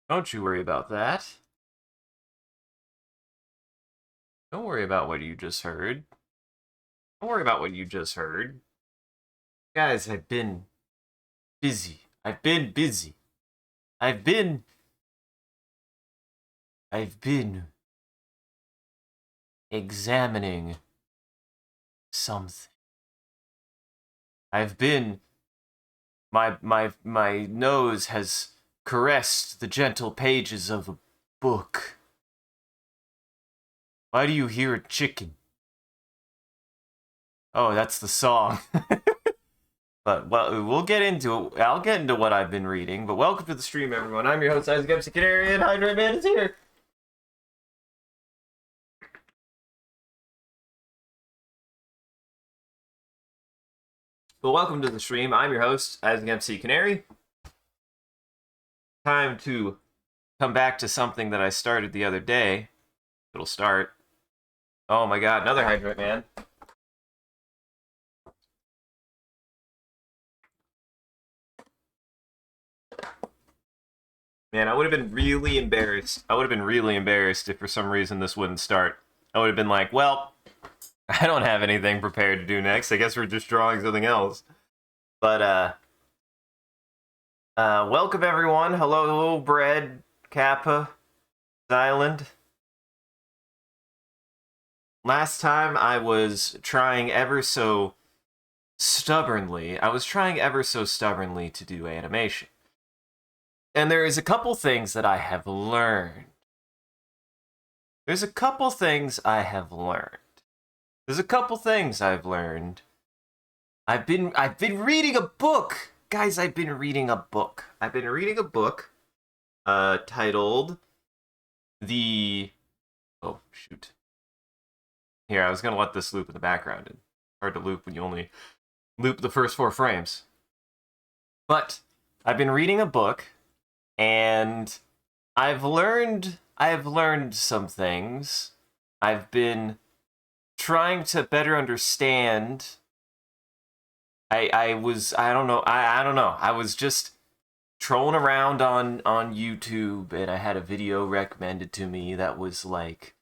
Don't you worry about that. Don't worry about what you just heard. Don't worry about what you just heard. Guys, I've been busy. I've been busy. I've been. I've been examining something. I've been. My nose has caressed the gentle pages of a book. Why do you hear a chicken? Oh, that's the song. But well, we'll get into it. I'll get into what I've been reading. But welcome to the stream, everyone. I'm your host, Isaac MCCanary, and Hydrate Man is here. Well, welcome to the stream. I'm your host, Isaac MCCanary. Time to come back to something that I started the other day. It'll start. Oh my god, another Hydrate Man. Man, I would have been really embarrassed. I would have been really embarrassed if for some reason this wouldn't start. I would have been like, well, I don't have anything prepared to do next. I guess we're just drawing something else. But, welcome everyone. Hello, Bread, Kappa, Island. Last time I was trying ever so stubbornly to do animation. And there is a couple things that I have learned. There's a couple things I've learned. I've been reading a book. Guys, I've been reading a book. Titled the Oh, shoot. Here, I was going to let this loop in the background. It's hard to loop when you only loop the first 4 frames. But I've been reading a book, and I've learned some things. I've been trying to better understand. I don't know. I was just trolling around on YouTube, and I had a video recommended to me that was like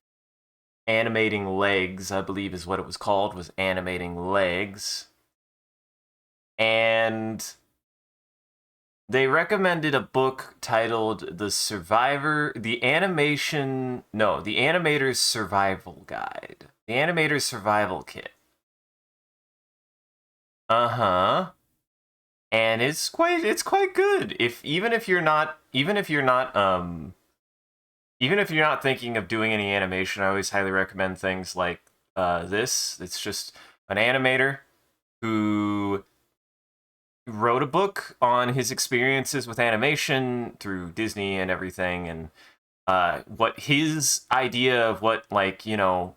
animating legs, I believe is what it was called, was animating legs. And they recommended a book titled The Animator's Survival Guide. The Animator's Survival Kit. Uh-huh. And it's quite good. Even if you're not thinking of doing any animation, I always highly recommend things like this. It's just an animator who wrote a book on his experiences with animation through Disney and everything, and what his idea of what, like, you know,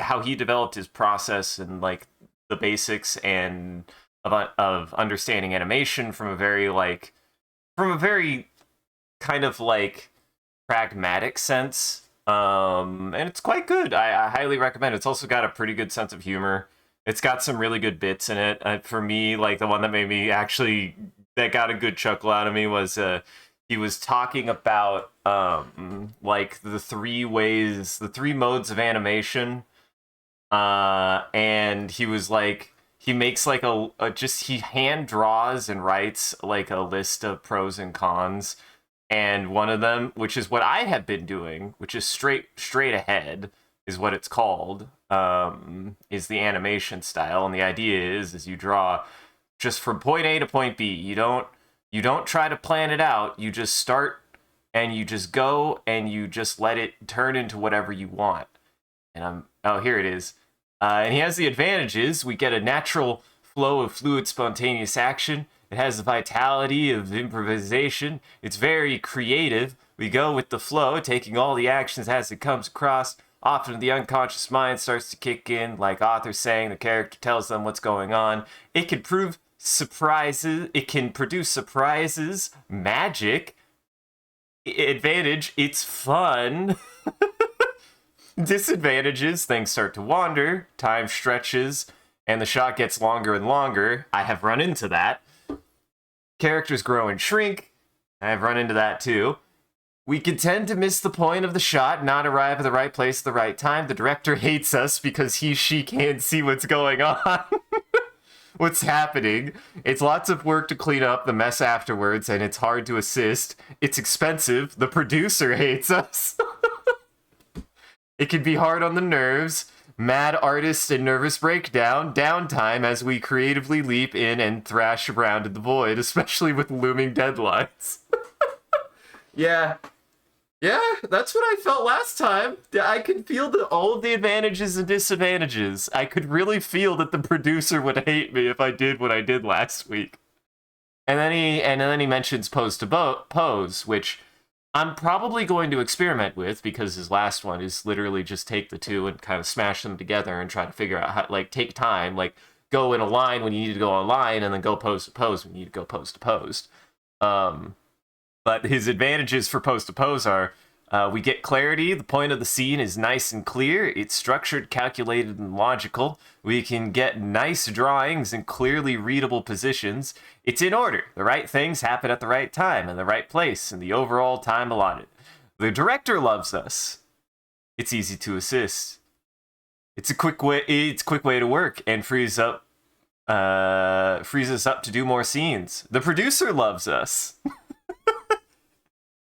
how he developed his process and like the basics and of understanding animation from a very kind of like pragmatic sense. And it's quite good. I highly recommend it. It's also got a pretty good sense of humor. It's got some really good bits in it. For me, like the one that made me that got a good chuckle out of me was he was talking about like the 3 modes of animation. And he was like, he makes like he hand draws and writes like a list of pros and cons. And one of them, which is what I have been doing, which is straight ahead, is what it's called, is the animation style. And the idea is you draw just from point A to point B. You don't try to plan it out. You just start and you just go and you just let it turn into whatever you want. And here it is. And he has the advantages. We get a natural flow of fluid, spontaneous action. It has the vitality of improvisation. It's very creative. We go with the flow, taking all the actions as it comes across. Often the unconscious mind starts to kick in, like authors saying the character tells them what's going on. It can produce surprises, magic. Advantage, it's fun. Disadvantages, things start to wander, time stretches, and the shot gets longer and longer. I have run into that. Characters grow and shrink. I have run into that too. We could tend to miss the point of the shot, not arrive at the right place at the right time. The director hates us because she can't see what's going on, what's happening. It's lots of work to clean up the mess afterwards, and it's hard to assist. It's expensive. The producer hates us. It can be hard on the nerves. Mad artist and nervous breakdown, downtime as we creatively leap in and thrash around in the void, especially with looming deadlines. Yeah, yeah, that's what I felt last time. I could feel all of the advantages and disadvantages. I could really feel that the producer would hate me if I did what I did last week. And then he mentions pose to pose, which I'm probably going to experiment with because his last one is literally just take the two and kind of smash them together and try to figure out how, like, take time, like go in a line when you need to go on line and then go pose to pose when you need to go pose to pose. But his advantages for pose to pose are we get clarity. The point of the scene is nice and clear. It's structured, calculated, and logical. We can get nice drawings and clearly readable positions. It's in order. The right things happen at the right time and the right place and the overall time allotted. The director loves us. It's easy to assist. It's a quick way. It's a quick way to work and frees us up to do more scenes. The producer loves us.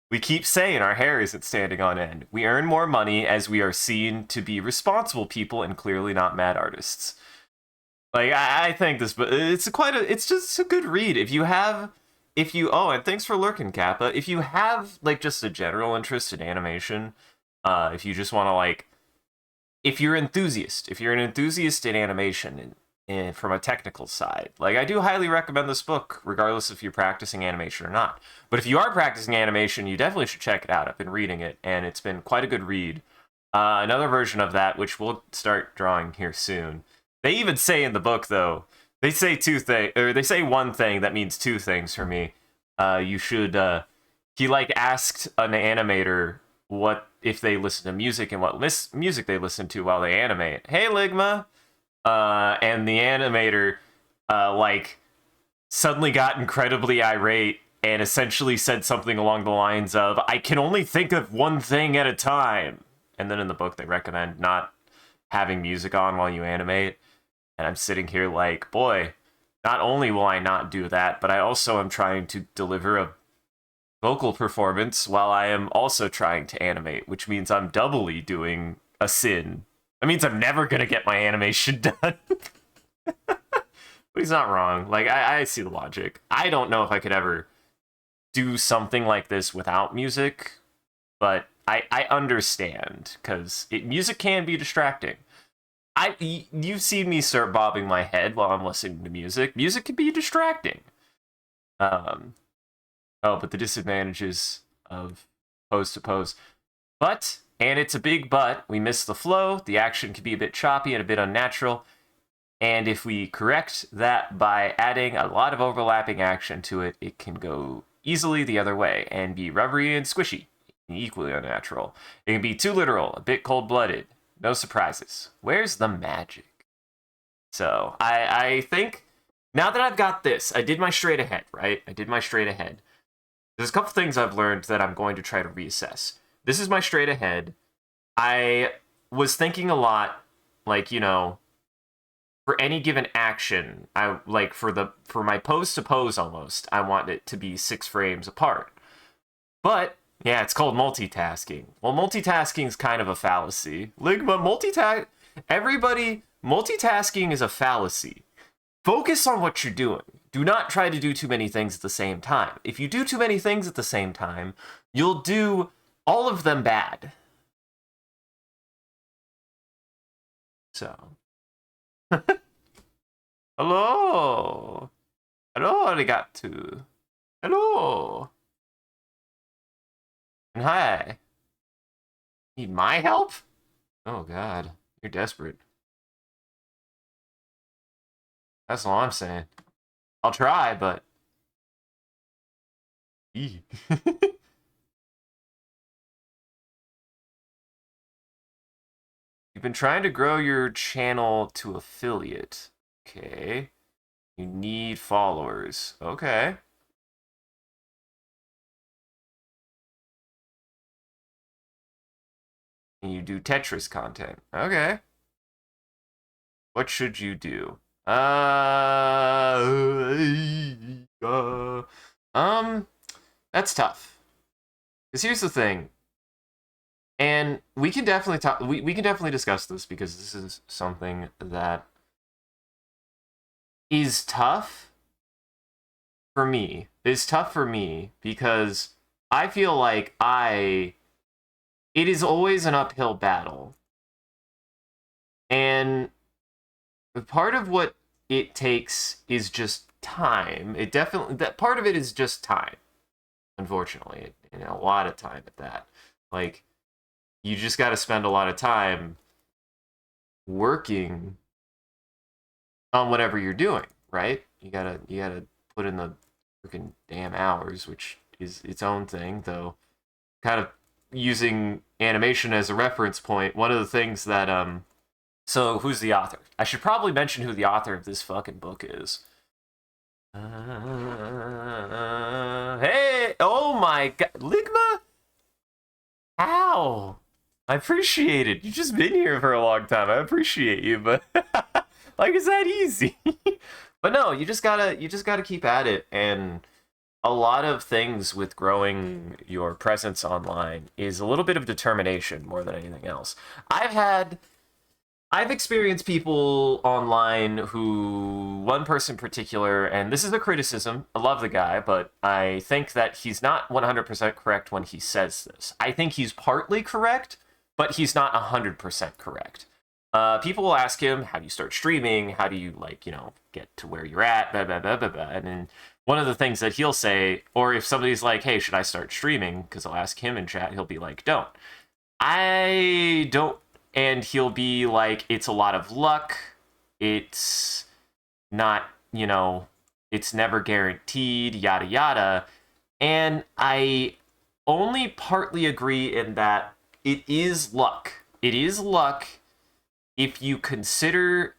We keep saying our hair isn't standing on end. We earn more money as we are seen to be responsible people and clearly not mad artists. Like, I think this, but it's just a good read. And thanks for lurking, Kappa. If you have, like, just a general interest in animation, if you just want to, like, if you're an enthusiast in animation and from a technical side, like, I do highly recommend this book, regardless if you're practicing animation or not. But if you are practicing animation, you definitely should check it out. I've been reading it, and it's been quite a good read. Another version of that, which we'll start drawing here soon. They even say in the book, though, they say one thing that means two things for me. He, like, asked an animator what if they listen to music and what music they listen to while they animate. Hey, Ligma! And the animator, like, suddenly got incredibly irate and essentially said something along the lines of, I can only think of one thing at a time. And then in the book, they recommend not having music on while you animate. And I'm sitting here like, boy, not only will I not do that, but I also am trying to deliver a vocal performance while I am also trying to animate, which means I'm doubly doing a sin. That means I'm never going to get my animation done. But he's not wrong. Like, I see the logic. I don't know if I could ever do something like this without music, but I understand, because music can be distracting. You've seen me start bobbing my head while I'm listening to music. Music can be distracting. But the disadvantages of pose to pose. And it's a big but, we miss the flow, the action can be a bit choppy and a bit unnatural, and if we correct that by adding a lot of overlapping action to it, it can go easily the other way and be rubbery and squishy, equally unnatural. It can be too literal, a bit cold-blooded, no surprises. Where's the magic? So, I think, now that I've got this, I did my straight ahead, right? There's a couple things I've learned that I'm going to try to reassess. This is my straight ahead. I was thinking a lot, like, for any given action, I like for my pose to pose almost, I want it to be 6 frames apart. But yeah, it's called multitasking. Well, multitasking is kind of a fallacy. Ligma, multitasking is a fallacy. Focus on what you're doing. Do not try to do too many things at the same time. If you do too many things at the same time, you'll do all of them bad. So. Hello. Hello, arigato. Hello. And hi. Need my help? Oh, God. You're desperate. That's all I'm saying. I'll try, but... You've been trying to grow your channel to affiliate. Okay. You need followers. Okay. And you do Tetris content. Okay. What should you do? Um, that's tough. Because here's the thing, and we can definitely talk. We can definitely discuss this because this is something that is tough for me. Is tough for me because I feel like it is always an uphill battle, and part of what it takes is just time. It definitely that part of it is just time. Unfortunately, a lot of time at that. Like you just got to spend a lot of time working on whatever you're doing, right? You gotta put in the freaking damn hours, which is its own thing, though. Kind of using animation as a reference point. One of the things that so who's the author? I should probably mention who the author of this fucking book is. Hey, oh my god, Ligma? How? I appreciate it. You've just been here for a long time. I appreciate you, but like, is that easy? But no, you just gotta keep at it. And a lot of things with growing your presence online is a little bit of determination more than anything else. I've had I've experienced people online who, one person in particular, and this is a criticism. I love the guy, but I think that he's not 100% correct when he says this. I think he's partly correct, but he's not 100% correct. People will ask him, how do you start streaming? How do you, like, get to where you're at? Blah, blah, blah, blah, blah. And then one of the things that he'll say, or if somebody's like, hey, should I start streaming? Because I'll ask him in chat, he'll be like, don't. I don't, and he'll be like, it's a lot of luck. It's not, it's never guaranteed, yada yada. And I only partly agree in that it is luck. It is luck if you consider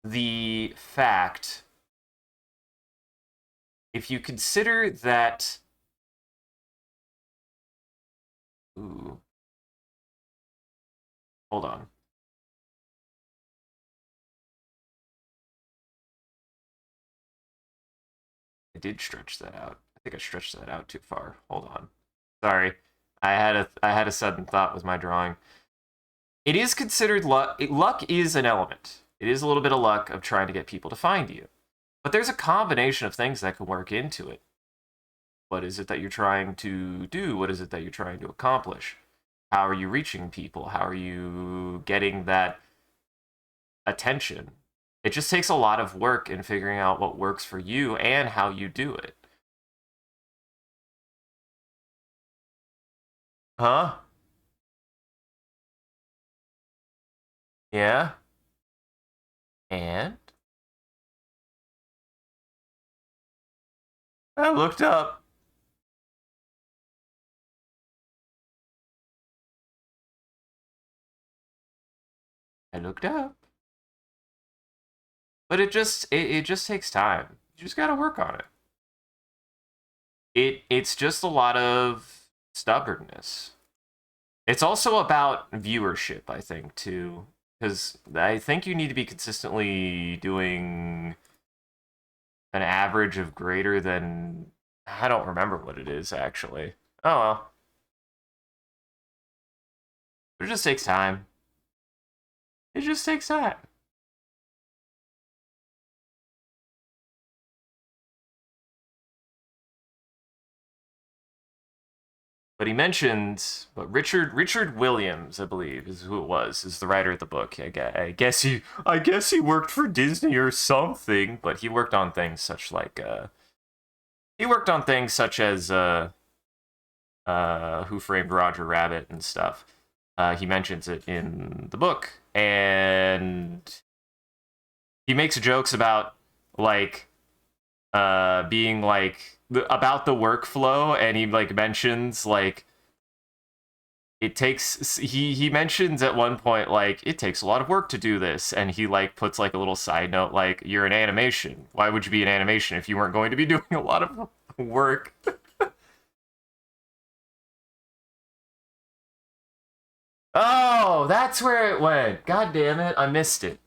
the fact, if you consider that, ooh, hold on. I did stretch that out. I think I stretched that out too far. Hold on. Sorry. I had a sudden thought with my drawing. It is considered luck. Luck is an element. It is a little bit of luck of trying to get people to find you. But there's a combination of things that can work into it. What is it that you're trying to do? What is it that you're trying to accomplish? How are you reaching people? How are you getting that attention? It just takes a lot of work in figuring out what works for you and how you do it. Huh? Yeah? And I looked up. I looked up. But it just takes time. You just gotta work on it. It's just a lot of stubbornness. It's also about viewership, I think, too. Because I think you need to be consistently doing an average of greater than, I don't remember what it is actually. Oh well. It just takes time. It just takes time. But he mentioned, but Richard Williams, I believe, is who it was, is the writer of the book. I guess he worked for Disney or something, but he worked on things such as Who Framed Roger Rabbit and stuff. He mentions it in the book, and he makes jokes about, like, being like about the workflow, and he, like, mentions, like, it takes, he mentions at one point, like, it takes a lot of work to do this, and he, like, puts, like, a little side note, like, you're an animation, why would you be an animation if you weren't going to be doing a lot of work? Oh, that's where it went. God damn it, I missed it.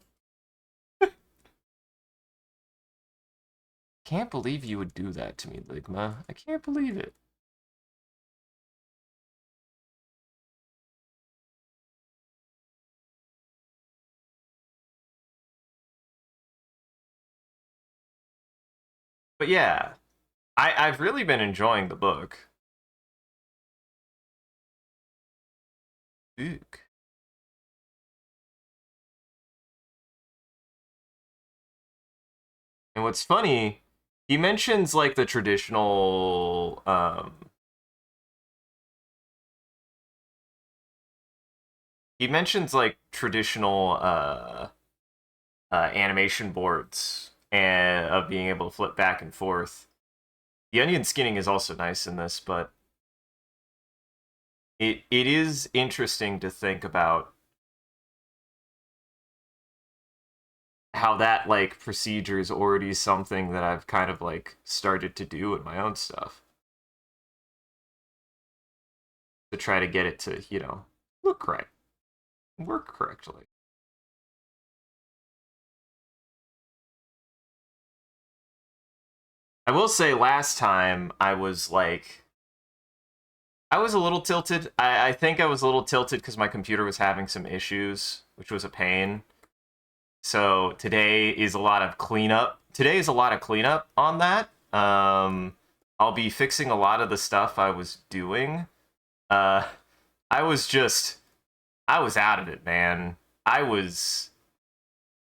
Can't believe you would do that to me, Ligma. I can't believe it. But yeah, I've really been enjoying the book. Duke. And what's funny, he mentions like the traditional he mentions like traditional animation boards and of being able to flip back and forth. The onion skinning is also nice in this, but it is interesting to think about how that like procedure is already something that I've kind of like started to do in my own stuff to try to get it to, look correct, work correctly. I will say last time I was like I was a little tilted. I think I was a little tilted because my computer was having some issues, which was a pain. So today is a lot of cleanup. Today is a lot of cleanup on that. I'll be fixing a lot of the stuff I was doing. Uh, I was just, I was out of it, man. I was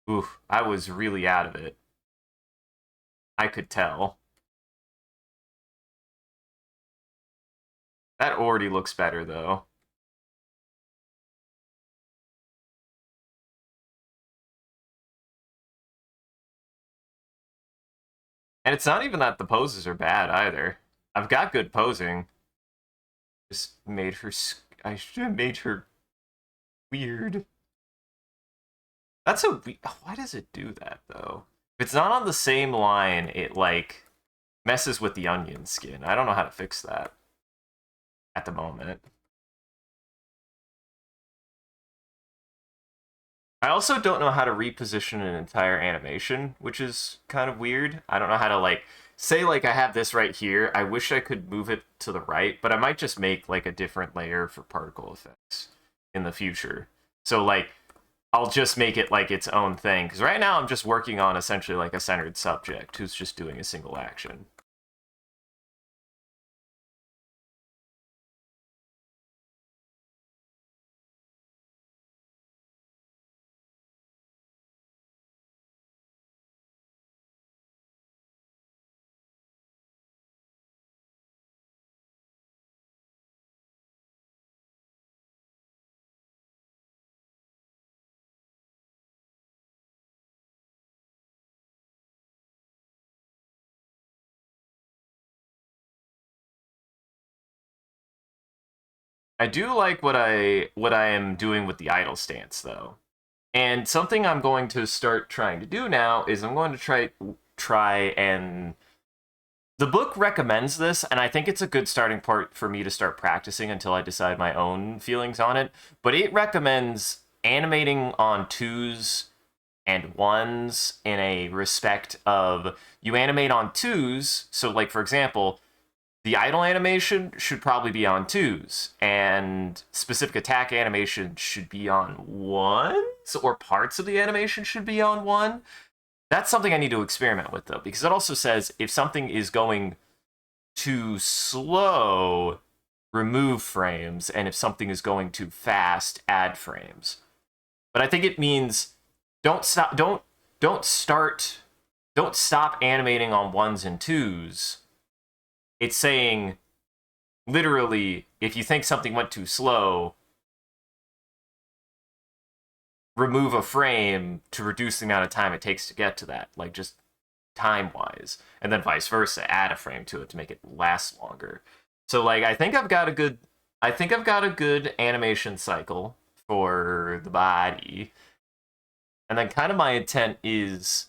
really out of it. I could tell. That already looks better though. And it's not even that the poses are bad either. I've got good posing. Just made her. I should have made her weird. That's a. Why does it do that though? If it's not on the same line, it like messes with the onion skin. I don't know how to fix that at the moment. I also don't know how to reposition an entire animation, which is kind of weird. I don't know how to like say like I have this right here. I wish I could move it to the right, but I might just make like a different layer for particle effects in the future. So like I'll just make it like its own thing because right now I'm just working on essentially like a centered subject who's just doing a single action. I do like what I am doing with the idle stance though. And something I'm going to start trying to do now is I'm going to try and the book recommends this, and I think it's a good starting point for me to start practicing until I decide my own feelings on it. But it recommends animating on twos and ones in a respect of you animate on twos. So, like, for example, the idle animation should probably be on twos, and specific attack animation should be on ones, or parts of the animation should be on one. That's something I need to experiment with, though, because it also says if something is going too slow, remove frames, and if something is going too fast, add frames. But I think it means don't stop don't start don't stop animating on ones and twos. It's saying literally if you think something went too slow, remove a frame to reduce the amount of time it takes to get to that, like just time wise, and then vice versa, add a frame to it to make it last longer. So like I think I've got a good animation cycle for the body. And then kind of my intent is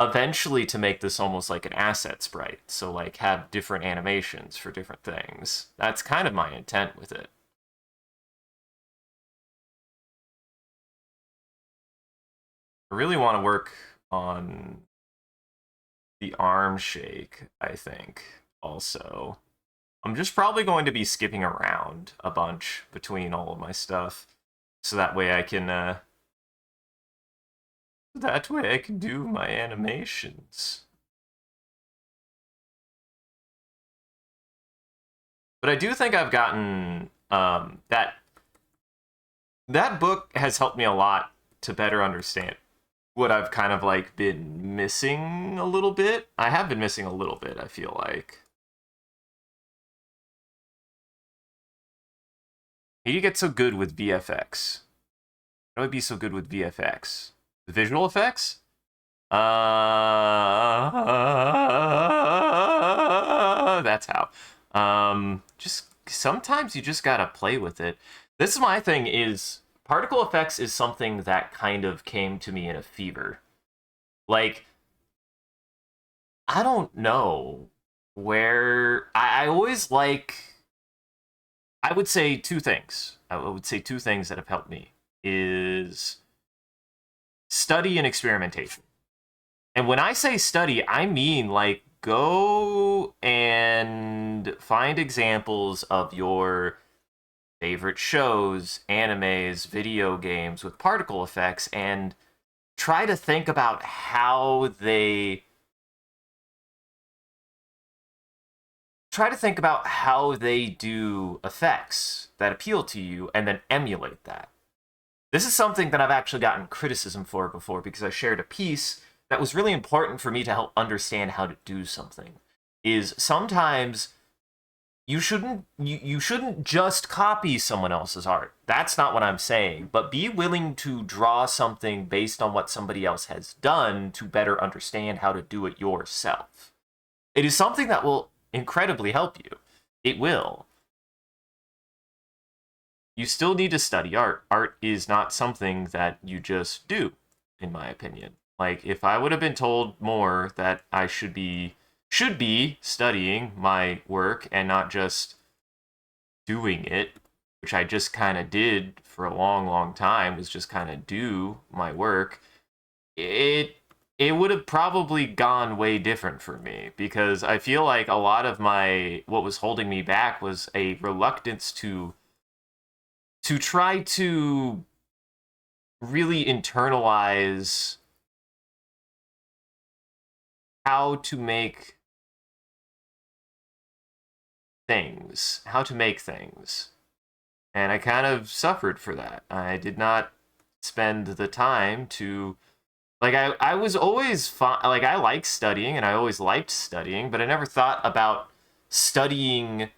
eventually to make this almost like an asset sprite. So like have different animations for different things. That's kind of my intent with it. I really want to work on the arm shake, I think, also. I'm just probably going to be skipping around a bunch between all of my stuff. So that way I can do my animations. But I do think I've gotten that book has helped me a lot to better understand what I've kind of like been missing a little bit. I have been missing a little bit, I feel like. How do you get so good with VFX? How do I be so good with VFX? The visual effects? That's how. Just sometimes you just gotta play with it. This is my thing is particle effects is something that kind of came to me in a fever. Like, I don't know where I always like I would say two things. I would say two things that have helped me is study and experimentation. And when I say study, I mean like go and find examples of your favorite shows, animes, video games with particle effects and try to think about how they do effects that appeal to you and then emulate that. This is something that I've actually gotten criticism for before because I shared a piece that was really important for me to help understand how to do something. Is sometimes you shouldn't just copy someone else's art. That's not what I'm saying, but be willing to draw something based on what somebody else has done to better understand how to do it yourself. It is something that will incredibly help you. It will. You still need to study art. Art is not something that you just do, in my opinion. Like if I would have been told more that I should be studying my work and not just doing it, which I just kind of did for a long, long time, was just kind of do my work, it would have probably gone way different for me because I feel like a lot of my what was holding me back was a reluctance to try to really internalize how to make how to make things. And I kind of suffered for that. I did not spend the time to like I was always fine like I like studying and I always liked studying, but I never thought about studying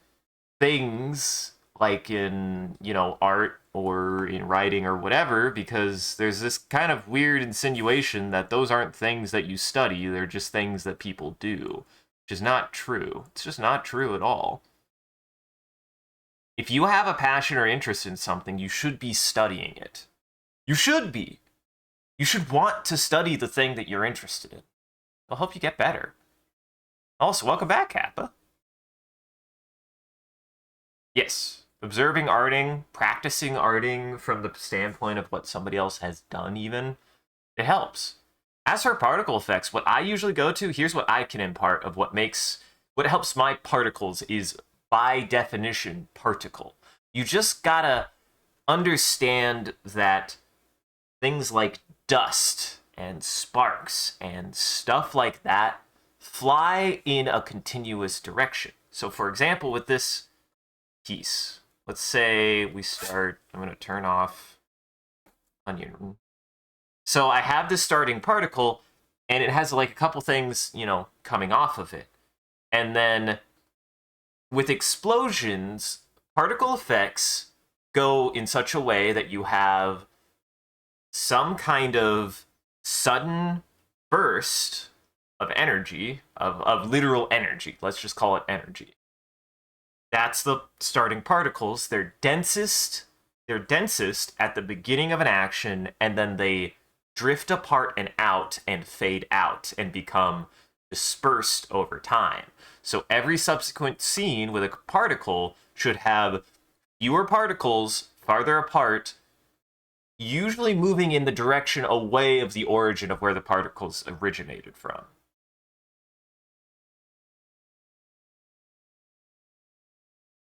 things like in, art or in writing or whatever because there's this kind of weird insinuation that those aren't things that you study, they're just things that people do, which is not true. It's just not true at all. If you have a passion or interest in something, you should be studying it. You should be. You should want to study the thing that you're interested in. It'll help you get better. Also, welcome back, Kappa. Yes, observing arting, practicing arting from the standpoint of what somebody else has done, even, it helps. As for particle effects, what I usually go to, here's what I can impart of what helps my particles is by definition particle. You just gotta understand that things like dust and sparks and stuff like that fly in a continuous direction. So, for example, with this piece, let's say we start, I'm going to turn off onion. So I have this starting particle, and it has like a couple things, coming off of it. And then with explosions, particle effects go in such a way that you have some kind of sudden burst of energy, of literal energy. Let's just call it energy. That's the starting particles. They're densest at the beginning of an action, and then they drift apart and out and fade out and become dispersed over time. So every subsequent scene with a particle should have fewer particles farther apart usually moving in the direction away of the origin of where the particles originated from.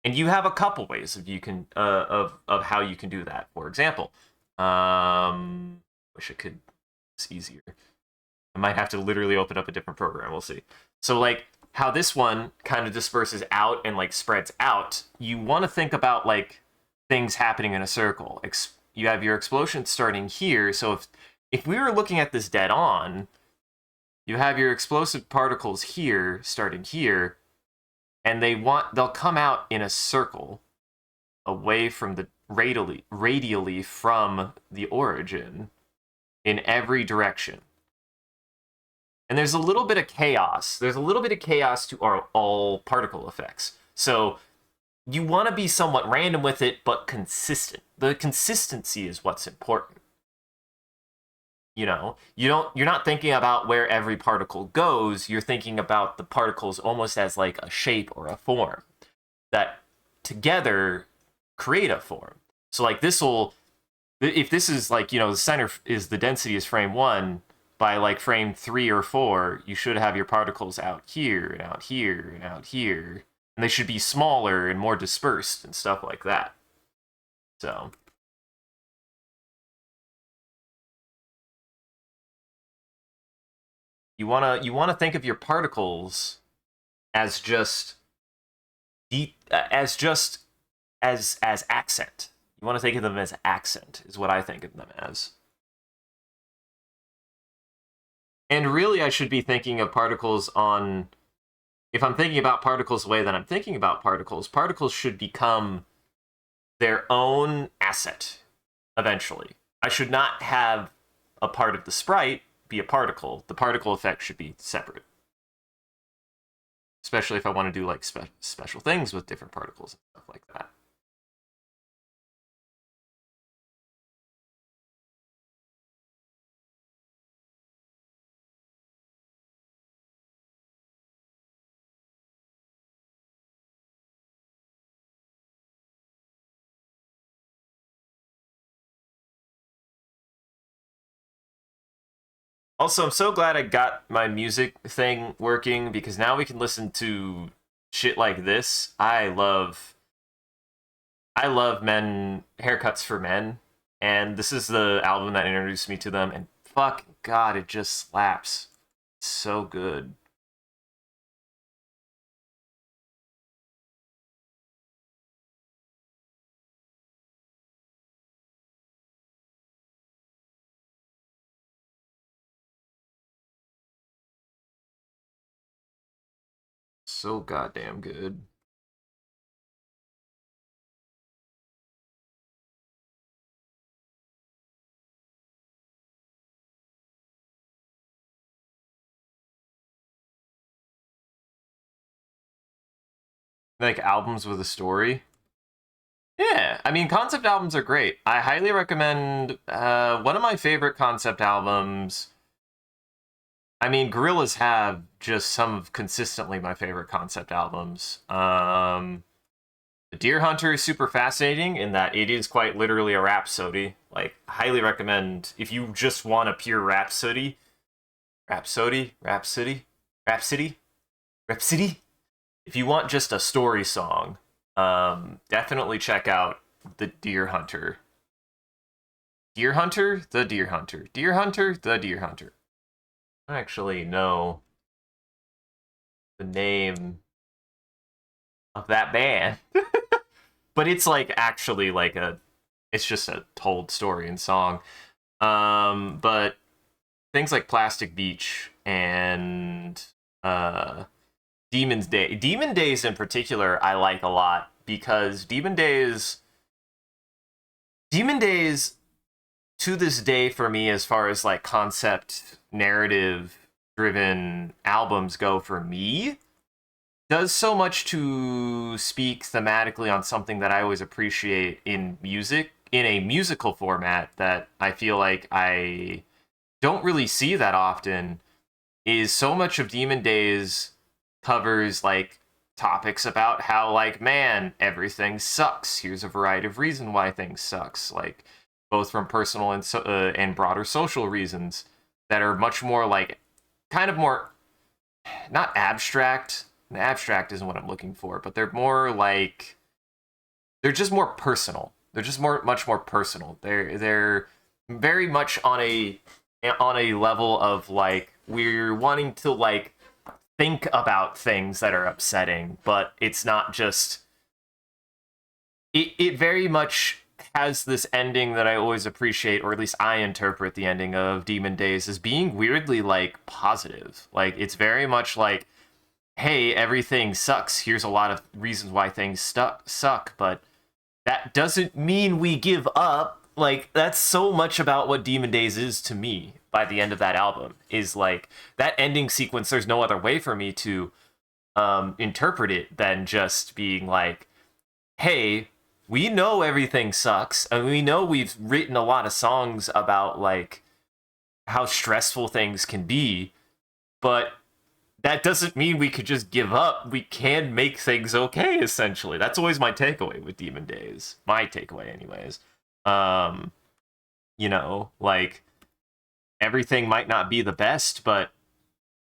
And you have a couple ways of you can of how you can do that. For example, wish I could. It's easier. I might have to literally open up a different program. We'll see. So like how this one kind of disperses out and like spreads out. You want to think about like things happening in a circle. You have your explosion starting here. So if we were looking at this dead on, you have your explosive particles here starting here, and they'll come out in a circle away from the radially from the origin in every direction. And there's a little bit of chaos. There's a little bit of chaos to all particle effects. So you want to be somewhat random with it, but consistent. The consistency is what's important. You know, you're not thinking about where every particle goes. You're thinking about the particles almost as like a shape or a form that together create a form. So like if this is like, the center is the density is frame 1, by like frame 3 or 4, you should have your particles out here and out here and out here. And they should be smaller and more dispersed and stuff like that. So you wanna think of your particles as just as accent. You want to think of them as accent, is what I think of them as. And really, I should be thinking of particles on. If I'm thinking about particles the way that I'm thinking about particles should become their own asset eventually. I should not have a part of the sprite be a particle. The particle effect should be separate. Especially if I want to do like special things with different particles and stuff like that. Also, I'm so glad I got my music thing working because now we can listen to shit like this. I love men haircuts for men, and this is the album that introduced me to them. And fuck God, it just slaps. It's so good. So goddamn good. Like albums with a story. Yeah, I mean, concept albums are great. I highly recommend one of my favorite concept albums. I mean, Gorillaz have just some of consistently my favorite concept albums. Deer Hunter is super fascinating in that it is quite literally a rhapsody. Like, highly recommend if you just want a pure rhapsody. If you want just a story song, definitely check out the Deer Hunter. Deer Hunter, the Deer Hunter. Deer Hunter, the Deer Hunter. I don't actually know the name of that band. But it's like actually like it's just a told story and song. But things like Plastic Beach and Demon Days in particular I like a lot because Demon Days to this day for me as far as like concept narrative driven albums go for me does so much to speak thematically on something that I always appreciate in music, in a musical format that I feel like I don't really see that often, is so much of Demon Days covers like topics about how like, man, everything sucks. Here's a variety of reason why things sucks. Like both from personal and broader social reasons that are much more like kind of more not abstract. Abstract isn't what I'm looking for, but they're more like they're just more personal. They're just much more personal. They're very much on a level of like we're wanting to like think about things that are upsetting, but it's not just it very much has this ending that I always appreciate, or at least I interpret the ending of Demon Days as being weirdly like positive. Like it's very much like, hey, everything sucks. Here's a lot of reasons why things suck, but that doesn't mean we give up. Like that's so much about what Demon Days is to me by the end of that album is like that ending sequence. There's no other way for me to interpret it than just being like, hey, we know everything sucks, and we know we've written a lot of songs about like how stressful things can be, but that doesn't mean we could just give up. We can make things okay, essentially. That's always my takeaway with Demon Days. My takeaway, anyways. Um, like everything might not be the best, but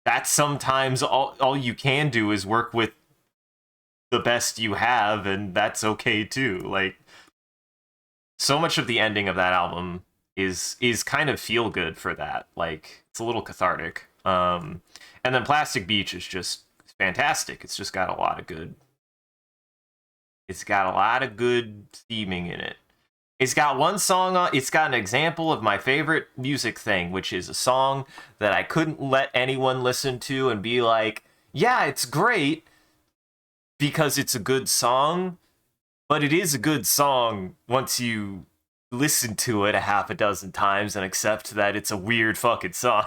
that's sometimes all you can do is work with the best you have, and that's okay too. Like so much of the ending of that album is kind of feel good for that. Like it's a little cathartic. And then Plastic Beach is just fantastic. It's just got a lot of good. It's got a lot of good theming in it. It's got one song on. It's got an example of my favorite music thing, which is a song that I couldn't let anyone listen to and be like, "Yeah, it's great," because it's a good song. But it is a good song once you listen to it a half a dozen times and accept that it's a weird fucking song.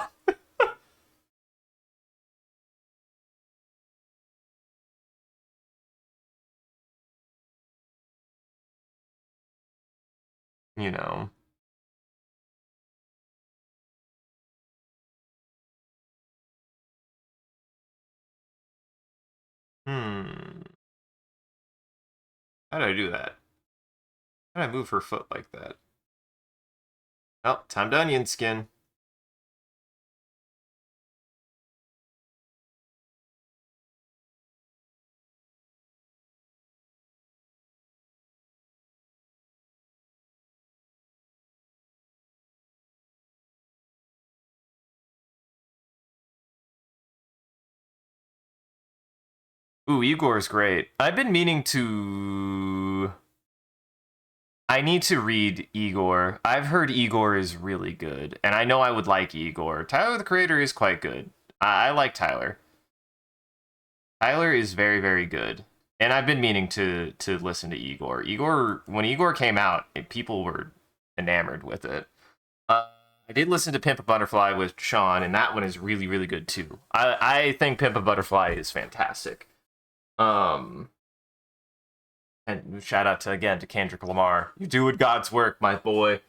You know. Hmm. How did I do that? How did I move her foot like that? Oh, time to onion skin. Ooh, Igor's great. I've been meaning to. I need to read Igor. I've heard Igor is really good, and I know I would like Igor. Tyler the Creator is quite good. I like Tyler. Tyler is very, very good. And I've been meaning to listen to Igor. When Igor came out, people were enamored with it. I did listen to Pimp a Butterfly with Sean, and that one is really, really good too. I think Pimp a Butterfly is fantastic. Um, and shout out to again to Kendrick Lamar. You doing God's work, my boy.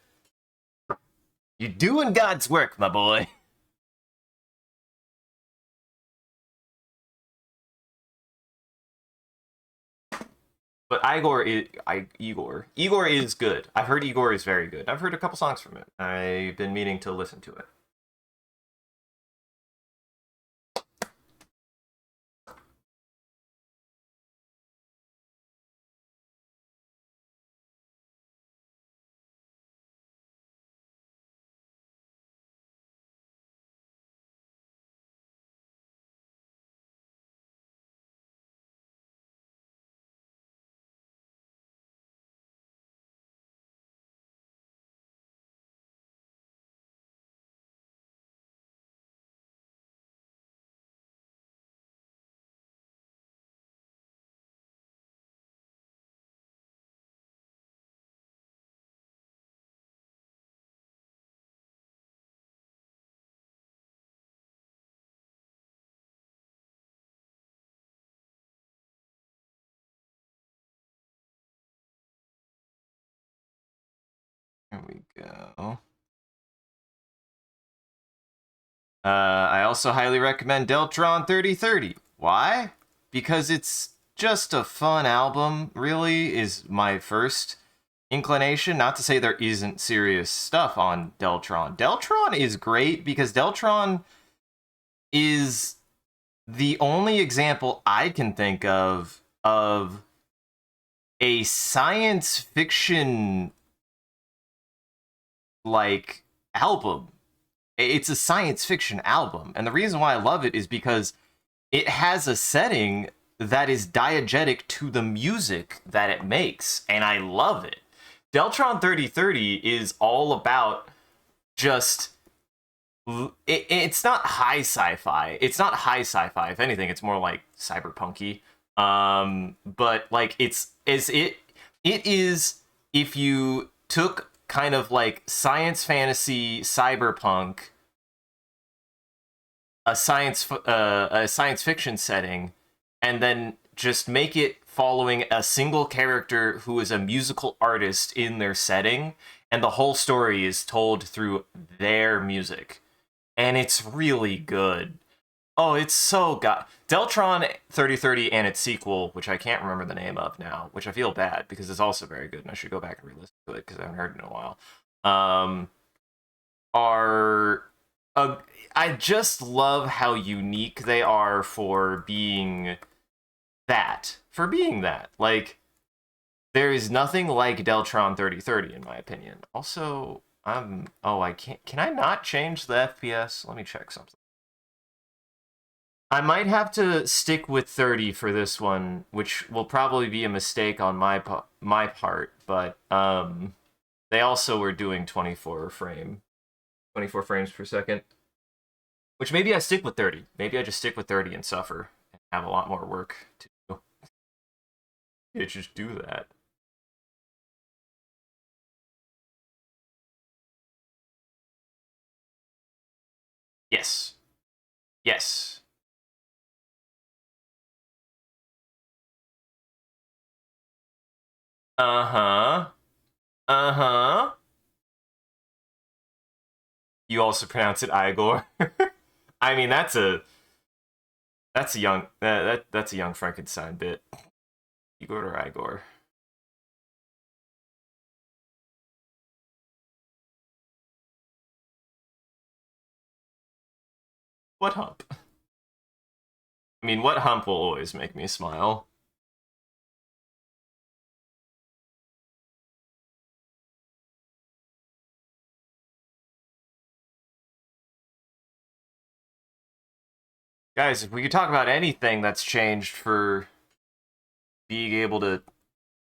You doing God's work, my boy. But Igor is good. I've heard Igor is very good. I've heard a couple songs from it. I've been meaning to listen to it. Here we go. I also highly recommend Deltron 3030. Why? Because it's just a fun album, really, is my first inclination. Not to say there isn't serious stuff on Deltron. Deltron is great because Deltron is the only example I can think of a science fiction like album. It's a science fiction album, and the reason why I love it is because it has a setting that is diegetic to the music that it makes, and I love it. Deltron 3030 is all about just it's not high sci-fi. It's not high sci-fi. If anything, it's more like cyberpunky. But like it is if you took kind of like science fantasy cyberpunk, a science fiction setting, and then just make it following a single character who is a musical artist in their setting, and the whole story is told through their music, and it's really good. Oh, it's so good. Deltron 3030 and its sequel, which I can't remember the name of now, which I feel bad because it's also very good, and I should go back and re-listen to it because I haven't heard it in a while. Um, are uh, I just love how unique they are for being that. Like, there is nothing like Deltron 3030 in my opinion. Also, I can't. Can I not change the FPS? Let me check something. I might have to stick with 30 for this one, which will probably be a mistake on my part, but they also were doing 24 frames per second, which maybe I stick with 30. Maybe I just stick with 30 and suffer and have a lot more work to do. Yeah, just do that. Yes. Yes. Uh-huh. Uh-huh. You also pronounce it Igor. I mean, that's a young that's a young Frankenstein bit. Igor or Igor. What hump? I mean, what hump will always make me smile? Guys, if we could talk about anything that's changed for being able to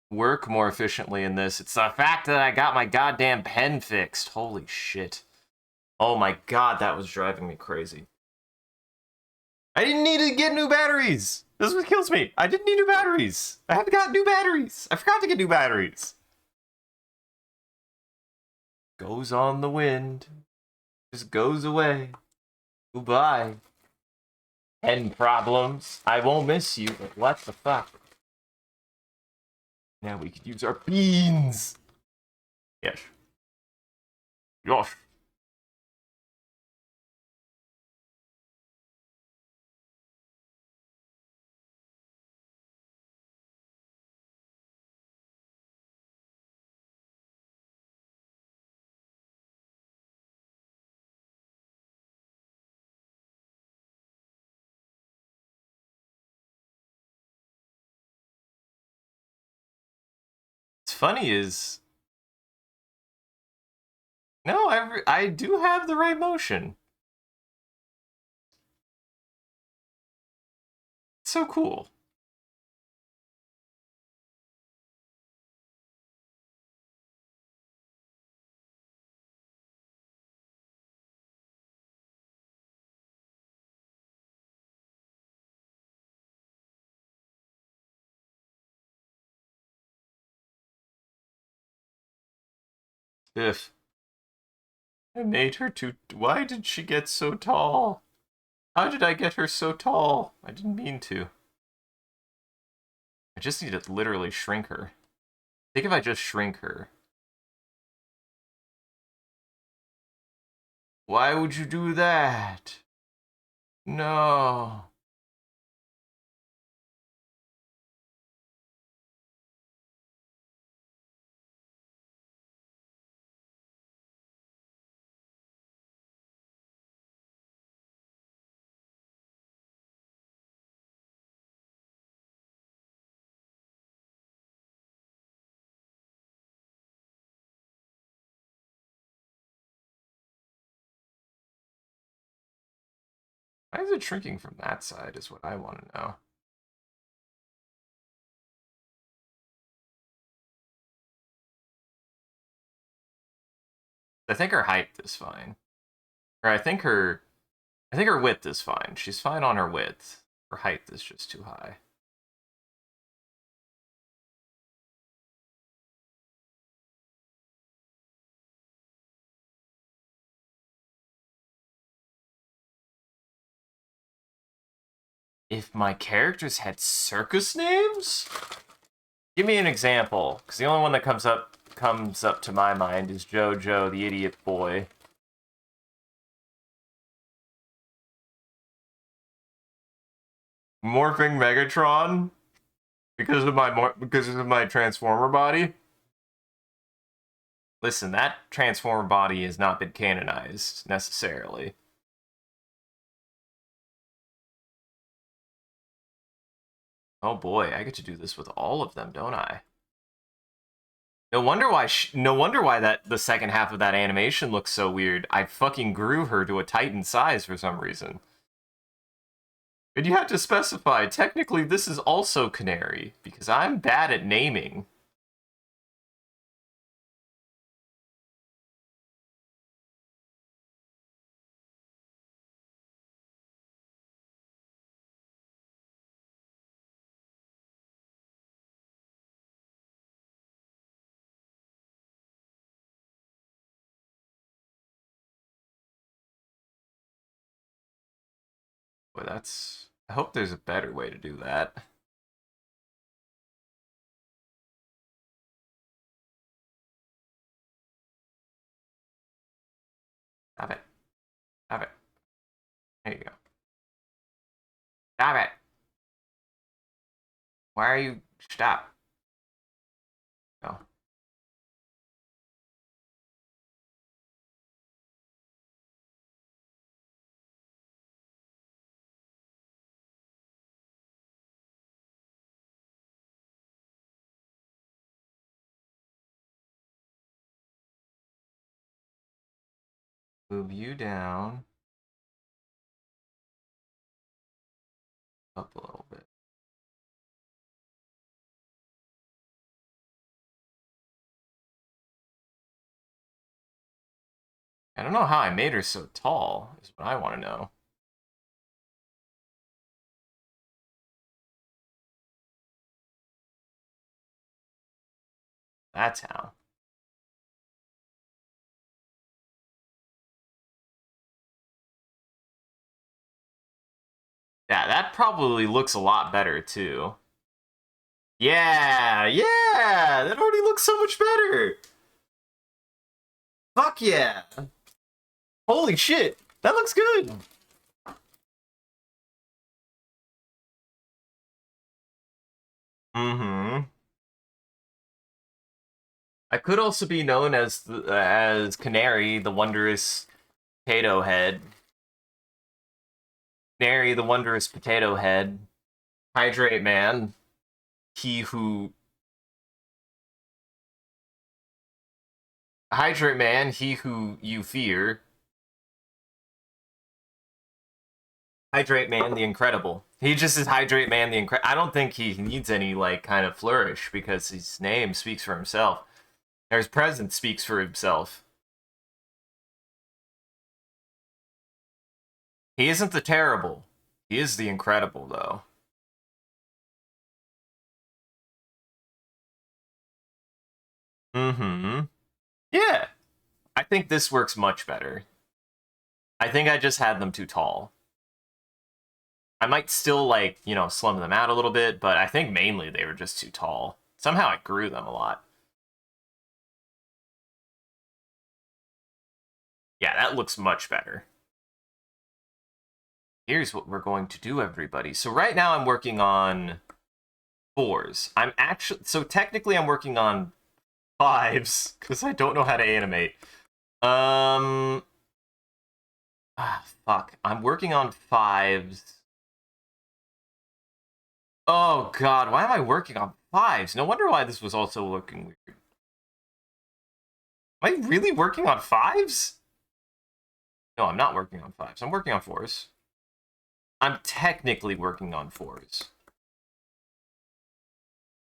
work more efficiently in this, it's the fact that I got my goddamn pen fixed. Holy shit. Oh my god, that was driving me crazy. I didn't need to get new batteries. This is what kills me. I didn't need new batteries. I haven't got new batteries. I forgot to get new batteries. Goes on the wind. Just goes away. Goodbye. Pen problems. I won't miss you, but what the fuck? Now we could use our beans. Yes. Yes. What's funny is, no, I do have the right motion. It's so cool. If I made her too. Why did she get so tall? How did I get her so tall? I didn't mean to. I just need to literally shrink her. Think if I just shrink her. Why would you do that? No. Why is it shrinking from that side is what I want to know. I think her height is fine. Or I think her width is fine. She's fine on her width. Her height is just too high. If my characters had circus names? Give me an example, because the only one that comes up to my mind is JoJo, the idiot boy. Morphing Megatron because of my Transformer body. Listen, that Transformer body has not been canonized necessarily. Oh boy, I get to do this with all of them, don't I? No wonder why that the second half of that animation looks so weird. I fucking grew her to a Titan size for some reason. And you have to specify, technically this is also Canary, because I'm bad at naming. Boy, that's... I hope there's a better way to do that. Stop it. Stop it. There you go. Stop it. Why are you... Stop. No. Move you down. Up a little bit. I don't know how I made her so tall, is what I want to know. That's how. Yeah, that probably looks a lot better, too. Yeah, yeah! That already looks so much better! Fuck yeah! Holy shit! That looks good! Mm-hmm. I could also be known as Canary, the wondrous potato head. Canary, the wondrous potato head. Hydrate Man, he who... Hydrate Man, he who you fear. Hydrate Man, the Incredible. He just is Hydrate Man, the Incredible. I don't think he needs any, like, kind of flourish, because his name speaks for himself. Or his presence speaks for himself. He isn't the terrible. He is the incredible, though. Mm-hmm. Yeah. I think this works much better. I think I just had them too tall. I might still, like, you know, slim them out a little bit, but I think mainly they were just too tall. Somehow I grew them a lot. Yeah, that looks much better. Here's what we're going to do, everybody. So right now I'm working on 4s. So technically I'm working on 5s, because I don't know how to animate. Fuck. I'm working on 5s. Oh god, why am I working on 5s? No wonder why this was also looking weird. Am I really working on 5s? No, I'm not working on 5s. I'm working on 4s. I'm technically working on 4s.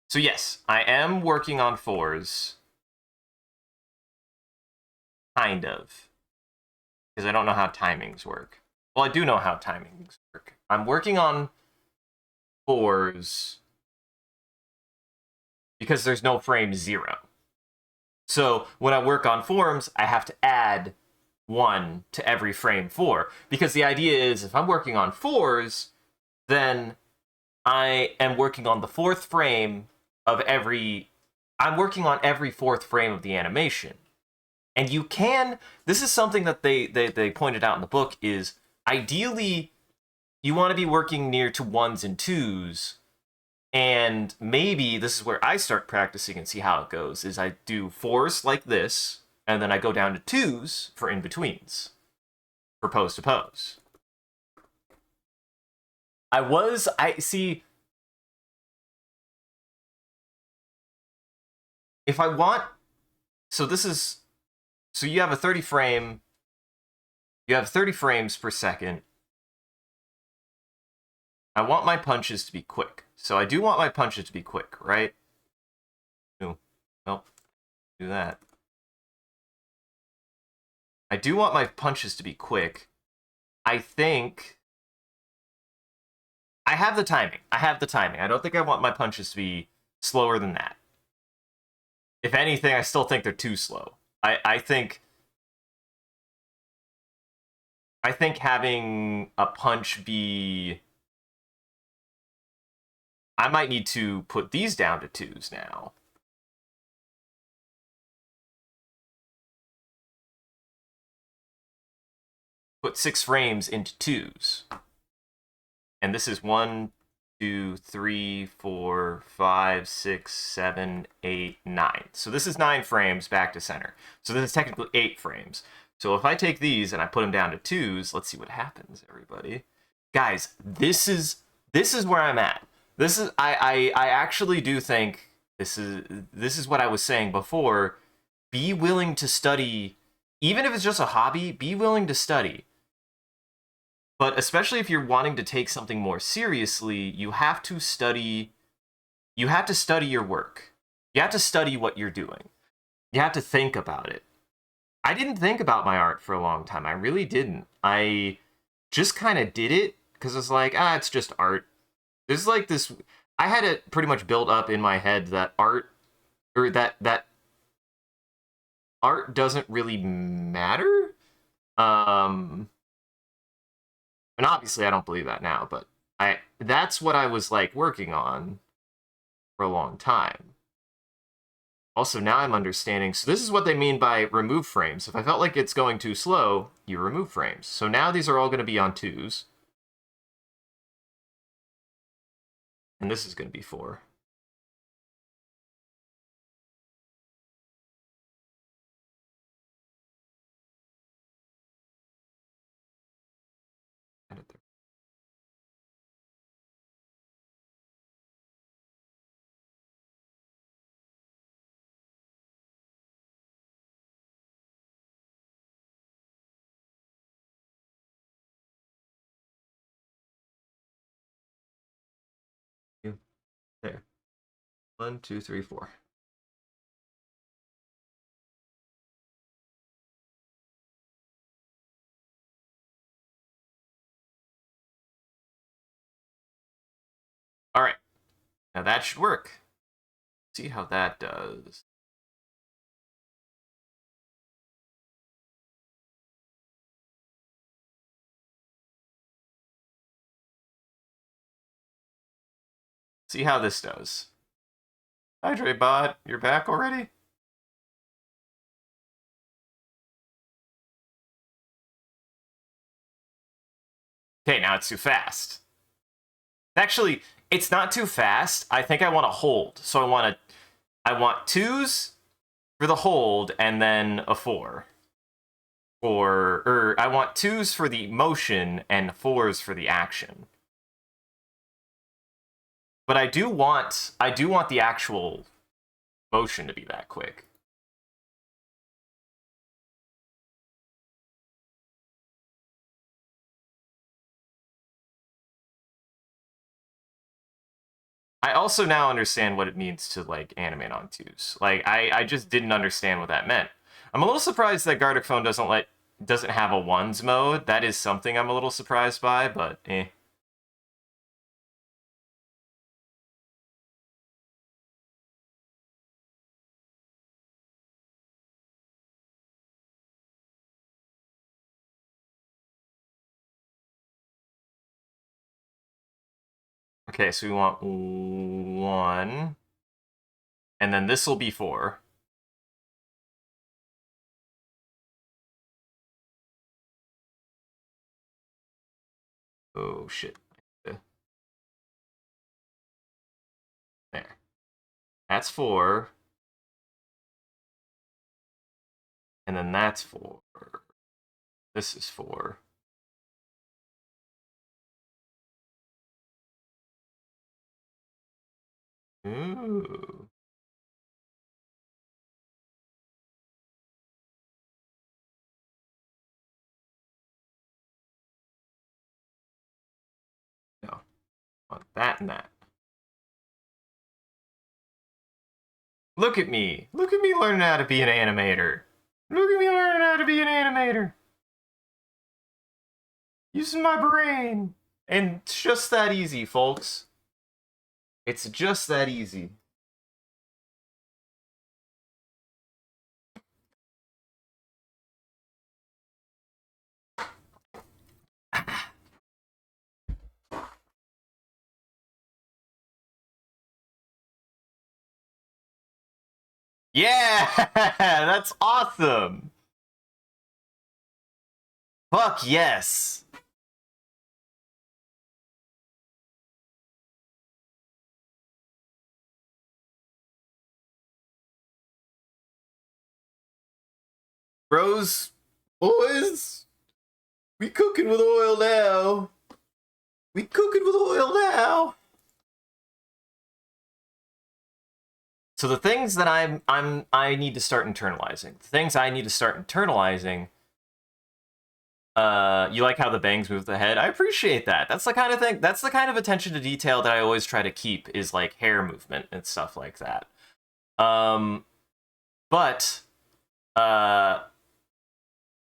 So yes, I am working on 4s. Kind of. Because I don't know how timings work. Well, I do know how timings work. I'm working on 4s because there's no frame 0. So when I work on forms, I have to add 1 to every frame 4. Because the idea is, if I'm working on 4s, then I am working on the 4th frame of every... I'm working on every 4th frame of the animation. And you can... This is something that they pointed out in the book, is ideally you want to be working near to 1s and 2s. And maybe this is where I start practicing and see how it goes, is I do 4s like this, and then I go down to 2s for in-betweens, for pose to pose. See, if I want, so you have a 30 frame, you have 30 frames per second. I want my punches to be quick. So I do want my punches to be quick, right? No, nope, do that. I do want my punches to be quick. I think I have the timing. I don't think I want my punches to be slower than that. If anything, I still think they're too slow. I think having a punch be... I might need to put these down to 2s now. Put 6 frames into 2s. And this is 1, 2, 3, 4, 5, 6, 7, 8, 9. So this is 9 frames back to center. So this is technically 8 frames. So if I take these and I put them down to 2s, let's see what happens, everybody. Guys, this is where I'm at. This is I actually do think this is what I was saying before. Be willing to study, even if it's just a hobby, be willing to study. But especially if you're wanting to take something more seriously, you have to study your work. You have to study what you're doing. You have to think about it. I didn't think about my art for a long time. I really didn't. I just kind of did it because it's like, it's just art. There's like this... I had it pretty much built up in my head that art, or that art doesn't really matter. And obviously I don't believe that now, but that's what I was like working on for a long time. Also, now I'm understanding. So this is what they mean by remove frames. If I felt like it's going too slow, you remove frames. So now these are all going to be on 2s. And this is going to be 4. There. 1, 2, 3, 4. All right. Now that should work. See how that does. See how this does. Hi, Draybot. You're back already? Okay, now it's too fast. Actually, it's not too fast. I think I want to hold. So I want 2s for the hold and then a 4. Or I want 2s for the motion and 4s for the action. But I do want the actual motion to be that quick. I also now understand what it means to like animate on twos. Like I just didn't understand what that meant. I'm a little surprised that Gartic Phone doesn't have a ones mode. That is something I'm a little surprised by, but eh. Okay, so we want 1, and then this will be 4. Oh shit. There. That's 4. And then that's 4. This is 4. Ooh. No. Want that and that. Look at me. Look at me learning how to be an animator. Look at me learning how to be an animator. Using my brain. And it's just that easy, folks. It's just that easy. Yeah, that's awesome. Fuck yes. Bros, boys, we cooking with oil now. We cooking with oil now. So the things that I need to start internalizing. The things I need to start internalizing. You like how the bangs move the head? I appreciate that. That's the kind of thing. That's the kind of attention to detail that I always try to keep is like hair movement and stuff like that. But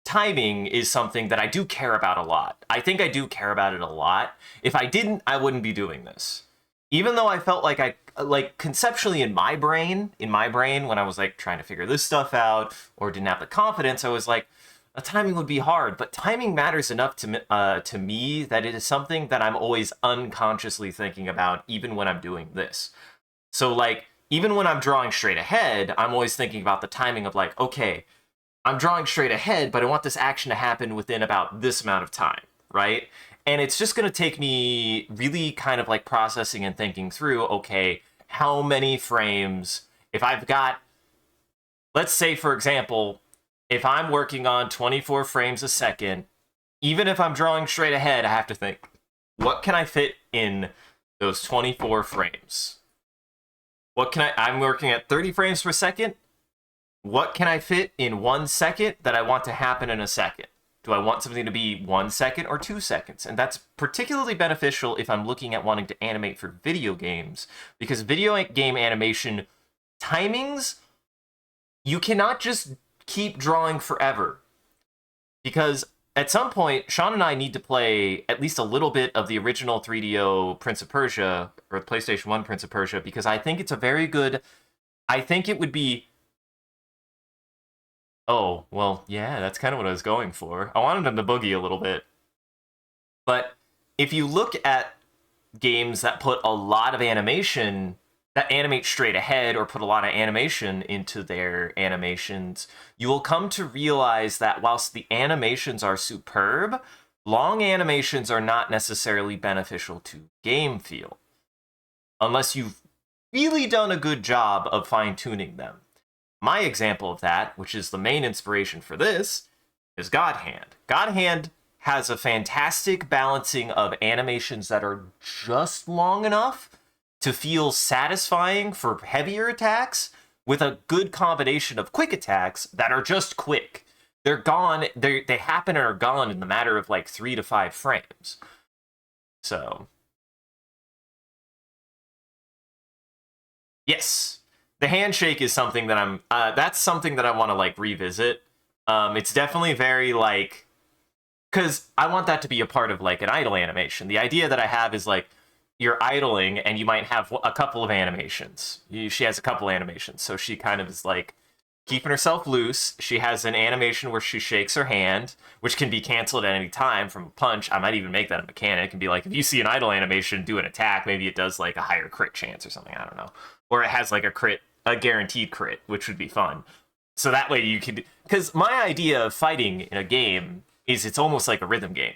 timing is something that I do care about a lot. I think I do care about it a lot. If I didn't, I wouldn't be doing this. Even though I felt like I like conceptually in my brain when I was like trying to figure this stuff out or didn't have the confidence, I was like, a timing would be hard, but timing matters enough to me that it is something that I'm always unconsciously thinking about, even when I'm doing this. So like, even when I'm drawing straight ahead, I'm always thinking about the timing of like, okay, I'm drawing straight ahead, but I want this action to happen within about this amount of time, right? And it's just going to take me really kind of like processing and thinking through, okay, how many frames, if I've got, let's say, for example, if I'm working on 24 frames a second, even if I'm drawing straight ahead, I have to think, what can I fit in those 24 frames? I'm working at 30 frames per second. What can I fit in 1 second that I want to happen in a second? Do I want something to be 1 second or 2 seconds? And that's particularly beneficial if I'm looking at wanting to animate for video games, because video game animation timings, you cannot just keep drawing forever. Because at some point, Sean and I need to play at least a little bit of the original 3DO Prince of Persia, or PlayStation 1 Prince of Persia, because I think it's a very good... I think it would be... Oh, well, yeah, that's kind of what I was going for. I wanted him to boogie a little bit. But if you look at games that put a lot of animation, that animate straight ahead or put a lot of animation into their animations, you will come to realize that whilst the animations are superb, long animations are not necessarily beneficial to game feel. Unless you've really done a good job of fine-tuning them. My example of that, which is the main inspiration for this, is God Hand. God Hand has a fantastic balancing of animations that are just long enough to feel satisfying for heavier attacks, with a good combination of quick attacks that are just quick. They're gone, they happen and are gone in the matter of like 3 to 5 frames. So... Yes, the handshake is something that I'm. That's something that I want to like revisit. It's definitely very like because I want that to be a part of like an idle animation. The idea that I have is like you're idling and you might have a couple of animations. She has a couple animations, so she kind of is like keeping herself loose. She has an animation where she shakes her hand, which can be canceled at any time from a punch. I might even make that a mechanic and be like, if you see an idle animation, do an attack. Maybe it does like a higher crit chance or something. I don't know. Or it has like a crit, a guaranteed crit, which would be fun. So that way you could, because my idea of fighting in a game is it's almost like a rhythm game.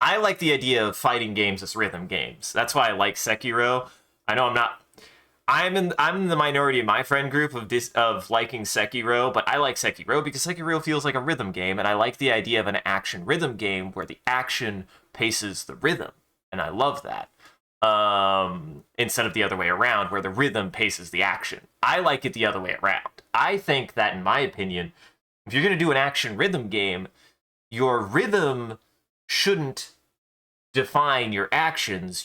I like the idea of fighting games as rhythm games. That's why I like Sekiro. I know I'm in the minority in my friend group of liking Sekiro, but I like Sekiro because Sekiro feels like a rhythm game, and I like the idea of an action rhythm game where the action paces the rhythm, and I love that. Instead of the other way around, where the rhythm paces the action. I like it the other way around. I think that, in my opinion, if you're going to do an action rhythm game, your rhythm shouldn't define your actions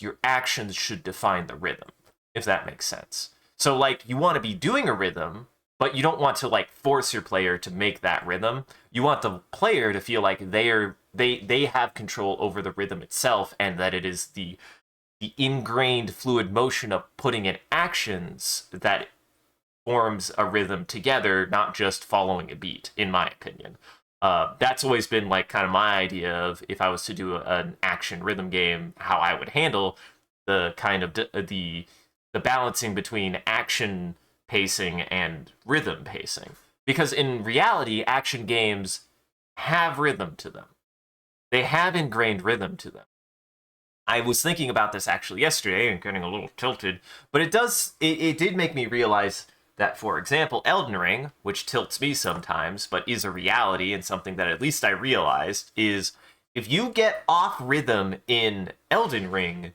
should define the rhythm, if that makes sense. So like you want to be doing a rhythm, but you don't want to like force your player to make that rhythm. You want the player to feel like they have control over the rhythm itself, and that it is the ingrained fluid motion of putting in actions that forms a rhythm together, not just following a beat, in my opinion. That's always been like kind of my idea of if I was to do an action rhythm game, how I would handle the kind of the balancing between action pacing and rhythm pacing. Because in reality, action games have rhythm to them. They have ingrained rhythm to them. I was thinking about this actually yesterday and getting a little tilted, but it did make me realize that, for example, Elden Ring, which tilts me sometimes, but is a reality and something that at least I realized, is if you get off rhythm in Elden Ring,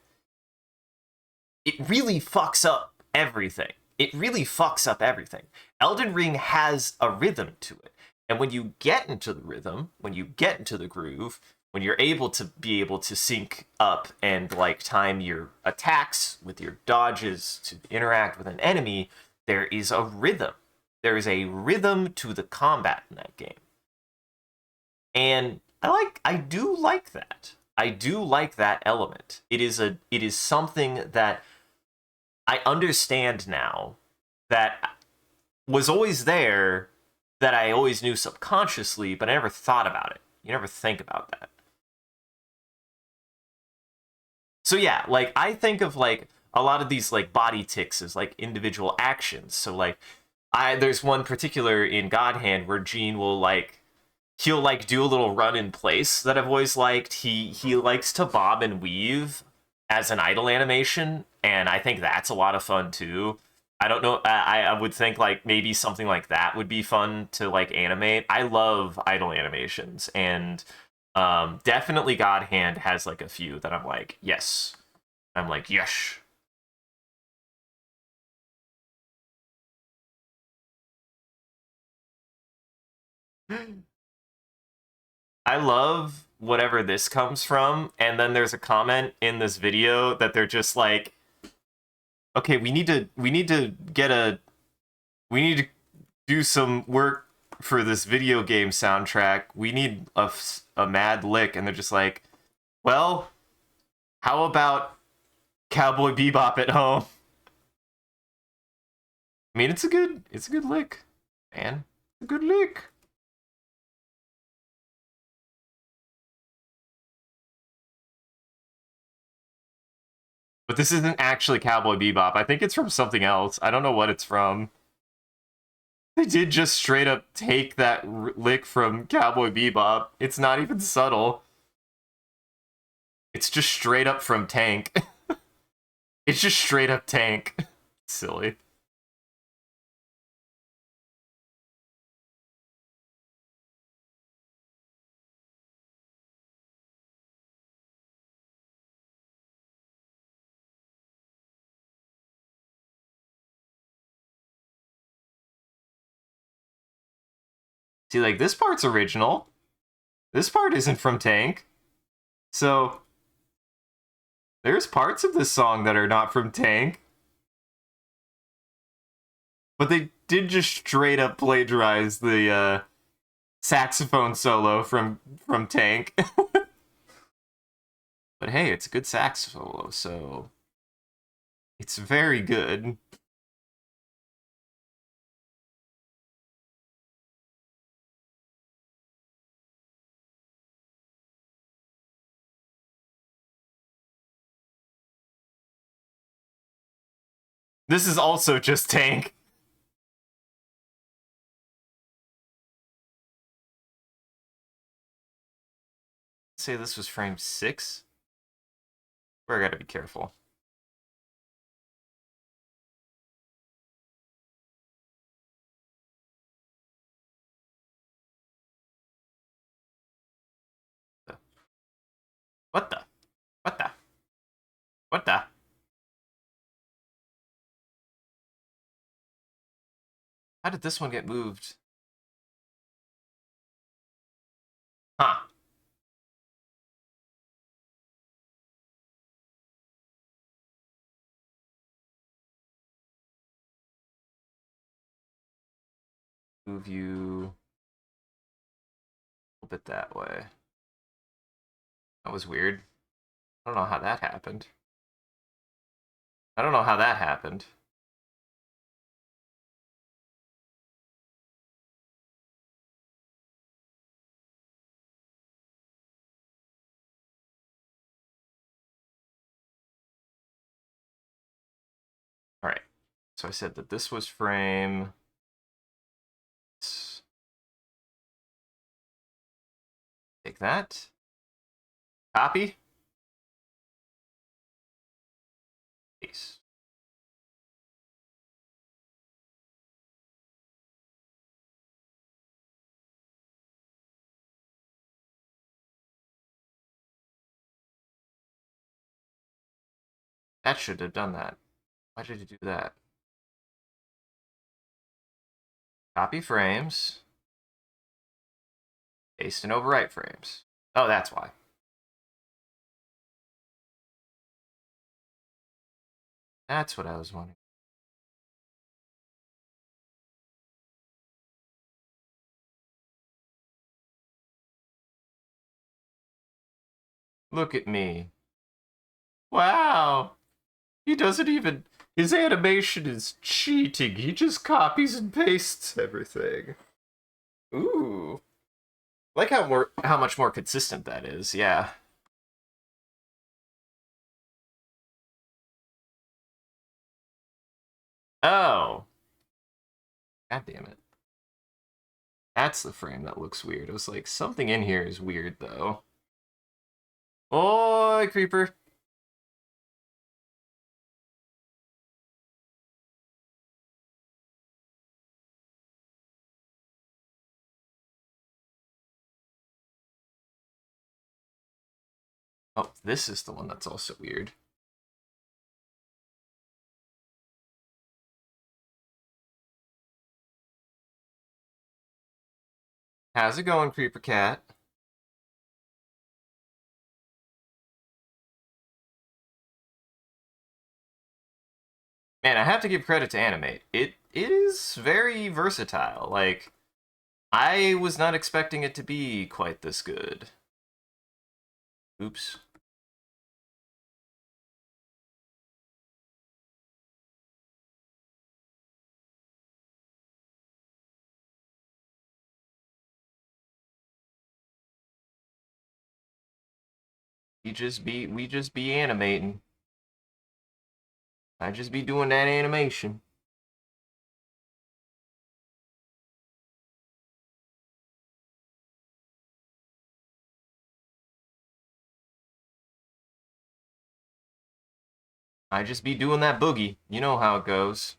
it really fucks up everything. It really fucks up everything. Elden Ring has a rhythm to it. And when you get into the rhythm, when you get into the groove, when you're able to sync up and like time your attacks with your dodges to interact with an enemy, there is a rhythm. There is a rhythm to the combat in that game. And I do like that. I do like that element. It is something that I understand now that was always there, that I always knew subconsciously, but I never thought about it. You never think about that. So yeah, like I think of like a lot of these like body ticks as like individual actions. So like I there's one particular in God Hand where Gene will like he'll like do a little run in place that I've always liked. He likes to bob and weave as an idle animation, and I think that's a lot of fun too. I don't know. I would think like maybe something like that would be fun to like animate. I love idle animations, and definitely God Hand has like a few that I'm like yes. I'm like yes. I love whatever this comes from, and then there's a comment in this video that they're just like okay, we need to get a we need to do some work for this video game soundtrack. We need a mad lick, and they're just like, well, how about Cowboy Bebop at home? I mean, it's a good lick, man. It's a good lick. But this isn't actually Cowboy Bebop. I think it's from something else. I don't know what it's from. They did just straight up take that lick from Cowboy Bebop. It's not even subtle. It's just straight up from Tank. It's just straight up Tank. Silly. See, like, this part's original. This part isn't from Tank. So, there's parts of this song that are not from Tank. But they did just straight up plagiarize the saxophone solo from Tank. But hey, it's a good sax solo, so it's very good. This is also just Tank. Say this was frame 6. Where I gotta be careful. What the? What the? What the? How did this one get moved? Huh. Move you a little bit that way. That was weird. I don't know how that happened. I don't know how that happened. All right. So I said that this was frame. Take that. Copy. Paste. That should have done that. Why did you do that? Copy frames. Paste and overwrite frames. Oh, that's why. That's what I was wondering. Look at me. Wow. He doesn't even. His animation is cheating. He just copies and pastes everything. Ooh. Like how much more consistent that is, yeah. Oh. God damn it. That's the frame that looks weird. It was like, something in here is weird, though. Oi, creeper. Oh, this is the one that's also weird. How's it going, Creeper Cat? Man, I have to give credit to Animate. It is very versatile. Like, I was not expecting it to be quite this good. Oops. We just be animating. I just be doing that animation. I just be doing that boogie. You know how it goes.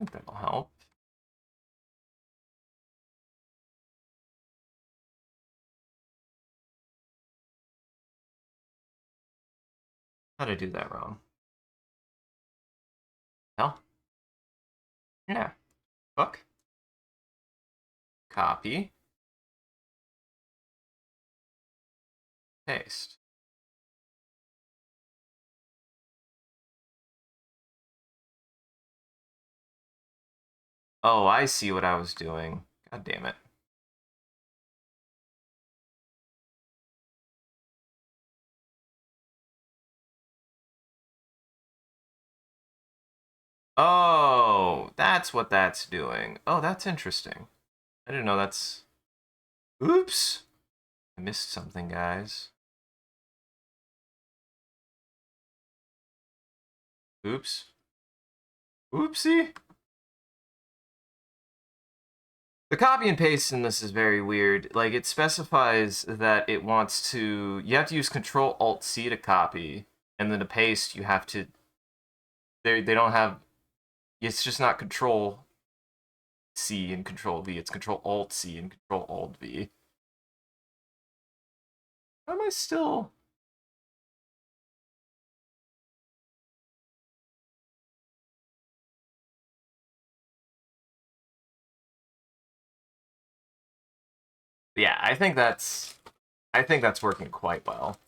I think that'll help. How'd I do that wrong? Hell? Yeah. Fuck. Copy. Paste. Oh, I see what I was doing. God damn it. Oh, that's what that's doing. Oh, that's interesting. I didn't know that's... Oops! I missed something, guys. Oops. Oopsie! The copy and paste in this is very weird. Like, it specifies that it wants to... You have to use Control-Alt-C to copy, and then to paste, you have to... They don't have... It's just not Control-C and Control-V. It's Control-Alt-C and Control-Alt-V. How am I still... Yeah, I think that's working quite well.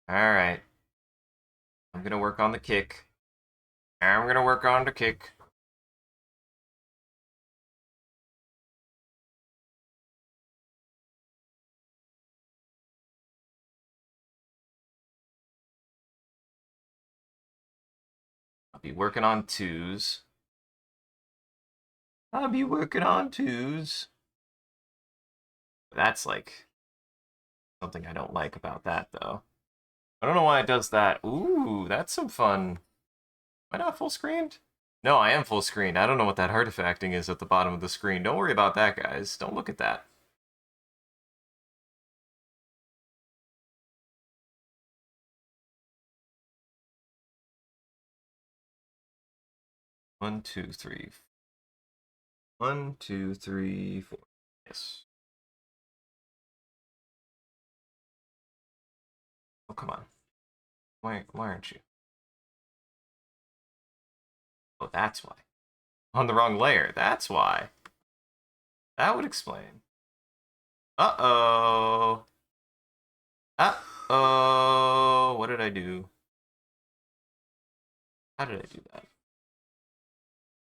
All right. I'm gonna work on the kick. I'm gonna work on the kick. I'll be working on twos. I'll be working on twos. That's like something I don't like about that, though. I don't know why it does that. Ooh, that's some fun. Am I not full screened? No, I am full screened. I don't know what that artifacting is at the bottom of the screen. Don't worry about that, guys. Don't look at that. One, two, three. 1, 2, 3, 4. Yes. Oh, come on. Why aren't you? Oh, that's why. On the wrong layer. That's why. That would explain. Uh-oh. Uh-oh. What did I do? How did I do that?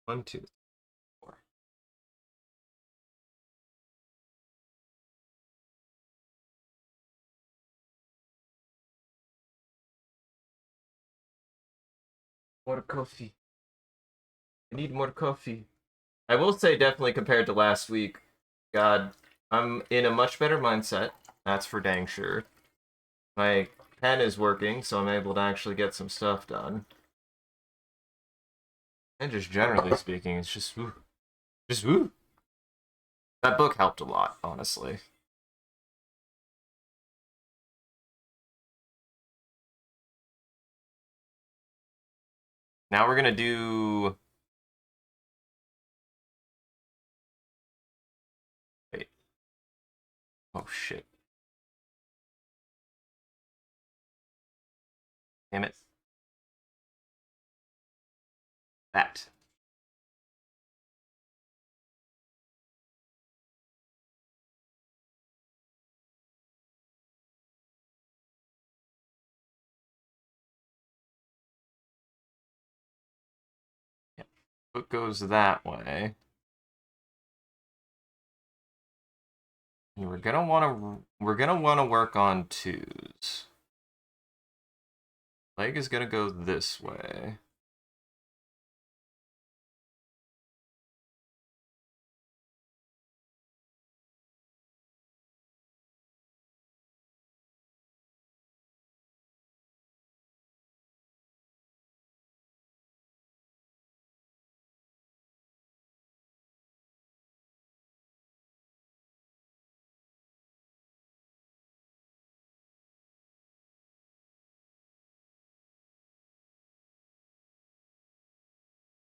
1, 2, 4. More coffee. I need more coffee. I will say, definitely compared to last week, God, I'm in a much better mindset. That's for dang sure. My pen is working, so I'm able to actually get some stuff done. And just generally speaking, it's just woo. Just woo. That book helped a lot, honestly. Now we're gonna do... Wait. Oh, shit. Damn it. That. Yeah. Book goes that way. And we're gonna wanna work on twos. Leg is gonna go this way.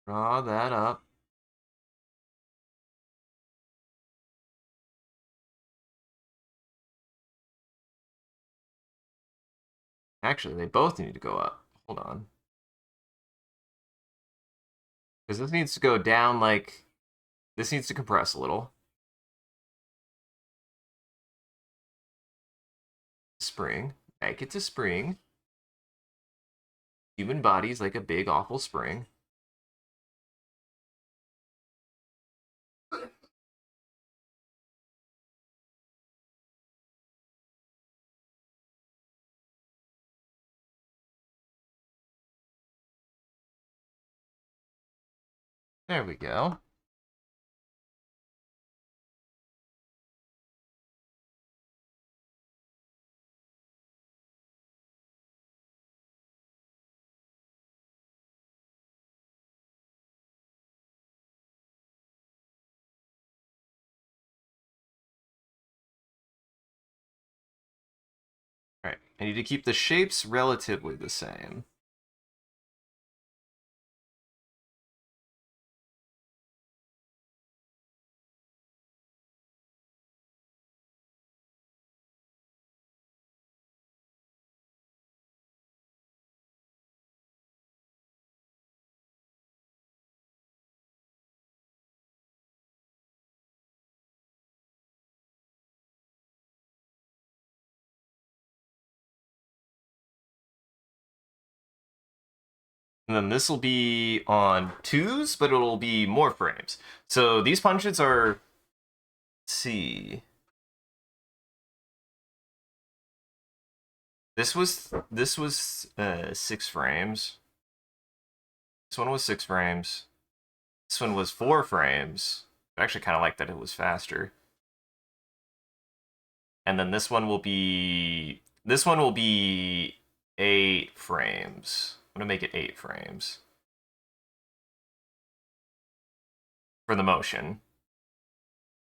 Draw that up. Actually, they both need to go up. Hold on. Because this needs to go down like... This needs to compress a little. Spring. Make it to spring. Human body's like a big, awful spring. There we go. Alright, I need to keep the shapes relatively the same. And then this will be on 2s, but it'll be more frames. So these punches are... Let's see... This was 6 frames. This one was 6 frames. This one was 4 frames. I actually kind of like that it was faster. And then this one will be 8 frames. I'm gonna make it 8 frames for the motion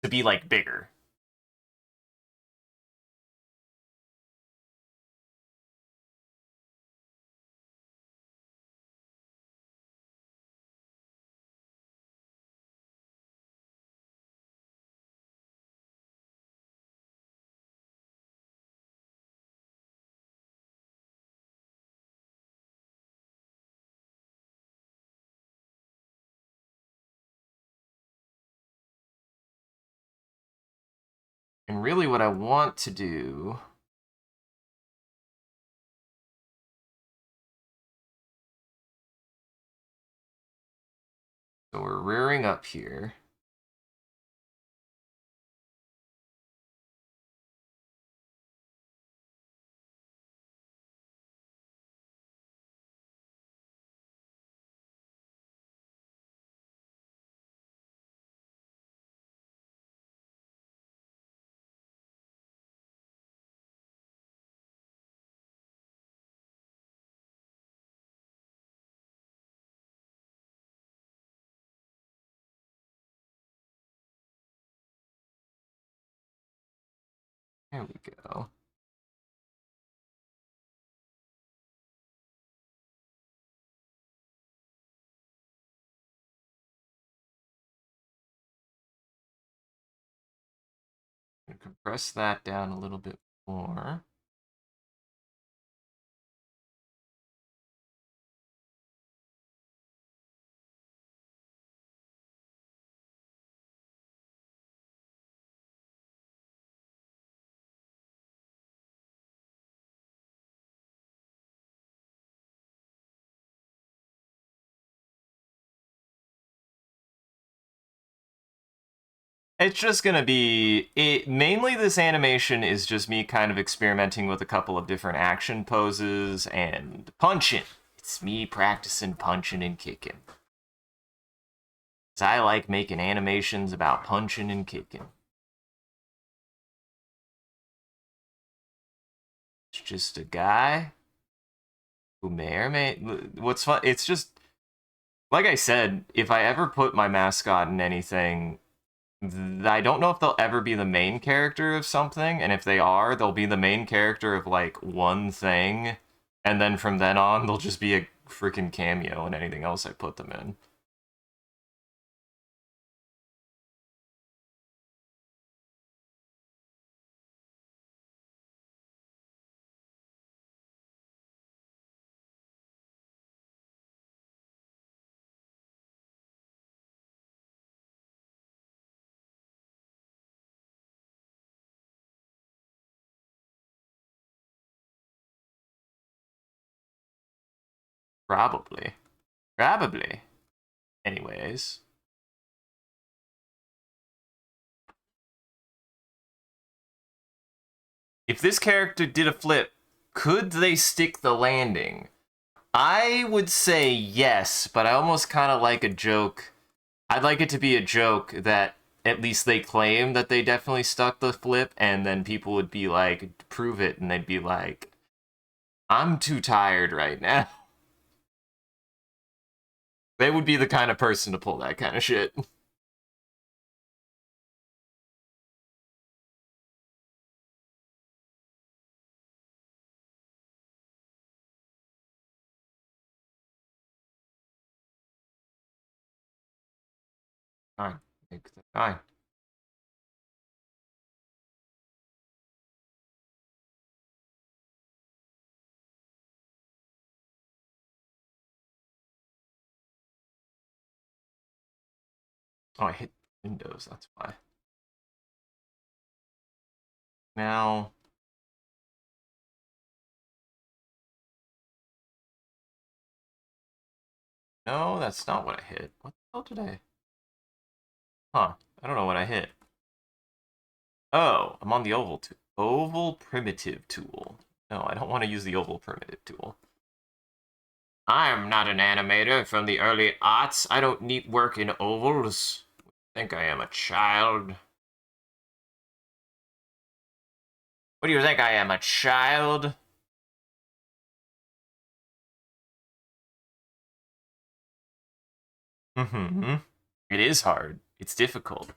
to be like bigger. And really what I want to do... So we're rearing up here. There we go. Compress that down a little bit more. It's just gonna be mainly this animation is just me kind of experimenting with a couple of different action poses and punching. It's me practicing punching and kicking. 'Cause I like making animations about punching and kicking. It's just a guy who may or may... What's fun, it's just... Like I said, if I ever put my mascot in anything, I don't know if they'll ever be the main character of something, and if they are, they'll be the main character of, like, one thing, and then from then on, they'll just be a freaking cameo in anything else I put them in. Probably. Probably. Anyways. If this character did a flip, could they stick the landing? I would say yes, but I almost kind of like a joke. I'd like it to be a joke that at least they claim that they definitely stuck the flip, and then people would be like, prove it, and they'd be like, I'm too tired right now. They would be the kind of person to pull that kind of shit. Fine. Fine. Oh, I hit Windows, that's why. Now, no, that's not what I hit. What the hell did I... Huh, I don't know what I hit. Oh, I'm on the oval primitive tool. No, I don't want to use the oval primitive tool. I'm not an animator from the early aughts. I don't need work in ovals. I think I am a child. What do you think I am, a child? Mm-hmm. It is hard. It's difficult.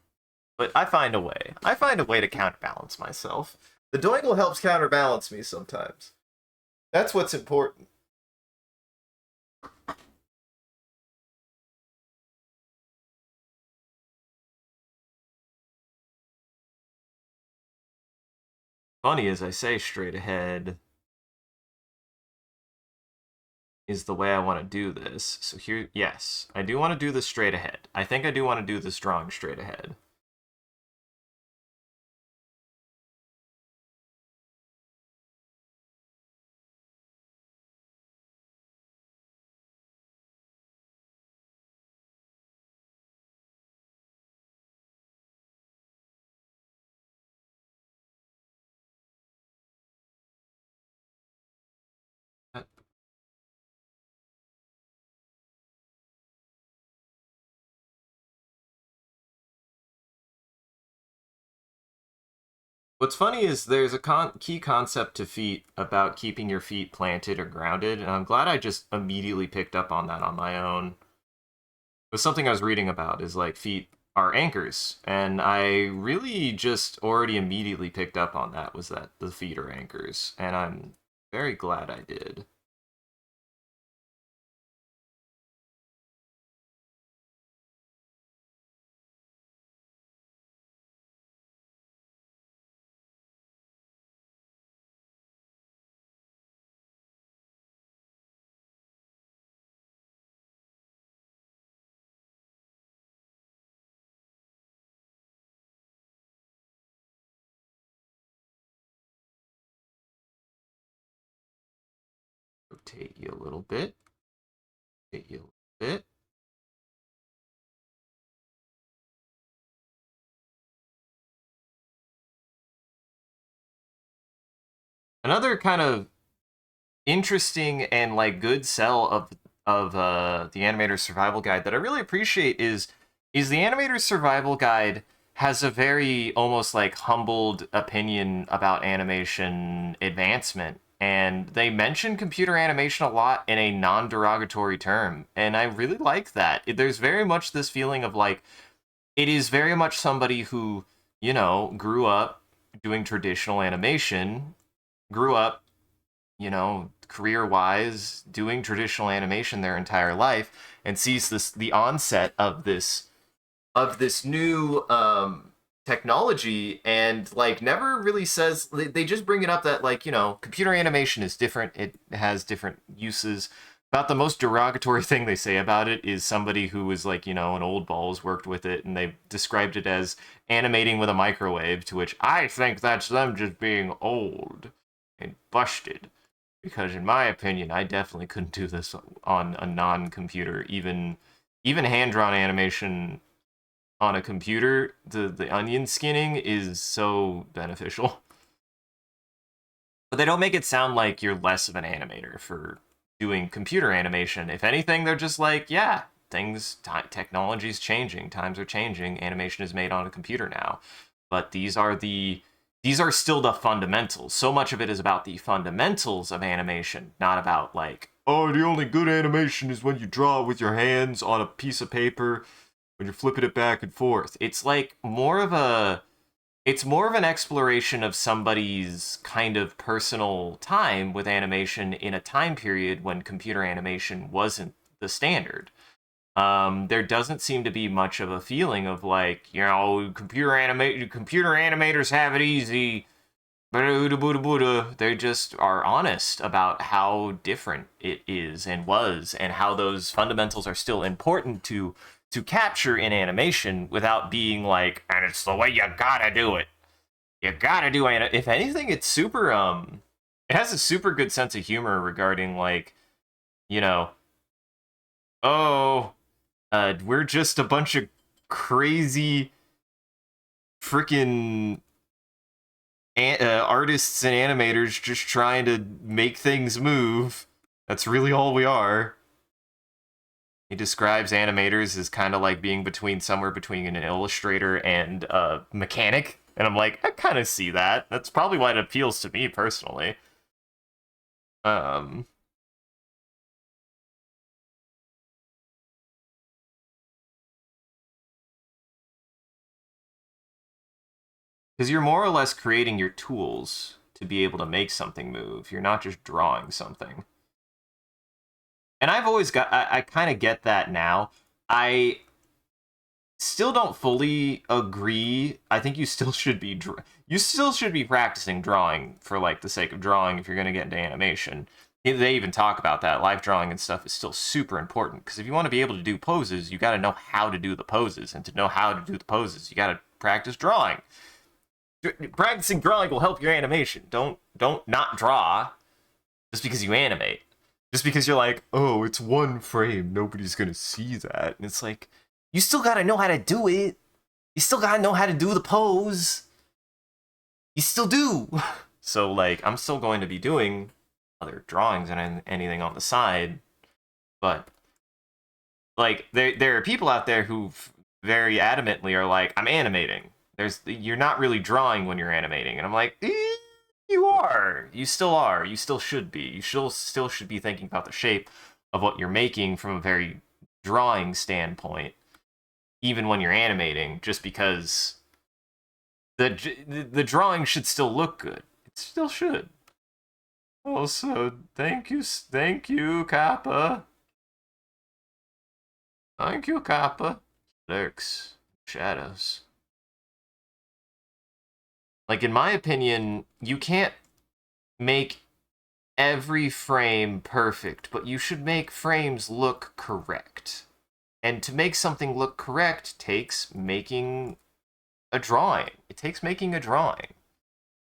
But I find a way. I find a way to counterbalance myself. The doingle helps counterbalance me sometimes. That's what's important. Funny as I say straight ahead is the way I want to do this. So here, yes, I do want to do this straight ahead. I think I do want to do this drawing straight ahead. What's funny is there's a key concept to feet about keeping your feet planted or grounded, and I'm glad I just immediately picked up on that on my own. It was something I was reading about, is like feet are anchors, and I really just already immediately picked up on that, was that the feet are anchors, and I'm very glad I did. Rotate you a little bit. Rotate you a little bit. Another kind of interesting and like good sell of the animator survival guide that I really appreciate is the animator survival guide has a very almost like humbled opinion about animation advancement, and they mention computer animation a lot in a non-derogatory term, and I really like that. There's very much this feeling of like it is very much somebody who, you know, grew up doing traditional animation, grew up, you know, career wise doing traditional animation their entire life, and sees this the onset of this new technology, and like never really says, they just bring it up that, like, you know, computer animation is different, it has different uses. About the most derogatory thing they say about it is somebody who was like, you know, an old balls worked with it, and they described it as animating with a microwave, to which I think that's them just being old and busted. because in my opinion, I definitely couldn't do this on a non-computer. Even hand-drawn animation on a computer, the onion skinning is so beneficial. But they don't make it sound like you're less of an animator for doing computer animation. If anything, they're just like, yeah, technology's changing, times are changing, animation is made on a computer now. But these are still the fundamentals. So much of it is about the fundamentals of animation, not about like, oh, the only good animation is when you draw it with your hands on a piece of paper when you're flipping it back and forth. It's like it's more of an exploration of somebody's kind of personal time with animation in a time period when computer animation wasn't the standard. There doesn't seem to be much of a feeling of like, computer animators have it easy. They just are honest about how different it is and was, and how those fundamentals are still important to capture in animation without being like, and it's the way you gotta do it. You gotta do it. If anything, it's super it has a super good sense of humor regarding like, you know, oh, we're just a bunch of crazy freaking artists and animators just trying to make things move. That's really all we are. He describes animators as kind of like being somewhere between an illustrator and a mechanic. And I'm like, I kind of see that. That's probably why it appeals to me personally. Um, because you're more or less creating your tools to be able to make something move. You're not just drawing something. And I've always I kind of get that now. I still don't fully agree. I think you still should be practicing drawing for like the sake of drawing if you're going to get into animation. They even talk about that. Live drawing and stuff is still super important because if you want to be able to do poses, you got to know how to do the poses, and to know how to do the poses, you got to practice drawing. Practicing drawing will help your animation. Don't not draw just because you animate. Just because you're like, oh, it's one frame, nobody's gonna see that. And it's like, you still gotta know how to do it. You still gotta know how to do the pose. You still do. So, like, I'm still going to be doing other drawings and anything on the side. But, like, there are people out there who very adamantly are like, I'm animating. You're not really drawing when you're animating. And I'm like, you are. You still are. You still should be. You still should be thinking about the shape of what you're making from a very drawing standpoint, even when you're animating, just because the drawing should still look good. It still should. Also, thank you, Kappa. Thank you, Kappa. Lurks, shadows. Like, in my opinion, you can't make every frame perfect, but you should make frames look correct. And to make something look correct takes making a drawing. It takes making a drawing,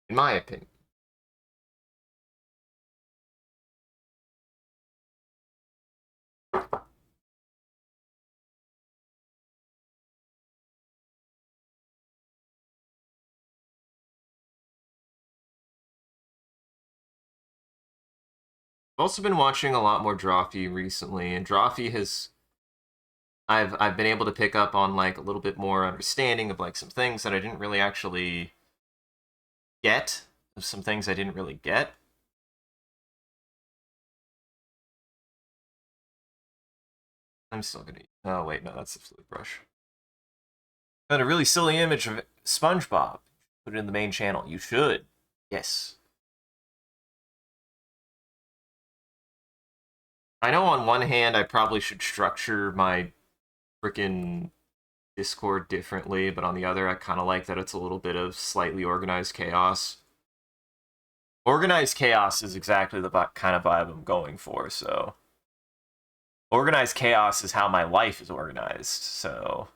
in my opinion. I've also been watching a lot more Drawfee recently, and Drawfee has I've been able to pick up on like a little bit more understanding of like some things that I didn't really actually get, of some things I didn't really get. I'm still gonna. Oh wait, no, that's the fluid brush. Got a really silly image of SpongeBob. Put it in the main channel. You should. Yes. I know on one hand I probably should structure my freaking Discord differently, but on the other I kind of like that it's a little bit of slightly organized chaos. Organized chaos is exactly the kind of vibe I'm going for, so. Organized chaos is how my life is organized, so.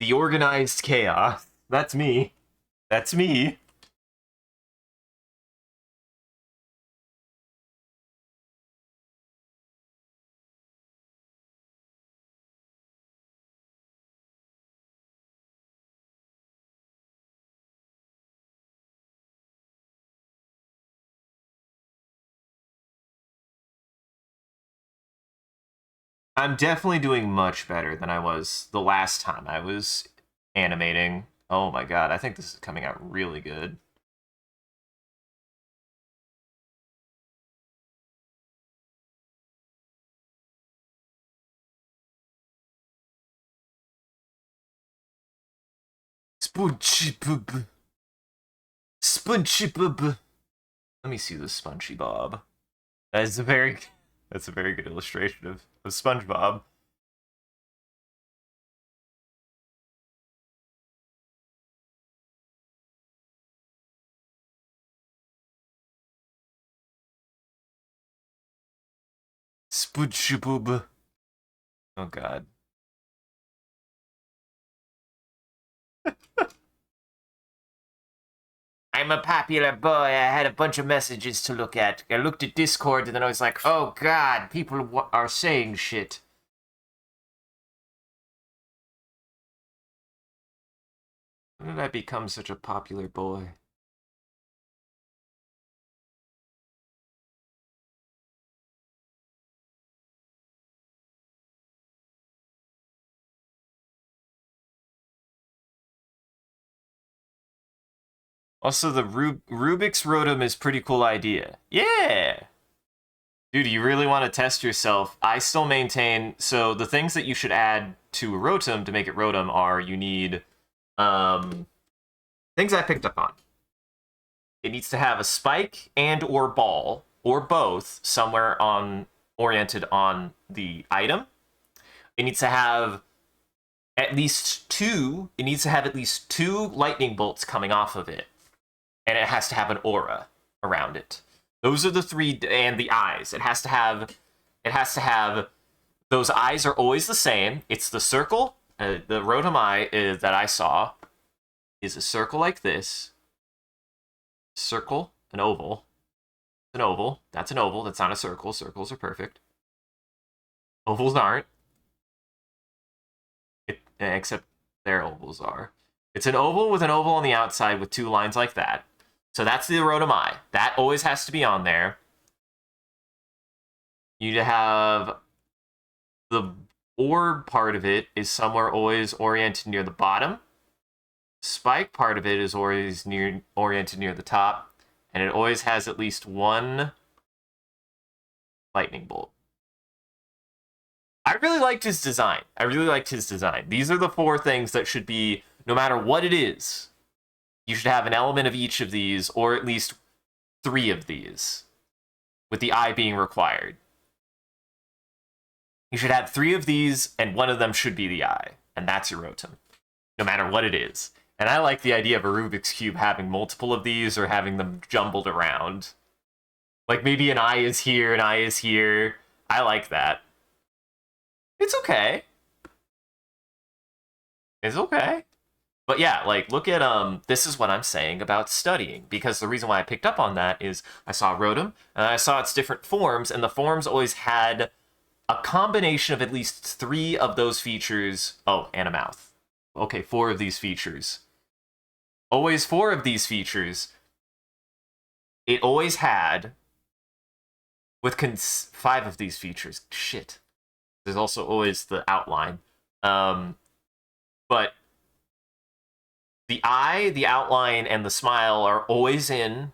The organized chaos. That's me. That's me. I'm definitely doing much better than I was the last time I was animating. Oh my god, I think this is coming out really good. SpongeBob. SpongeBob. Let me see the SpongeBob. That's a very good illustration of SpongeBob. SpongeBob. Oh god. I'm a popular boy. I had a bunch of messages to look at. I looked at Discord and then I was like, oh god, people are saying shit. When did I become such a popular boy? Also, the Rubik's Rotom is pretty cool idea. Yeah! Dude, you really want to test yourself. I still maintain, so the things that you should add to a Rotom to make it Rotom are you need, things I picked up on. It needs to have a spike and or ball, or both, somewhere oriented on the item. It needs to have at least two lightning bolts coming off of it. And it has to have an aura around it. Those are the three, and the eyes. It has to have, those eyes are always the same. It's the circle. The Rotom eye that I saw is a circle like this. Circle, an oval. An oval. That's an oval. That's not a circle. Circles are perfect. Ovals aren't. Except their ovals are. It's an oval with an oval on the outside with two lines like that. So that's the Rotom eye. That always has to be on there. You have the orb part of it is somewhere always oriented near the bottom. Spike part of it is always oriented near the top. And it always has at least one lightning bolt. I really liked his design. These are the four things that should be, no matter what it is, you should have an element of each of these, or at least three of these, with the eye being required. You should have three of these, and one of them should be the eye, and that's your Rotom, no matter what it is. And I like the idea of a Rubik's Cube having multiple of these, or having them jumbled around. Like, maybe an eye is here, an eye is here. I like that. It's okay. It's okay. But yeah, like, look at, this is what I'm saying about studying, because the reason why I picked up on that is I saw Rotom, and I saw its different forms, and the forms always had a combination of at least three of those features. Oh, and a mouth. Okay, four of these features. Always four of these features. It always had, with five of these features. Shit. There's also always the outline. But the eye, the outline, and the smile are always in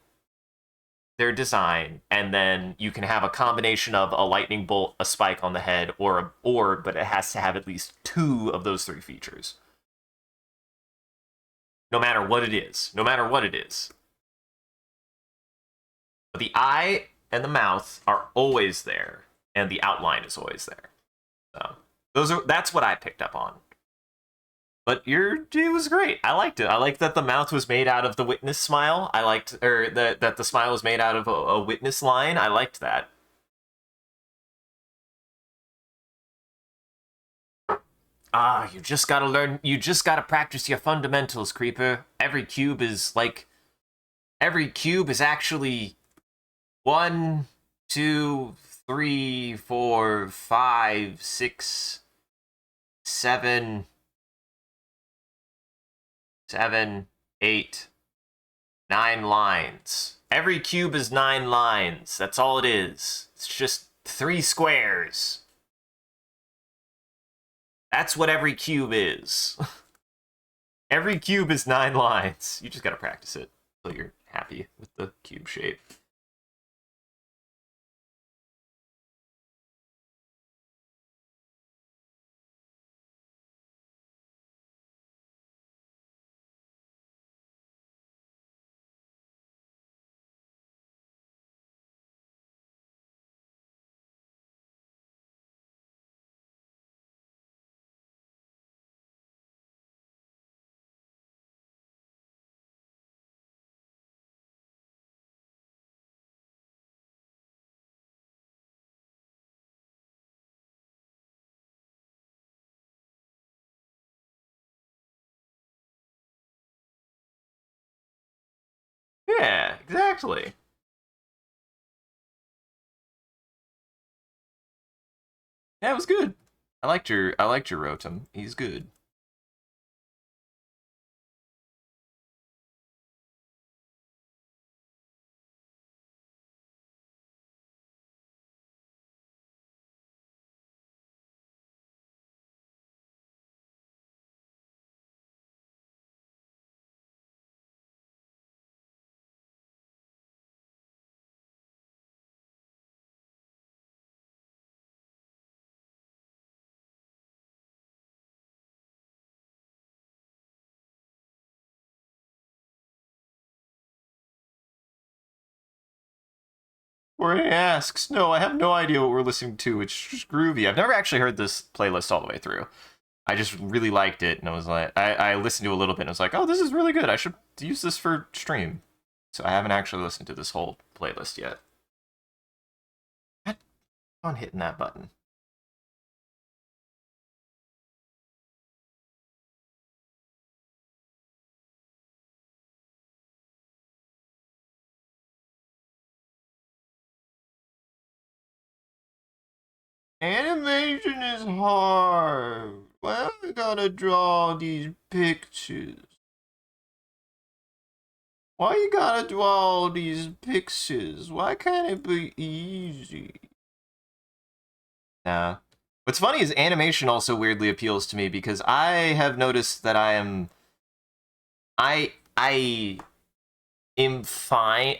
their design, and then you can have a combination of a lightning bolt, a spike on the head, or an orb, but it has to have at least two of those three features. No matter what it is. No matter what it is. But the eye and the mouth are always there, and the outline is always there. So that's what I picked up on. But it was great. I liked it. I liked that the mouth was made out of the witness smile. I liked, or that the smile was made out of a witness line. I liked that. Ah, you just gotta learn. You just gotta practice your fundamentals, creeper. Every cube is actually 1, 2, 3, 4, 5, 6, 7, 7, 8, 9 lines. Every cube is 9 lines. That's all it is. It's just 3 squares. That's what every cube is. Every cube is 9 lines. You just gotta practice it until you're happy with the cube shape. Yeah, exactly. That was good. I liked your Rotom. He's good. Where he asks, no, I have no idea what we're listening to. It's just groovy. I've never actually heard this playlist all the way through. I just really liked it, and I was like, I listened to a little bit, and I was like, oh, this is really good. I should use this for stream. So I haven't actually listened to this whole playlist yet. On hitting that button. Animation is hard. Why I gotta draw these pictures? Why you gotta draw all these pictures? Why can't it be easy? Nah. What's funny is animation also weirdly appeals to me because I have noticed that I am fine.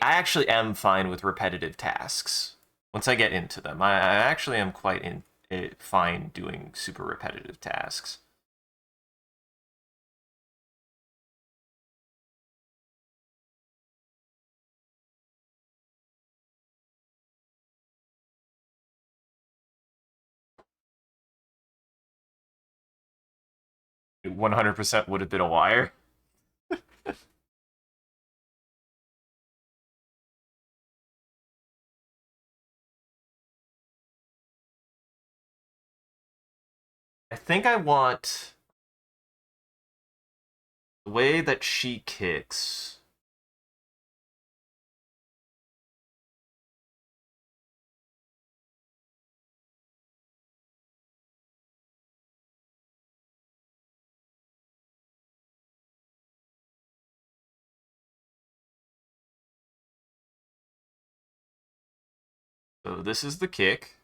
I actually am fine with repetitive tasks. Once I get into them, I actually am quite fine doing super repetitive tasks. 100% would have been a wire. I think I want the way that she kicks. So this is the kick.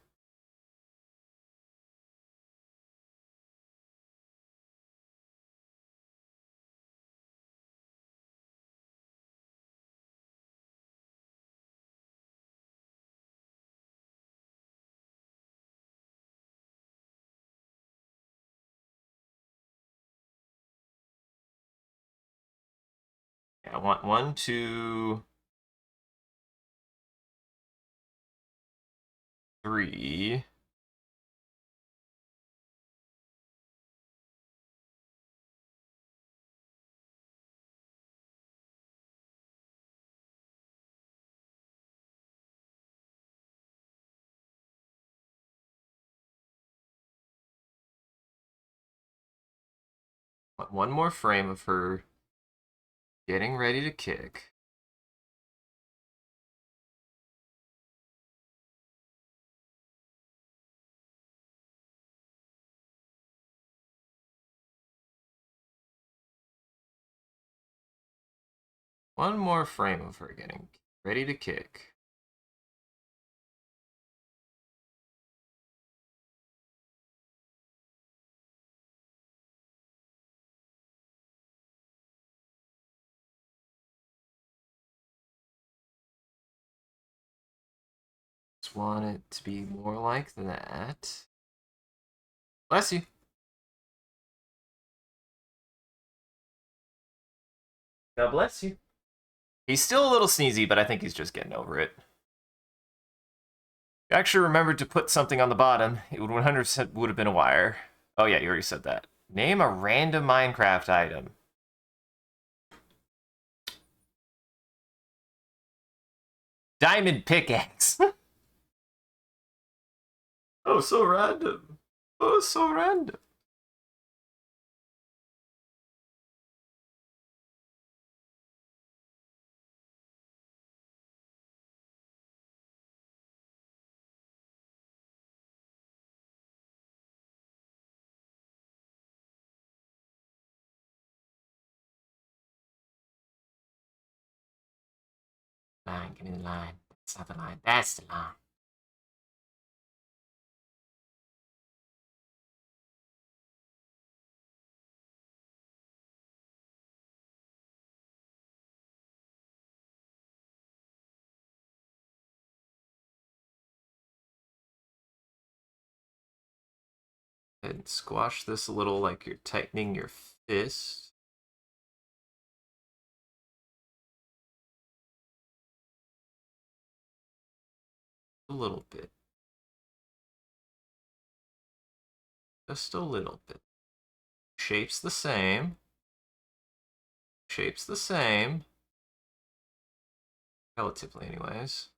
I want 1, 2, 3. One more frame of her getting ready to kick. One more frame of her getting ready to kick. Just want it to be more like that. Bless you. God bless you. He's still a little sneezy, but I think he's just getting over it. You actually remembered to put something on the bottom. It would 100% would have been a wire. Oh yeah, you already said that. Name a random Minecraft item. Diamond pickaxe. Oh, so random. Oh, so random. Line, give me the line. That's not the line. That's the line. And squash this a little like you're tightening your fist. A little bit. Just a little bit. Shape's the same. Shape's the same. Relatively, anyways.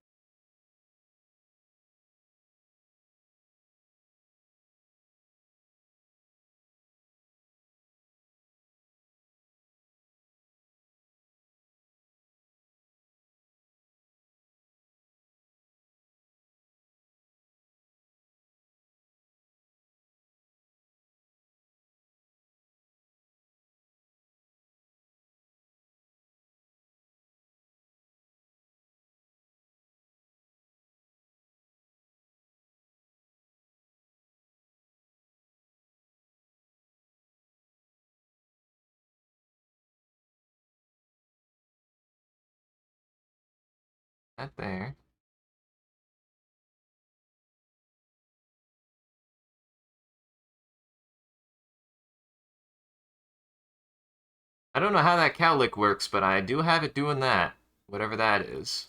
That there. I don't know how that cowlick works, but I do have it doing that. Whatever that is.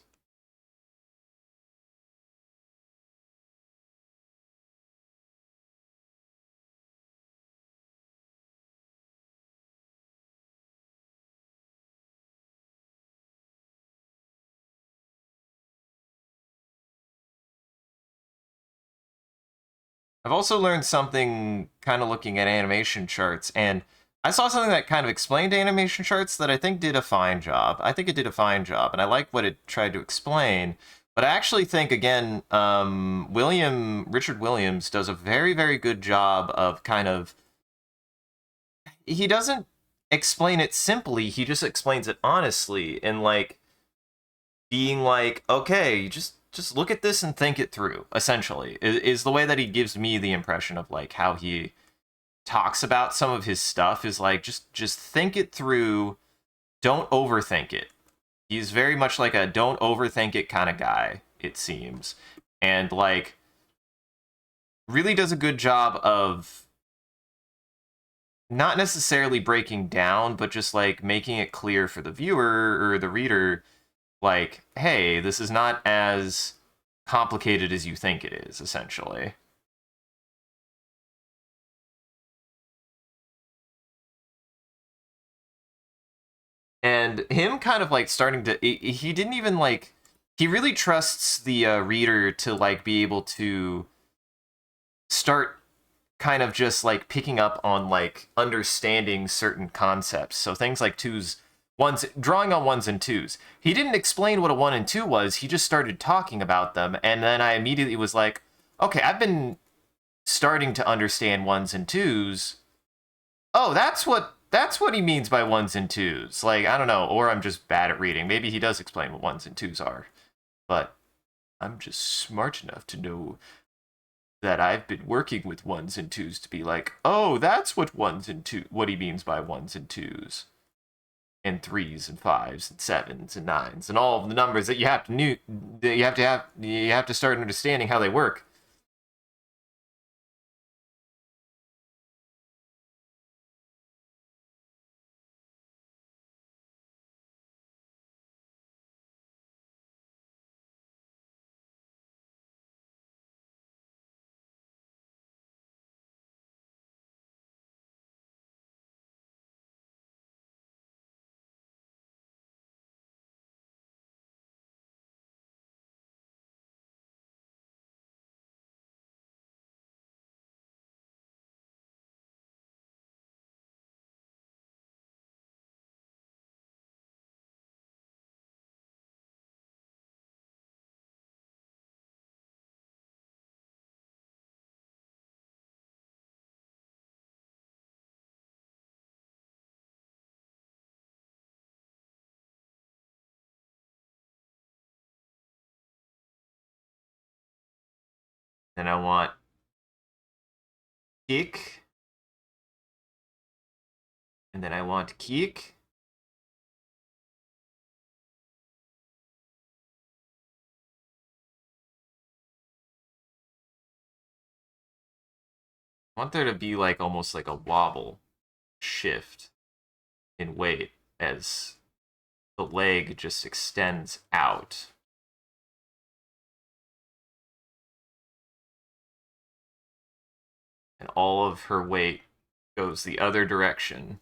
I've also learned something kind of looking at animation charts, and I saw something that kind of explained animation charts that I think did a fine job. I think it did a fine job, and I like what it tried to explain. But I actually think, again, Richard Williams does a very, very good job of kind of. He doesn't explain it simply, he just explains it honestly, and like being like, okay, just look at this and think it through, essentially, is the way that he gives me the impression of like how he talks about some of his stuff is like just think it through, don't overthink it. He's very much like a don't overthink it kind of guy, it seems. And like really does a good job of not necessarily breaking down, but just like making it clear for the viewer or the reader, like, hey, this is not as complicated as you think it is, essentially. And him kind of like starting to, he didn't even like, he really trusts the reader to like be able to start kind of just like picking up on like understanding certain concepts. So things like drawing on ones and twos. He didn't explain what a one and two was. He just started talking about them, and then I immediately was like, okay, I've been starting to understand ones and twos. Oh, that's what he means by ones and twos. Like, I don't know, or I'm just bad at reading. Maybe he does explain what ones and twos are, but I'm just smart enough to know that I've been working with ones and twos to be like, oh, that's what he means by ones and twos, and threes and fives and sevens and nines and all of the numbers that you have to start understanding how they work. Then I want kick, and then I want kick. I want there to be like almost like a wobble shift in weight as the leg just extends out. And all of her weight goes the other direction.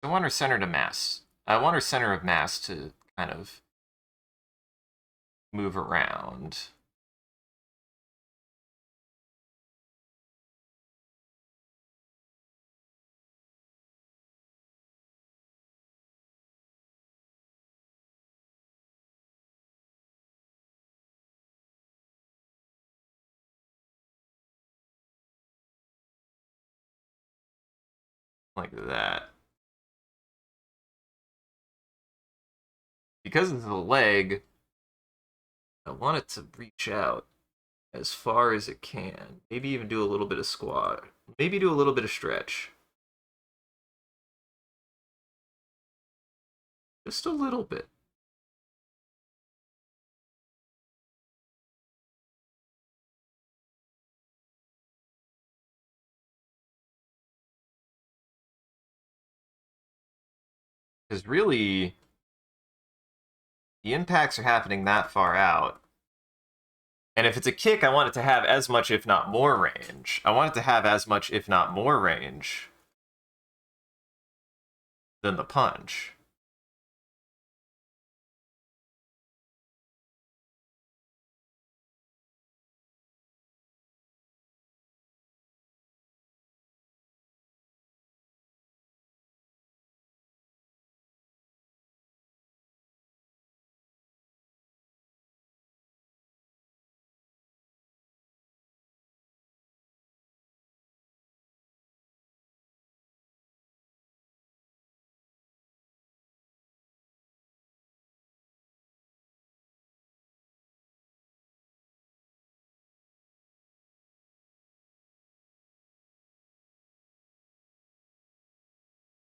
I want her center to mass. I want her center of mass to kind of move around. Like that. Because of the leg, I want it to reach out as far as it can. Maybe even do a little bit of squat. Maybe do a little bit of stretch. Just a little bit. Because really, the impacts are happening that far out. And if it's a kick, I want it to have as much, if not more, range. I want it to have as much, if not more, range than the punch.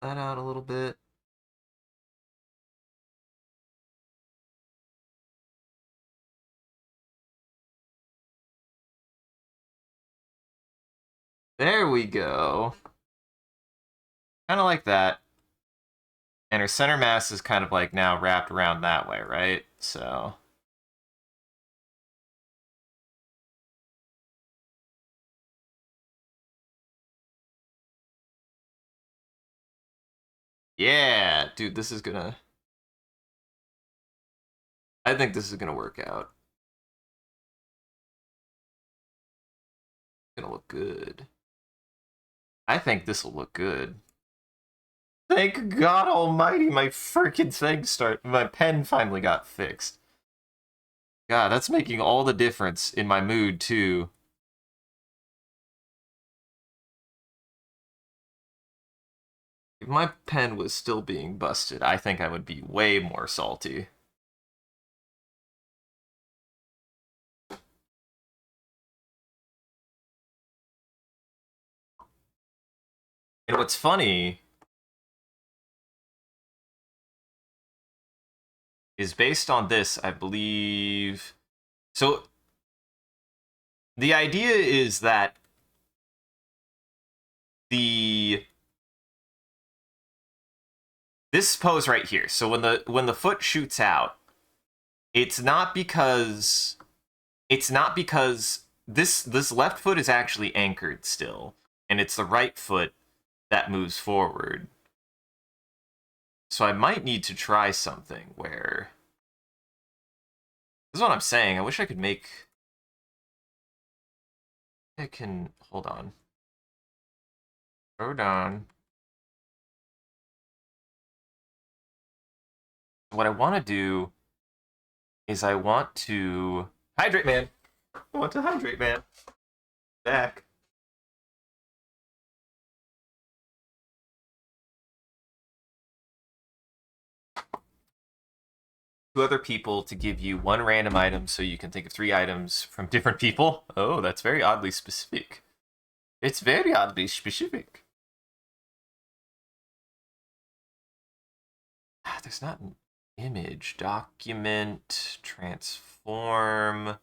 That out a little bit. There we go. Kind of like that. And her center mass is kind of like now wrapped around that way, right? So Yeah, dude, this is gonna... I think this is gonna work out. It's gonna look good. I think this will look good. Thank God Almighty, my freaking thing my pen finally got fixed. God, that's making all the difference in my mood too. If my pen was still being busted, I think I would be way more salty. And what's funny is based on this, I believe. So the idea is that the this pose right here. So when the foot shoots out, it's not because this left foot is actually anchored still, and it's the right foot that moves forward. So I might need to try something where this is what I'm saying. I wish I could make I can hold on. Hold on. What I want to do is I want to hydrate, man. I want to hydrate, man. Back. Two other people to give you one random item so you can think of 3 items from different people. Oh, that's very oddly specific. It's very oddly specific. There's not an image. Document, transform,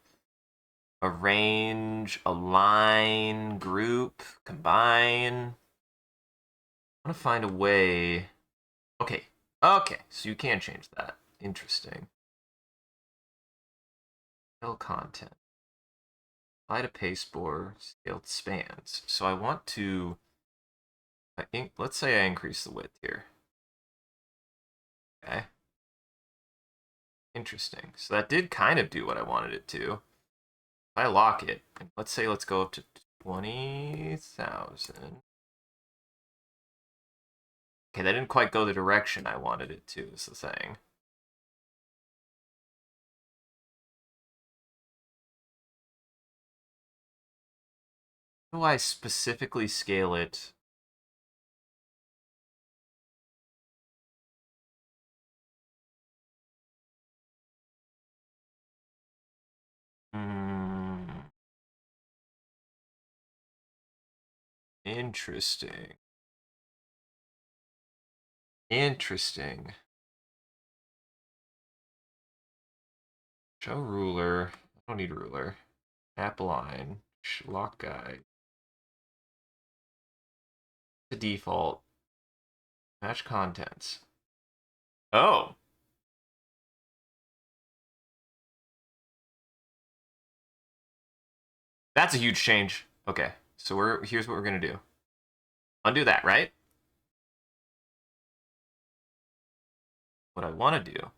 arrange, align, group, combine. I want to find a way. Okay. Okay, so you can change that. Interesting. Fill content. Apply to pasteboard, scaled spans. So I want to, let's say I increase the width here. Okay. Interesting. So that did kind of do what I wanted it to. If I lock it, and let's go up to 20,000. Okay, that didn't quite go the direction I wanted it to, is the thing. How do I specifically scale it? Interesting. Interesting. Show ruler. I don't need a ruler. Map line. Lock guide. The default. Match contents. Oh. That's a huge change. Okay. So here's what we're gonna do. Undo that, right? What I wanna do.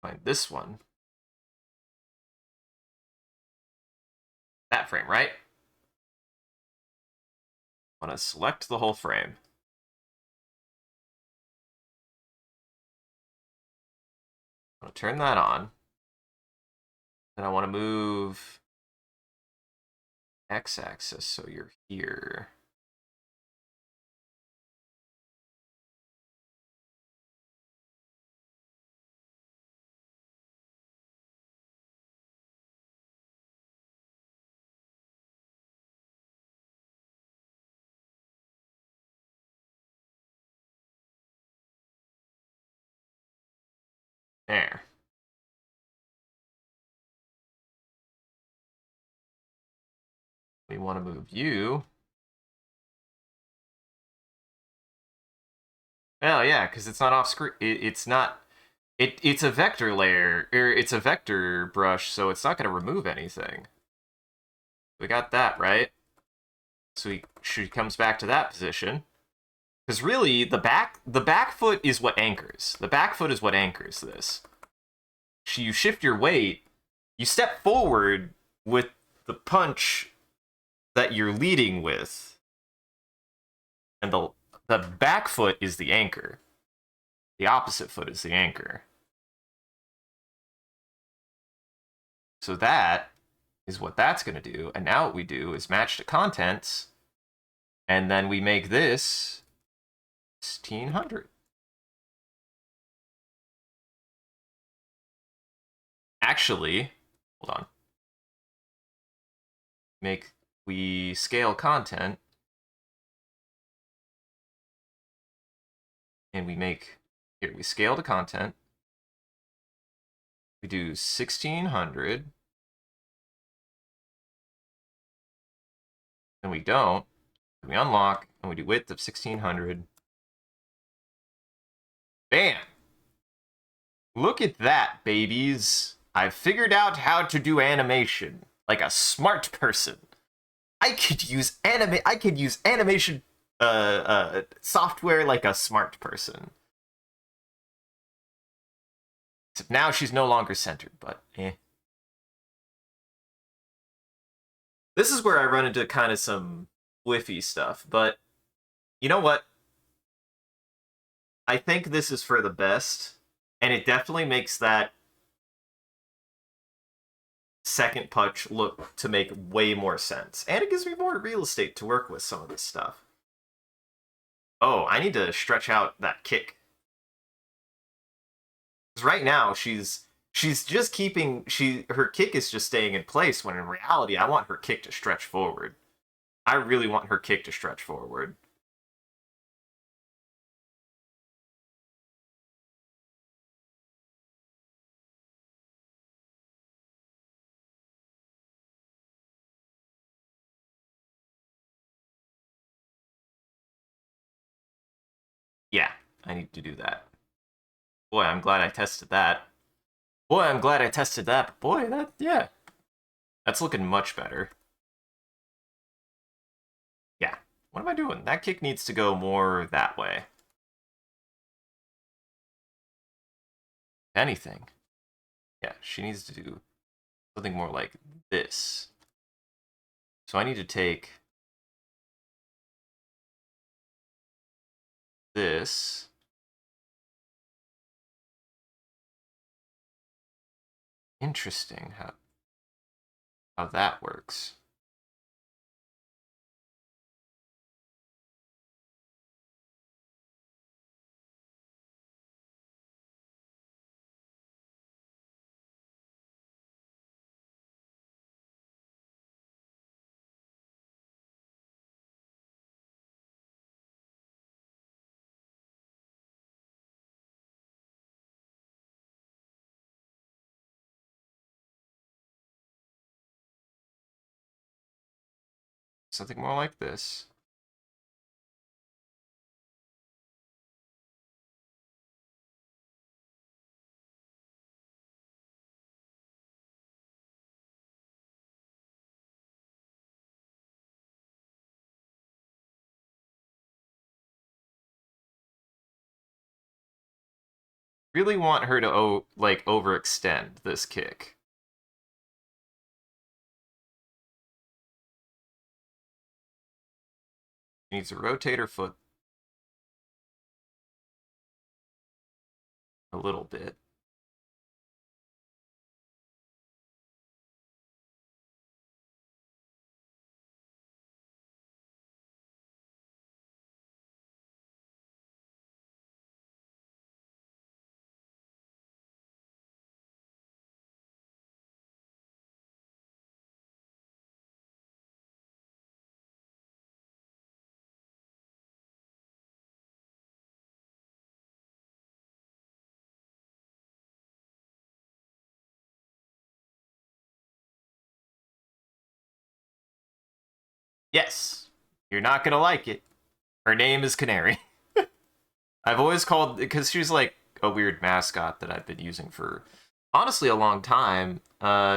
Find this one. That frame, right? I wanna select the whole frame. I wanna turn that on. Then I wanna move x-axis so you're here. There. We want to move you. Oh yeah, because it's not off screen. It's not. It's a vector layer, or it's a vector brush, so it's not going to remove anything. We got that, right? So she comes back to that position. Because really, the back foot is what anchors. The back foot is what anchors this. You shift your weight, you step forward with the punch that you're leading with, and the back foot is the anchor. The opposite foot is the anchor. So that is what that's going to do. And now what we do is match the contents, and then we make this 1600. Actually, hold on. We scale content, and we scale the content. We do 1600. And we don't. We unlock, and we do width of 1600. Bam! Look at that, babies. I've figured out how to do animation like a smart person. I could use animation software like a smart person. Except now she's no longer centered, but eh. This is where I run into kind of some whiffy stuff, but you know what? I think this is for the best, and it definitely makes that second punch look to make way more sense. And it gives me more real estate to work with some of this stuff. Oh, I need to stretch out that kick. Because right now she's just keeping her kick is just staying in place when in reality I want her kick to stretch forward. I really want her kick to stretch forward. Yeah, I need to do that. Boy, I'm glad I tested that. Boy, I'm glad I tested that. But boy, yeah. That's looking much better. Yeah. What am I doing? That kick needs to go more that way. Anything. Yeah, she needs to do something more like this. So I need to take this. Interesting how that works. Something more like this. Really want her to like overextend this kick. She needs to rotate her foot a little bit. Yes, you're not gonna like it. Her name is Canary. I've always called because she's like a weird mascot that I've been using for honestly a long time.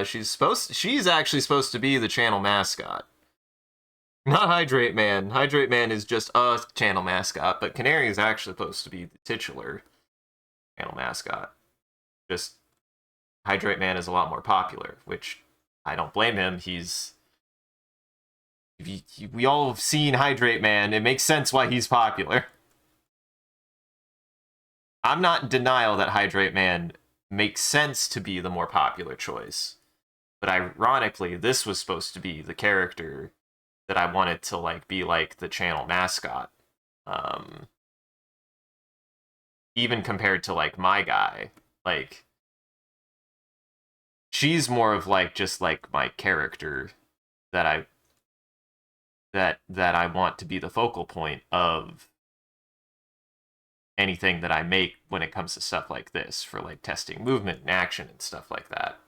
She's actually supposed to be the channel mascot. Not Hydrate Man. Hydrate Man is just a channel mascot, but Canary is actually supposed to be the titular channel mascot. Just Hydrate Man is a lot more popular, which I don't blame him. We all have seen Hydrate Man. It makes sense why he's popular. I'm not in denial that Hydrate Man makes sense to be the more popular choice. But ironically, this was supposed to be the character that I wanted to like be like the channel mascot. Um, Even compared to like my guy, like she's more of like just like my character that I want to be the focal point of anything that I make when it comes to stuff like this for like testing movement and action and stuff like that.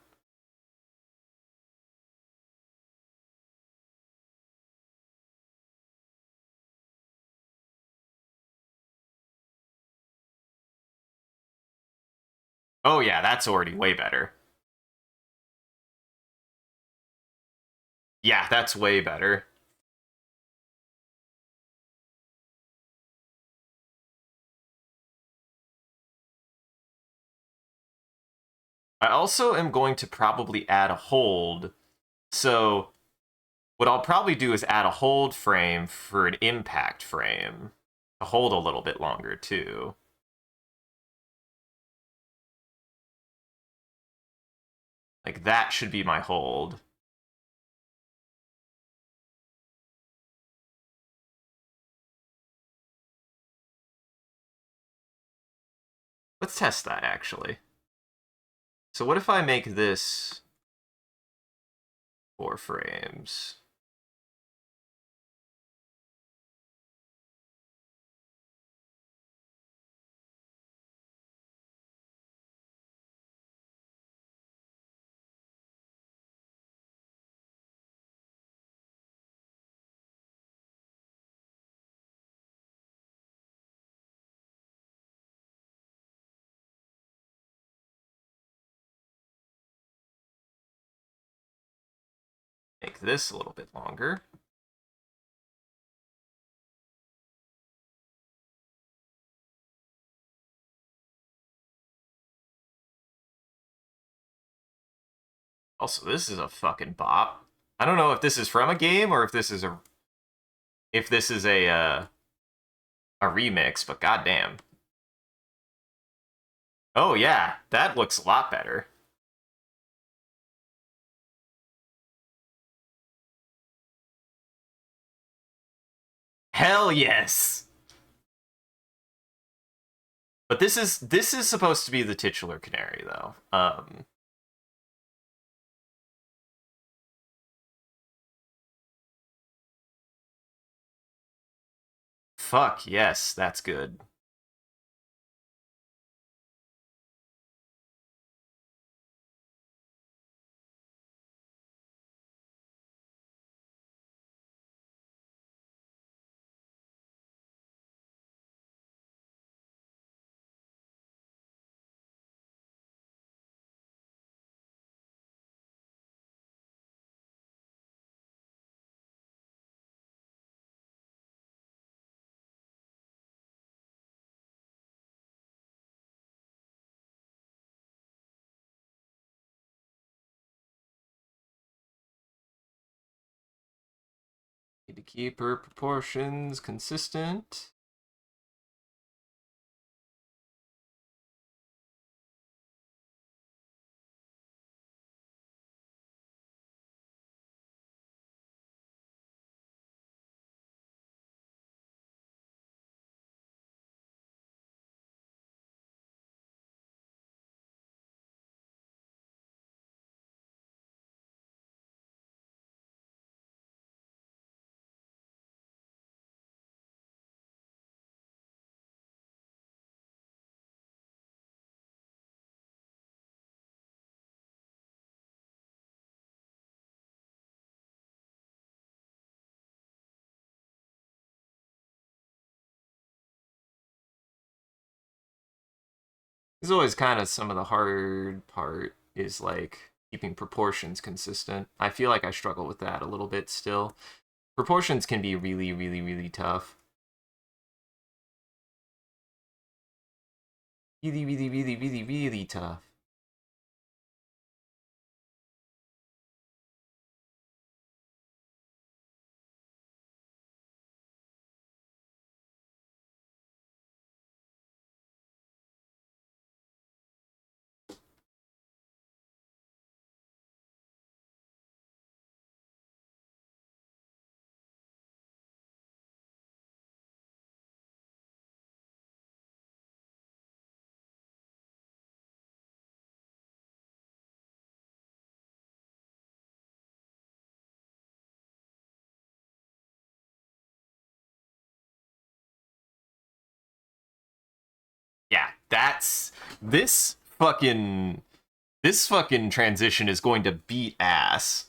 Oh yeah, that's already way better. Yeah, that's way better. I also am going to probably add a hold. So what I'll probably do is add a hold frame for an impact frame to hold a little bit longer too. Like that should be my hold. Let's test that actually. So what if I make this 4 frames? Make this a little bit longer. Also, this is a fucking bop. I don't know if this is from a game or if this is a remix, but goddamn. Oh yeah, that looks a lot better. Hell yes. But this is supposed to be the titular canary though. Fuck yes, that's good. Need to keep her proportions consistent. There's always kind of some of the hard part is like keeping proportions consistent. I feel like I struggle with that a little bit still. Proportions can be really, really, really tough. Really, really, really, really, really tough. Yeah, that's this fucking this fucking transition is going to beat ass.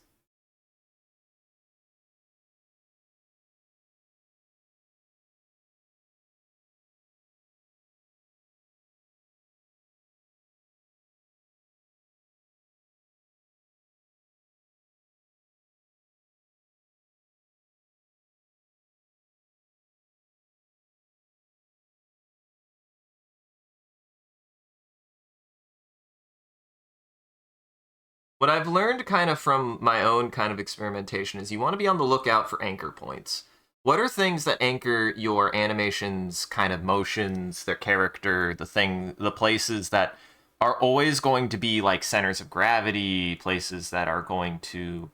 What I've learned kind of from my own kind of experimentation is you want to be on the lookout for anchor points. What are things that anchor your animations kind of motions, their character, the places that are always going to be like centers of gravity, places that are going to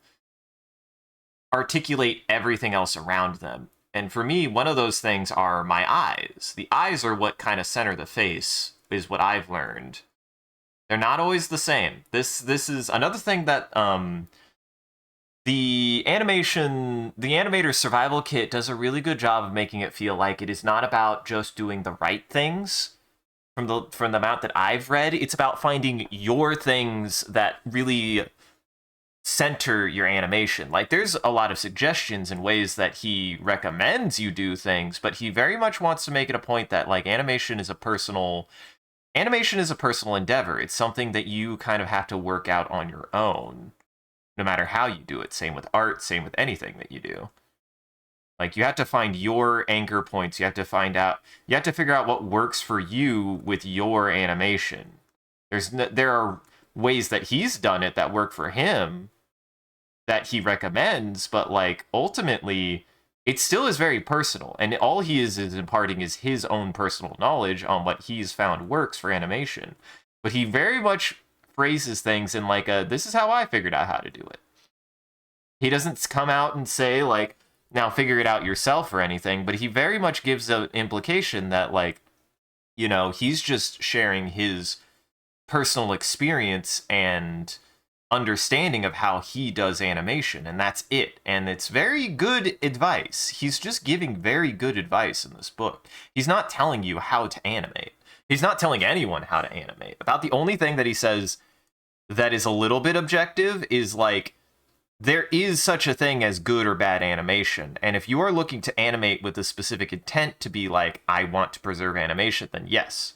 articulate everything else around them. And for me, one of those things are my eyes. The eyes are what kind of center the face, is what I've learned. They're not always the same. This is another thing that the animator's survival kit does a really good job of making it feel like it is not about just doing the right things. From the amount that I've read, it's about finding your things that really center your animation. Like there's a lot of suggestions and ways that he recommends you do things, but he very much wants to make it a point that like animation is a personal endeavor. It's something that you kind of have to work out on your own, no matter how you do it. Same with art, same with anything that you do. Like you have to find your anchor points. You have to figure out what works for you with your animation. There are ways that he's done it that work for him that he recommends, but like ultimately it still is very personal, and all he is imparting is his own personal knowledge on what he's found works for animation. But he very much phrases things in like a this is how I figured out how to do it. He doesn't come out and say like now figure it out yourself or anything, but he very much gives an implication that like he's just sharing his personal experience and understanding of how he does animation, and that's it. And it's very good advice. He's just giving very good advice in this book. He's not telling you how to animate. He's not telling anyone how to animate. About the only thing that he says that is a little bit objective is like there is such a thing as good or bad animation. And if you are looking to animate with a specific intent to be like, I want to preserve animation, then yes.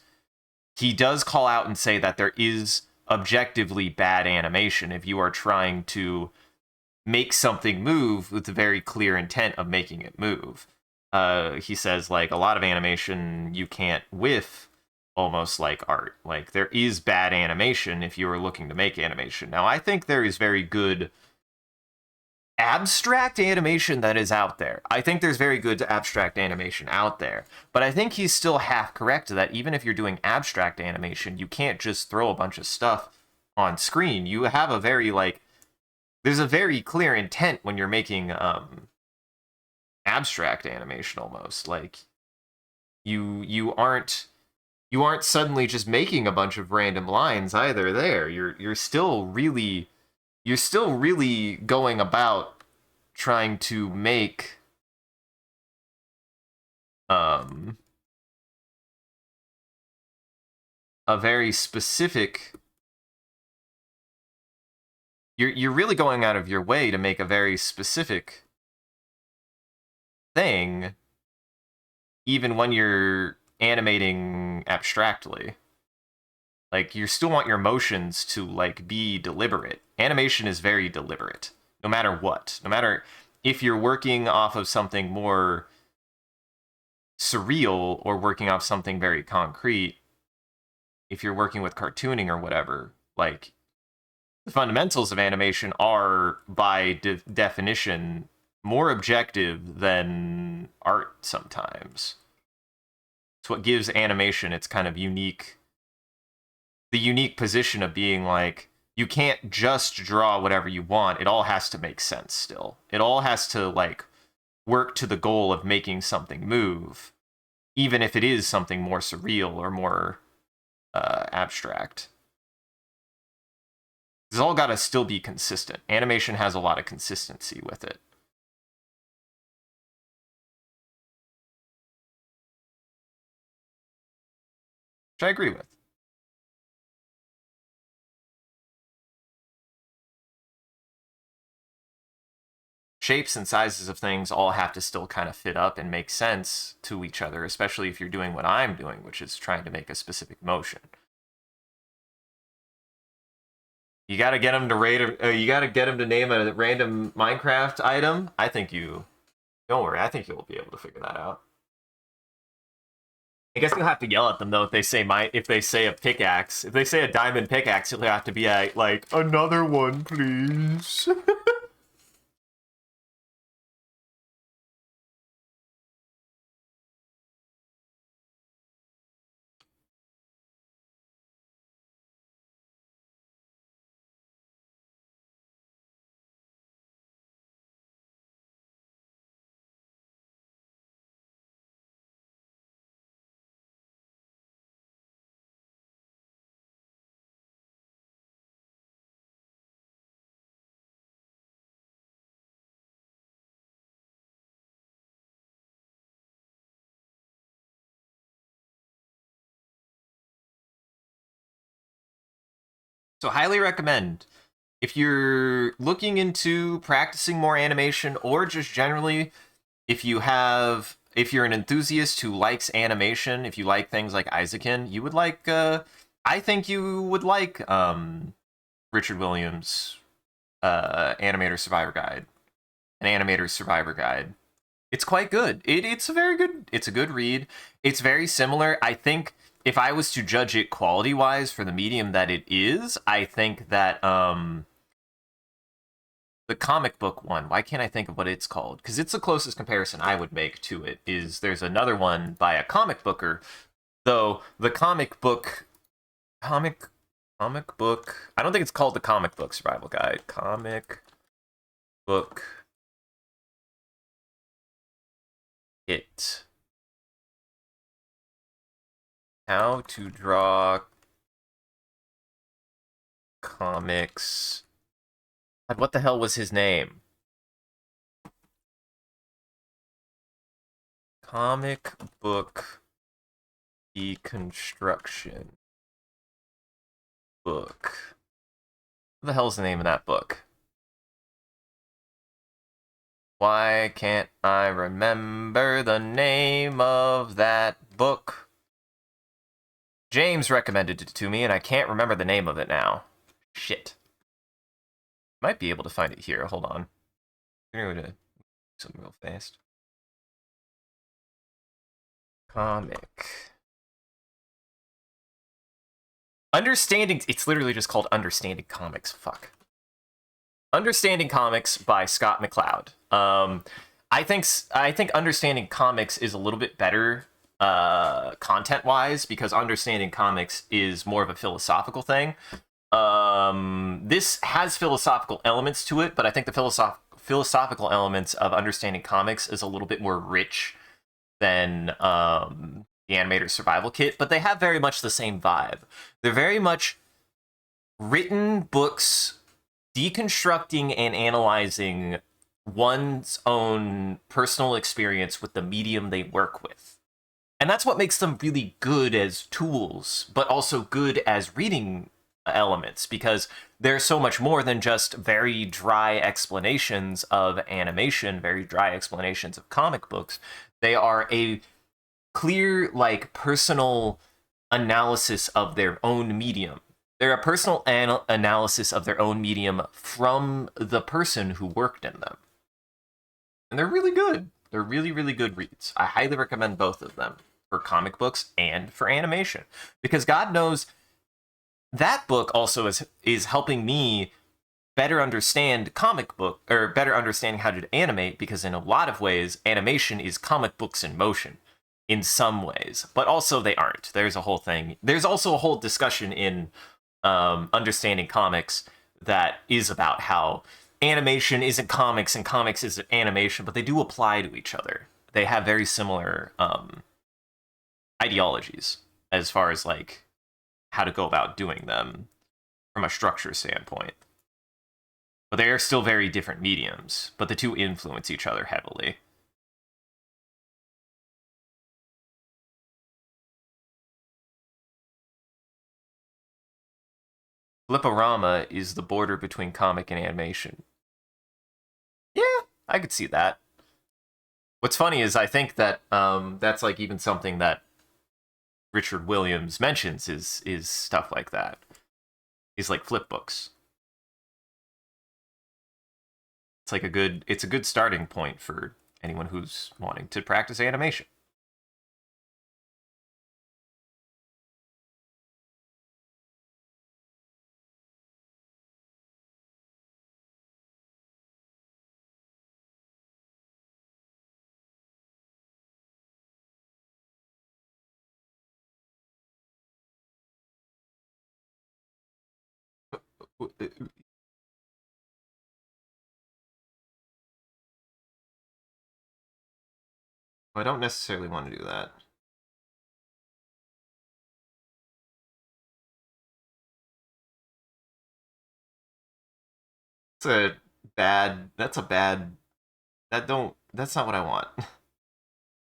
He does call out and say that there is objectively bad animation if you are trying to make something move with the very clear intent of making it move. He says, like, a lot of animation you can't whiff, almost like art. Like, there is bad animation if you are looking to make animation. Now, I think there is very good abstract animation that is out there. I think there's very good abstract animation out there, but I think he's still half correct that even if you're doing abstract animation, you can't just throw a bunch of stuff on screen. You have a very like there's a very clear intent when you're making abstract animation almost. Like you aren't suddenly just making a bunch of random lines either there. You're still really going about trying to make um a very specific you're really going out of your way to make a very specific thing even when you're animating abstractly. Like, you still want your motions to, like, be deliberate. Animation is very deliberate, no matter what. No matter if you're working off of something more surreal or working off something very concrete, if you're working with cartooning or whatever, like, the fundamentals of animation are, by definition, more objective than art sometimes. It's what gives animation its kind of the unique position of being like, you can't just draw whatever you want. It all has to make sense still. It all has to, like, work to the goal of making something move, even if it is something more surreal or more abstract. It's all got to still be consistent. Animation has a lot of consistency with it. Which I agree with. Shapes and sizes of things all have to still kind of fit up and make sense to each other, especially if you're doing what I'm doing, which is trying to make a specific motion. You got to get them to rate. You got to get them to name a random Minecraft item. I think you. Don't worry. I think you'll be able to figure that out. I guess you'll have to yell at them though if they say a pickaxe. If they say a diamond pickaxe, you'll have to be like, another one, please. So highly recommend if you're looking into practicing more animation, or just generally if you're an enthusiast who likes animation, if you like things like Isaacin, you would like I think you would like Richard Williams' Animator Survivor Guide, an Animator's Survivor Guide. It's quite good. It's a good read. It's very similar. I think if I was to judge it quality wise for the medium that it is, I think that the comic book one, why can't I think of what it's called? Because it's the closest comparison I would make to it, is there's another one by a comic booker, though the comic book I don't think it's called the Comic Book Survival Guide. Comic book it. How to draw comics. God, what the hell was his name? Comic book deconstruction book. What the hell's the name of that book? Why can't I remember the name of that book? James recommended it to me, and I can't remember the name of it now. Shit. Might be able to find it here. Hold on. I'm going to do something real fast. Comic. Understanding. It's literally just called Understanding Comics. Fuck. Understanding Comics by Scott McCloud. I think Understanding Comics is a little bit better content-wise, because Understanding Comics is more of a philosophical thing. This has philosophical elements to it, but I think the philosophical elements of Understanding Comics is a little bit more rich than the Animator Survival Kit, but they have very much the same vibe. They're very much written books deconstructing and analyzing one's own personal experience with the medium they work with. And that's what makes them really good as tools, but also good as reading elements, because they're so much more than just very dry explanations of animation, very dry explanations of comic books. They are a clear, like, personal analysis of their own medium. They're a personal analysis of their own medium from the person who worked in them. And they're really good. They're really, really good reads. I highly recommend both of them for comic books and for animation. Because God knows that book also is helping me better understand comic book, or better understanding how to animate, because in a lot of ways, animation is comic books in motion in some ways, but also they aren't. There's a whole thing. There's also a whole discussion in understanding comics that is about how animation isn't comics and comics isn't animation, but they do apply to each other. They have very similar ideologies as far as like how to go about doing them from a structure standpoint. But they are still very different mediums, but the two influence each other heavily. Fliporama is the border between comic and animation. Yeah, I could see that. What's funny is I think that that's like even something that Richard Williams mentions is stuff like that. He's like flip books. It's a good starting point for anyone who's wanting to practice animation. I don't necessarily want to do that. It's a bad. That's a bad. That don't. That's not what I want.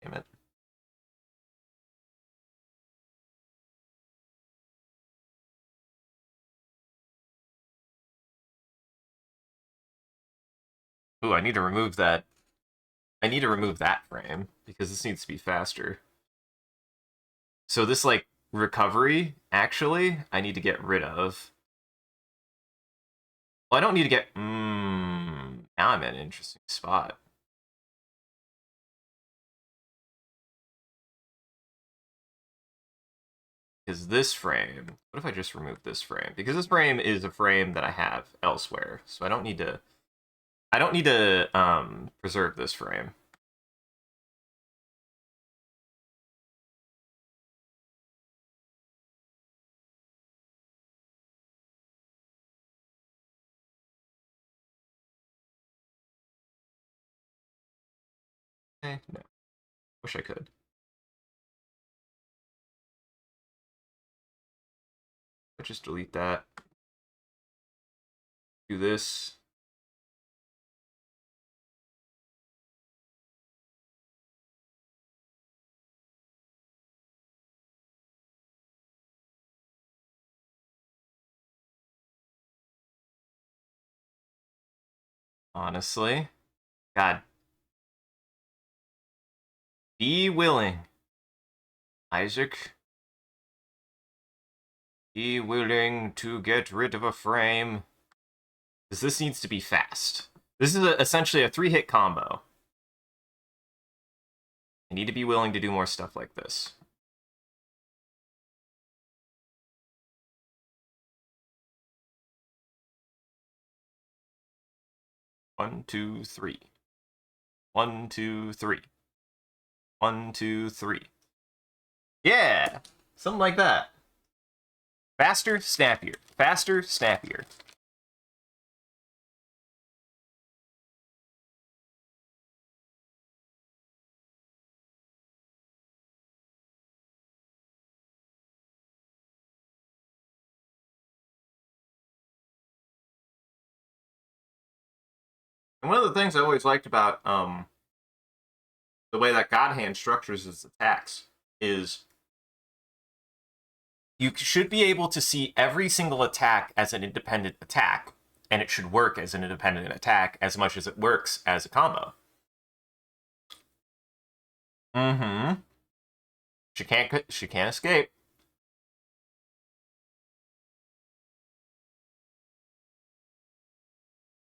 Damn it. Ooh, I need to remove that. I need to remove that frame because this needs to be faster. So this like recovery, actually, I need to get rid of. Well, I don't need to get. Now I'm in an interesting spot. Is this frame? What if I just remove this frame? Because this frame is a frame that I have elsewhere, so I don't need to. I don't need to preserve this frame. No. Wish I could. Let's just delete that. Do this. Honestly. God. Be willing. Isaac. Be willing to get rid of a frame. Because this needs to be fast. This is essentially a 3-hit combo. I need to be willing to do more stuff like this. One, two, three. 1, 2, 3. 1, 2, 3. Yeah! Something like that. Faster, snappier. Faster, snappier. And one of the things I always liked about the way that God Hand structures his attacks is you should be able to see every single attack as an independent attack, and it should work as an independent attack as much as it works as a combo. Mm-hmm. She can't escape.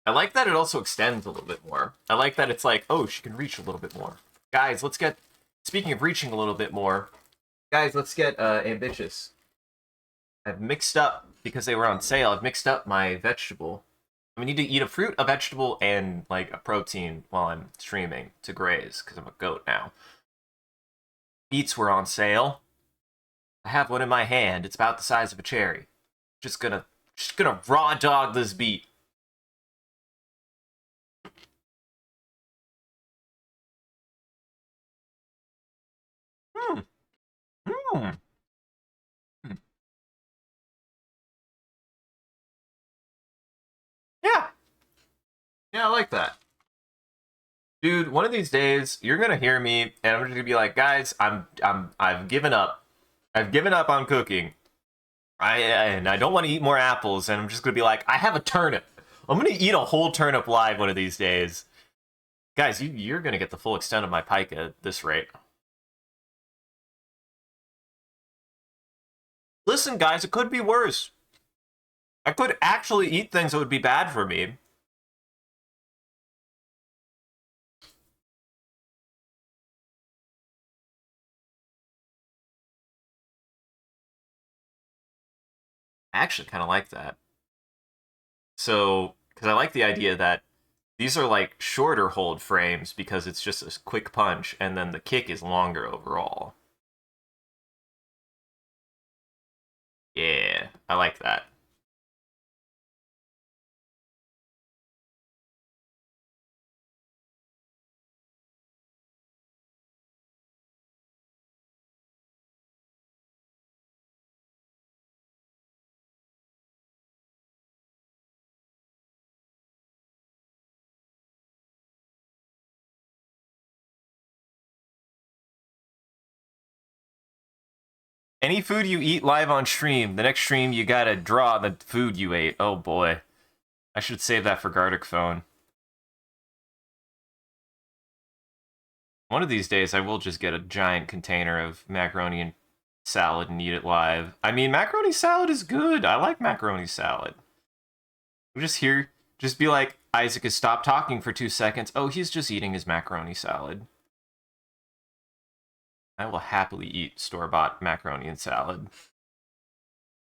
I like that it also extends a little bit more. I like that it's like, oh, she can reach a little bit more. Guys, let's get, speaking of reaching a little bit more, guys, let's get ambitious. I've mixed up, because they were on sale, I've mixed up my vegetable. I need to eat a fruit, a vegetable, and like a protein while I'm streaming to graze, because I'm a goat now. Beets were on sale. I have one in my hand. It's about the size of a cherry. Just gonna raw dog this beet. Hmm. Hmm. Yeah. Yeah, I like that. Dude, one of these days you're gonna hear me and I'm just gonna be like, guys, I've given up. I've given up on cooking. And I don't want to eat more apples, and I'm just gonna be like, I have a turnip. I'm gonna eat a whole turnip live one of these days. Guys, you're gonna get the full extent of my pike at this rate. Listen, guys, it could be worse. I could actually eat things that would be bad for me. I actually kind of like that. So, because I like the idea that these are like shorter hold frames because it's just a quick punch, and then the kick is longer overall. Yeah, I like that. Any food you eat live on stream, the next stream you gotta draw the food you ate. Oh boy. I should save that for Gardic Phone. One of these days, I will just get a giant container of macaroni and salad and eat it live. I mean, macaroni salad is good. I like macaroni salad. I'm just here, just be like, Isaac has stopped talking for 2 seconds. Oh, he's just eating his macaroni salad. I will happily eat store-bought macaroni and salad.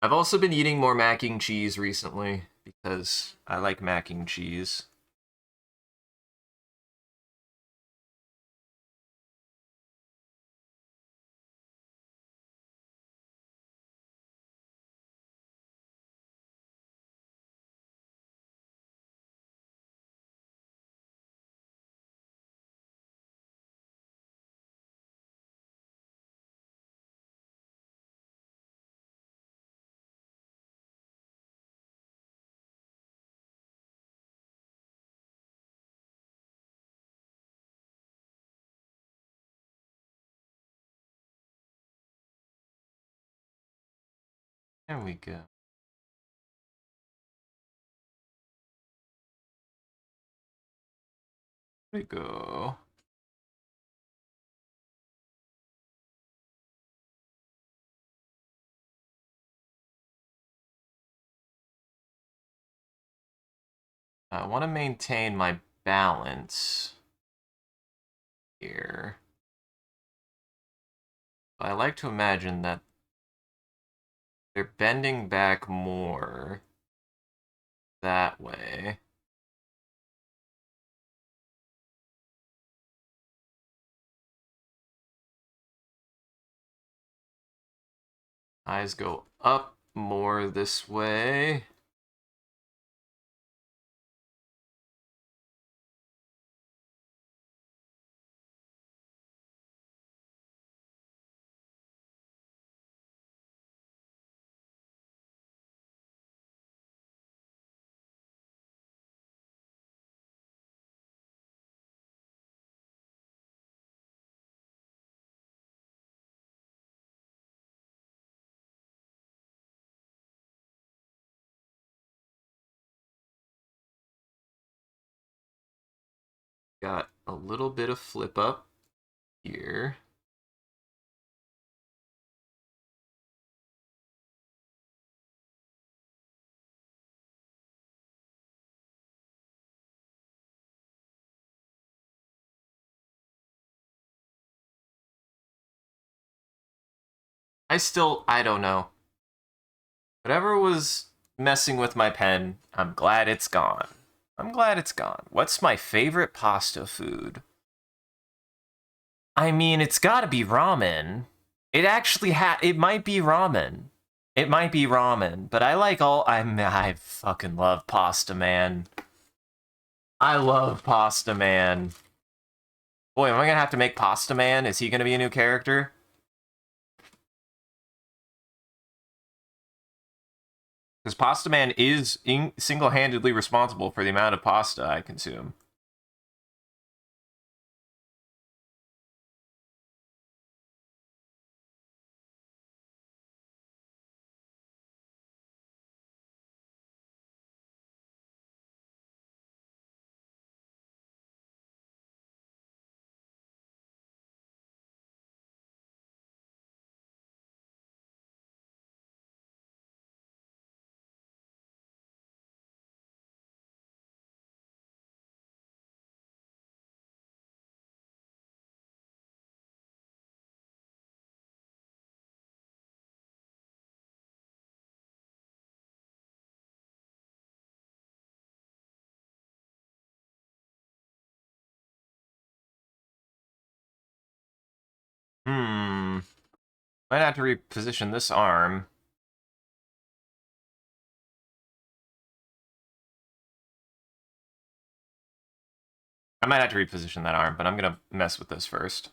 I've also been eating more mac and cheese recently because I like mac and cheese. There we go. There we go. I want to maintain my balance here. I like to imagine that they're bending back more that way. Eyes go up more this way. Got a little bit of flip up here. I don't know. Whatever was messing with my pen, I'm glad it's gone. I'm glad it's gone. What's my favorite pasta food? I mean, it's gotta be ramen. It actually it might be ramen. It might be ramen, but I fucking love pasta, man. I love pasta, man. Boy, am I gonna have to make Pasta Man? Is he gonna be a new character? Because Pasta Man is single-handedly responsible for the amount of pasta I consume. Hmm. Might have to reposition this arm. I might have to reposition that arm, but I'm gonna mess with this first.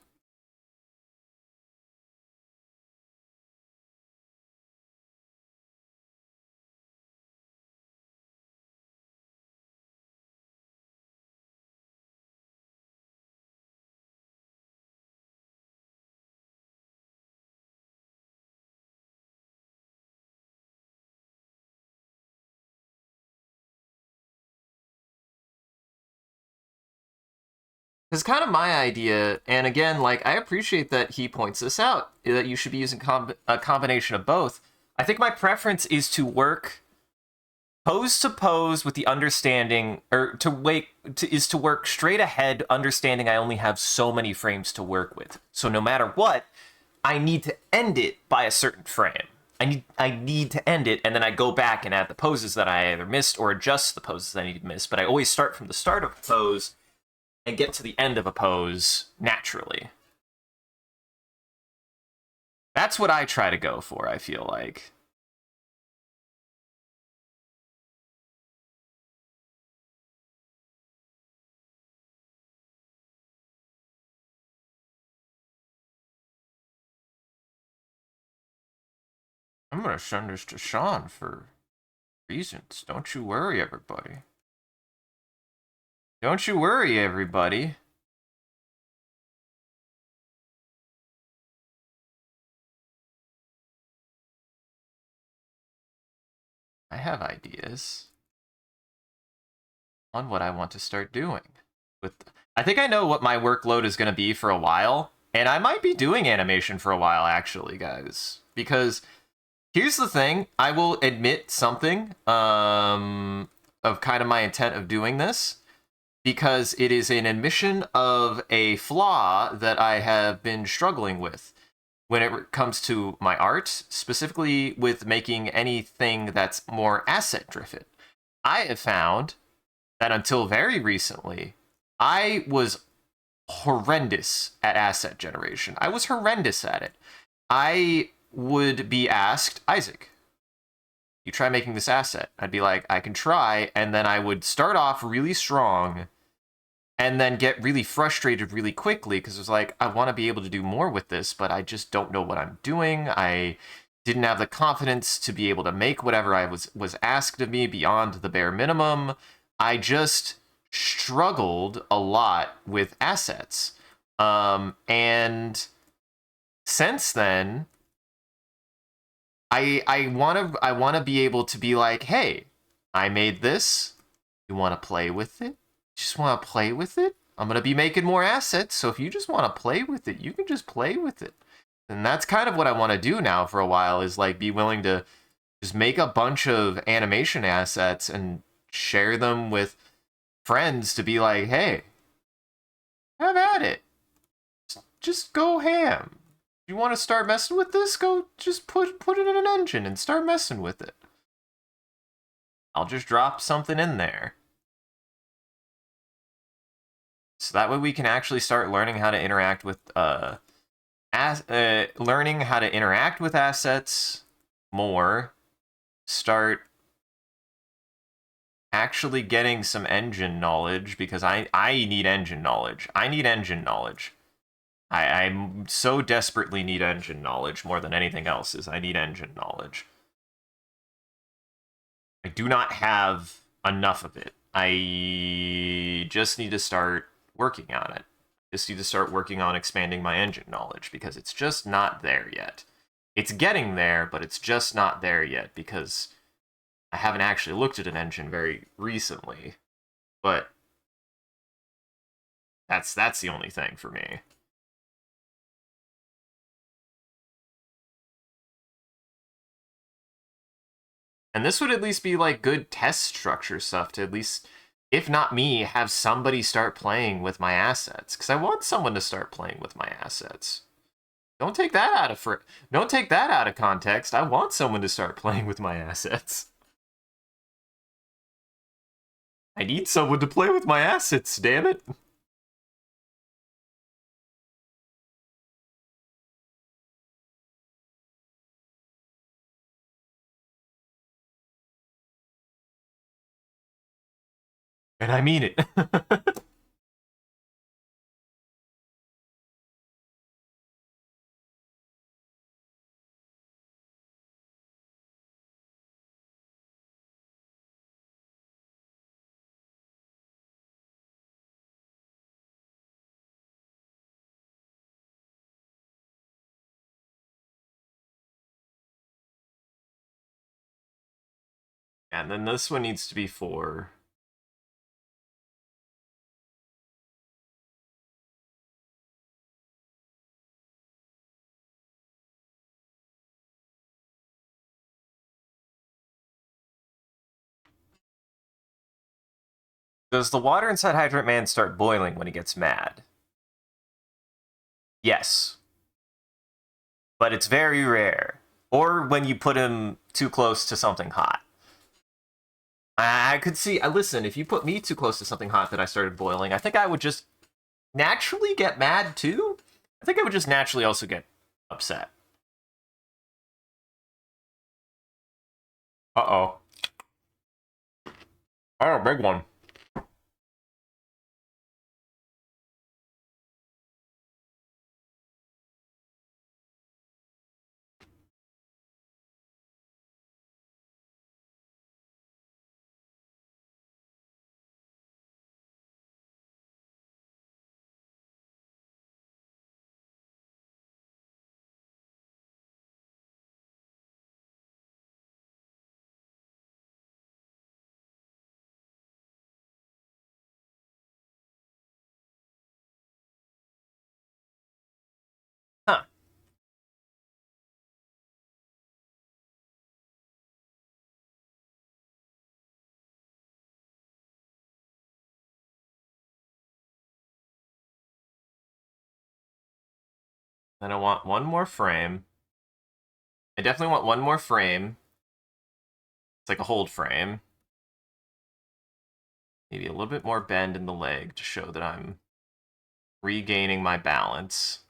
It's kind of my idea, and again, like, I appreciate that he points this out, that you should be using a combination of both. I think my preference is to work pose to pose with the understanding, or is to work straight ahead, understanding I only have so many frames to work with. So no matter what, I need to end it by a certain frame. I need to end it, and then I go back and add the poses that I either missed or adjust the poses I need to miss. But I always start from the start of a pose and get to the end of a pose naturally. That's what I try to go for, I feel like. I'm gonna send this to Sean for reasons. Don't you worry, everybody. Don't you worry, everybody. I have ideas on what I want to start doing. I think I know what my workload is going to be for a while, and I might be doing animation for a while, actually, guys. Because here's the thing, I will admit something of kind of my intent of doing this, because it is an admission of a flaw that I have been struggling with when it comes to my art, specifically with making anything that's more asset driven. I have found that until very recently, I was horrendous at asset generation. I was horrendous at it. I would be asked, Isaac, you try making this asset. I'd be like, I can try, and then I would start off really strong and then get really frustrated really quickly because it was like, I want to be able to do more with this, but I just don't know what I'm doing. I didn't have the confidence to be able to make whatever I was asked of me beyond the bare minimum. I just struggled a lot with assets. And since then, I wanna be able to be like, hey, I made this. You wanna play with it? Just wanna play with it? I'm gonna be making more assets, so if you just wanna play with it, you can just play with it. And that's kind of what I want to do now for a while, is like be willing to just make a bunch of animation assets and share them with friends to be like, hey, have at it. Just go ham. You want to start messing with this? Go just put it in an engine and start messing with it. I'll just drop something in there. So that way we can actually start learning how to interact with learning how to interact with assets more. Start actually getting some engine knowledge, because I need engine knowledge. I need engine knowledge. I so desperately need engine knowledge more than anything else. Is I need engine knowledge. I do not have enough of it. I just need to start working on it. Just need to start working on expanding my engine knowledge, because it's just not there yet. It's getting there, but it's just not there yet, because I haven't actually looked at an engine very recently. But that's the only thing for me. And this would at least be like good test structure stuff to at least, if not me, have somebody start playing with my assets. Because I want someone to start playing with my assets. Don't take that out of context. I want someone to start playing with my assets. I need someone to play with my assets, damn it. And I mean it. And then this one needs to be 4. Does the water inside Hydrant Man start boiling when he gets mad? Yes. But it's very rare. Or when you put him too close to something hot. I could see. Listen, if you put me too close to something hot that I started boiling, I think I would just naturally get mad too. I think I would just naturally also get upset. Uh-oh. Oh, big one. Huh. Then I want one more frame. I definitely want one more frame. It's like a hold frame. Maybe a little bit more bend in the leg to show that I'm regaining my balance.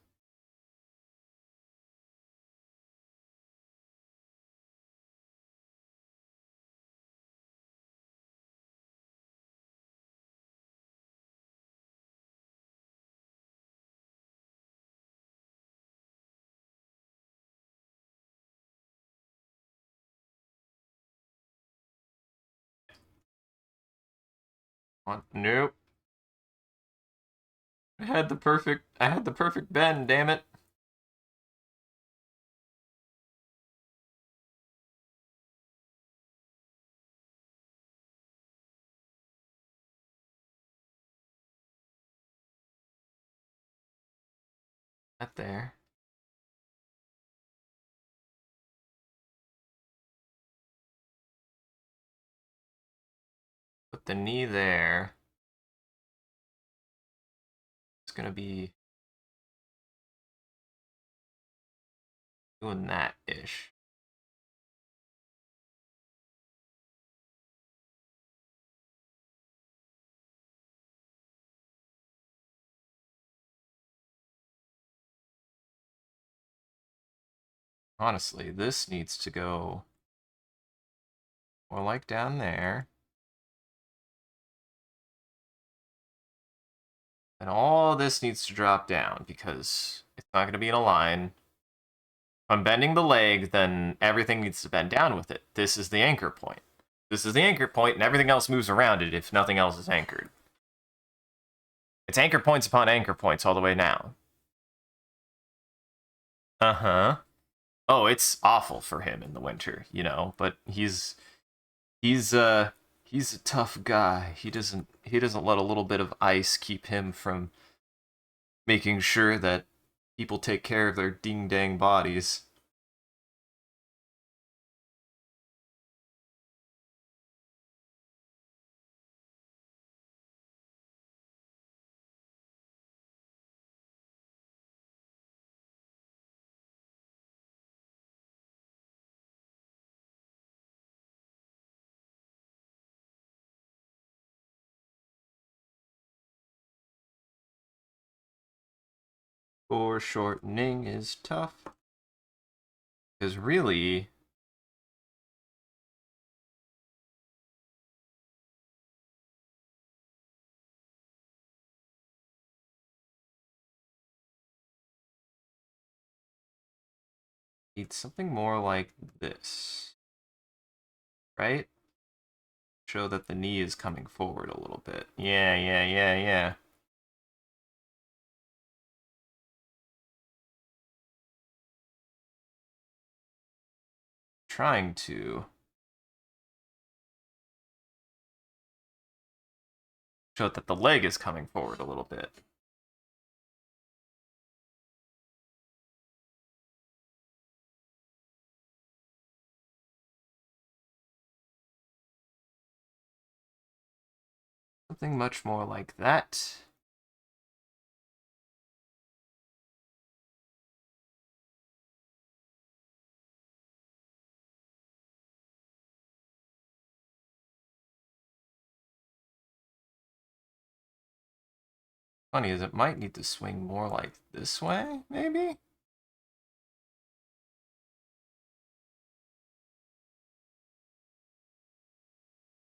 Nope. I had the perfect bend, damn it. Not there. Put the knee there. It's gonna be Doing that-ish. Honestly, this needs to go more like down there. And all this needs to drop down because it's not going to be in a line. If I'm bending the leg, then everything needs to bend down with it. This is the anchor point. This is the anchor point, and everything else moves around it if nothing else is anchored. It's anchor points upon anchor points all the way down. Uh-huh. Oh, it's awful for him in the winter, you know, but he's a tough guy. He doesn't let a little bit of ice keep him from making sure that people take care of their ding-dang bodies. Foreshortening is tough. Because really, it's something more like this, right? Show that the knee is coming forward a little bit. Yeah. Trying to show that the leg is coming forward a little bit. Something much more like that. Funny is it might need to swing more like this way, maybe?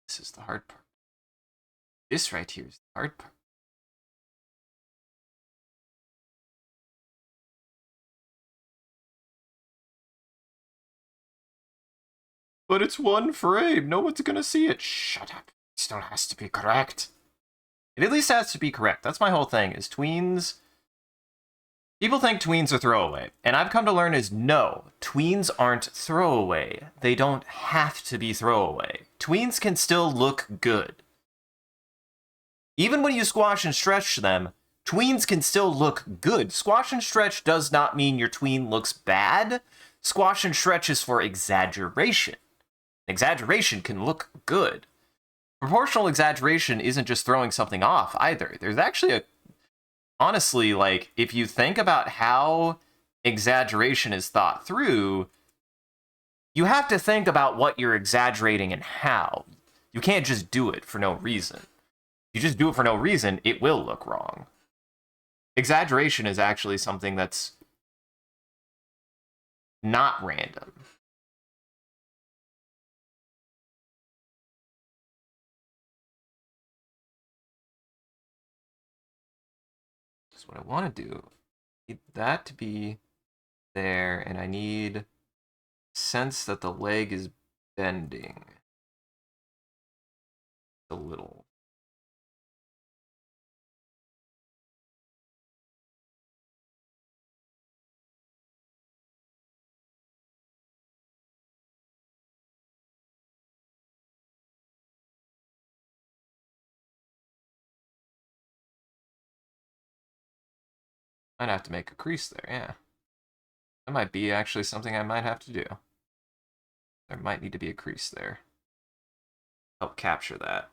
This is the hard part. This right here is the hard part. But it's one frame. No one's gonna see it. Shut up. It still has to be correct. It at least has to be correct. That's my whole thing, is tweens... People think tweens are throwaway, and I've come to learn is no, tweens aren't throwaway. They don't have to be throwaway. Tweens can still look good. Even when you squash and stretch them, tweens can still look good. Squash and stretch does not mean your tween looks bad. Squash and stretch is for exaggeration. Exaggeration can look good. Proportional exaggeration isn't just throwing something off either. There's actually a... Honestly, like, if you think about how exaggeration is thought through, you have to think about what you're exaggerating and how. You can't just do it for no reason. If you just do it for no reason, it will look wrong. Exaggeration is actually something that's not random. That's what I want to do. I need that to be there, and I need sense that the leg is bending a little. Might have to make a crease there, yeah. That might be actually something I might have to do. There might need to be a crease there. Help capture that.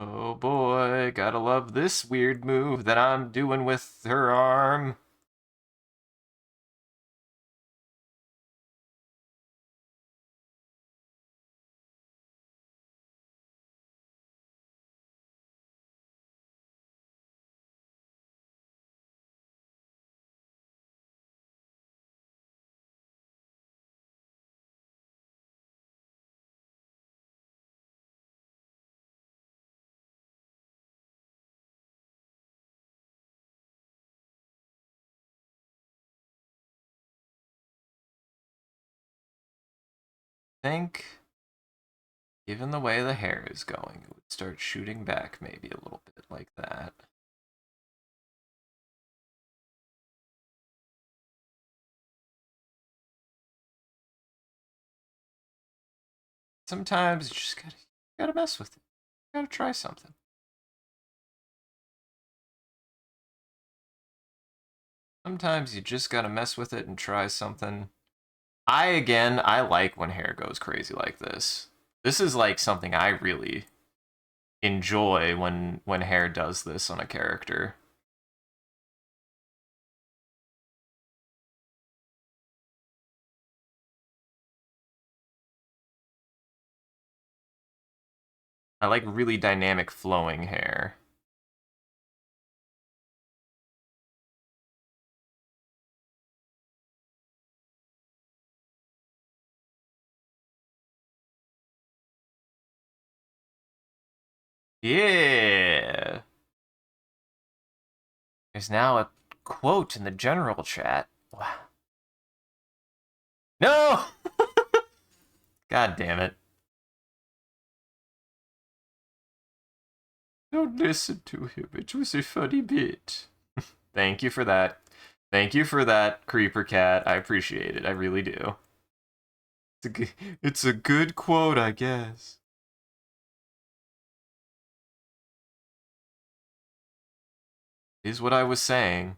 Oh boy, gotta love this weird move that I'm doing with her arm. I think, given the way the hair is going, it would start shooting back maybe a little bit like that. Sometimes you just gotta mess with it. Gotta try something. Sometimes you just gotta mess with it and try something. I like when hair goes crazy like this. This is like something I really enjoy when hair does this on a character. I like really dynamic flowing hair. Yeah. There's now a quote in the general chat. Wow. No! God damn it. Don't listen to him. It was a funny bit. Thank you for that. Thank you for that, Creeper Cat. I appreciate it. I really do. It's a good quote, I guess. Is what I was saying.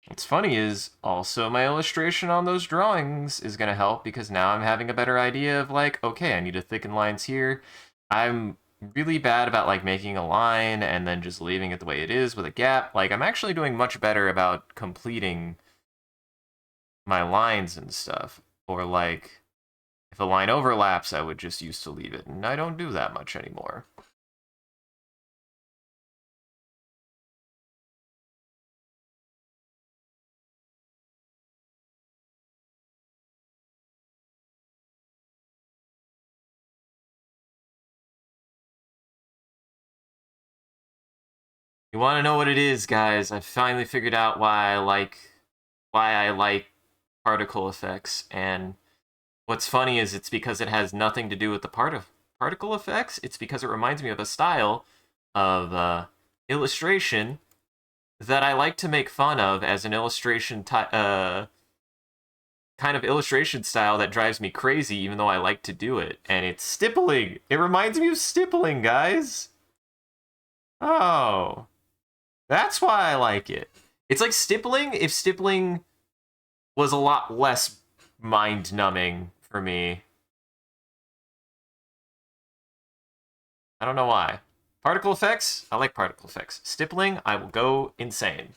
What's funny is also my illustration on those drawings is going to help because now I'm having a better idea of like, okay, I need to thicken lines here. I'm really bad about like making a line and then just leaving it the way it is with a gap. Like I'm actually doing much better about completing my lines and stuff. Or like if a line overlaps, I would just used to leave it, and I don't do that much anymore. You want to know what it is, guys? I finally figured out why I like particle effects, and what's funny is it's because it has nothing to do with the particle effects. It's because it reminds me of a style of illustration that I like to make fun of as an kind of illustration style that drives me crazy, even though I like to do it. And it's stippling. It reminds me of stippling, guys. Oh, that's why I like it. It's like stippling if stippling was a lot less mind numbing for me. I don't know why. Particle effects, I like particle effects. Stippling, I will go insane.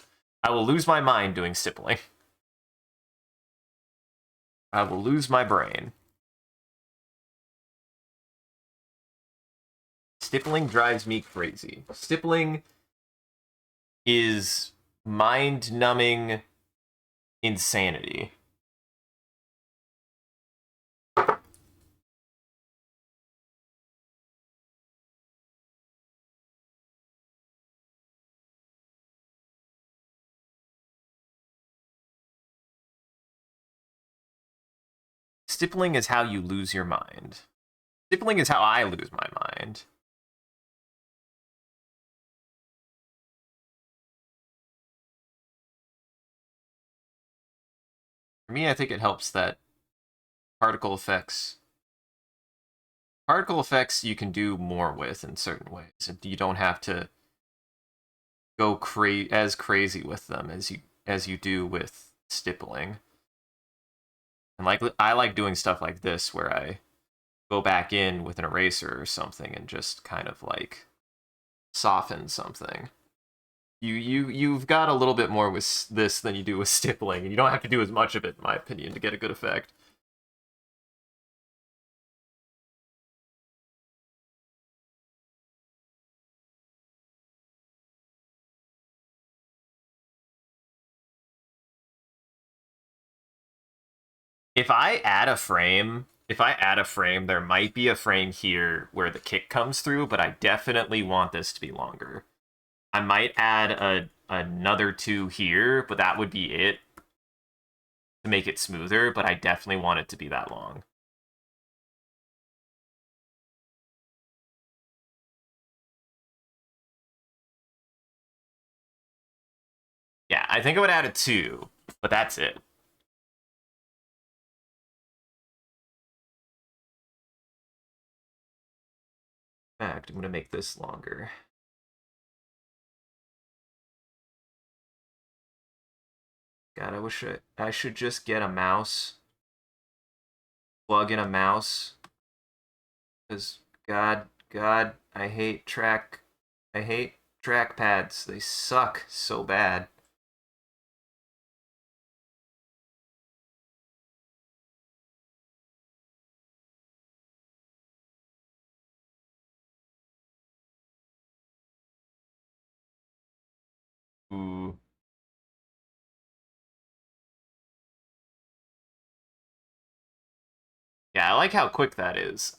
I will lose my mind doing stippling. I will lose my brain. Stippling drives me crazy. Stippling is mind numbing insanity. Stippling is how you lose your mind. Stippling is how I lose my mind. For me, I think it helps that particle effects you can do more with in certain ways. You don't have to go as crazy with them as you do with stippling. And like I like doing stuff like this where I go back in with an eraser or something and just kind of like soften something. You've got a little bit more with this than you do with stippling, and you don't have to do as much of it, in my opinion, to get a good effect. If I add a frame, there might be a frame here where the kick comes through, but I definitely want this to be longer. I might add another 2 here, but that would be it to make it smoother, but I definitely want it to be that long. Yeah, I think I would add a 2, but that's it. In fact, I'm going to make this longer. God, I wish I should just get a mouse. Plug in a mouse. Because, God, I hate trackpads. They suck so bad. Ooh. Yeah, I like how quick that is.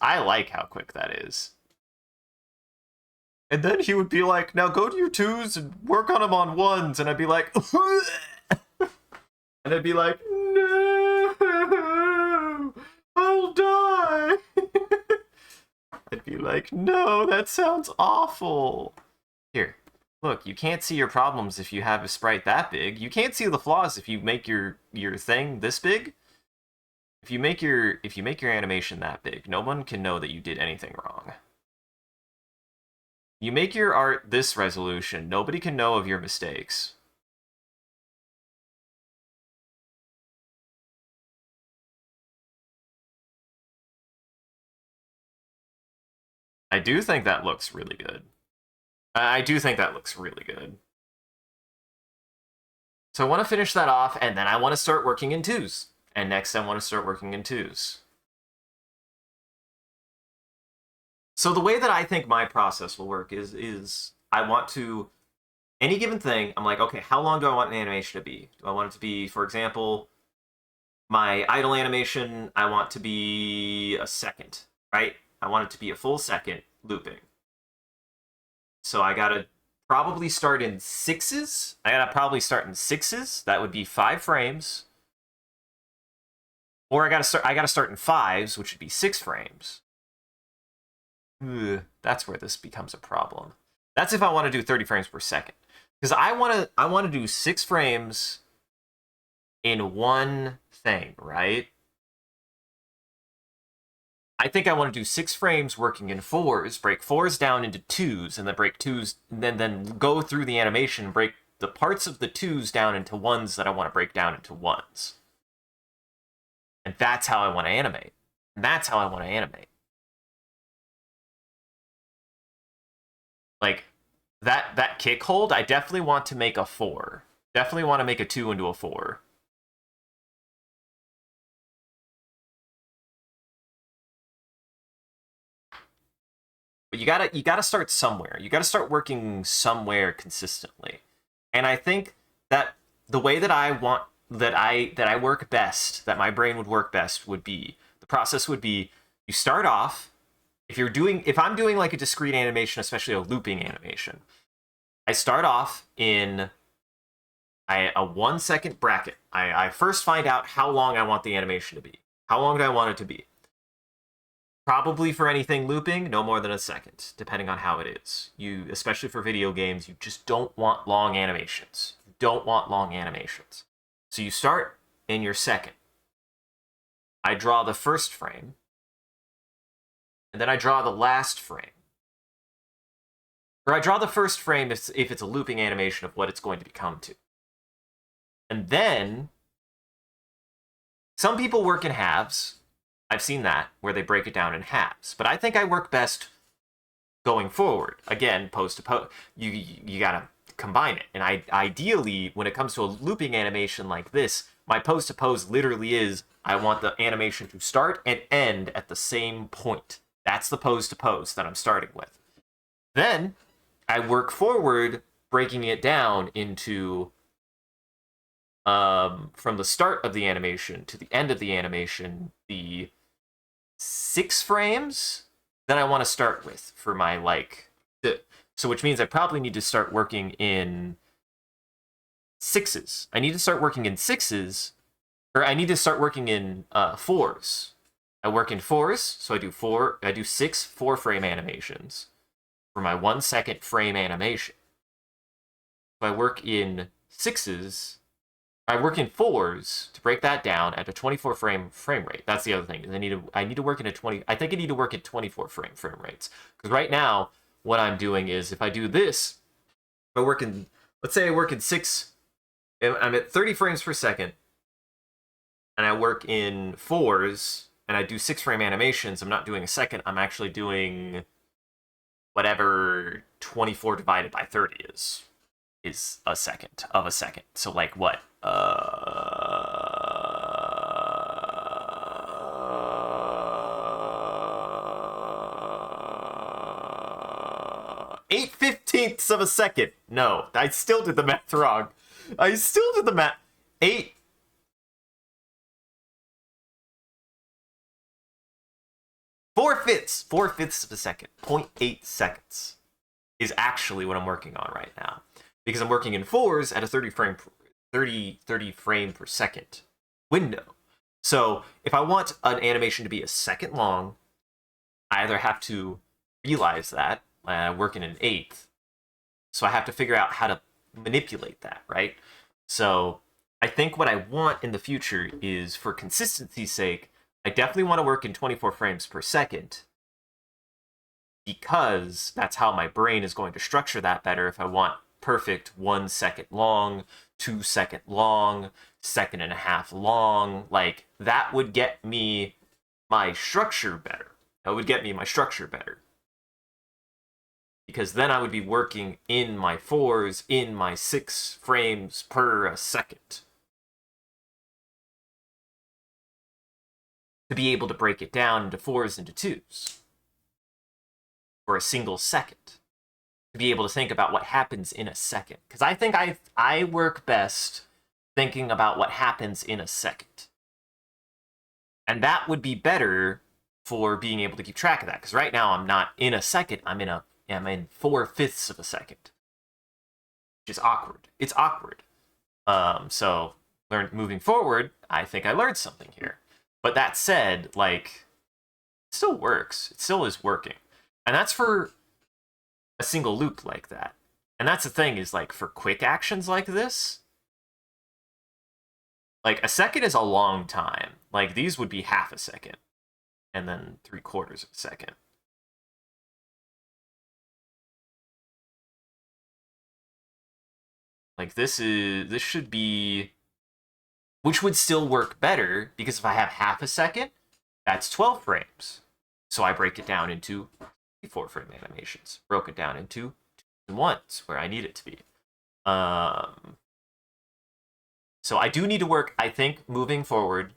And then he would be like, now go to your 2s and work on them on 1s. And I'd be like, and I'd be like, no, I'll die. I'd be like, no, that sounds awful. Here, look, you can't see your problems if you have a sprite that big. You can't see the flaws if you make your thing this big. If you make your animation that big, no one can know that you did anything wrong. You make your art this resolution, nobody can know of your mistakes. I do think that looks really good. So I want to finish that off, and then I want to start working in 2s. And next I want to start working in 2s. So the way that I think my process will work is I want to, any given thing, I'm like, okay, how long do I want an animation to be? Do I want it to be, for example, my idle animation, I want to be a second, right? I want it to be a full second looping. So I gotta probably start in 6s. That would be 5 frames. Or I gotta start in 5s, which would be 6 frames. Ugh, that's where this becomes a problem. That's if I want to do 30 frames per second. Because I want to do 6 frames in one thing, right? I think I want to do 6 frames working in 4s, break 4s down into 2s, and then break 2s, and then go through the animation and break the parts of the 2s down into 1s that I want to break down into 1s. And that's how I want to animate. Like, that kick hold, I definitely want to make a 4. Definitely want to make a 2 into a 4. But you gotta start somewhere. You gotta start working somewhere consistently. And I think that the way that I want that I work best, that my brain would work best, would be the process would be you start off, if I'm doing like a discrete animation, especially a looping animation, I start off in a 1 second bracket. I first find out how long I want the animation to be. How long do I want it to be? Probably for anything looping, no more than a second, depending on how it is. Especially for video games, you just don't want long animations. You don't want long animations. So you start in your second. I draw the first frame, and then I draw the last frame. Or I draw the first frame if it's a looping animation of what it's going to become to. And then, some people work in halves. I've seen that, where they break it down in halves. But I think I work best going forward. Again, pose to pose. You gotta combine it. And ideally, when it comes to a looping animation like this, my pose to pose literally is, I want the animation to start and end at the same point. That's the pose to pose that I'm starting with. Then, I work forward, breaking it down into from the start of the animation to the end of the animation, the 6 frames that I want to start with for my, so which means I probably need to start working in 6s. I need to start working in 6s, or I need to start working in 4s. I work in 4s, so I do 6 4-frame animations for my 1 second frame animation. If I work in 6s, I work in 4s to break that down at a 24 frame rate. That's the other thing. I need to work in a 20. I think I need to work at 24 frame rates, because right now what I'm doing is, if I do this, if I work in, let's say I work in 6, I'm at 30 frames per second, and I work in 4s, and I do 6 frame animations. I'm not doing a second. I'm actually doing whatever 24 divided by 30 is a second of a second. So like what? 8/15ths of a second. No, I still did the math wrong. I still did the math. 8. 4/5. 4/5 of a second. 0.8 seconds is actually what I'm working on right now, because I'm working in 4s at a 30 frame per second window. So if I want an animation to be a second long, I either have to realize that I work in an 8th, so I have to figure out how to manipulate that, right? So I think what I want in the future is, for consistency's sake, I definitely want to work in 24 frames per second, because that's how my brain is going to structure that better. If I want perfect 1 second long, 2 second long, 1.5 long, like, that would get me my structure better. That would get me my structure better. Because then I would be working in my 4s, in my 6 frames per second, to be able to break it down into 4s into 2s for a single second, to be able to think about what happens in a second. Because I think I work best thinking about what happens in a second. And that would be better for being able to keep track of that. Because right now I'm not in a second, I'm in 4/5 of a second. Which is awkward. It's awkward. So moving forward, I think I learned something here. But that said, like, it still works. It still is working. And that's for a single loop like that. And that's the thing, is, like, for quick actions like this, like, a second is a long time. Like, these would be half a second, and then 3/4 of a second. Like, this should be, which would still work better, because if I have half a second, that's 12 frames. So I break it down into 4 frame animations, broke it down into 2s and 1s where I need it to be. So I do need to work, I think, moving forward,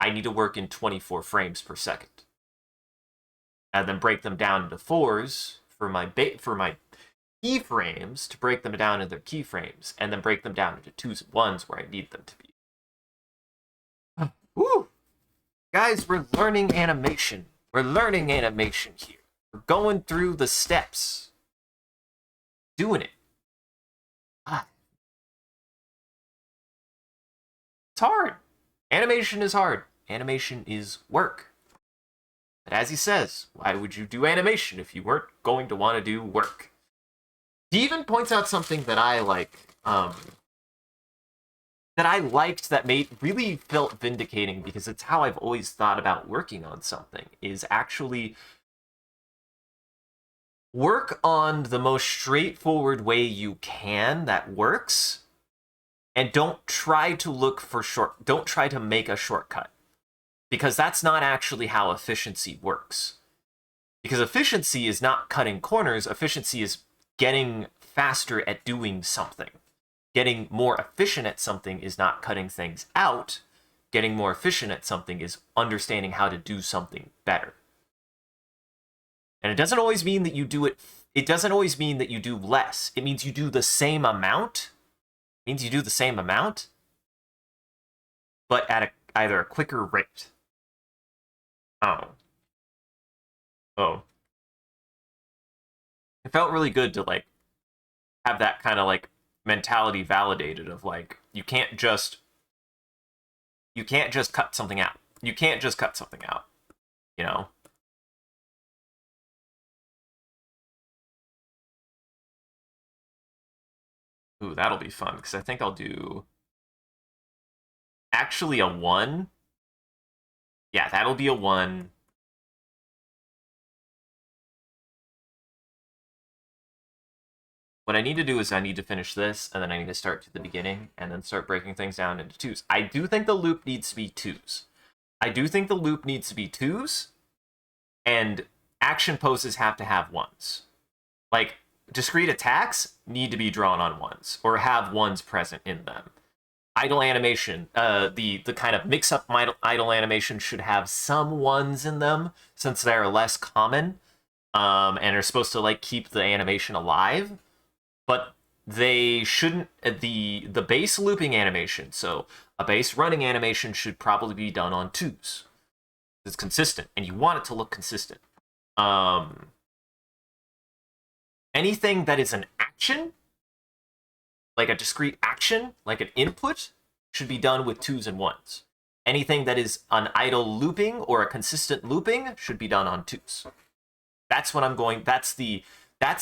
I need to work in 24 frames per second. And then break them down into 4s for my keyframes, to break them down into their keyframes, and then break them down into 2s and 1s where I need them to be. Woo! Guys, we're learning animation. We're learning animation here. We're going through the steps. Doing it. It's hard. Animation is hard. Animation is work. But as he says, why would you do animation if you weren't going to want to do work? He even points out something that I liked that really felt vindicating, because it's how I've always thought about working on something, is actually work on the most straightforward way you can that works, and don't try to make a shortcut, because that's not actually how efficiency works. Because efficiency is not cutting corners, efficiency is getting faster at doing something. Getting more efficient at something is not cutting things out. Getting more efficient at something is understanding how to do something better. And it doesn't always mean that you do it doesn't always mean that you do less. It means you do the same amount. It means you do the same amount, but at either a quicker rate. Oh. It felt really good to like have that kind of like mentality validated of like you can't just cut something out. You can't just cut something out, you know? Ooh, that'll be fun, because I think I'll do actually a 1. Yeah, that'll be a 1. What I need to do is I need to finish this, and then I need to start to the beginning, and then start breaking things down into 2s. I do think the loop needs to be 2s. And action poses have to have 1s. Like, discrete attacks need to be drawn on 1s, or have 1s present in them. Idle animation, the kind of mix-up idle animation should have some 1s in them, since they're less common, and are supposed to like keep the animation alive. But they shouldn't, the base looping animation, so a base running animation should probably be done on 2s. It's consistent, and you want it to look consistent. Anything that is an action, like a discrete action, like an input, should be done with 2s and 1s. Anything that is an idle looping or a consistent looping should be done on 2s. That's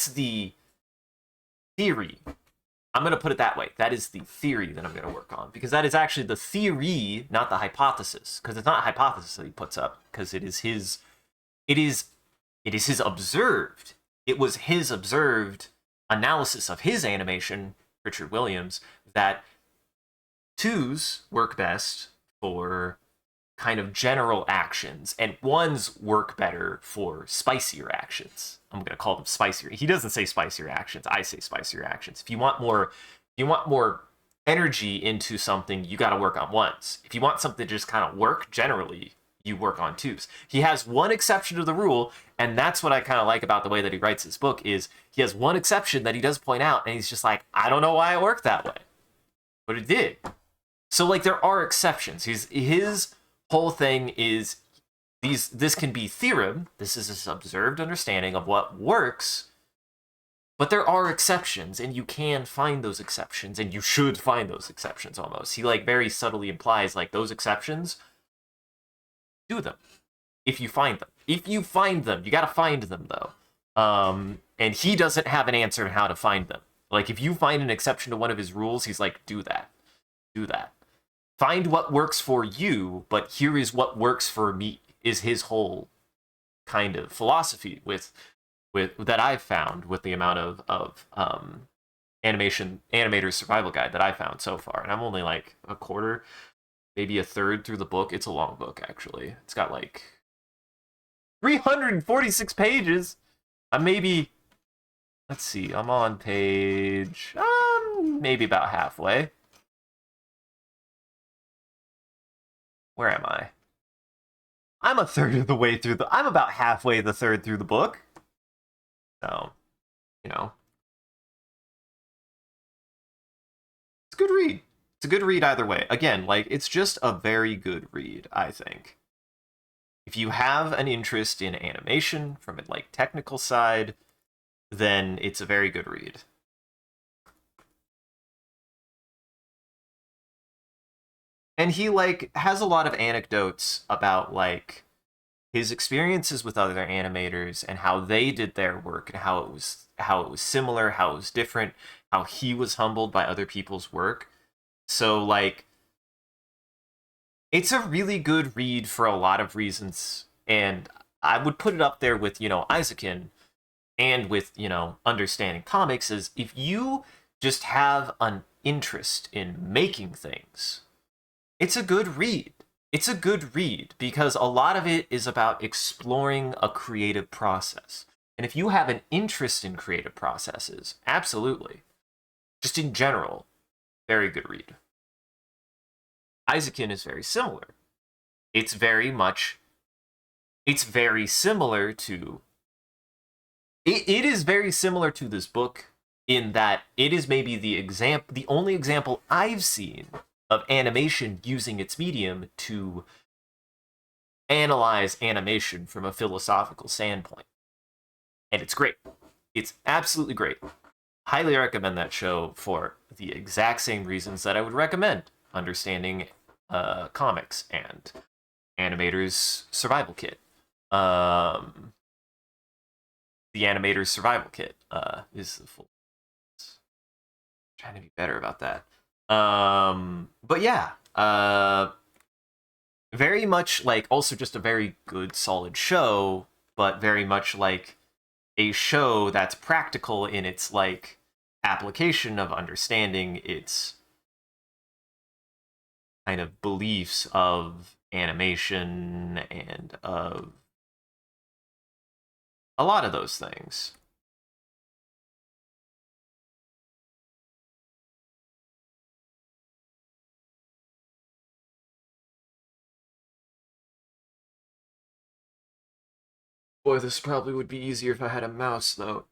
the theory. I'm going to put it that way. That is the theory that I'm going to work on, because that is actually the theory, not the hypothesis, because it's not a hypothesis that he puts up, because it is his observed. It was his observed analysis of his animation, Richard Williams, that 2s work best for kind of general actions, and 1s work better for spicier actions. I'm going to call them spicier. He doesn't say spicier actions. I say spicier actions. If you want more energy into something, you got to work on 1s. If you want something to just kind of work generally, you work on 2s. He has one exception to the rule, and that's what I kind of like about the way that he writes his book, is he has one exception that he does point out, and he's just like, I don't know why it worked that way, but it did. So like there are exceptions. His whole thing is this can be theorem. This is his observed understanding of what works, but there are exceptions, and you can find those exceptions, and you should find those exceptions almost. He like very subtly implies like those exceptions, do them if you find them. If you find them, you got to find them though. And he doesn't have an answer on how to find them. Like if you find an exception to one of his rules, he's like, do that. Find what works for you, but here is what works for me, is his whole kind of philosophy with that I've found with the amount of animator's survival guide that I found so far. And I'm only like a quarter, maybe a third through the book. It's a long book, actually. It's got like 346 pages. Let's see, I'm on page maybe about halfway. Where am I? I'm a third of the way through I'm about halfway the third through the book. So, you know. It's a good read. It's a good read either way. Again, like, it's just a very good read, I think. If you have an interest in animation from a, like, technical side, then it's a very good read. And he, like, has a lot of anecdotes about, like, his experiences with other animators and how they did their work and how it was similar, how it was different, how he was humbled by other people's work. So like it's a really good read for a lot of reasons, and I would put it up there with, Isaacin and with, understanding comics is if you just have an interest in making things, it's a good read. It's a good read because a lot of it is about exploring a creative process. And if you have an interest in creative processes, absolutely. Just in general, very good read. Isaacin is very similar. It's very much, it's very similar to, it is very similar to this book in that it is maybe the only example I've seen of animation using its medium to analyze animation from a philosophical standpoint. And it's great. It's absolutely great. Highly recommend that show for the exact same reasons that I would recommend understanding comics and Animator's Survival Kit. The Animator's Survival Kit is the full. Trying to be better about that. But yeah, very much like also just a very good, solid show, but very much like a show that's practical in its like application of understanding its kind of beliefs of animation and of a lot of those things. Boy, this probably would be easier if I had a mouse, though.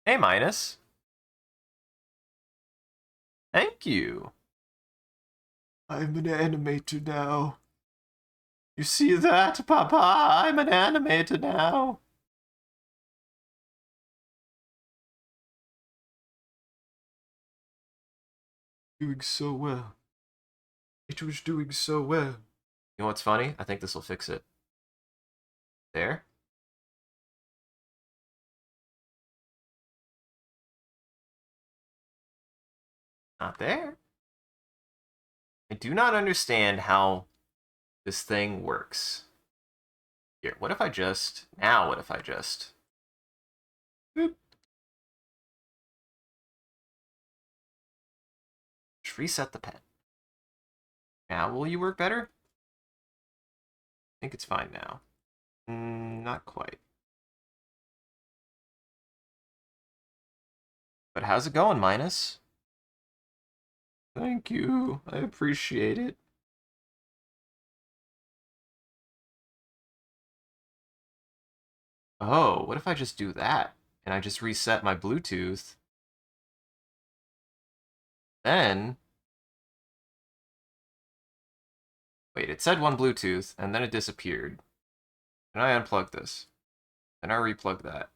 Hey, Minus. Thank you. I'm an animator now. You see that, Papa? I'm an animator now. Doing so well. It was doing so well. You know what's funny? I think this will fix it. There. Not there. I do not understand how this thing works. Here, what if I just... Now, what if I just... Boop. Just reset the pen. Now, will you work better? I think it's fine now. Not quite. But how's it going, Minus? Thank you. I appreciate it. Oh, what if I just do that? And I just reset my Bluetooth? Then... Wait, it said one Bluetooth, and then it disappeared. And I unplug this. And I replug that.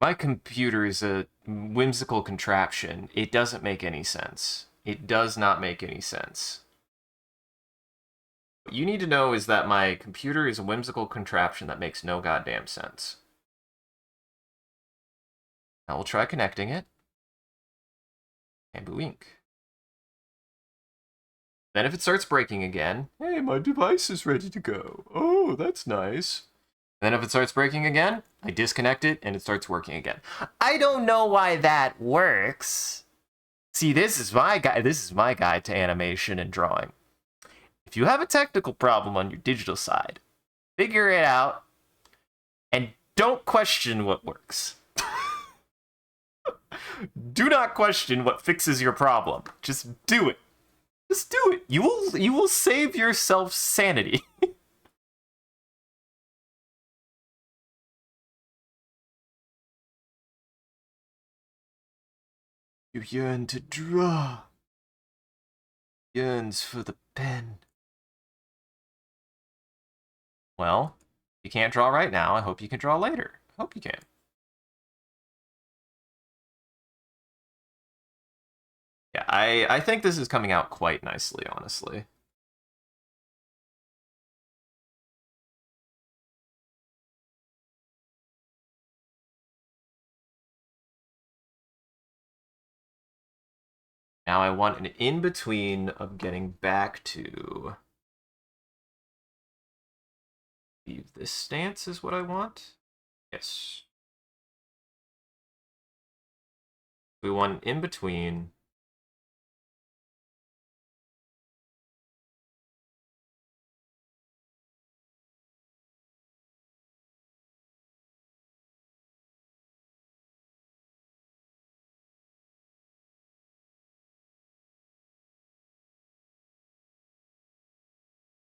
My computer is a whimsical contraption. It doesn't make any sense. It does not make any sense. What you need to know is that my computer is a whimsical contraption that makes no goddamn sense. Now we'll try connecting it. And wink. Then if it starts breaking again, hey, my device is ready to go. Oh, that's nice. And then if it starts breaking again, I disconnect it and it starts working again. I don't know why that works. See, this is my guide to animation and drawing. If you have a technical problem on your digital side, figure it out and don't question what works. Do not question what fixes your problem. Just do it. Just do it. You will save yourself sanity. You yearn to draw. Yearns for the pen. Well, You can't draw right now. I hope you can draw later. I hope you can. Yeah, I think this is coming out quite nicely, honestly. Now I want an in-between of getting back to... This stance is what I want? Yes. We want an in-between.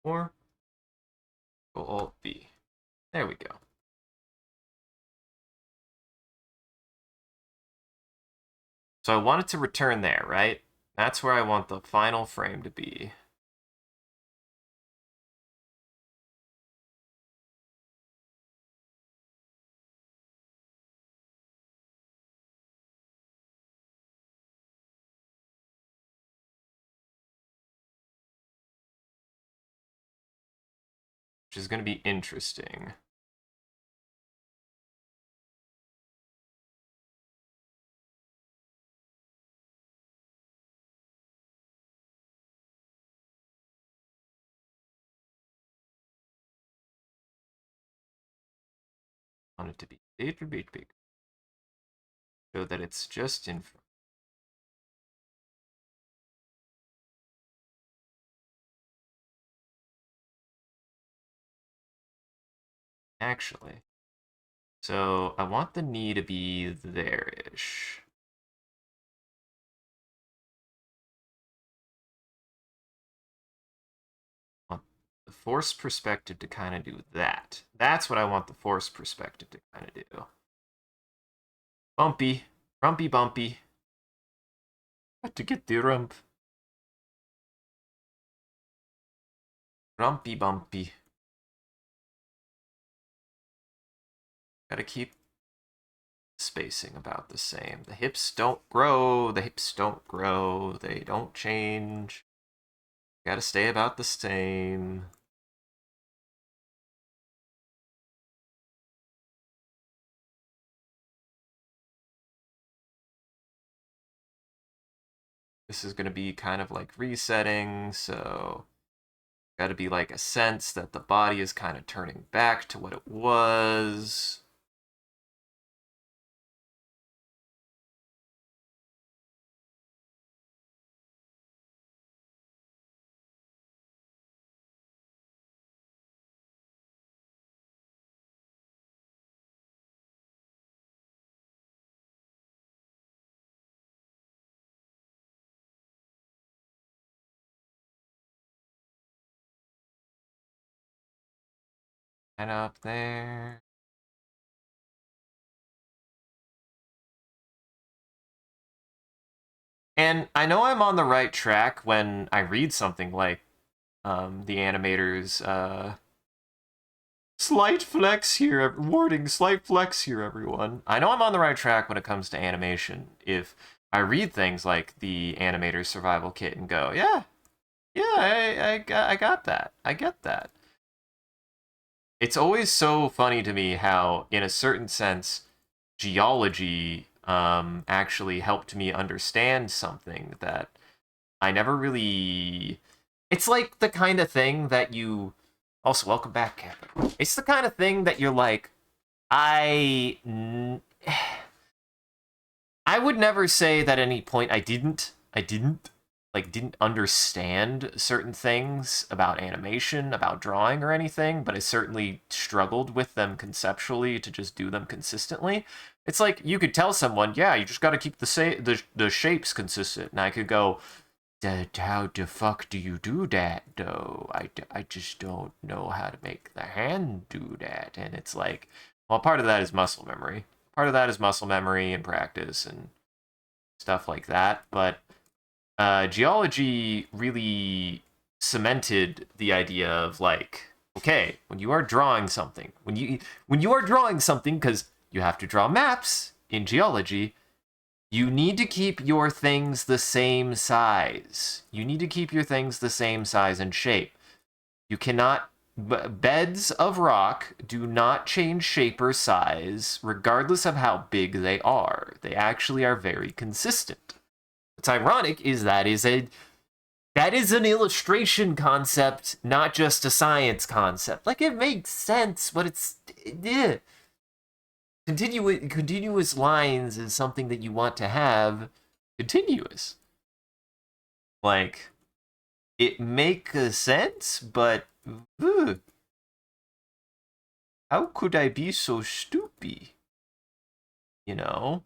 Or go Alt-B. There we go. So I want it to return there, right? That's where I want the final frame to be. Which is going to be interesting. I want it to be big. So that it's just in front. Actually. So I want the knee to be there-ish. I want the forced perspective to kind of do that. That's what I want the forced perspective to kind of do. Bumpy. Rumpy bumpy. Got to get the rump. Rumpy bumpy. Gotta keep spacing about the same. The hips don't grow. The hips don't grow. They don't change. Gotta stay about the same. This is going to be kind of like resetting, so got to be like a sense that the body is kind of turning back to what it was. And up there. And I know I'm on the right track when I read something like the animator's slight flex here, warning, slight flex here, everyone. I know I'm on the right track when it comes to animation. If I read things like the animator's survival kit and go, yeah, I got that. I get that. It's always so funny to me how, in a certain sense, geology actually helped me understand something that I never really. It's like the kind of thing that you. Also, welcome back, Captain. It's the kind of thing that you're like, I. I would never say that at any point didn't understand certain things about animation, about drawing or anything, but I certainly struggled with them conceptually to just do them consistently. It's like you could tell someone, yeah, you just got to keep the shapes consistent, and I could go, how the fuck do you do that though? I just don't know how to make the hand do that. And it's like, well, part of that is muscle memory. Part of that is muscle memory and practice and stuff like that. But geology really cemented the idea of like okay, when you are drawing something, when you are drawing something, because you have to draw maps in geology, you need to keep your things the same size. You need to keep your things the same size and shape. You cannot. Beds of rock do not change shape or size, regardless of how big they are. They actually are very consistent. What's ironic is that is an illustration concept, not just a science concept. Like, it makes sense, but it's continuous lines is something that you want to have continuous. Like, it makes sense, but how could I be so stupid? You know?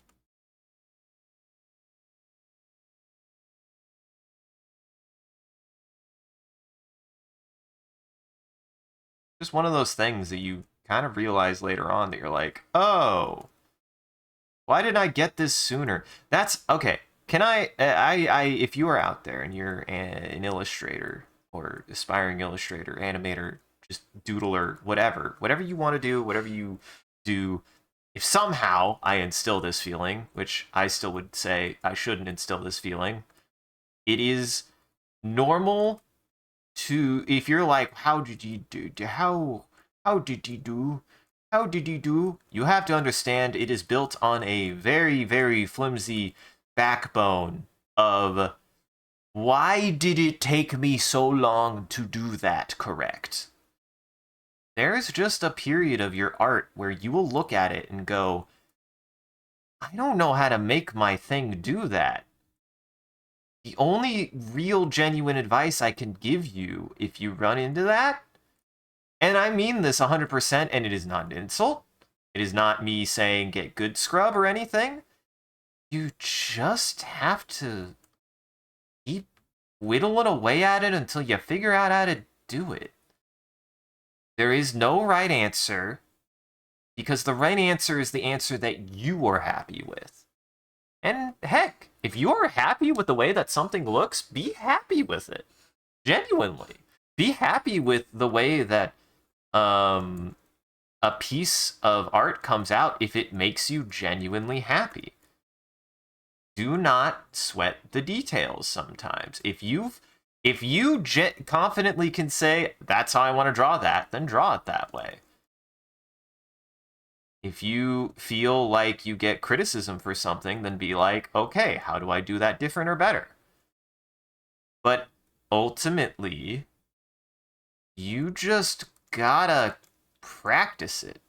Just one of those things that you kind of realize later on that you're like, oh, why didn't I get this sooner? That's okay. Can if you are out there and you're an illustrator or aspiring illustrator, animator, just doodler, whatever you want to do, whatever you do, if somehow I instill this feeling, which I still would say I shouldn't instill this feeling, it is normal to, if you're like, how did you do? How did you do? How did you do? You have to understand it is built on a very, very flimsy backbone of why did it take me so long to do that correct? There is just a period of your art where you will look at it and go, I don't know how to make my thing do that. The only real genuine advice I can give you if you run into that, and I mean this 100%, and it is not an insult, it is not me saying get good scrub or anything, you just have to keep whittling away at it until you figure out how to do it. There is no right answer, because the right answer is the answer that you are happy with. And heck, if you're happy with the way that something looks, be happy with it. Genuinely. Be happy with the way that a piece of art comes out if it makes you genuinely happy. Do not sweat the details sometimes. If you confidently can say, that's how I want to draw that, then draw it that way. If you feel like you get criticism for something, then be like, okay, how do I do that different or better? But ultimately, you just gotta practice it.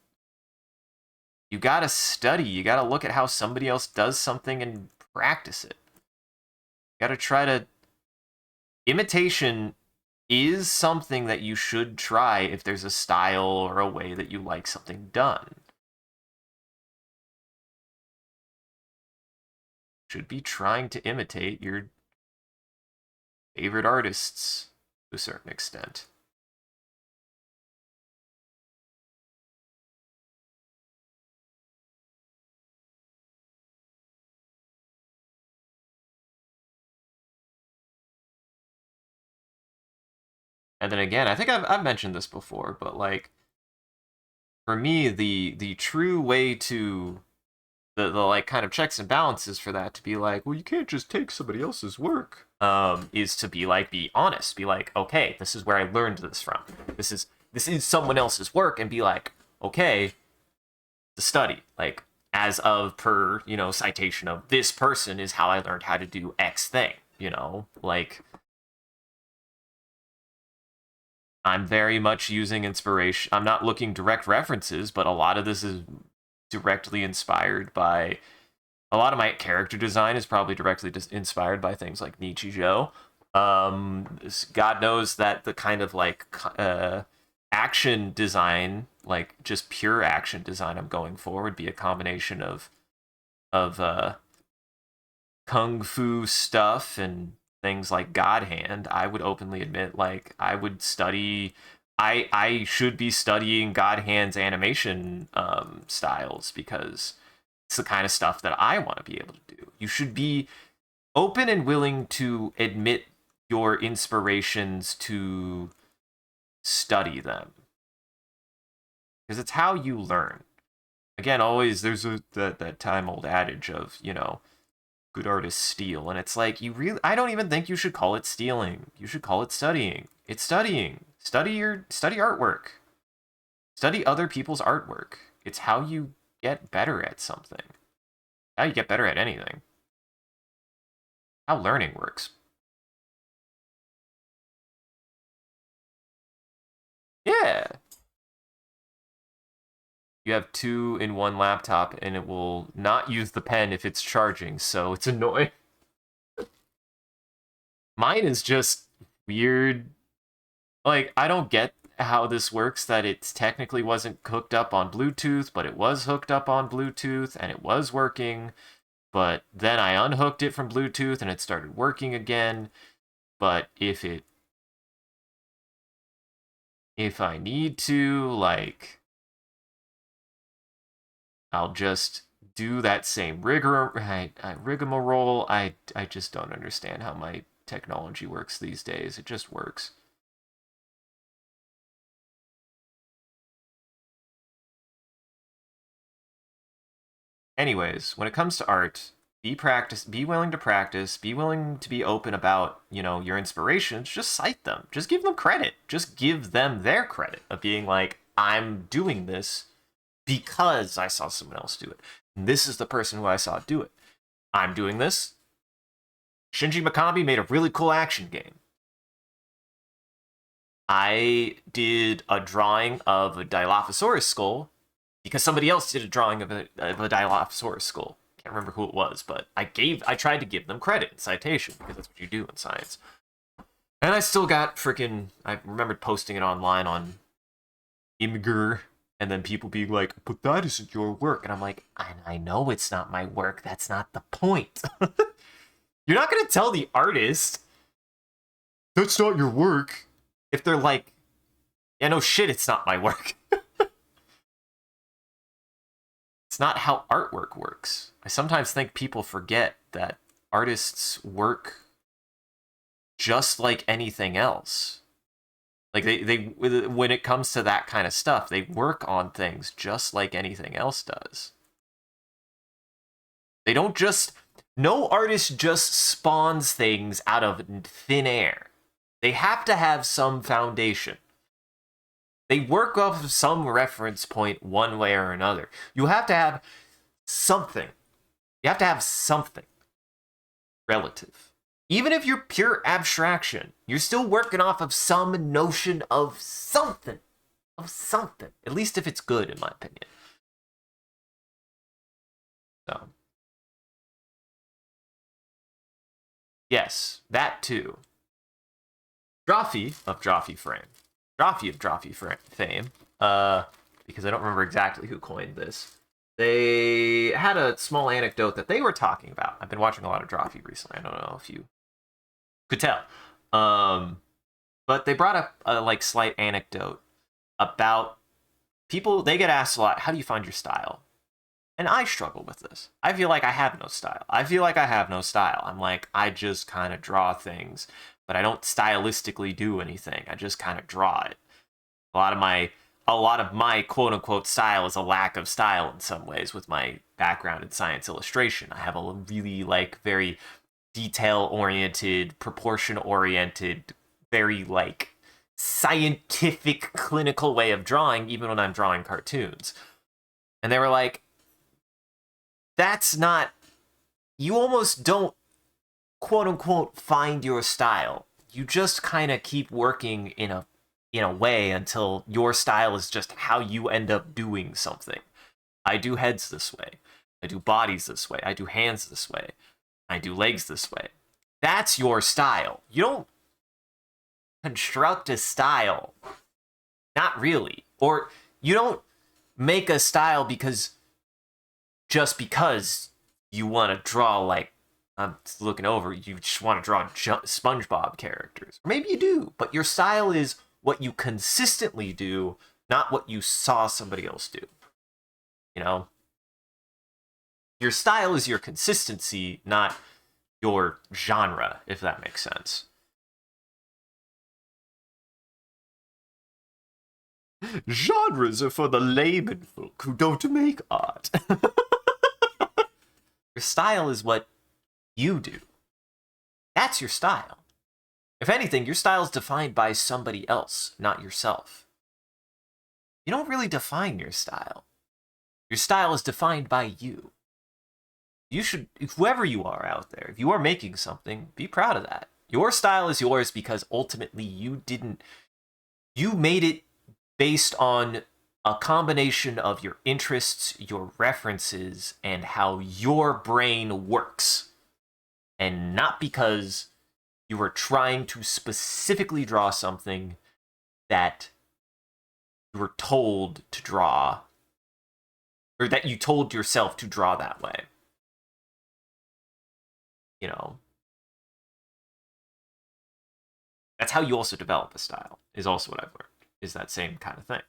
You gotta study. You gotta look at how somebody else does something and practice it. You gotta try to... Imitation is something that you should try if there's a style or a way that you like something done. Should be trying to imitate your favorite artists to a certain extent. And then again, I think I've mentioned this before, but like, for me, the true way to the like kind of checks and balances for that to be like, well, you can't just take somebody else's work. Is to be like, be honest, be like, okay, this is where I learned this from. This is someone else's work, and be like, okay, the study, like, as of per, citation of this person is how I learned how to do X thing, like, I'm very much using inspiration. I'm not looking direct references, but a lot of this is directly inspired by... A lot of my character design is probably directly inspired by things like Nichijou. God knows that the kind of like action design, like just pure action design I'm going for, would be a combination of kung fu stuff and things like God Hand. I would openly admit, like, I would study... I should be studying God Hand's animation styles, because it's the kind of stuff that I want to be able to do. You should be open and willing to admit your inspirations, to study them. because it's how you learn. Again, always there's that time old adage of, good artists steal, and it's like, I don't even think you should call it stealing. You should call it studying. It's studying. Study artwork. Study other people's artwork. It's how you get better at something. How you get better at anything. How learning works. Yeah. You have 2 in one laptop, and it will not use the pen if it's charging, so it's annoying. Mine is just weird. Like, I don't get how this works, that it technically wasn't hooked up on Bluetooth, but it was hooked up on Bluetooth, and it was working. But then I unhooked it from Bluetooth, and it started working again. But if I need to, like, I'll just do that same rigmarole. I just don't understand how my technology works these days. It just works. Anyways, when it comes to art, be willing to practice, be willing to be open about, your inspirations. Just cite them. Just give them credit. Just give them their credit of being like, I'm doing this because I saw someone else do it. And this is the person who I saw do it. I'm doing this. Shinji Mikami made a really cool action game. I did a drawing of a Dilophosaurus skull because somebody else did a drawing of a Dilophosaurus skull. Can't remember who it was, but I tried to give them credit in citation because that's what you do in science. And I still got I remembered posting it online on Imgur, and then people being like, but that isn't your work. And I'm like, I know it's not my work. That's not the point. You're not going to tell the artist, that's not your work, if they're like, yeah, no shit, it's not my work. It's not how artwork works. I sometimes think people forget that artists work just like anything else. Like they when it comes to that kind of stuff, they work on things just like anything else does. They don't just no artist just spawns things out of thin air. They have to have some foundation. They work off of some reference point one way or another. You have to have something. You have to have something relative. Even if you're pure abstraction, you're still working off of some notion of something. Of something. At least if it's good, in my opinion. So. Yes, that too. Drawfee of Drawfee fame, because I don't remember exactly who coined this. They had a small anecdote that they were talking about. I've been watching a lot of Drawfee recently. I don't know if you could tell. But they brought up a slight anecdote about people. They get asked a lot, how do you find your style? And I struggle with this. I feel like I have no style. I'm like, I just kind of draw things, but I don't stylistically do anything. I just kind of draw it. A lot of my quote unquote style is a lack of style in some ways with my background in science illustration. I have a really very detail oriented, proportion oriented, very scientific clinical way of drawing even when I'm drawing cartoons. And they were like, that's not, you almost don't quote unquote find your style. You just kind of keep working in a way until your style is just how you end up doing something. I do heads this way. I do bodies this way. I do hands this way. I do legs this way. That's your style. You don't construct a style. Not really. Or you don't make a style because you want to draw I'm looking over, you just want to draw SpongeBob characters. Or maybe you do, but your style is what you consistently do, not what you saw somebody else do. Your style is your consistency, not your genre, if that makes sense. Genres are for the layman folk who don't make art. Your style is what you do. That's your style. If anything, your style is defined by somebody else, not yourself. You don't really define your style. Your style is defined by you. You should, whoever you are out there, if you are making something, be proud of that. Your style is yours because ultimately you made it based on a combination of your interests, your references, and how your brain works. And not because you were trying to specifically draw something that you were told to draw, or that you told yourself to draw that way. You know, that's how you also develop a style, is also what I've learned, is that same kind of thing.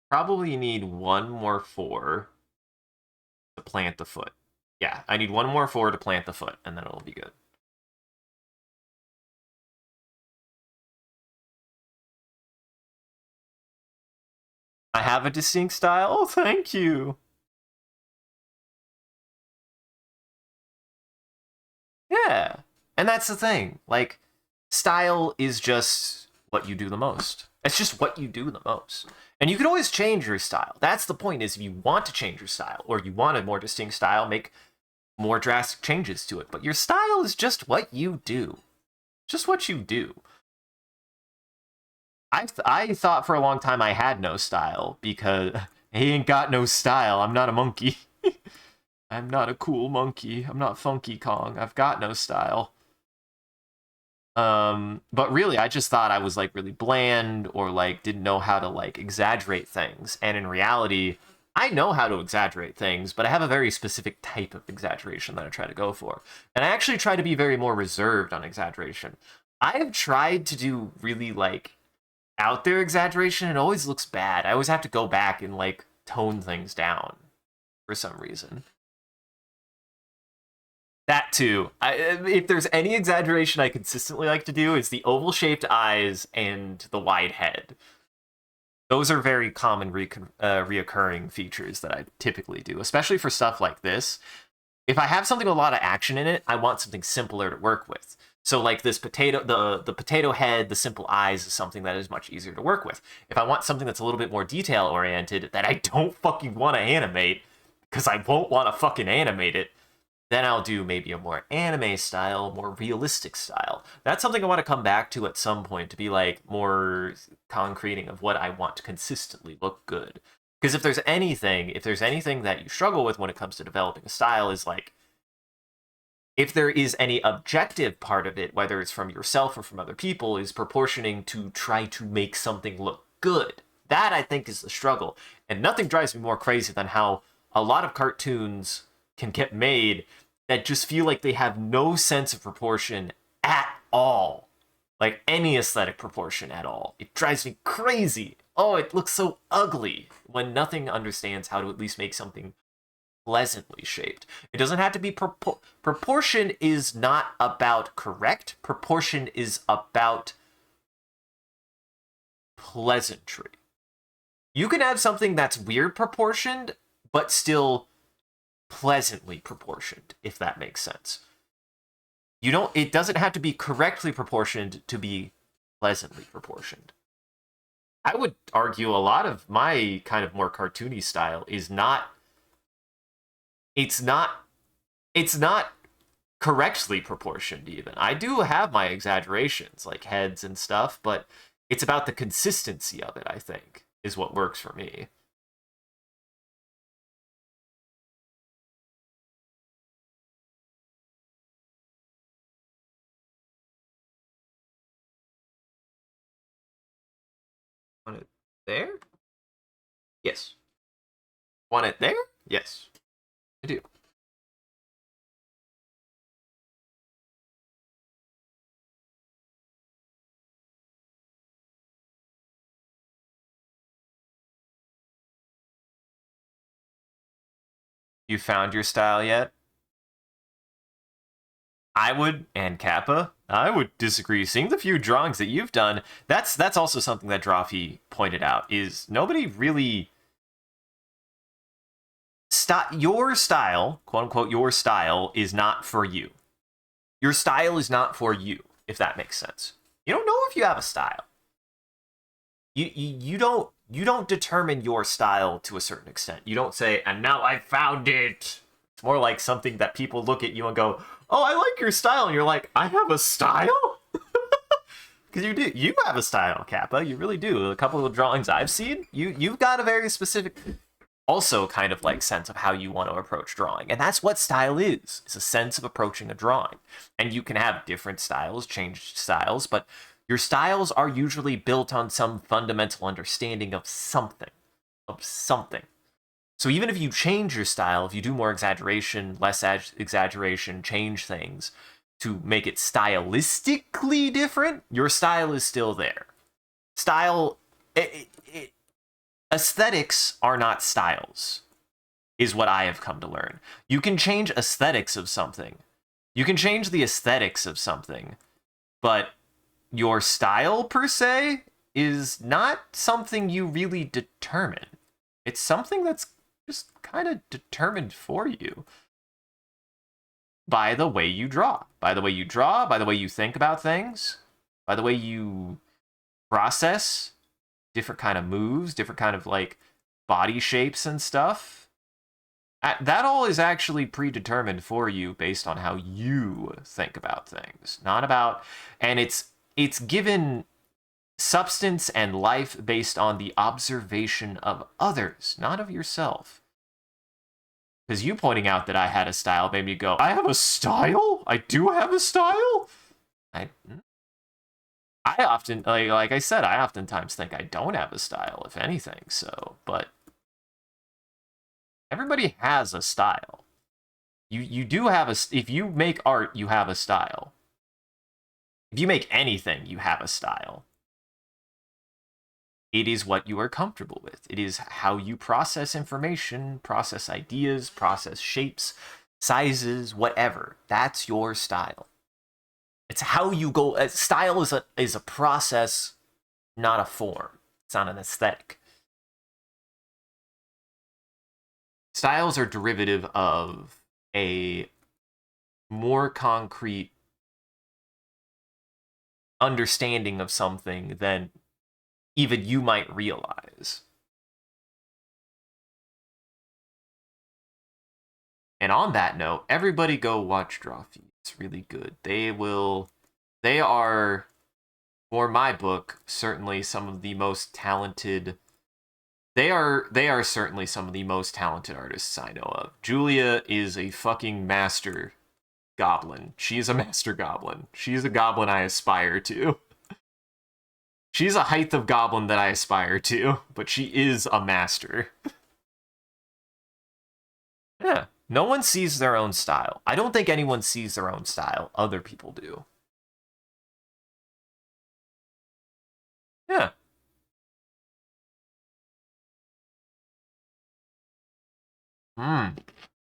Probably need one more 4 to plant the foot. Yeah, I need one more 4 to plant the foot, and then it'll be good. I have a distinct style. Oh, thank you. Yeah. And that's the thing. Like, style is just what you do the most. It's just what you do the most. And you can always change your style. That's the point, is if you want to change your style, or you want a more distinct style, make more drastic changes to it. But your style is just what you do. Just what you do. I thought for a long time I had no style, because he ain't got no style. I'm not a monkey. I'm not a cool monkey. I'm not Funky Kong. I've got no style. But really, I just thought I was like really bland, or like didn't know how to like exaggerate things. And in reality, I know how to exaggerate things, but I have a very specific type of exaggeration that I try to go for. And I actually try to be very more reserved on exaggeration. I have tried to do really like out there exaggeration. It always looks bad. I always have to go back and like tone things down for some reason. That too. If there's any exaggeration I consistently like to do, it's the oval-shaped eyes and the wide head. Those are very common reoccurring features that I typically do, especially for stuff like this. If I have something with a lot of action in it, I want something simpler to work with. So like this potato, the potato head, the simple eyes is something that is much easier to work with. If I want something that's a little bit more detail oriented that I don't fucking want to animate, because I won't want to fucking animate it, then I'll do maybe a more anime style, more realistic style. That's something I want to come back to at some point, to be like more concreting of what I want to consistently look good. Because if there's anything that you struggle with when it comes to developing a style, is like, if there is any objective part of it, whether it's from yourself or from other people, is proportioning to try to make something look good. That, I think, is the struggle. And nothing drives me more crazy than how a lot of cartoons can get made that just feel like they have no sense of proportion at all. Like any aesthetic proportion at all. It drives me crazy. Oh, it looks so ugly when nothing understands how to at least make something pleasantly shaped. It doesn't have to be proportion is not about correct. Proportion is about pleasantry. You can have something that's weird proportioned, but still pleasantly proportioned, if that makes sense. It doesn't have to be correctly proportioned to be pleasantly proportioned. I would argue a lot of my kind of more cartoony style is not it's not it's not correctly proportioned even. I do have my exaggerations like heads and stuff, but it's about the consistency of it, I think, is what works for me. Want it there? Yes. Want it there? Yes. I do. You found your style yet? I would, and Kappa, I would disagree. Seeing the few drawings that you've done, that's also something that Drawfee pointed out, is nobody really... your style, quote unquote, your style is not for you. Your style is not for you, if that makes sense. You don't know if you have a style. You don't determine your style to a certain extent. You don't say, and now I found it. It's more like something that people look at you and go, oh, I like your style. And you're like, I have a style? Because you do. You have a style, Kappa. You really do. A couple of drawings I've seen, you've got a very specific, also kind of like sense of how you want to approach drawing. And that's what style is. It's a sense of approaching a drawing. And you can have different styles, change styles, but your styles are usually built on some fundamental understanding of something. So even if you change your style, if you do more exaggeration, less exaggeration, change things to make it stylistically different, your style is still there. Aesthetics are not styles, is what I have come to learn. You can change aesthetics of something. You can change the aesthetics of something, but your style, per se, is not something you really determine. It's something that's just kind of determined for you by the way you draw. By the way you draw, by the way you think about things, by the way you process different kind of moves, different kind of, like, body shapes and stuff. That all is actually predetermined for you based on how you think about things. Not about... And it's given substance and life based on the observation of others, not of yourself. Because you pointing out that I had a style made me go, I have a style? I do have a style? I often, like I said, I oftentimes think I don't have a style, if anything, so, but everybody has a style. You do have if you make art, you have a style. If you make anything, you have a style. It is what you are comfortable with. It is how you process information, process ideas, process shapes, sizes, whatever. That's your style. It's how you go. Style is a process, not a form. It's not an aesthetic. Styles are derivative of a more concrete understanding of something than even you might realize. And on that note, everybody go watch Drawfee. It's really good. They are, for my book, certainly some of the most talented... They are certainly some of the most talented artists I know of. Julia is a fucking master goblin. She is a master goblin. She is a goblin I aspire to. She's a height of goblin that I aspire to, but she is a master. Yeah, no one sees their own style. I don't think anyone sees their own style. Other people do. Yeah.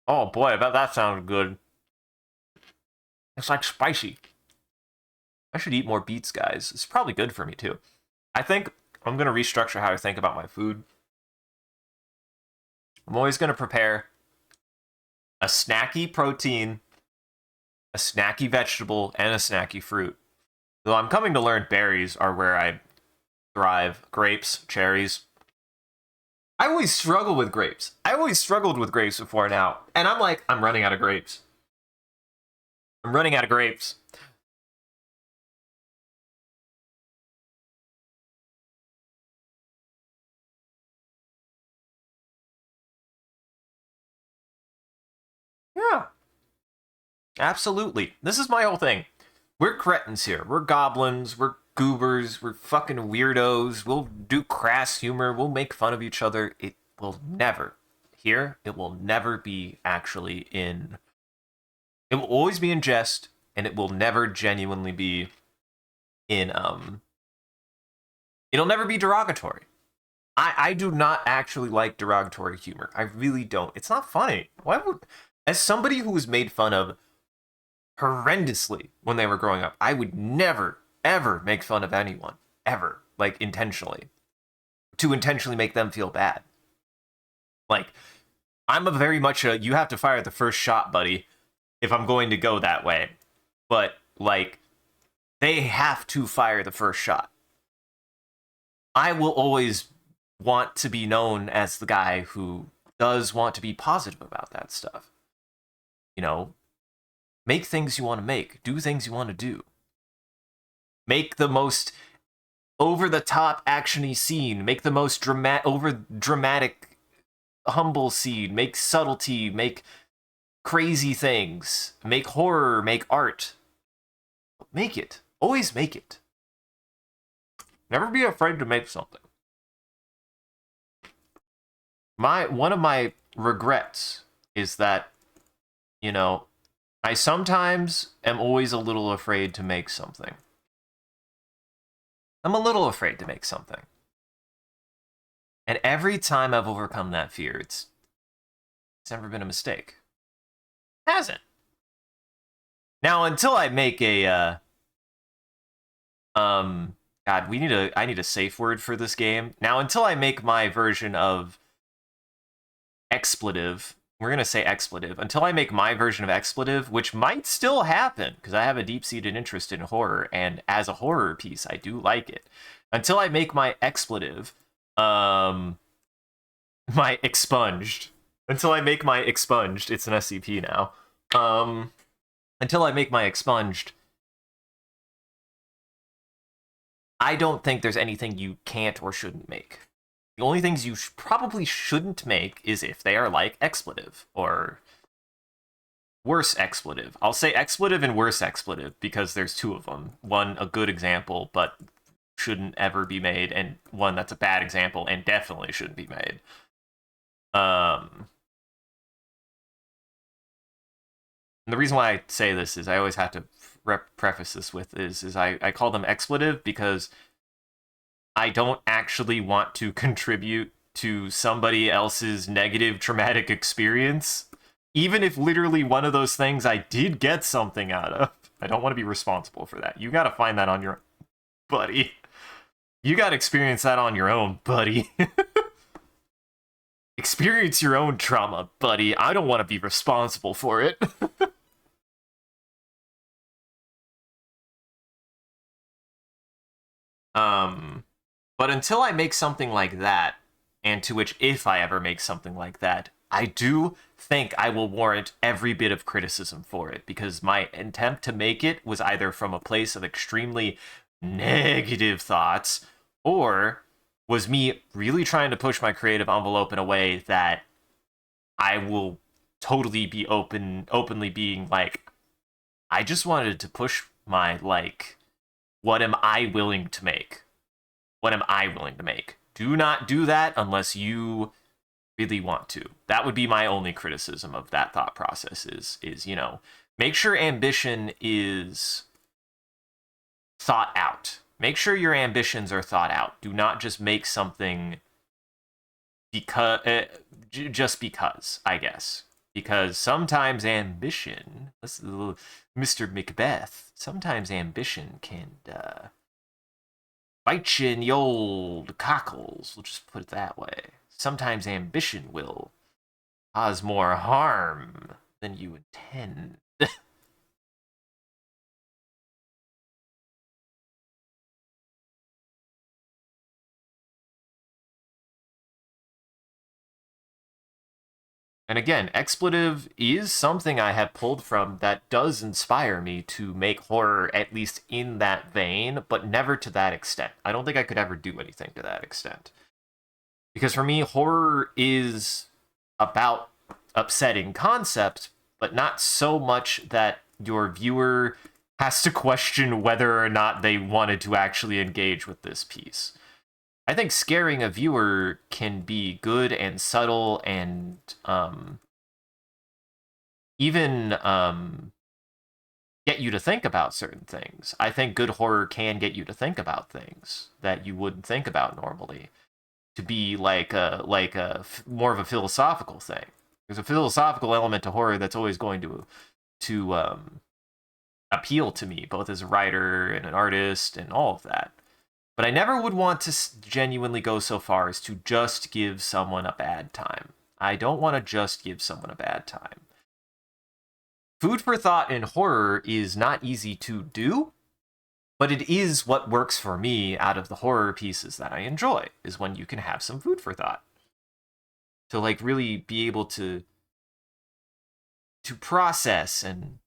Oh boy, I bet that sounded good. It's like spicy. I should eat more beets, guys. It's probably good for me, too. I think I'm going to restructure how I think about my food. I'm always going to prepare a snacky protein, a snacky vegetable, and a snacky fruit. Though I'm coming to learn berries are where I thrive. Grapes, cherries. I always struggle with grapes. I always struggled with grapes before now. And I'm like, I'm running out of grapes. I'm running out of grapes. Yeah. Absolutely. This is my whole thing. We're cretins here. We're goblins. We're goobers. We're fucking weirdos. We'll do crass humor. We'll make fun of each other. It will never. Here, it will never be actually in... It will always be in jest, and it will never genuinely be in, It'll never be derogatory. I do not actually like derogatory humor. I really don't. It's not funny. Why would... As somebody who was made fun of horrendously when they were growing up. I would never, ever make fun of anyone. Ever. Like, intentionally. To intentionally make them feel bad. Like, I'm a very much a, you have to fire the first shot, buddy, if I'm going to go that way. But, like, they have to fire the first shot. I will always want to be known as the guy who does want to be positive about that stuff. You know, make things you want to make, do things you want to do. Make the most over-the-top actiony scene, make the most dramatic humble scene, make subtlety, make crazy things, make horror, make art. Make it. Always make it. Never be afraid to make something. One of my regrets is that, you know, I sometimes am always a little afraid to make something. I'm a little afraid to make something. And every time I've overcome that fear, it's never been a mistake. It hasn't. Now, until I make a, God, I need a safe word for this game. Now, until I make my version of expletive, we're going to say expletive, until I make my version of expletive, which might still happen, because I have a deep-seated interest in horror, and as a horror piece, I do like it. Until I make my expletive, my expunged, until I make my expunged, it's an SCP now, until I make my expunged, I don't think there's anything you can't or shouldn't make. The only things you probably shouldn't make is if they are like expletive or worse expletive. I'll say expletive and worse expletive because there's two of them. One, a good example, but shouldn't ever be made, and one that's a bad example and definitely shouldn't be made. And the reason why I say this is I always have to preface this with is I call them expletive because I don't actually want to contribute to somebody else's negative traumatic experience. Even if literally one of those things I did get something out of. I don't want to be responsible for that. You gotta find that on your own, buddy. You gotta experience that on your own, buddy. Experience your own trauma, buddy. I don't want to be responsible for it. But until I make something like that, and to which if I ever make something like that, I do think I will warrant every bit of criticism for it, because my attempt to make it was either from a place of extremely negative thoughts, or was me really trying to push my creative envelope in a way that I will totally be openly being like, I just wanted to push my, like, what am I willing to make? What am I willing to make? Do not do that unless you really want to. That would be my only criticism of that thought process is, you know, make sure ambition is thought out. Make sure your ambitions are thought out. Do not just make something because just because, I guess. Because sometimes ambition, Mr. Macbeth, sometimes ambition can bite you in the old cockles. We'll just put it that way. Sometimes ambition will cause more harm than you intend. And again, expletive is something I have pulled from that does inspire me to make horror, at least in that vein, but never to that extent. I don't think I could ever do anything to that extent. Because for me, horror is about upsetting concept, but not so much that your viewer has to question whether or not they wanted to actually engage with this piece. I think scaring a viewer can be good and subtle and even get you to think about certain things. I think good horror can get you to think about things that you wouldn't think about normally. To be like a more of a philosophical thing. There's a philosophical element to horror that's always going to appeal to me, both as a writer and an artist and all of that. But I never would want to genuinely go so far as to just give someone a bad time. I don't want to just give someone a bad time. Food for thought in horror is not easy to do, but it is what works for me out of the horror pieces that I enjoy, is when you can have some food for thought. To like really be able to process and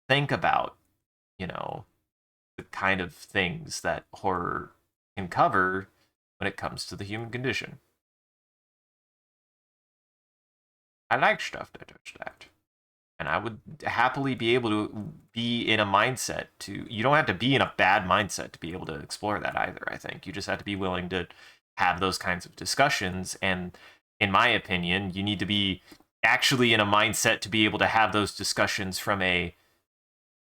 think about, you know, the kind of things that horror can cover when it comes to the human condition. I like stuff that does that. And I would happily be able to be in a mindset to, you don't have to be in a bad mindset to be able to explore that either, I think. You just have to be willing to have those kinds of discussions. And in my opinion, you need to be actually in a mindset to be able to have those discussions from a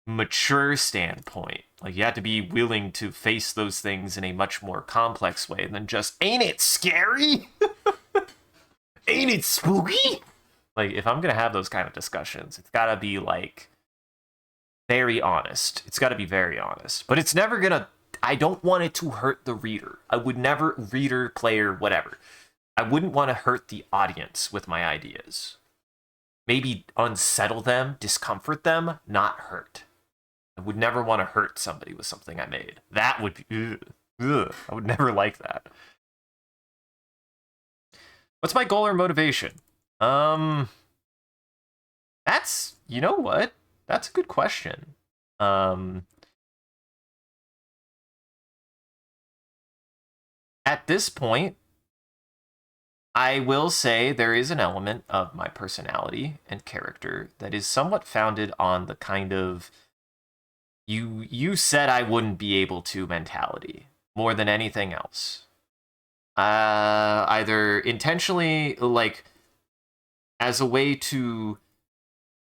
mature standpoint. Like, you have to be willing to face those things in a much more complex way than just, ain't it scary? Ain't it spooky? Like, if I'm gonna have those kind of discussions, it's gotta be like very honest. It's gotta be very honest. But it's never gonna, I don't want it to hurt the reader. I would never, reader, player, whatever. I wouldn't want to hurt the audience with my ideas. Maybe unsettle them, discomfort them, not hurt. I would never want to hurt somebody with something I made. That would be, ugh, I would never like that. What's my goal or motivation? That's, you know what? That's a good question. At this point, I will say there is an element of my personality and character that is somewhat founded on the kind of you said I wouldn't be able to mentality more than anything else. Either intentionally, like, as a way to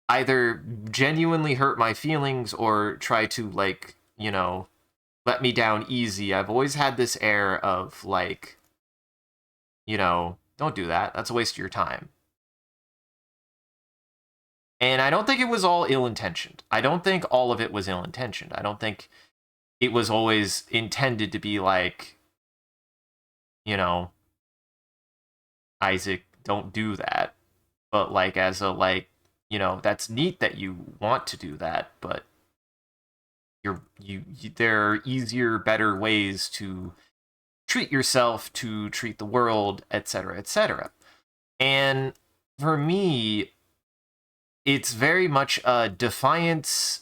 either genuinely hurt my feelings or try to, like, you know, let me down easy. I've always had this air of, like, you know, don't do that. That's a waste of your time. And I don't think it was all ill-intentioned. I don't think all of it was ill-intentioned. I don't think it was always intended to be like, you know, Isaac, don't do that. But, like, as a, like, you know, that's neat that you want to do that, but there are easier, better ways to treat yourself, to treat the world, etc., etc. And for me, it's very much a defiance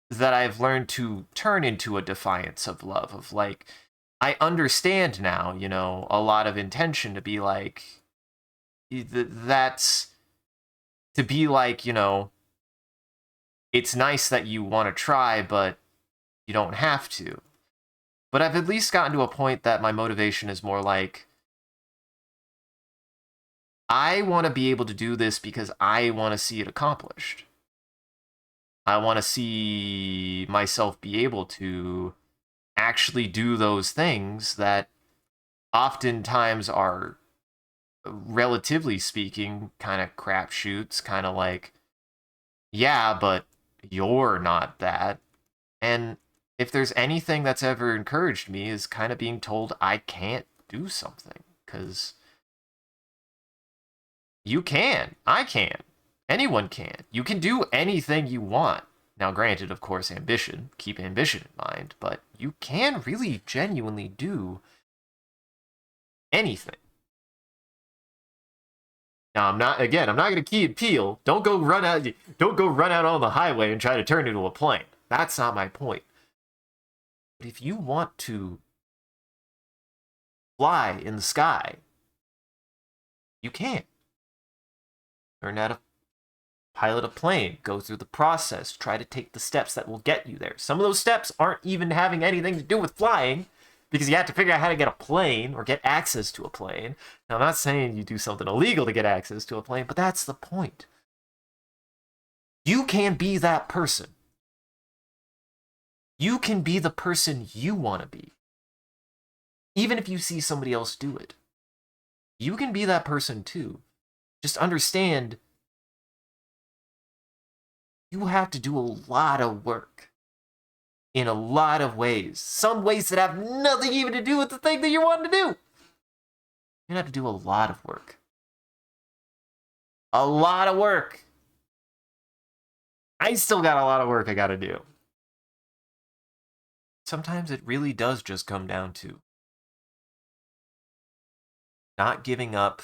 that I've learned to turn into a defiance of love, of, like, I understand now, you know, a lot of intention to be like, that's to be like, you know, it's nice that you want to try, but you don't have to. But I've at least gotten to a point that my motivation is more like, I want to be able to do this because I want to see it accomplished. I want to see myself be able to actually do those things that oftentimes are, relatively speaking, kind of crapshoots, kind of like, yeah, but you're not that. And if there's anything that's ever encouraged me is kind of being told I can't do something, because you can. I can. Anyone can. You can do anything you want. Now, granted, of course, ambition. Keep ambition in mind. But you can really genuinely do anything. Now, I'm not going to key and peel. Don't go run out on the highway and try to turn into a plane. That's not my point. But if you want to fly in the sky, you can. Learn how to pilot a plane, go through the process, try to take the steps that will get you there. Some of those steps aren't even having anything to do with flying, because you have to figure out how to get a plane or get access to a plane. Now, I'm not saying you do something illegal to get access to a plane, but that's the point. You can be that person. You can be the person you want to be. Even if you see somebody else do it. You can be that person too. Just understand, you have to do a lot of work in a lot of ways. Some ways that have nothing even to do with the thing that you want to do. You're gonna have to do a lot of work. A lot of work. I still got a lot of work I gotta do. Sometimes it really does just come down to not giving up,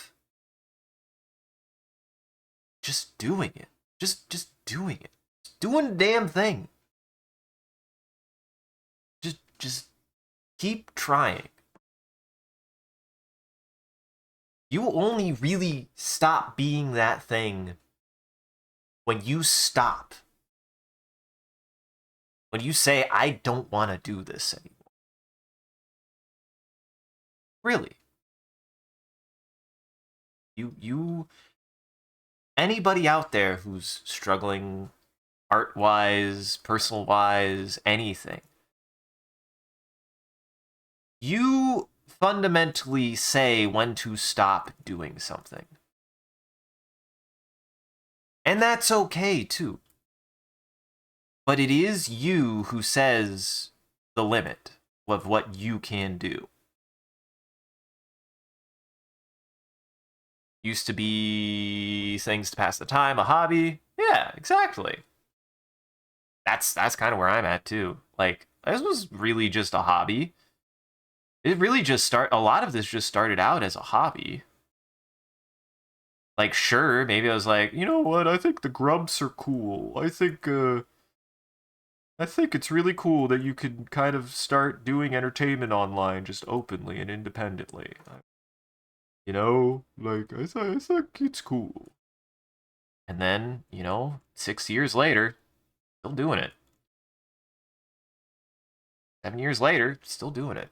just doing it. Just doing it. Just doing the damn thing. Just keep trying. You only really stop being that thing when you stop. When you say, I don't want to do this anymore. Really. Anybody out there who's struggling art-wise, personal-wise, anything, you fundamentally say when to stop doing something. And that's okay, too. But it is you who says the limit of what you can do. Used to be things to pass the time, a hobby. Yeah, exactly. That's kind of where I'm at, too. Like, this was really just a hobby. It really just a lot of this just started out as a hobby. Like, sure, maybe I was like, you know what, I think the grubs are cool. I think it's really cool that you can kind of start doing entertainment online just openly and independently. You know, like, I think it's cool. And then, 6 years later, still doing it. 7 years later, still doing it.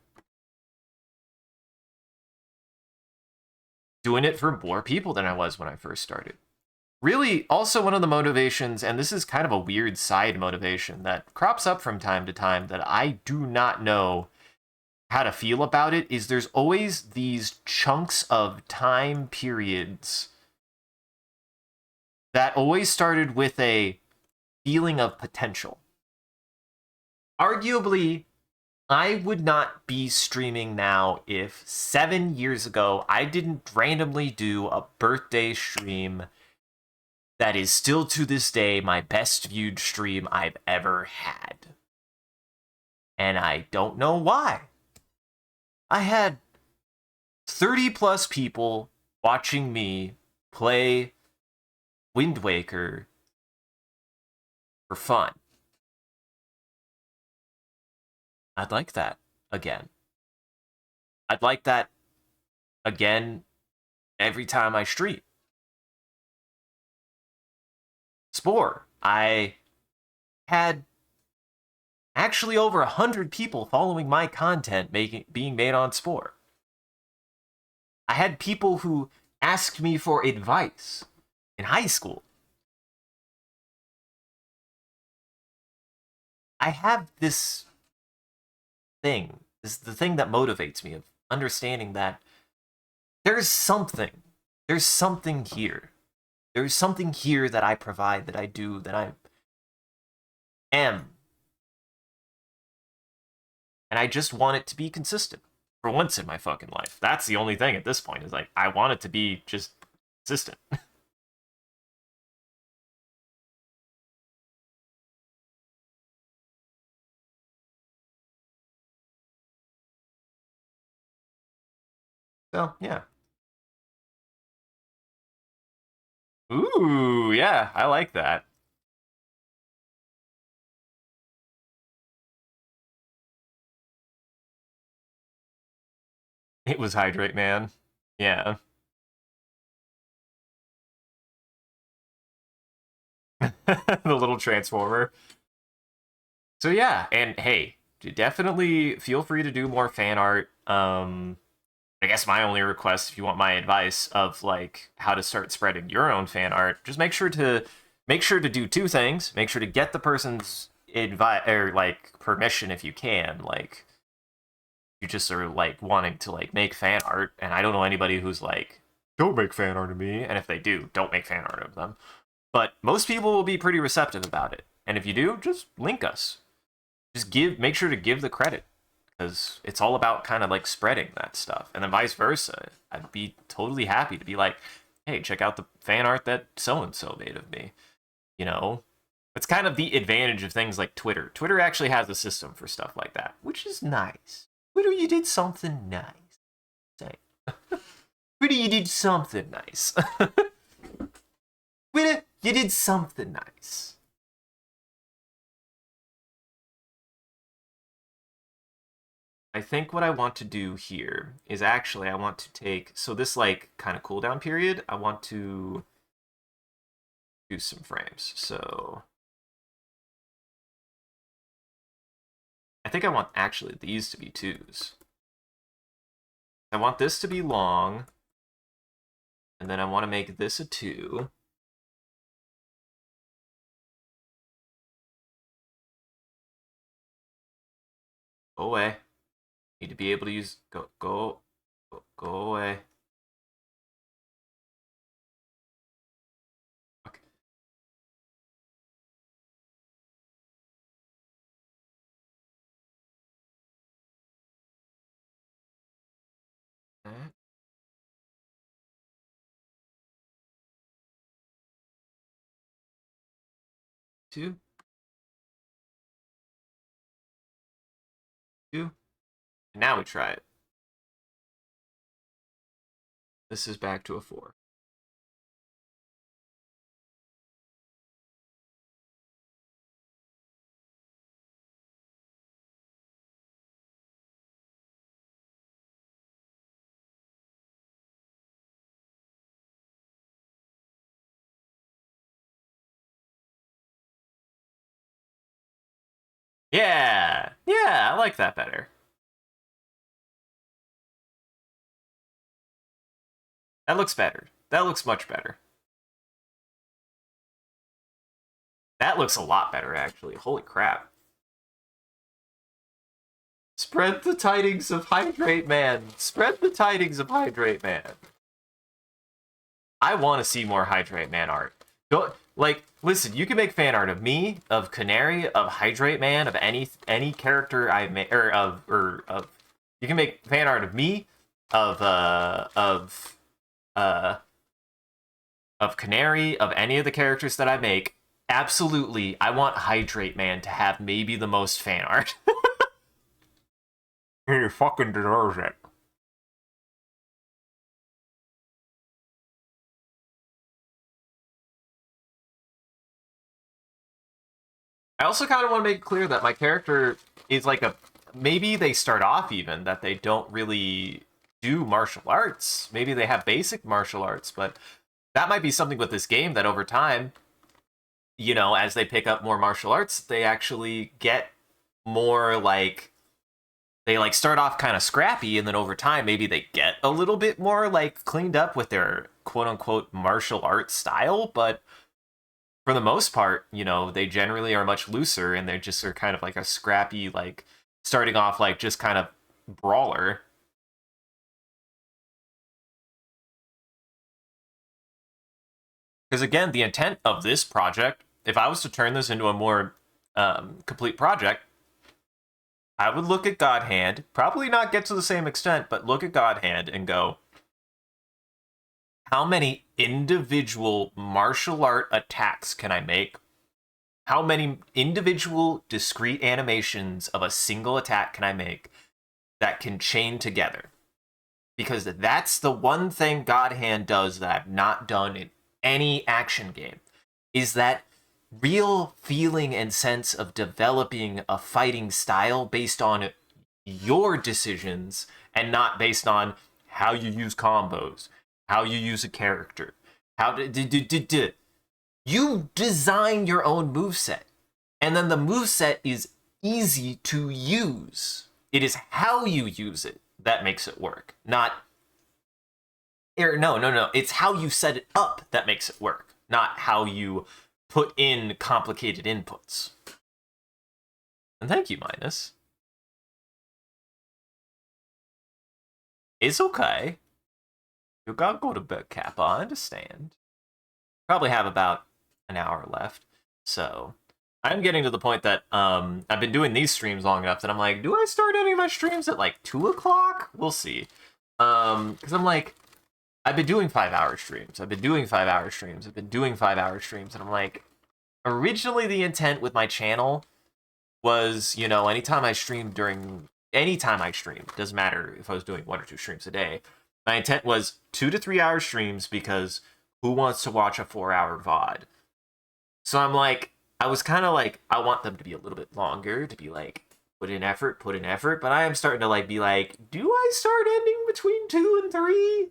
Doing it for more people than I was when I first started. Really, also one of the motivations, and this is kind of a weird side motivation that crops up from time to time that I do not know how to feel about it, is there's always these chunks of time periods that always started with a feeling of potential. Arguably, I would not be streaming now if 7 years ago I didn't randomly do a birthday stream that is still to this day my best viewed stream I've ever had. And I don't know why. I had 30 plus people watching me play Wind Waker for fun. I'd like that again. I'd like that again every time I stream. Spore. I had actually over 100 people following my content being made on Spore. I had people who asked me for advice in high school. I have this thing, this is the thing that motivates me, of understanding that there's something here. There's something here that I provide, that I do, that I am. And I just want it to be consistent for once in my fucking life. That's the only thing at this point, is like, I want it to be just consistent. So, yeah. Ooh, yeah, I like that. It was Hydrate Man. Yeah. The little transformer. So yeah, and hey, definitely feel free to do more fan art. I guess my only request, if you want my advice of like how to start spreading your own fan art, just make sure to do two things. Make sure to get the person's invite or like permission if you can. Like, you just are like wanting to like make fan art, and I don't know anybody who's like, don't make fan art of me, and if they do, don't make fan art of them. But most people will be pretty receptive about it. And if you do, just link us. Just make sure to give the credit, because it's all about kind of like spreading that stuff. And then vice versa. I'd be totally happy to be like, hey, check out the fan art that so and so made of me. You know, it's kind of the advantage of things like Twitter. Twitter actually has a system for stuff like that, which is nice. Twitter, you did something nice. Say, Twitter, you did something nice. Twitter, you did something nice. I think what I want to do here is actually I want to take, so this like kind of cooldown period, I want to do some frames. So I think I want actually these to be 2s. I want this to be long, and then I want to make this a 2. Go away. Need to be able to use, go away. Okay. Alright. 2, 2. And now we try it. This is back to a 4. Yeah, I like that better. That looks better. That looks much better. That looks a lot better, actually. Holy crap. Spread the tidings of Hydrate Man. Spread the tidings of Hydrate Man. I want to see more Hydrate Man art. Go, like, listen, you can make fan art of me, of Canary, of Hydrate Man, of any character I made, or of. You can make fan art of me, of Canary, of any of the characters that I make. Absolutely, I want Hydrate Man to have maybe the most fan art. He fucking deserves it. I also kind of want to make it clear that my character is like a, maybe they start off even that they don't really do martial arts. Maybe they have basic martial arts, but that might be something with this game that over time, you know, as they pick up more martial arts, they actually get more like, they like start off kind of scrappy, and then over time maybe they get a little bit more like cleaned up with their quote unquote martial arts style, but for the most part, you know, they generally are much looser, and they just are kind of like a scrappy, like starting off like just kind of brawler. Because again, the intent of this project, if I was to turn this into a more complete project, I would look at God Hand, probably not get to the same extent, but look at God Hand and go, how many individual martial art attacks can I make? How many individual discrete animations of a single attack can I make that can chain together? Because that's the one thing God Hand does that I've not done in any action game, is that real feeling and sense of developing a fighting style based on your decisions and not based on how you use combos, how you use a character, how you design your own moveset, and then the moveset is easy to use. It is how you use it that makes it work, not no. It's how you set it up that makes it work, not how you put in complicated inputs. And thank you, Minus. It's okay. You gotta go to bed, Kappa. I understand. Probably have about an hour left. So I'm getting to the point that I've been doing these streams long enough that I'm like, do I start ending my streams at like 2 o'clock? We'll see. Because I'm like, I've been doing 5-hour streams. I've been doing 5-hour streams. I've been doing 5-hour streams. And I'm like, originally the intent with my channel was, you know, anytime I streamed, doesn't matter if I was doing 1 or 2 streams a day. My intent was 2 to 3 hour streams because who wants to watch a 4-hour VOD? So I'm like, I was kind of like, I want them to be a little bit longer, to be like, put in effort, but I am starting to like be like, do I start ending between 2 and 3?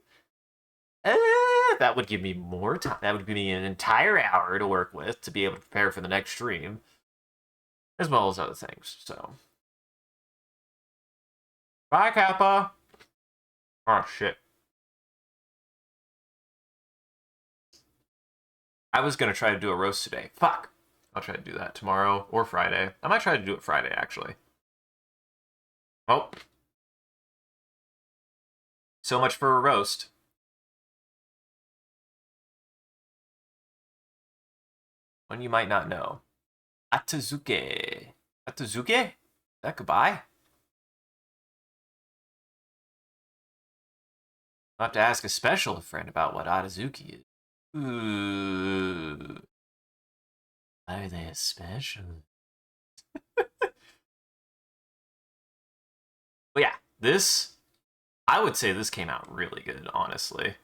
That would give me more time. That would give me an entire hour to work with to be able to prepare for the next stream, as well as other things. So, bye, Kappa. Oh shit. I was gonna try to do a roast today. Fuck. I'll try to do that tomorrow or Friday. I might try to do it Friday, actually. Oh. So much for a roast. One you might not know. Atazuke. Atazuke? Is that goodbye? I'll have to ask a special friend about what Atazuki is. Ooh. Are they a special? But yeah, this, I would say this came out really good, honestly.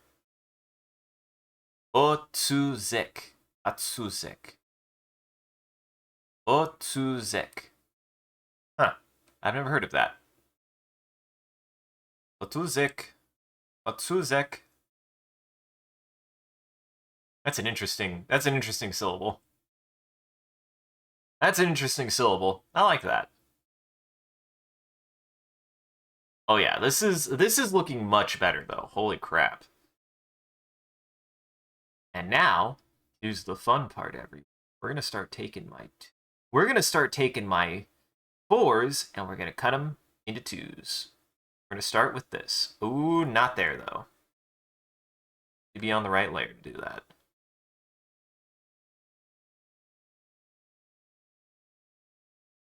Otsuzek. Atsuzek. Otsuzek. Huh. I've never heard of that. Otsuzek. Otsuzek. That's an interesting syllable. That's an interesting syllable. I like that. Oh yeah, this is looking much better though. Holy crap. And now, here's the fun part, everyone. We're gonna start taking my 4s and we're gonna cut them into 2s. We're gonna start with this. Ooh, not there though. You'd be on the right layer to do that.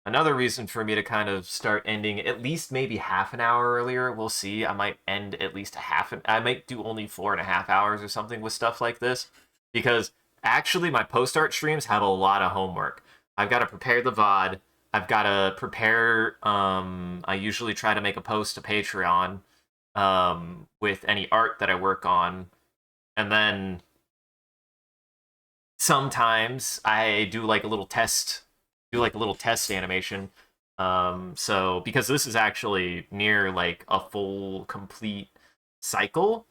Another reason for me to kind of start ending at least maybe half an hour earlier. We'll see. I might end at least I might do only 4.5 hours or something with stuff like this, because actually my post-art streams have a lot of homework. I've got to prepare the VOD. I've got to prepare. I usually try to make a post to Patreon with any art that I work on, and then sometimes I do like a little test animation. So because this is actually near like a full complete cycle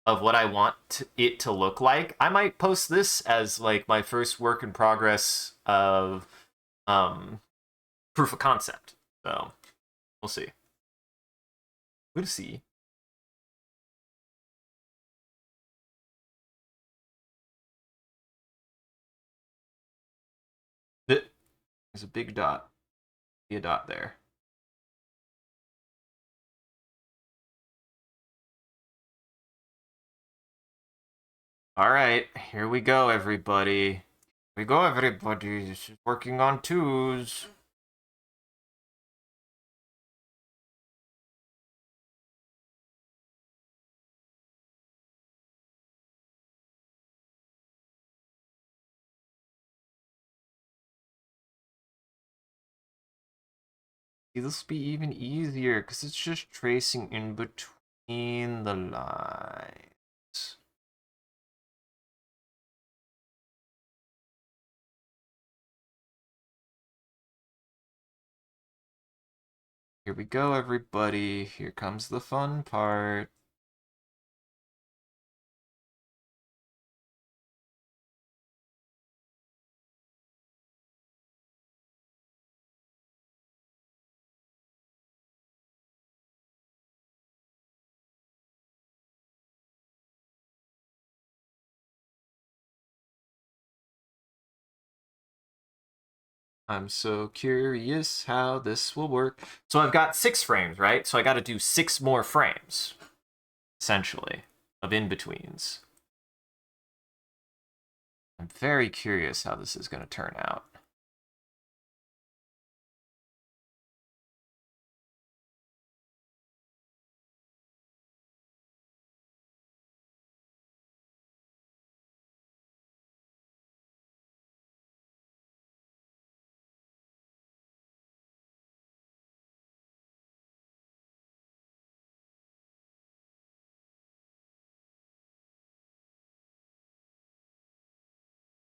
of what I want it to look like, I might post this as like my first work in progress of proof of concept. So we'll see. We'll see. There's a big dot. Be a dot there. All right, here we go, everybody. Here we go, everybody. This is working on 2s. This will be even easier because it's just tracing in between the lines. Here we go, everybody. Here comes the fun part. I'm so curious how this will work. So I've got 6 frames, right? So I got to do 6 more frames, essentially, of in-betweens. I'm very curious how this is going to turn out.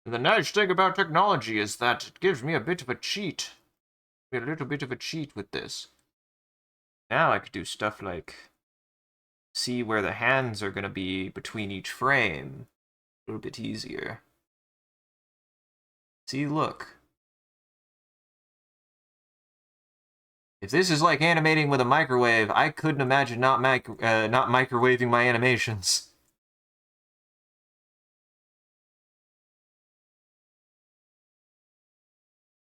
The nice thing about technology is that it gives me a bit of a cheat. A little bit of a cheat with this. Now I could do stuff like see where the hands are going to be between each frame. A little bit easier. See, look. If this is like animating with a microwave, I couldn't imagine not microwaving my animations.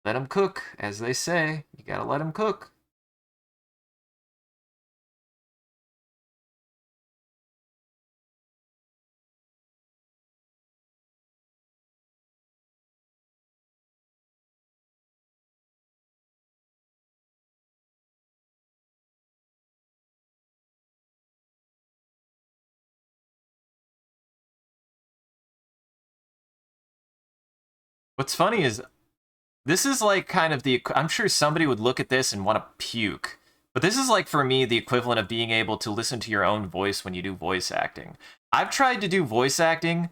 Let them cook, as they say. You gotta let them cook. What's funny is this is like kind of the. I'm sure somebody would look at this and want to puke. But this is like, for me, the equivalent of being able to listen to your own voice when you do voice acting. I've tried to do voice acting.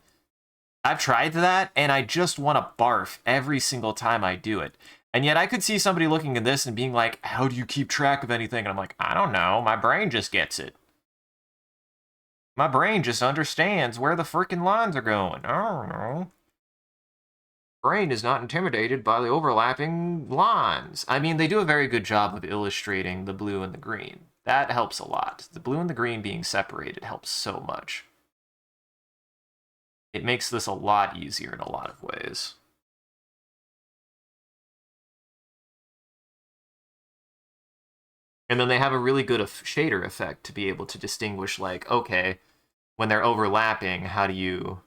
I've tried that, and I just want to barf every single time I do it. And yet I could see somebody looking at this and being like, how do you keep track of anything? And I'm like, I don't know. My brain just gets it. My brain just understands where the freaking lines are going. I don't know. Brain is not intimidated by the overlapping lines. I mean, they do a very good job of illustrating the blue and the green. That helps a lot. The blue and the green being separated helps so much. It makes this a lot easier in a lot of ways. And then they have a really good shader effect to be able to distinguish, like, okay, when they're overlapping, how do you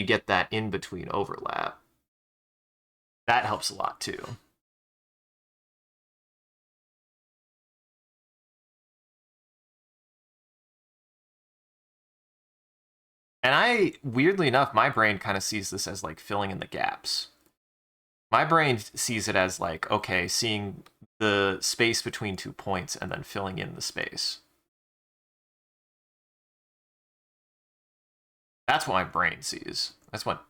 get that in between overlap? That helps a lot too. And weirdly enough, my brain kind of sees this as like filling in the gaps. My brain sees it as like, okay, seeing the space between 2 points and then filling in the space. That's what my brain sees. That's what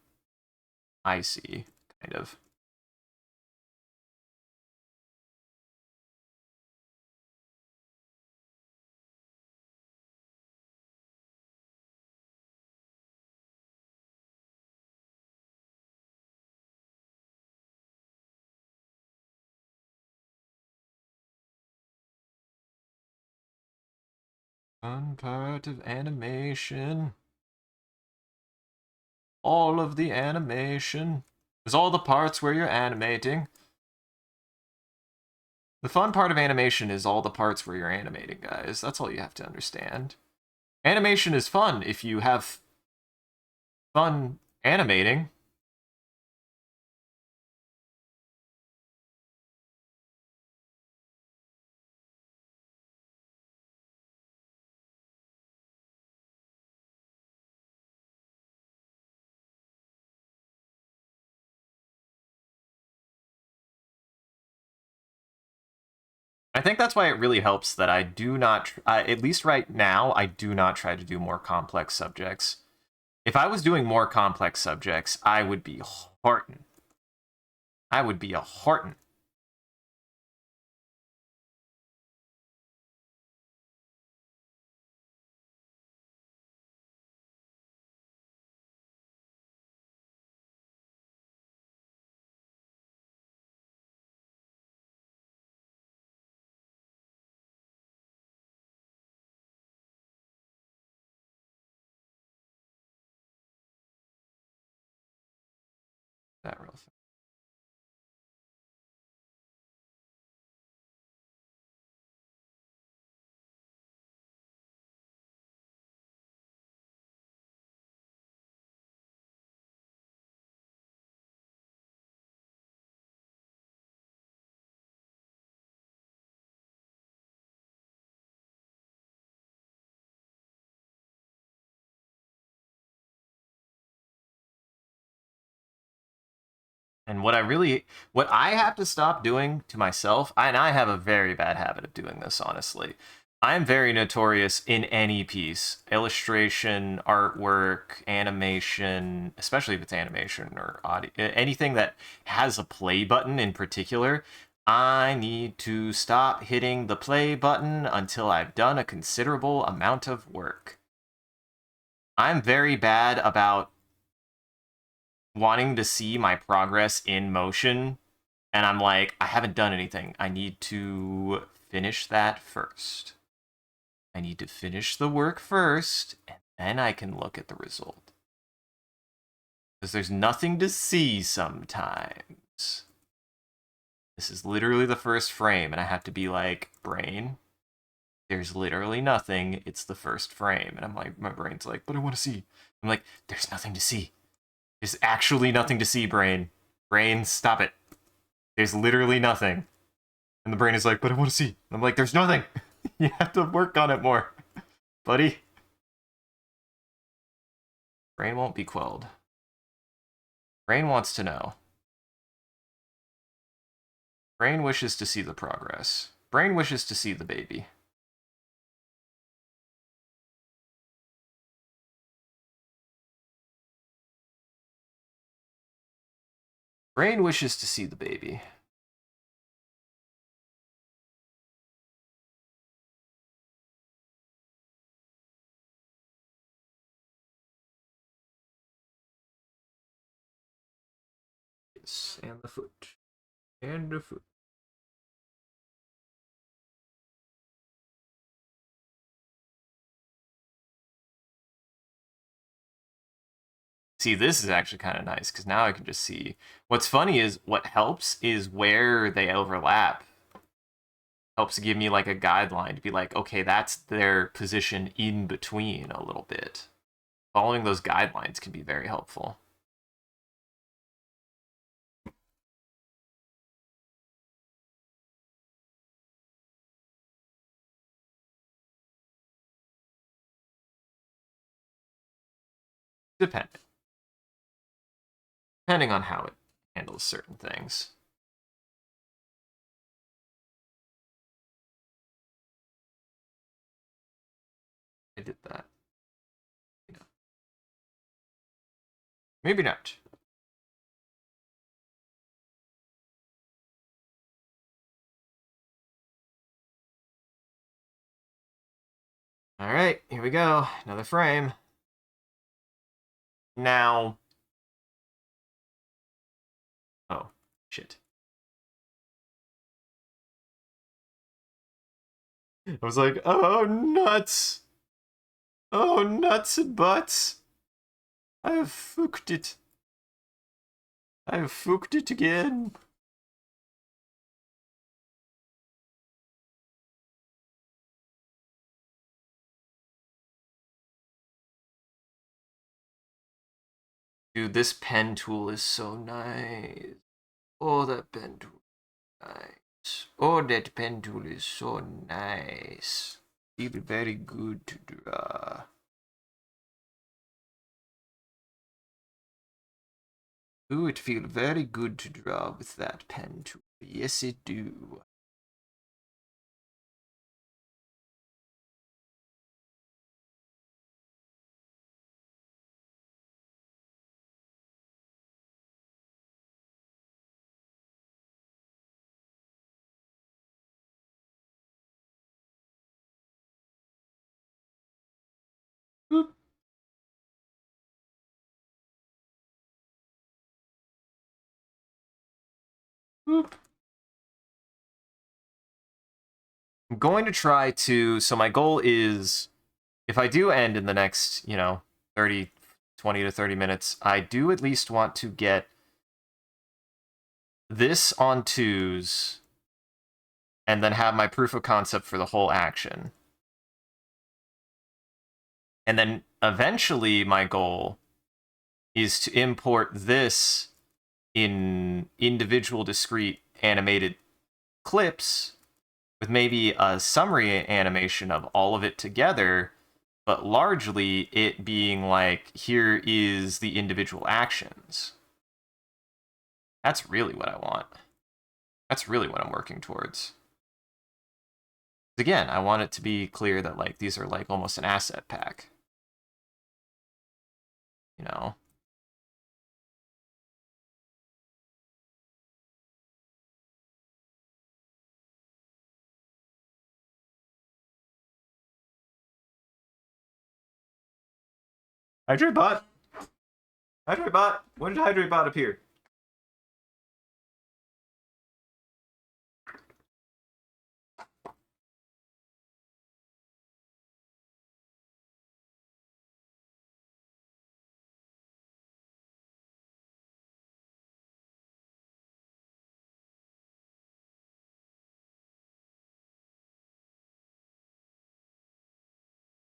I see, kind of. Fun part of animation. All of the animation. There's all the parts where you're animating. The fun part of animation is all the parts where you're animating, guys. That's all you have to understand. Animation is fun if you have fun animating. I think that's why it really helps that I do not, at least right now, I do not try to do more complex subjects. If I was doing more complex subjects, I would be heartened. I would be a heartened. That real fast. And what I have to stop doing to myself, and I have a very bad habit of doing this, honestly. I'm very notorious in any piece, illustration, artwork, animation, especially if it's animation or audio, anything that has a play button in particular. I need to stop hitting the play button until I've done a considerable amount of work. I'm very bad about wanting to see my progress in motion, and I'm like, I haven't done anything. I need to finish that first. I need to finish the work first, and then I can look at the result. Because there's nothing to see sometimes. This is literally the first frame, and I have to be like, brain, there's literally nothing. It's the first frame. And I'm like, my brain's like, but I want to see. I'm like, there's nothing to see. There's actually nothing to see, brain. Brain, stop it. There's literally nothing. And the brain is like, but I want to see. And I'm like, there's nothing. You have to work on it more, buddy. Brain won't be quelled. Brain wants to know. Brain wishes to see the progress. Brain wishes to see the baby. Brain wishes to see the baby. Yes, and the foot. And the foot. See, this is actually kind of nice, because now I can just see. What's funny is, what helps is where they overlap. Helps give me like a guideline to be like, okay, that's their position in between a little bit. Following those guidelines can be very helpful. Depending on how it handles certain things. I did that. Maybe not. All right, here we go. Another frame. Now. Oh, shit. I was like, oh, nuts. Oh, nuts and butts. I've fooked it. I've fooked it again. Dude, this pen tool is so nice. Oh, that pen tool is nice. Oh, that pen tool is so nice. Feel very good to draw. Ooh, it feels very good to draw with that pen tool. Yes, it do. Boop. Boop. I'm going to try to, so my goal is, if I do end in the next, 30, 20 to 30 minutes, I do at least want to get this on twos and then have my proof of concept for the whole action. And then eventually my goal is to import this in individual discrete animated clips with maybe a summary animation of all of it together, but largely it being like, here is the individual actions. That's really what I want. That's really what I'm working towards. Again, I want it to be clear that like these are like almost an asset pack. You know? Hydrate bot! Hydrate bot! When did Hydrate bot appear?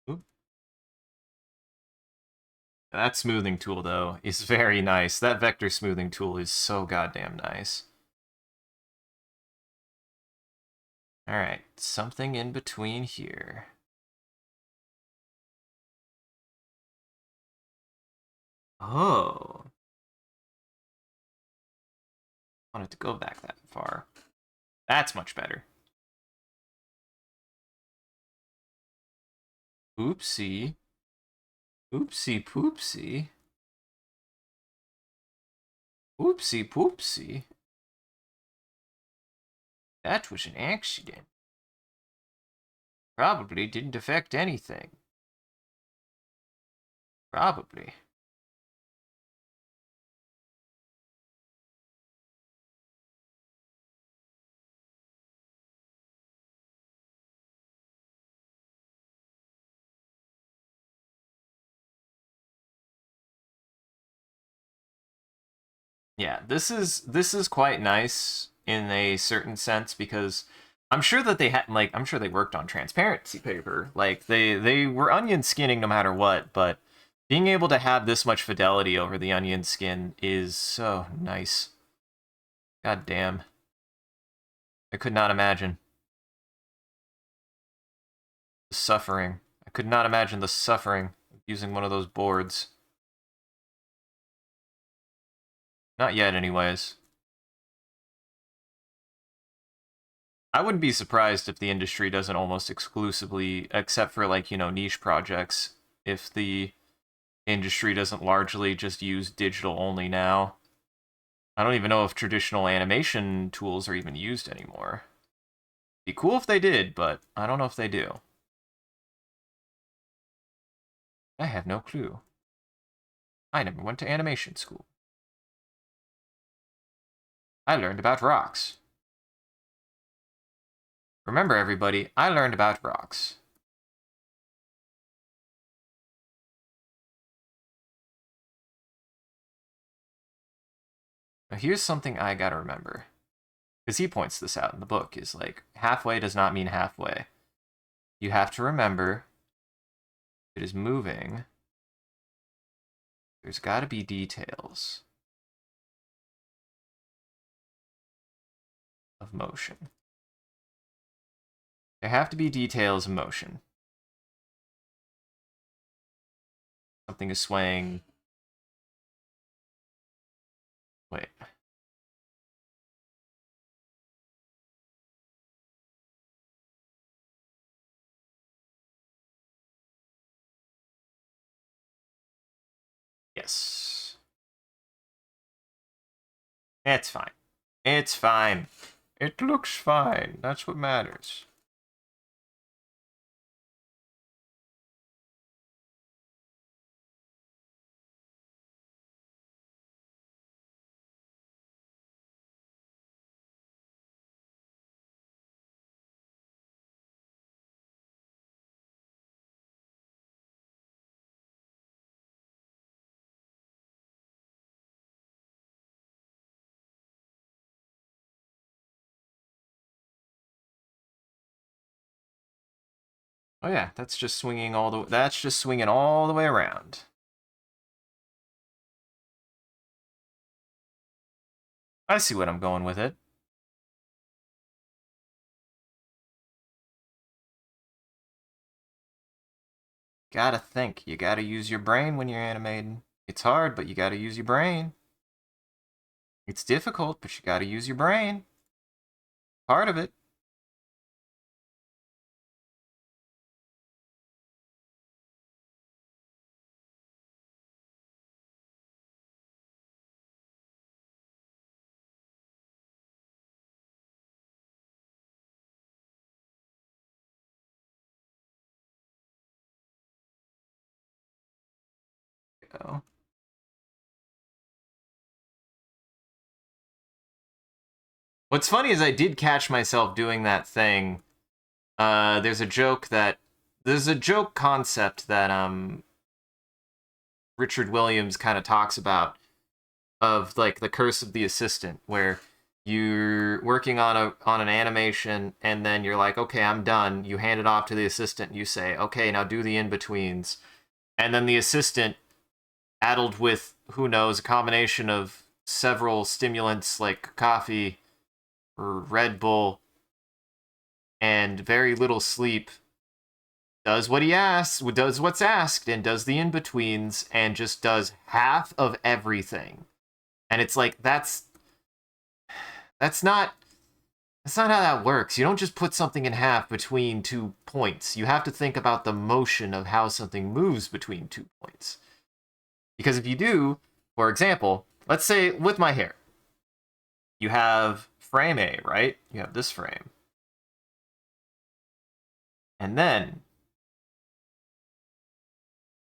Oop. That smoothing tool, though, is very nice. That vector smoothing tool is so goddamn nice. Alright, something in between here. Oh. I wanted to go back that far. That's much better. Oopsie. Oopsie poopsie. Oopsie poopsie. That was an accident. Probably didn't affect anything. Probably. Yeah, this is quite nice in a certain sense because I'm sure that they had like I'm sure they worked on transparency paper. Like they were onion skinning no matter what, but being able to have this much fidelity over the onion skin is so nice. God damn. I could not imagine the suffering. I could not imagine the suffering of using one of those boards. Not yet, anyways. I wouldn't be surprised if the industry doesn't almost exclusively, except for like, you know, niche projects, if the industry doesn't largely just use digital only now. I don't even know if traditional animation tools are even used anymore. Be cool if they did, but I don't know if they do. I have no clue. I never went to animation school. I learned about rocks. Remember, everybody, I learned about rocks. Now, here's something I gotta remember. Because he points this out in the book, is like, halfway does not mean halfway. You have to remember it is moving. There's gotta be details of motion. There have to be details of motion. Something is swaying. Wait. Yes. It's fine. It's fine. It looks fine. That's what matters. Oh yeah, that's just swinging all the way around. I see what I'm going with it. Gotta think. You gotta use your brain when you're animating. It's hard, but you gotta use your brain. It's difficult, but you gotta use your brain. Part of it. Go. What's funny is I did catch myself doing that thing. There's a joke concept that Richard Williams kind of talks about of like the curse of the assistant, where you're working on an animation and then you're like, okay, I'm done. You hand it off to the assistant. You say, okay, now do the in betweens, and then the assistant, addled with who knows a combination of several stimulants like coffee or Red Bull and very little sleep, does what he asks, does what's asked, and does the in betweens, and just does half of everything. And it's like that's not that's not how that works. You don't just put something in half between 2 points. You have to think about the motion of how something moves between 2 points. Because if you do, for example, let's say with my hair, you have frame A, right? You have this frame. And then,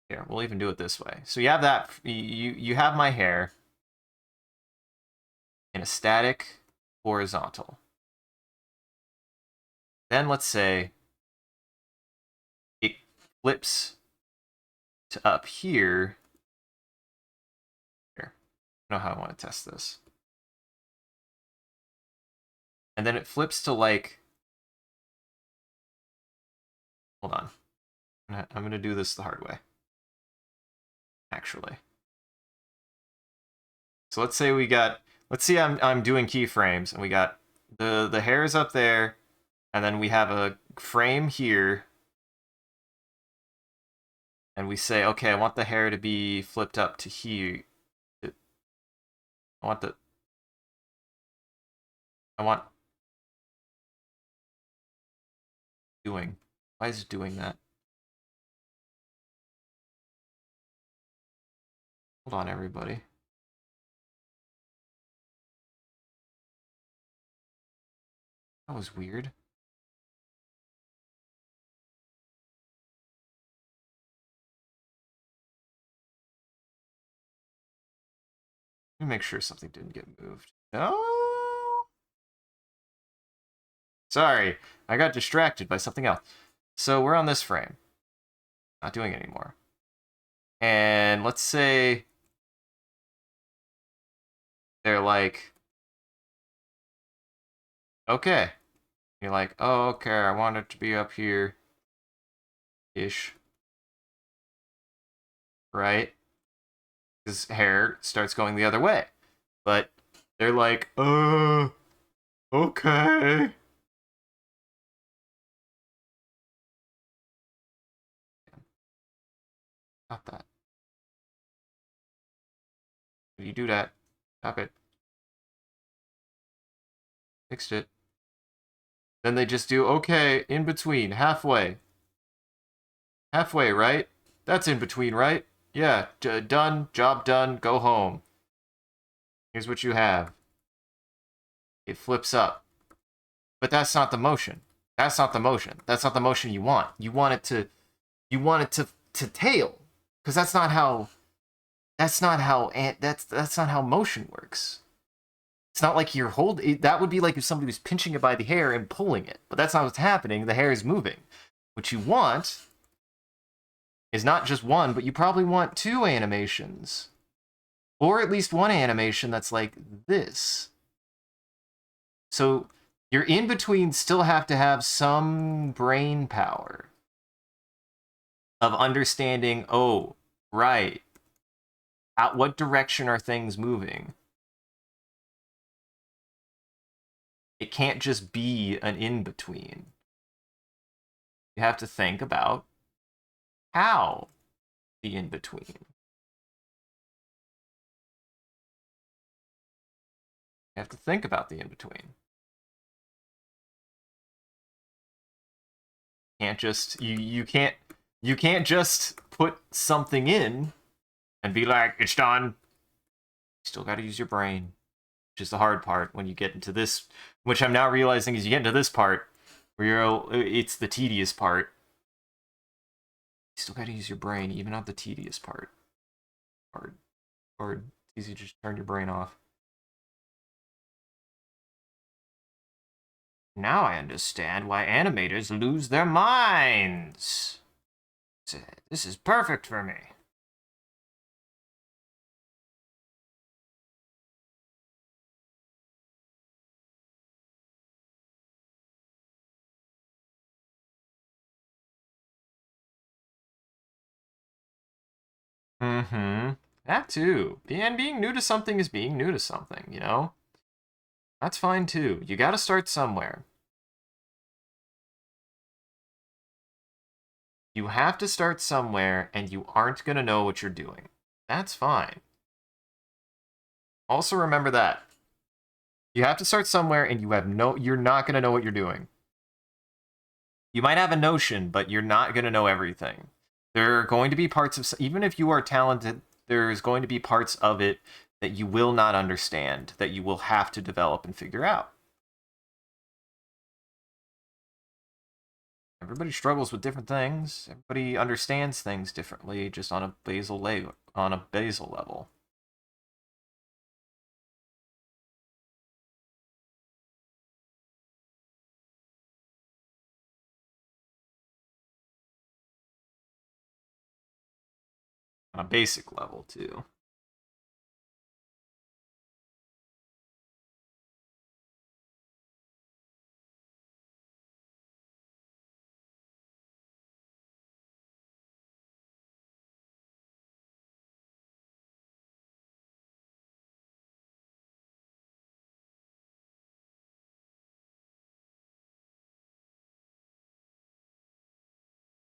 here, we'll even do it this way. So you have that, you have my hair in a static horizontal. Then let's say it flips to up here. Here, I don't know how I want to test this. And then it flips to like, hold on. I'm going to do this the hard way, actually. So let's say I'm doing keyframes, and we got the hairs up there, and then we have a frame here, and we say, okay, I want the hair to be flipped up to here. I want doing. Why is it doing that? Hold on, everybody. That was weird. Let me make sure something didn't get moved. No? Sorry, I got distracted by something else. So we're on this frame. Not doing it anymore. And let's say they're like, okay. You're like, oh, okay, I want it to be up here. Ish. Right? His hair starts going the other way. But they're like, okay. Stop that. If you do that, stop it. Fixed it. Then they just do, okay, in between, halfway. Halfway, right? That's in between, right? Yeah, done, job done, go home. Here's what you have. It flips up. But that's not the motion. That's not the motion. That's not the motion you want. You want it to tail. Because that's not how motion works. It's not like you're holding. That would be like if somebody was pinching it by the hair and pulling it. But that's not what's happening. The hair is moving. What you want is not just one, but you probably want 2 animations. Or at least one animation that's like this. So your in-betweens still have to have some brain power of understanding, oh, right, what direction are things moving? It can't just be an in-between. You have to think about how the in-between. You have to think about the in-between. Can't just you can't just put something in and be like, it's done. You still got to use your brain, which is the hard part when you get into this, which I'm now realizing is you get into this part where it's the tedious part. You still got to use your brain, even on the tedious part. Or it's easy to just turn your brain off. Now I understand why animators lose their minds. This is perfect for me. Mm-hmm. That too. And being new to something is being new to something, you know? That's fine too. You gotta start somewhere. You have to start somewhere, and you aren't gonna know what you're doing. That's fine. Also remember that. You have to start somewhere, and you're not gonna know what you're doing. You might have a notion, but you're not gonna know everything. There are going to be parts of, even if you are talented, there's going to be parts of it that you will not understand, that you will have to develop and figure out. Everybody struggles with different things. Everybody understands things differently, just on a basal level. On a basic level too.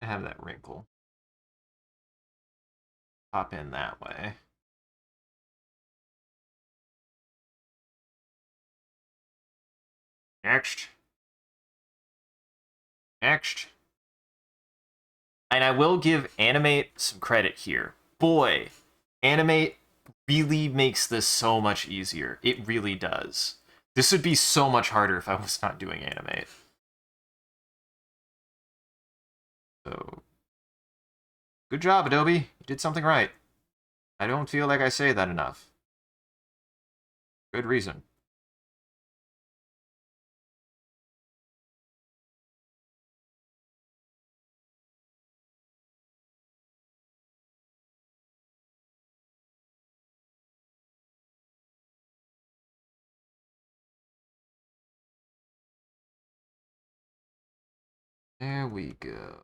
I have that wrinkle. Pop in that way. Next. Next. And I will give Animate some credit here. Boy, Animate really makes this so much easier. It really does. This would be so much harder if I was not doing Animate. So, good job, Adobe. You did something right. I don't feel like I say that enough. Good reason. There we go.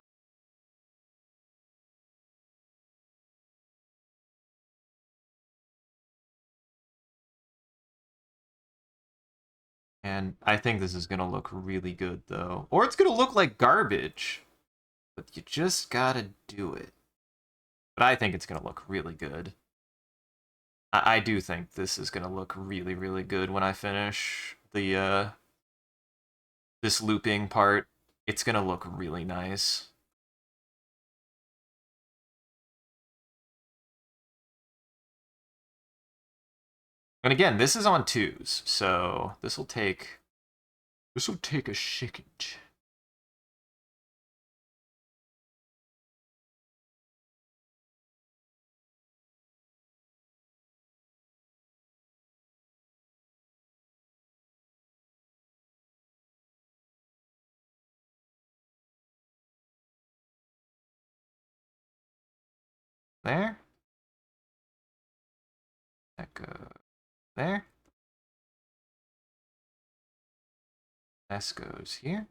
And I think this is going to look really good, though. Or it's going to look like garbage. But you just gotta do it. But I think it's going to look really good. I do think this is going to look really, really good when I finish the this looping part. It's going to look really nice. And again, this is on 2s, so this will take a second. There. That goes there. This goes here.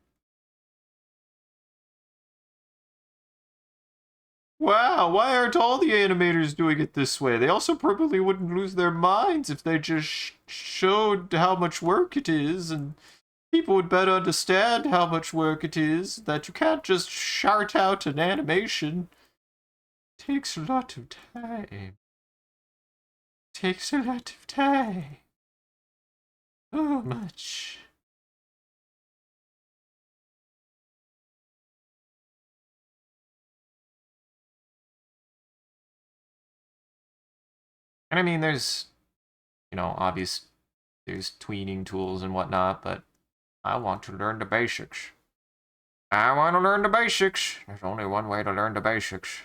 Wow, why aren't all the animators doing it this way? They also probably wouldn't lose their minds if they just showed how much work it is, and people would better understand how much work it is, that you can't just shout out an animation. It takes a lot of time. It takes a lot of time. so much. And I mean, there's, obvious, there's tweening tools and whatnot, but I want to learn the basics. I want to learn the basics. There's only one way to learn the basics.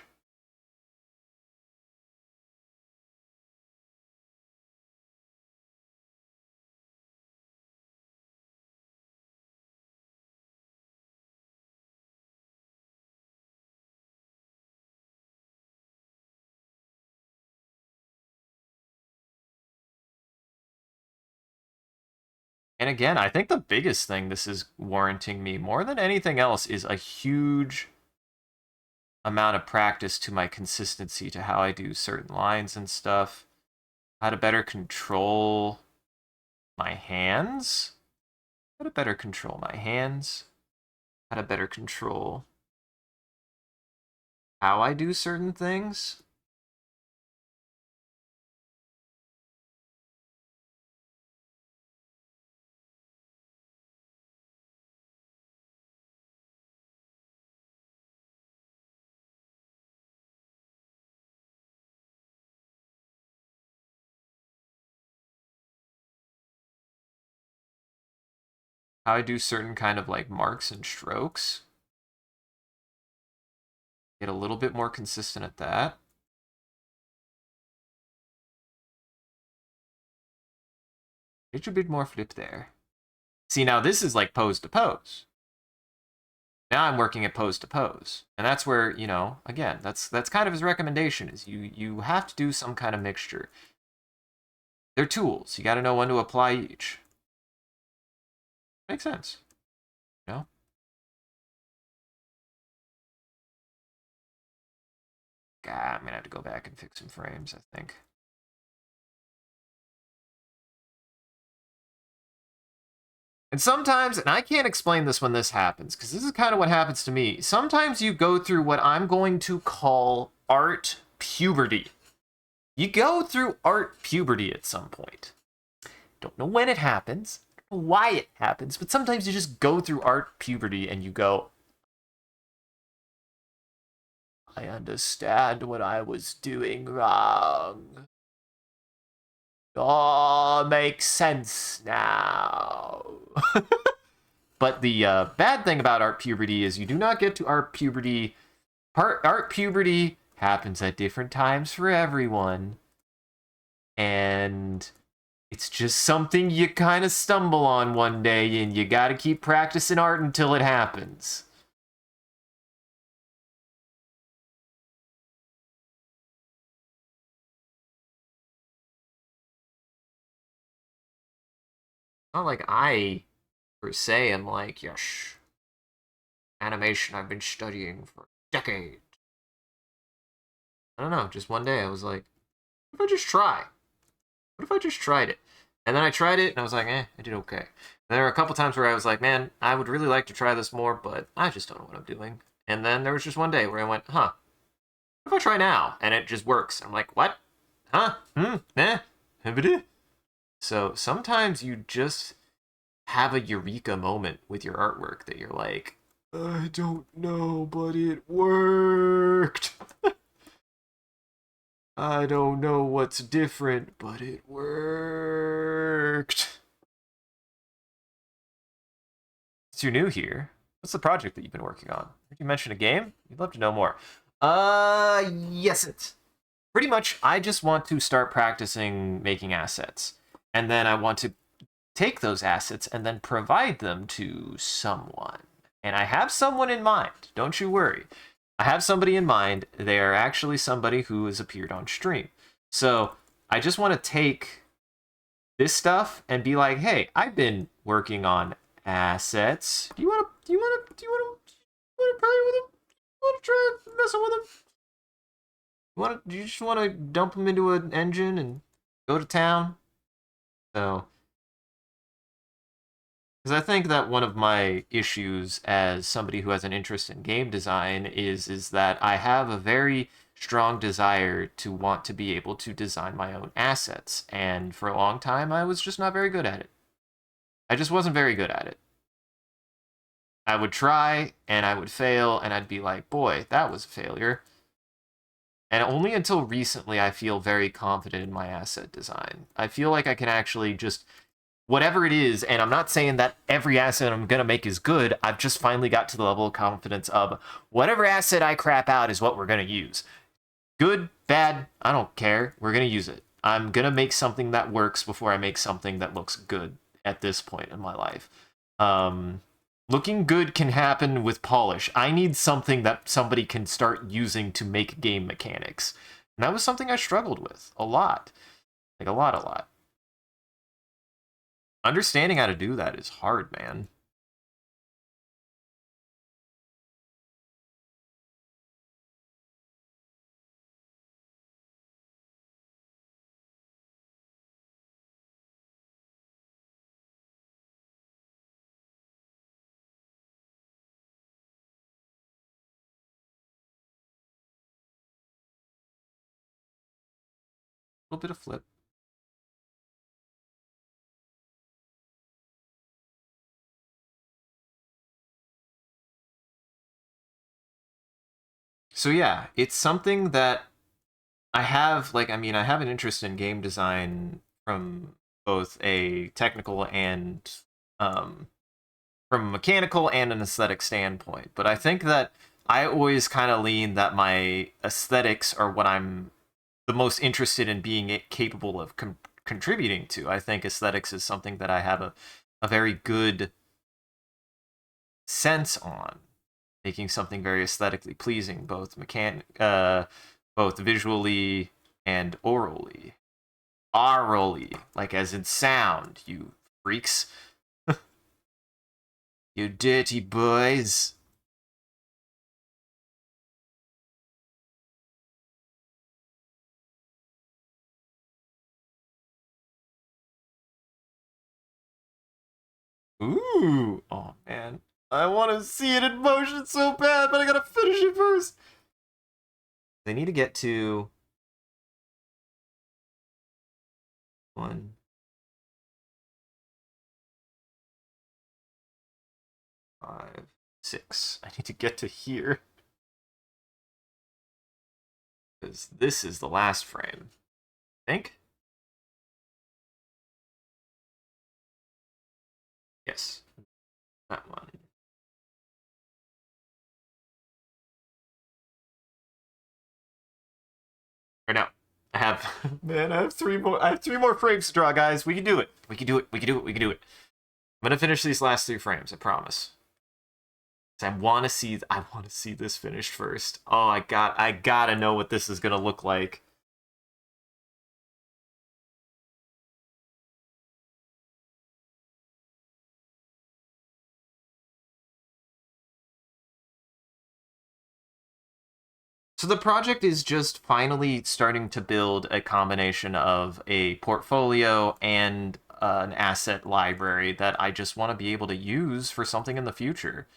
And again, I think the biggest thing this is warranting me more than anything else is a huge amount of practice to my consistency to how I do certain lines and stuff. How to better control my hands. How to better control my hands. How to better control how I do certain things. How I do certain kind of like marks and strokes. Get a little bit more consistent at that. Get a bit more flip there. See, now this is like pose to pose. Now I'm working at pose to pose. And that's where, again, that's kind of his recommendation is you have to do some kind of mixture. They're tools. You got to know when to apply each. Makes sense. God, I'm going to have to go back and fix some frames, I think. And sometimes, and I can't explain this when this happens, because this is kind of what happens to me. Sometimes you go through what I'm going to call art puberty. You go through art puberty at some point. Don't know when it happens, don't know why it happens, but sometimes you just go through art puberty and you go, I understand what I was doing wrong. All makes sense now. But the bad thing about art puberty is you do not get to art puberty. Art puberty happens at different times for everyone. And it's just something you kind of stumble on one day, and you gotta keep practicing art until it happens. Not like I, per se, am like, yes, animation I've been studying for decades. I don't know, just one day I was like, what if I just try? What if I just tried it? And then I tried it, and I was like, I did okay. And there were a couple times where I was like, man, I would really like to try this more, but I just don't know what I'm doing. And then there was just one day where I went, what if I try now? And it just works. I'm like, what? Huh? So sometimes you just have a eureka moment with your artwork that you're like, I don't know, but it worked. I don't know what's different, but it worked. Since you're new here, what's the project that you've been working on? Did you mention a game? We'd love to know more. Yes, it's pretty much. I just want to start practicing making assets, and then I want to take those assets and then provide them to someone. And I have someone in mind. Don't you worry. I have somebody in mind. They are actually somebody who has appeared on stream. So I just want to take this stuff and be like, hey, I've been working on assets. Do you want to play with them? You want to try messing with them? Do you just want to dump them into an engine and go to town? So, because I think that one of my issues as somebody who has an interest in game design is that I have a very strong desire to want to be able to design my own assets. And for a long time, I was just not very good at it. I just wasn't very good at it. I would try and I would fail and I'd be like, boy, that was a failure. And only until recently I feel very confident in my asset design. I feel like I can actually just whatever it is, and I'm not saying that every asset I'm gonna make is good. I've just finally got to the level of confidence of whatever asset I crap out is what we're gonna use. Good, bad, I don't care. We're gonna use it. I'm gonna make something that works before I make something that looks good at this point in my life. Looking good can happen with polish. I need something that somebody can start using to make game mechanics. And that was something I struggled with a lot. Like a lot. Understanding how to do that is hard, man. A little bit of flip. So yeah, it's something that I have, like, I mean, I have an interest in game design from both a technical and um, from a mechanical and an aesthetic standpoint. But I think that I always kind of lean that my aesthetics are what I'm the most interested in being capable of contributing to. I think aesthetics is something that I have a very good sense on, making something very aesthetically pleasing, both visually and orally. Orally, like as in sound, you freaks. You dirty boys. Ooh, oh man. I want to see it in motion so bad, but I gotta finish it first. They need to get to 1, 5, 6. I need to get to here. Because this is the last frame. I think? Yes. That one. Right now. I have man, I have 3 more. I have 3 more frames to draw, guys. We can do it. We can do it. We can do it. We can do it. I'm gonna finish these last 3 frames, I promise. I want to see this finished first. Oh, I gotta know what this is gonna look like. So the project is just finally starting to build a combination of a portfolio and an asset library that I just want to be able to use for something in the future.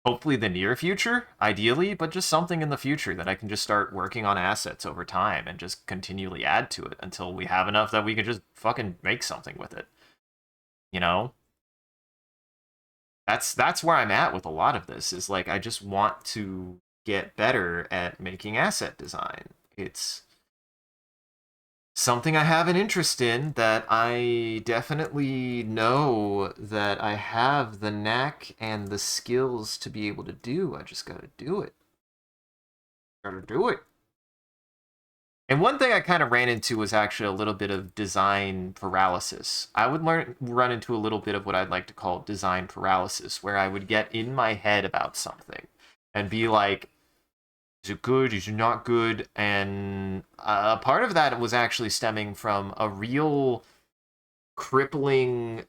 Hopefully the near future, ideally, but just something in the future that I can just start working on assets over time and just continually add to it until we have enough that we can just fucking make something with it. You know? That's where I'm at with a lot of this is like I just want to get better at making asset design. It's something I have an interest in that I definitely know that I have the knack and the skills to be able to do. I just gotta do it. Gotta do it. And one thing I kind of ran into was actually a little bit of design paralysis. I would run into a little bit of what I'd like to call design paralysis, where I would get in my head about something and be like, is it good? Is it not good? And part of that was actually stemming from a real crippling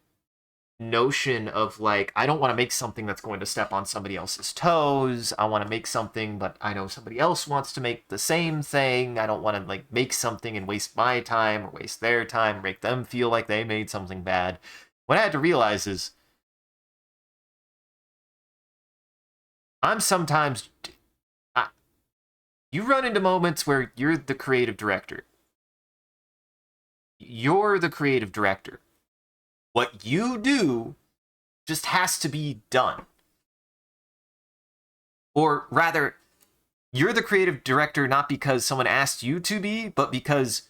notion of like, I don't want to make something that's going to step on somebody else's toes. I want to make something, but I know somebody else wants to make the same thing. I don't want to like make something and waste my time or waste their time, or make them feel like they made something bad. What I had to realize is I'm sometimes you run into moments where you're the creative director. You're the creative director. What you do just has to be done. Or rather, you're the creative director not because someone asked you to be, but because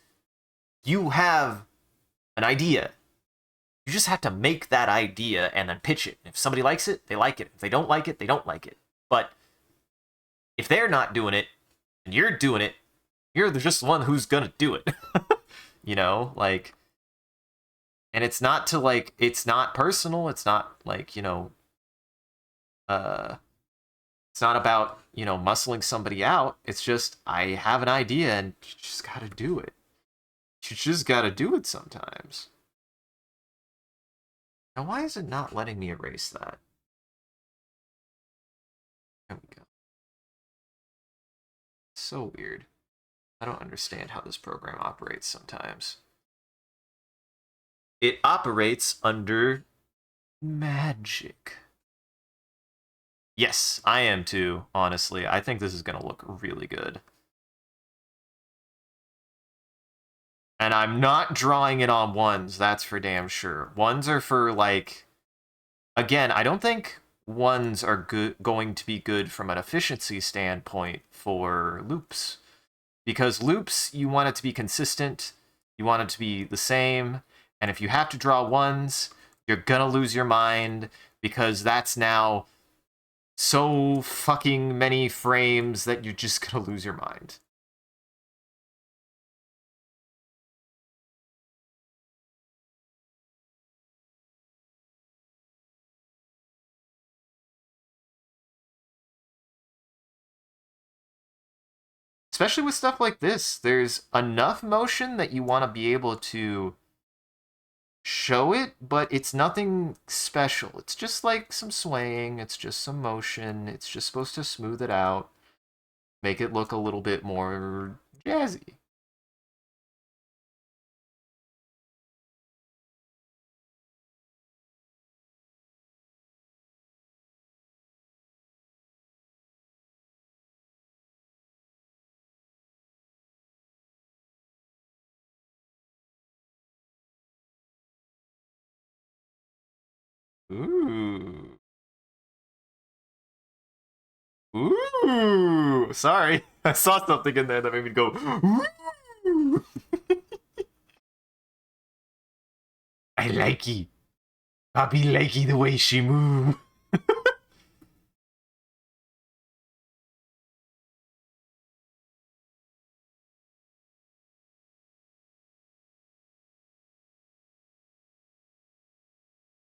you have an idea. You just have to make that idea and then pitch it. If somebody likes it, they like it. If they don't like it, they don't like it. But if they're not doing it and you're doing it, you're just the one who's gonna do it. You know, like, and it's not to like, it's not personal. It's not like, uh, it's not about, muscling somebody out. It's just, I have an idea and you just gotta do it. You just gotta do it sometimes. Now, why is it not letting me erase that? There we go. So weird. I don't understand how this program operates sometimes. It operates under magic. Yes, I am too, honestly. I think this is going to look really good. And I'm not drawing it on ones, that's for damn sure. Ones are for, like... Again, I don't think ones are going to be good from an efficiency standpoint for loops. Because loops, you want it to be consistent, you want it to be the same, and if you have to draw ones, you're gonna lose your mind, because that's now so fucking many frames that you're just gonna lose your mind. Especially with stuff like this, there's enough motion that you want to be able to show it, but it's nothing special. It's just like some swaying, it's just some motion, it's just supposed to smooth it out, make it look a little bit more jazzy. Ooh. Ooh. Sorry. I saw something in there that made me go, ooh. I likey. Bobby likey the way she move.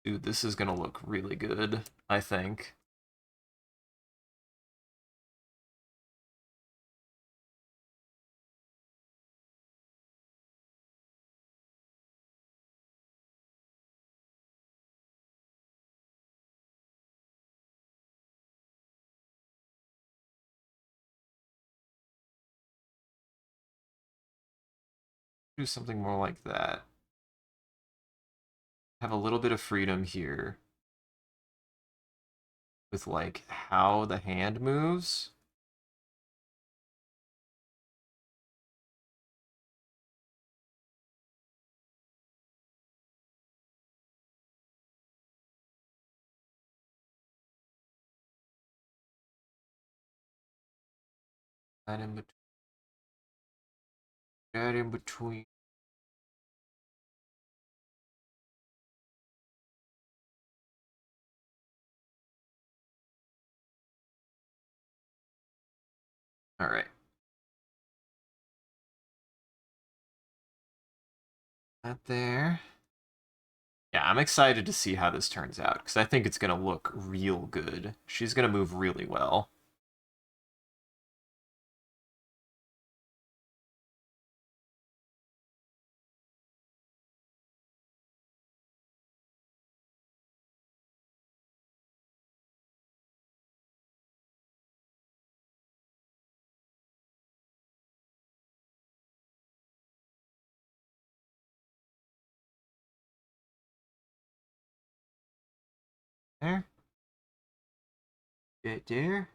Dude, this is gonna look really good, I think. Do something more like that. Have a little bit of freedom here with like how the hand moves. That in between. That in between. All right. That there. Yeah, I'm excited to see how this turns out because I think it's gonna look real good. She's gonna move really well. There. Right there.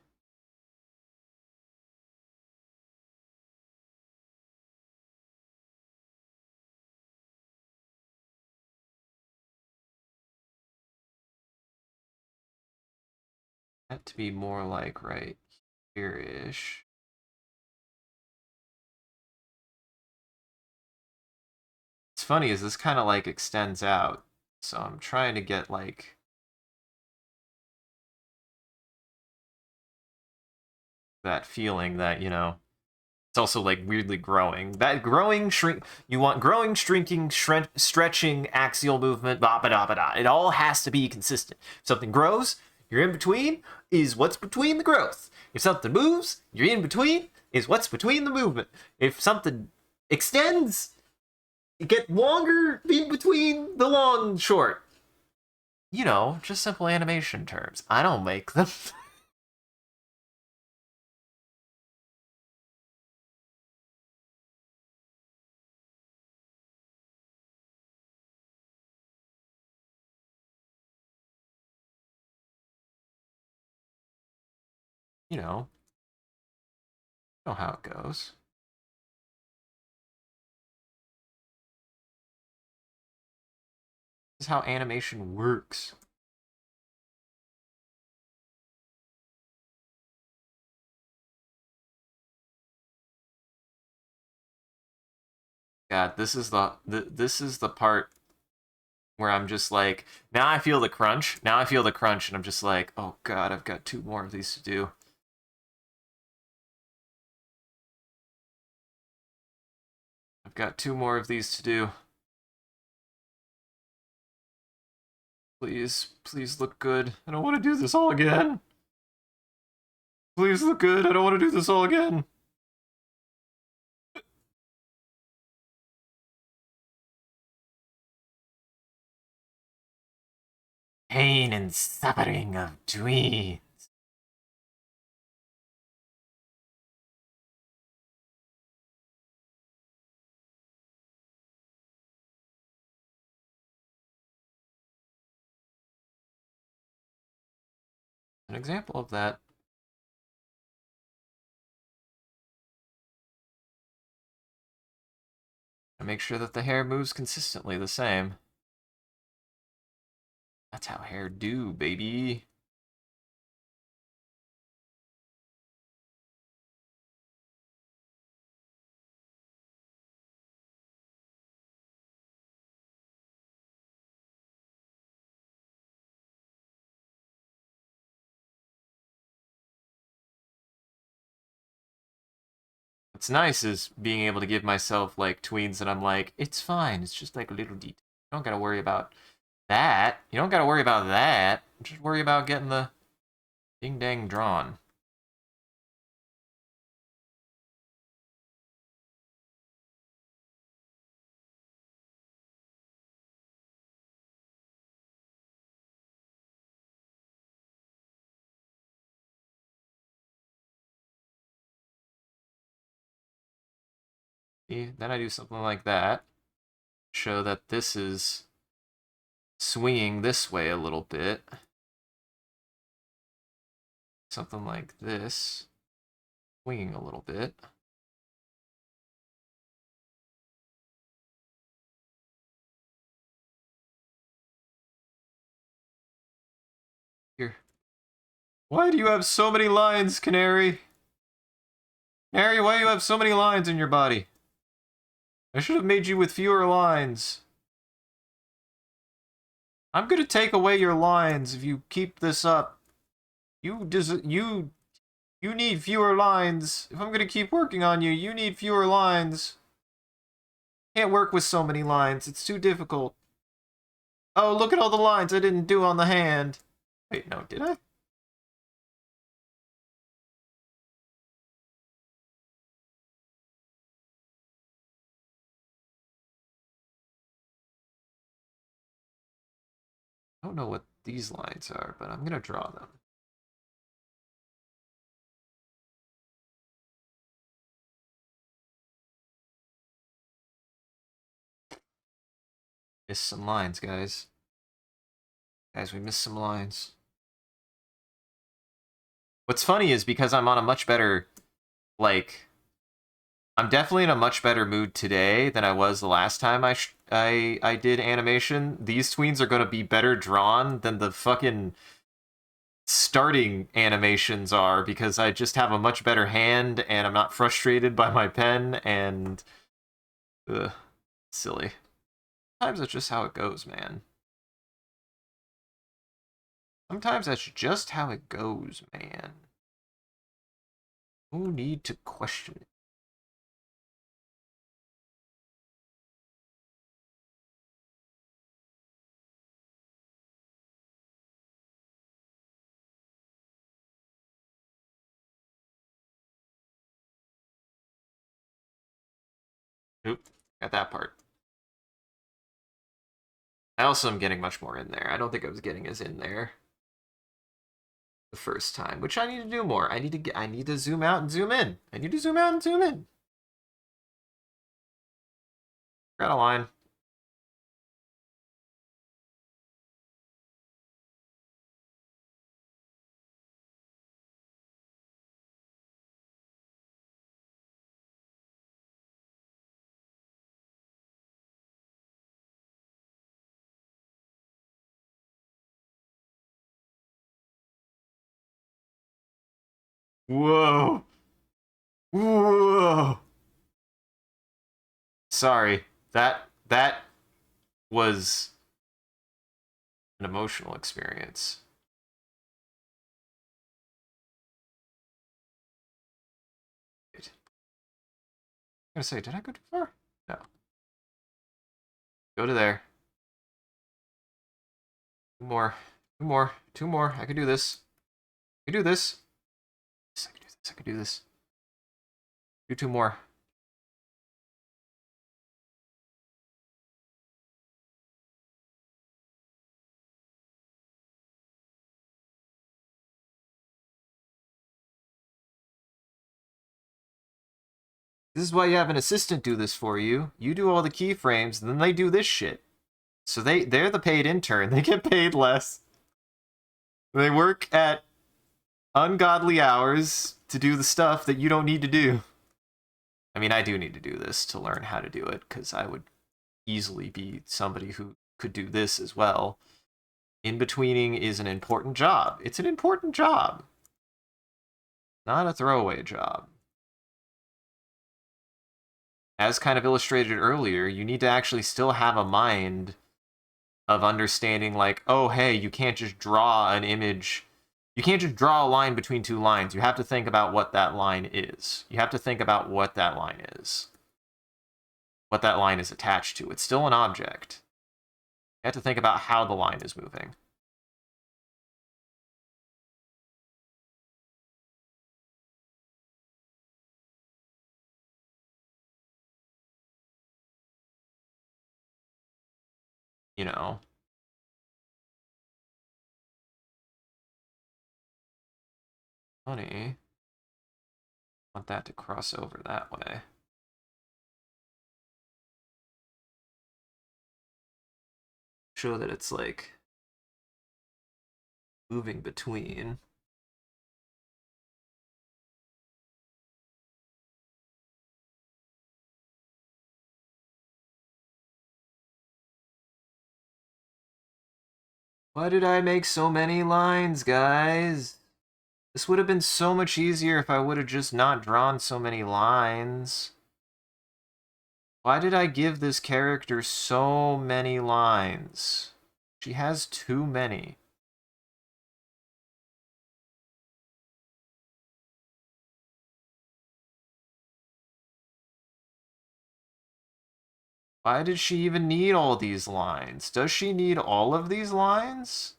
That to be more like right here-ish. It's funny is this kind of like extends out. So I'm trying to get like that feeling that, you know, it's also like weirdly growing. That growing, shrink, you want growing, shrinking, stretching, axial movement, ba ba da ba da. It all has to be consistent. If something grows, your in between is what's between the growth. If something moves, your in between is what's between the movement. If something extends, you get longer in between the long and short. You know, just simple animation terms. I don't make them. You know how it goes. This is how animation works. God, this is the part where I'm just like, now I feel the crunch. Now I feel the crunch, and I'm just like, oh God, I've got 2 more of these to do. I've got 2 more of these to do. Please, please look good. I don't want to do this all again. Please look good. I don't want to do this all again. Pain and suffering of dreams. An example of that. I make sure that the hair moves consistently the same. That's how hair do, baby. What's nice is being able to give myself like tweens that I'm like, it's fine. It's just like a little detail. You don't gotta worry about that. You don't gotta worry about that. Just worry about getting the ding dang drawn. See? Then I do something like that. Show that this is swinging this way a little bit. Something like this. Swinging a little bit. Here. Why do you have so many lines, Canary? Canary, why do you have so many lines in your body? I should have made you with fewer lines. I'm gonna take away your lines if you keep this up. You need fewer lines. If I'm gonna keep working on you, you need fewer lines. Can't work with so many lines. It's too difficult. Oh, look at all the lines I didn't do on the hand. Wait, no, did I? I don't know what these lines are, but I'm gonna draw them. Missed some lines, guys. Guys, we missed some lines. What's funny is because I'm on a much better, like, I'm definitely in a much better mood today than I was the last time I did animation. These tweens are going to be better drawn than the fucking starting animations are, because I just have a much better hand and I'm not frustrated by my pen, and silly. Sometimes that's just how it goes, man. Sometimes that's just how it goes, man. No need to question it. Oop, got that part. I also am getting much more in there. I don't think I was getting as in there the first time, which I need to do more. I need to zoom out and zoom in. I need to zoom out and zoom in. Got a line. Whoa. Whoa. Sorry. That was an emotional experience. I'm gonna say, did I go too far? No. Go to there. Two more. Two more. Two more. I can do this. I can do this. I can do this. I can do this. Do two more. This is why you have an assistant do this for you. You do all the keyframes, and then they do this shit. So they're the paid intern. They get paid less. They work at ungodly hours to do the stuff that you don't need to do. I mean, I do need to do this to learn how to do it, because I would easily be somebody who could do this as well. In-betweening is an important job. It's an important job. Not a throwaway job. As kind of illustrated earlier, you need to actually still have a mind of understanding, like, oh, hey, you can't just draw an image. You can't just draw a line between two lines. You have to think about what that line is. You have to think about what that line is. What that line is attached to. It's still an object. You have to think about how the line is moving. You know? Funny. I want that to cross over that way. Show that it's like moving between. Why did I make so many lines, guys? This would have been so much easier if I would have just not drawn so many lines. Why did I give this character so many lines? She has too many. Why did she even need all these lines? Does she need all of these lines?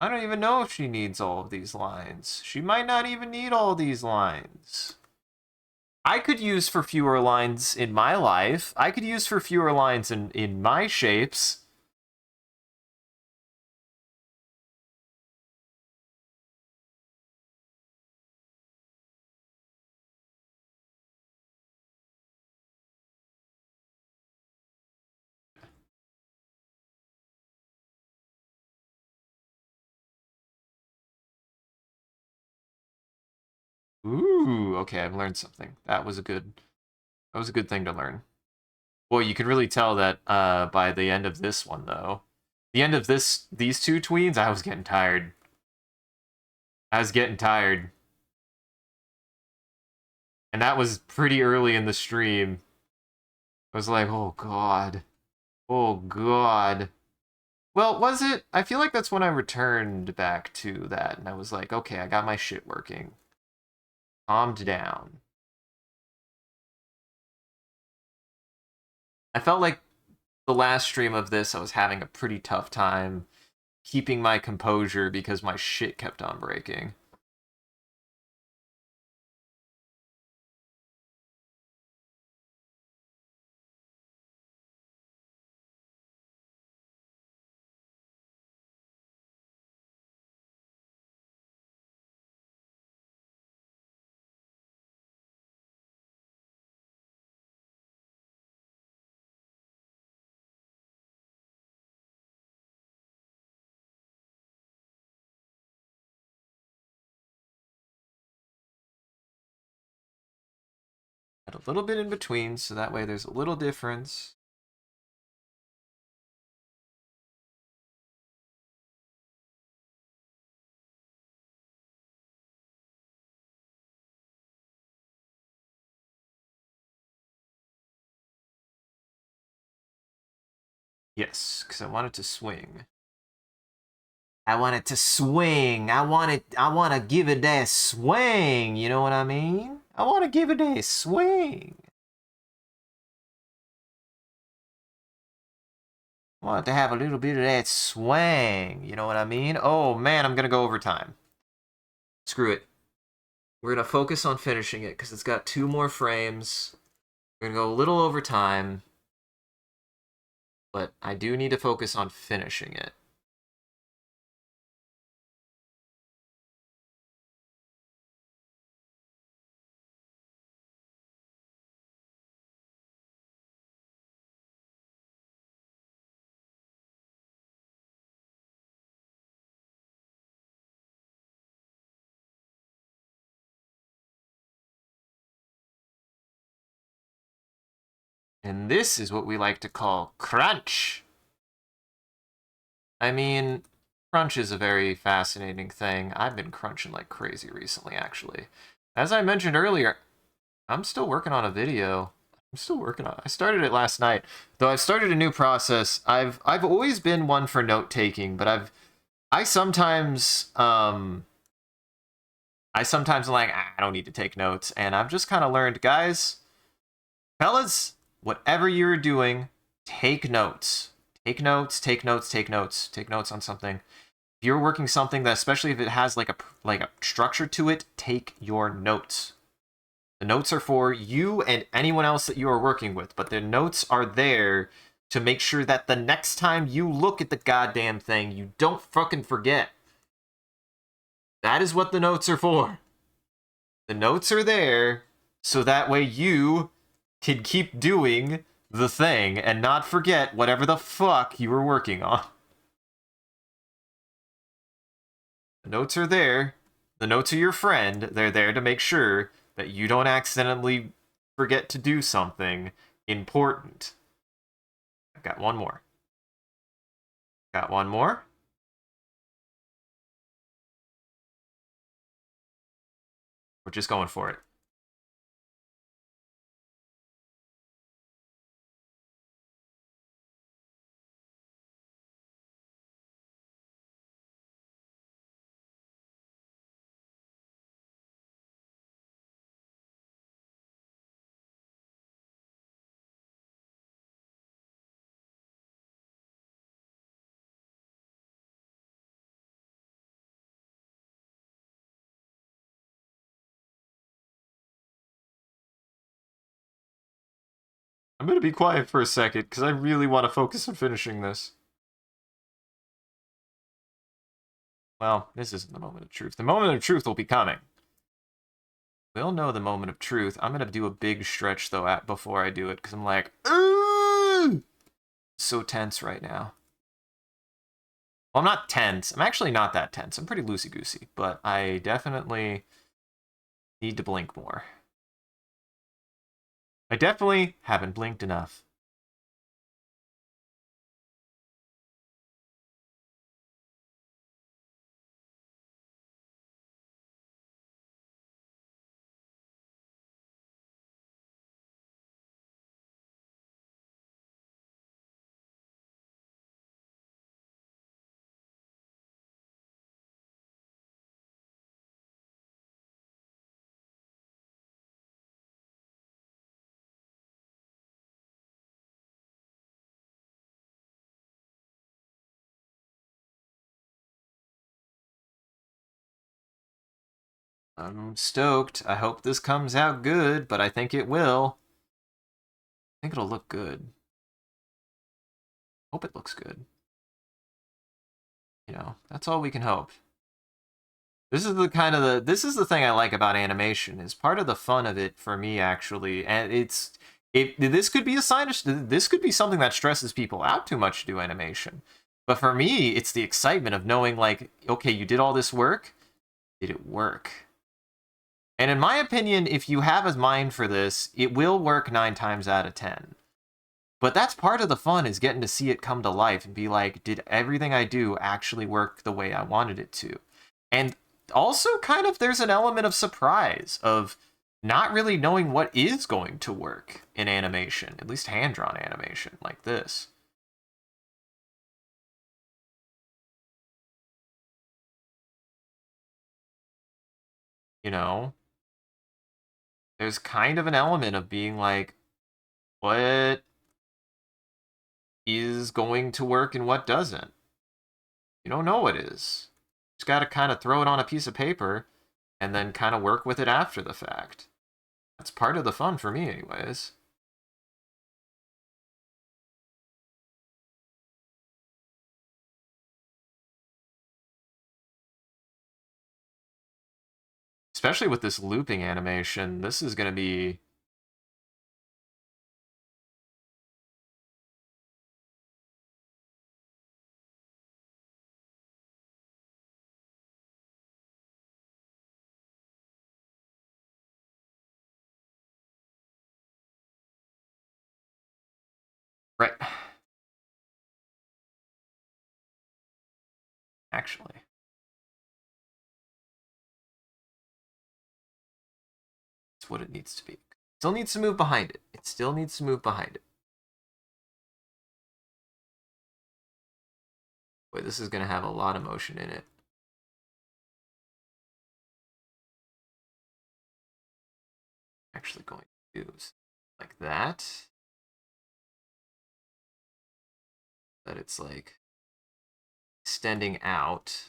I don't even know if she needs all of these lines. She might not even need all these lines. I could use for fewer lines in my life. I could use for fewer lines in my shapes. Ooh, okay, I've learned something. That was a good thing to learn. Well, you can really tell that by the end of this one, though. The end of these two tweens, I was getting tired. I was getting tired. And that was pretty early in the stream. I was like, oh god. Oh god. Well, was it? I feel like that's when I returned back to that, and I was like, okay, I got my shit working. Calmed down. I felt like the last stream of this, I was having a pretty tough time keeping my composure because my shit kept on breaking. Had a little bit in between, so that way there's a little difference. Yes, because I wanted to swing. I want it to swing. I want to give it that swing. You know what I mean? I want to give it that swing. I want it to have a little bit of that swang. You know what I mean? Oh man, I'm gonna go overtime. Screw it. We're gonna focus on finishing it because it's got 2 more frames. We're gonna go a little overtime, but I do need to focus on finishing it. And this is what we like to call crunch. I mean, crunch is a very fascinating thing. I've been crunching like crazy recently, actually. As I mentioned earlier, I'm still working on a video. I'm still working on it. I started it last night. Though I've started a new process. I've always been one for note taking, but I sometimes am like, I don't need to take notes, and I've just kind of learned, guys, fellas, whatever you're doing, take notes. Take notes, take notes, take notes. Take notes on something. If you're working something that, especially if it has like a structure to it, take your notes. The notes are for you and anyone else that you are working with, but the notes are there to make sure that the next time you look at the goddamn thing, you don't fucking forget. That is what the notes are for. The notes are there so that way you can keep doing the thing and not forget whatever the fuck you were working on. The notes are there. The notes are your friend. They're there to make sure that you don't accidentally forget to do something important. I've got one more. Got one more. We're just going for it. I'm going to be quiet for a second because I really want to focus on finishing this. Well, this isn't the moment of truth. The moment of truth will be coming. We'll know the moment of truth. I'm going to do a big stretch, though, before I do it, because I'm like, so tense right now. Well, I'm not tense. I'm actually not that tense. I'm pretty loosey-goosey, but I definitely need to blink more. I definitely haven't blinked enough. I'm stoked. I hope this comes out good, but I think it will. I think it'll look good. Hope it looks good. You know, that's all we can hope. This is the thing I like about animation, is part of the fun of it for me, actually. And this could be a sign of, this could be something that stresses people out too much to do animation. But for me, it's the excitement of knowing, like, okay, you did all this work. Did it work? And in my opinion, if you have a mind for this, it will work 9 times out of 10. But that's part of the fun, is getting to see it come to life and be like, did everything I do actually work the way I wanted it to? And also, kind of, there's an element of surprise, of not really knowing what is going to work in animation, at least hand-drawn animation like this. You know? There's kind of an element of being like, what is going to work and what doesn't? You don't know what is. You just got to kind of throw it on a piece of paper and then kind of work with it after the fact. That's part of the fun for me, anyways. Especially with this looping animation, this is going to be... Right. Actually. It's what it needs to be. Still needs to move behind it. It still needs to move behind it. Boy, this is going to have a lot of motion in it. Actually going to do like that. That it's like extending out.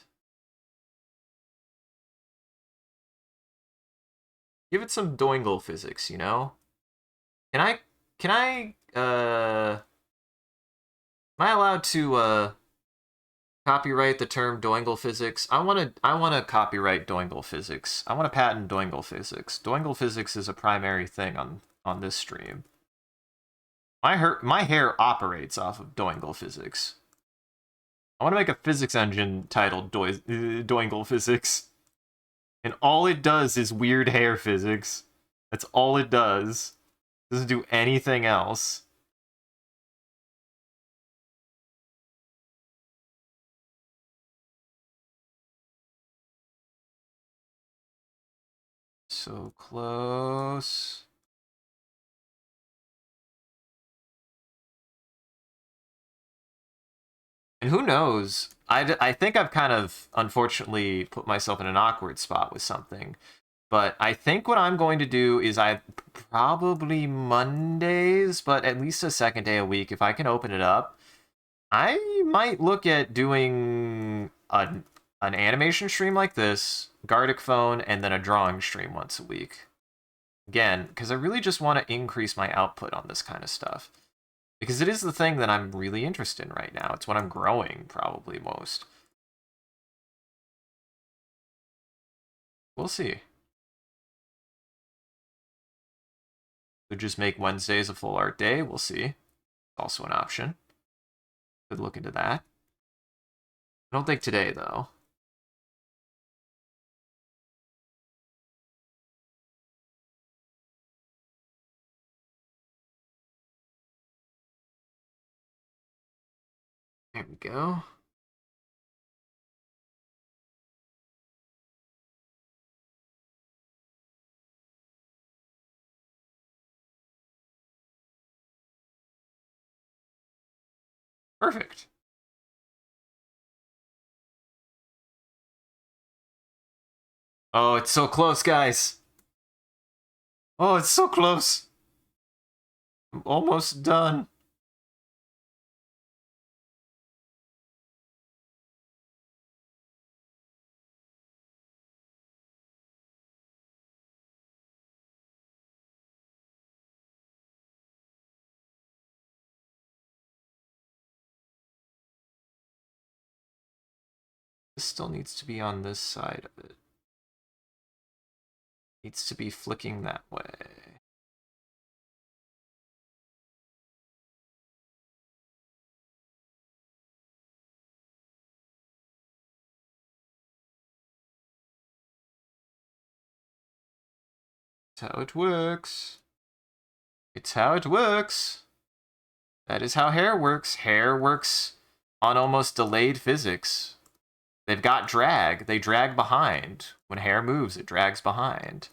Give it some doingle physics, you know? Can I am I allowed to copyright the term doingle physics? I wanna copyright doingle physics. I wanna patent doingle physics. Doingle physics is a primary thing on this stream. My hair operates off of doingle physics. I want to make a physics engine titled Doingle Physics. And all it does is weird hair physics. That's all it does. It doesn't do anything else. So close. And who knows? I think I've kind of, unfortunately, put myself in an awkward spot with something. But I think what I'm going to do is probably Mondays, but at least a second day a week, if I can open it up, I might look at doing an animation stream like this, Gardic Phone, and then a drawing stream once a week. Again, because I really just want to increase my output on this kind of stuff. Because it is the thing that I'm really interested in right now. It's what I'm growing, probably, most. We'll see. Could just make Wednesdays a full art day. We'll see. Also an option. Could look into that. I don't think today, though. There we go. Perfect. Oh, it's so close, guys. Oh, it's so close. I'm almost done. This still needs to be on this side of it. Needs to be flicking that way. That's how it works. It's how it works. That is how hair works. Hair works on almost delayed physics. They've got drag. They drag behind. When hair moves, it drags behind.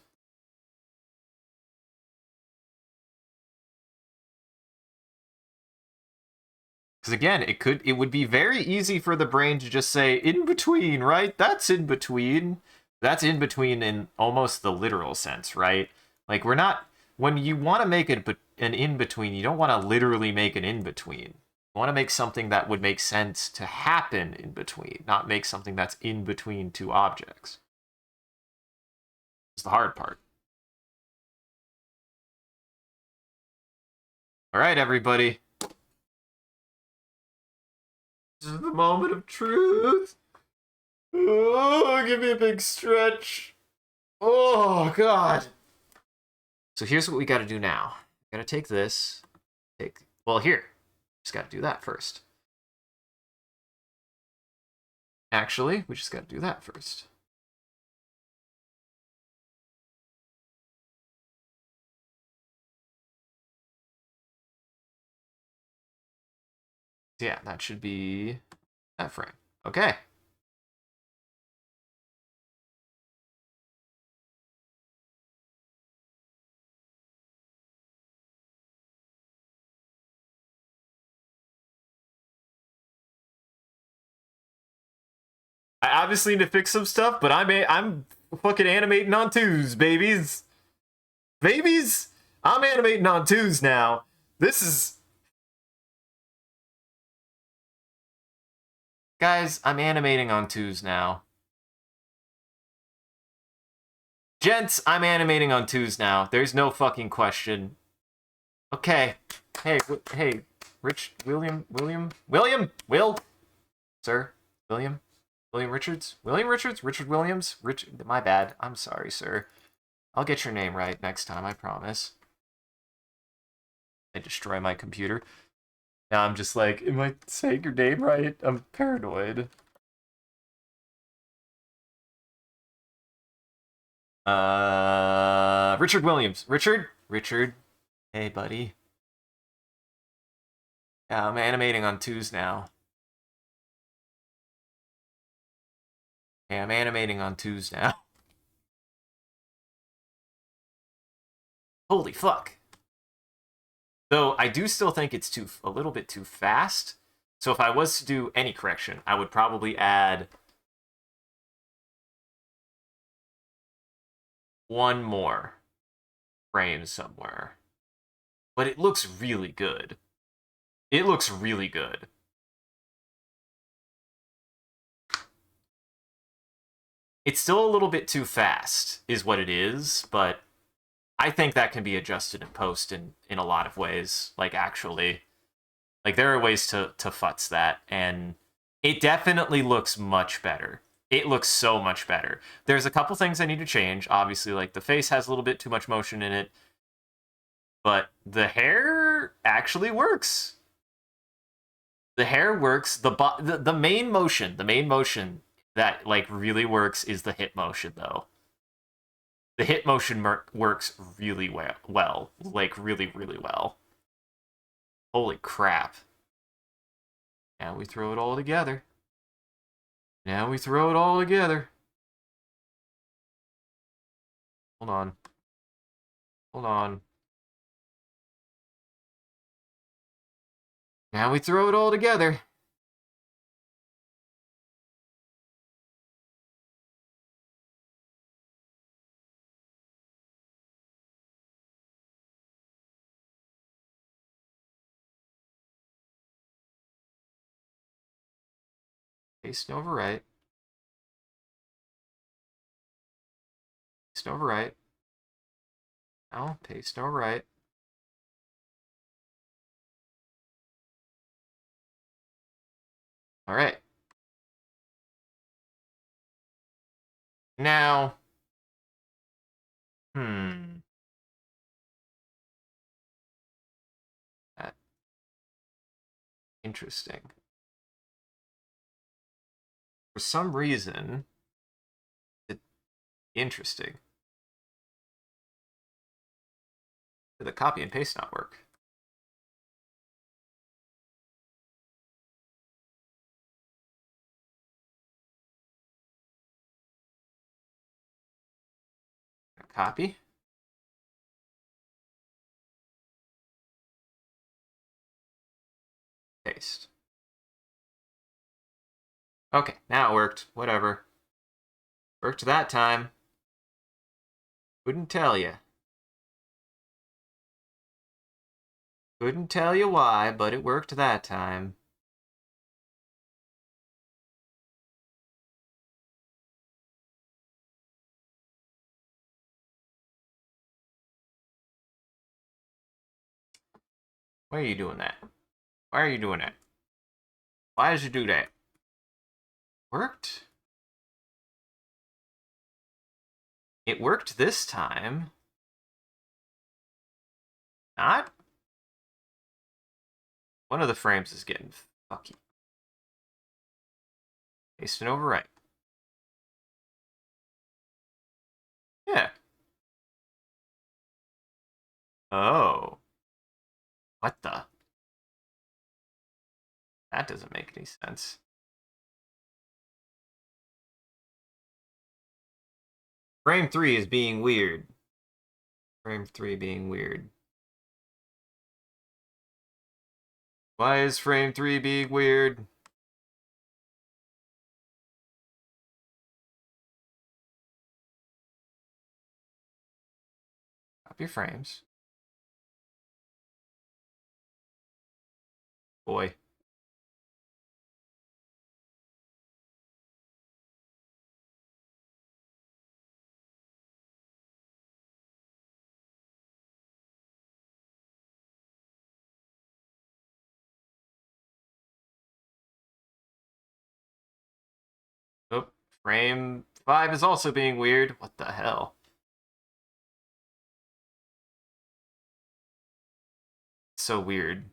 Because again, it would be very easy for the brain to just say in between, right? That's in between. That's in between in almost the literal sense, right? Like we're not when you want to make an in between, you don't want to literally make an in between. You want to make something that would make sense to happen in between, not make something that's in between two objects. It's the hard part. All right, everybody. This is the moment of truth. Oh, give me a big stretch. Oh, God. So here's what we got to do now. We got to take this. Well, here. Just got to do that first. Actually, we just got to do that first. Yeah, that should be that frame. Okay. I obviously need to fix some stuff, but I'm fucking animating on twos, babies. Babies, I'm animating on twos now. This is guys, I'm animating on twos now. Gents, I'm animating on twos now. There's no fucking question. Okay. Hey, hey, William, sir, William Richards, Richard Williams, my bad. I'm sorry, sir. I'll get your name right next time, I promise. I destroy my computer. Now I'm just like, am I saying your name right? I'm paranoid. Richard Williams. Richard. Hey, buddy. Yeah, I'm animating on twos now. Hey, I'm animating on twos now. Holy fuck. Though I do still think it's a little bit too fast. So if I was to do any correction, I would probably add one more frame somewhere. But it looks really good. It looks really good. It's still a little bit too fast, is what it is, but I think that can be adjusted in post in a lot of ways. Like, actually. Like, there are ways to futz that, and it definitely looks much better. It looks so much better. There's a couple things I need to change. Obviously, like, the face has a little bit too much motion in it, but the hair actually works. The hair works. The main motion that like really works is the hip motion though. The hip motion works really well, like really well. Holy crap! Now we throw it all together. Now we throw it all together. Hold on. Hold on. Now we throw it all together. Paste and overwrite. Paste and overwrite. Now paste and overwrite. All right. Now, hmm. Interesting. For some reason, it's interesting. Did the copy and paste not work? Copy. Paste. Okay, now it worked. Whatever. Worked that time. Couldn't tell you. Couldn't tell you why, but it worked that time. Why are you doing that? Why are you doing that? Why did you do that? Worked? It worked this time. Not? One of the frames is getting fucky. Paste and overwrite. Yeah. Oh. What the? That doesn't make any sense. Frame 3 is being weird. Frame 3 being weird. Why is frame 3 being weird? Copy frames. Boy. Oh, frame 5 is also being weird. What the hell? So weird.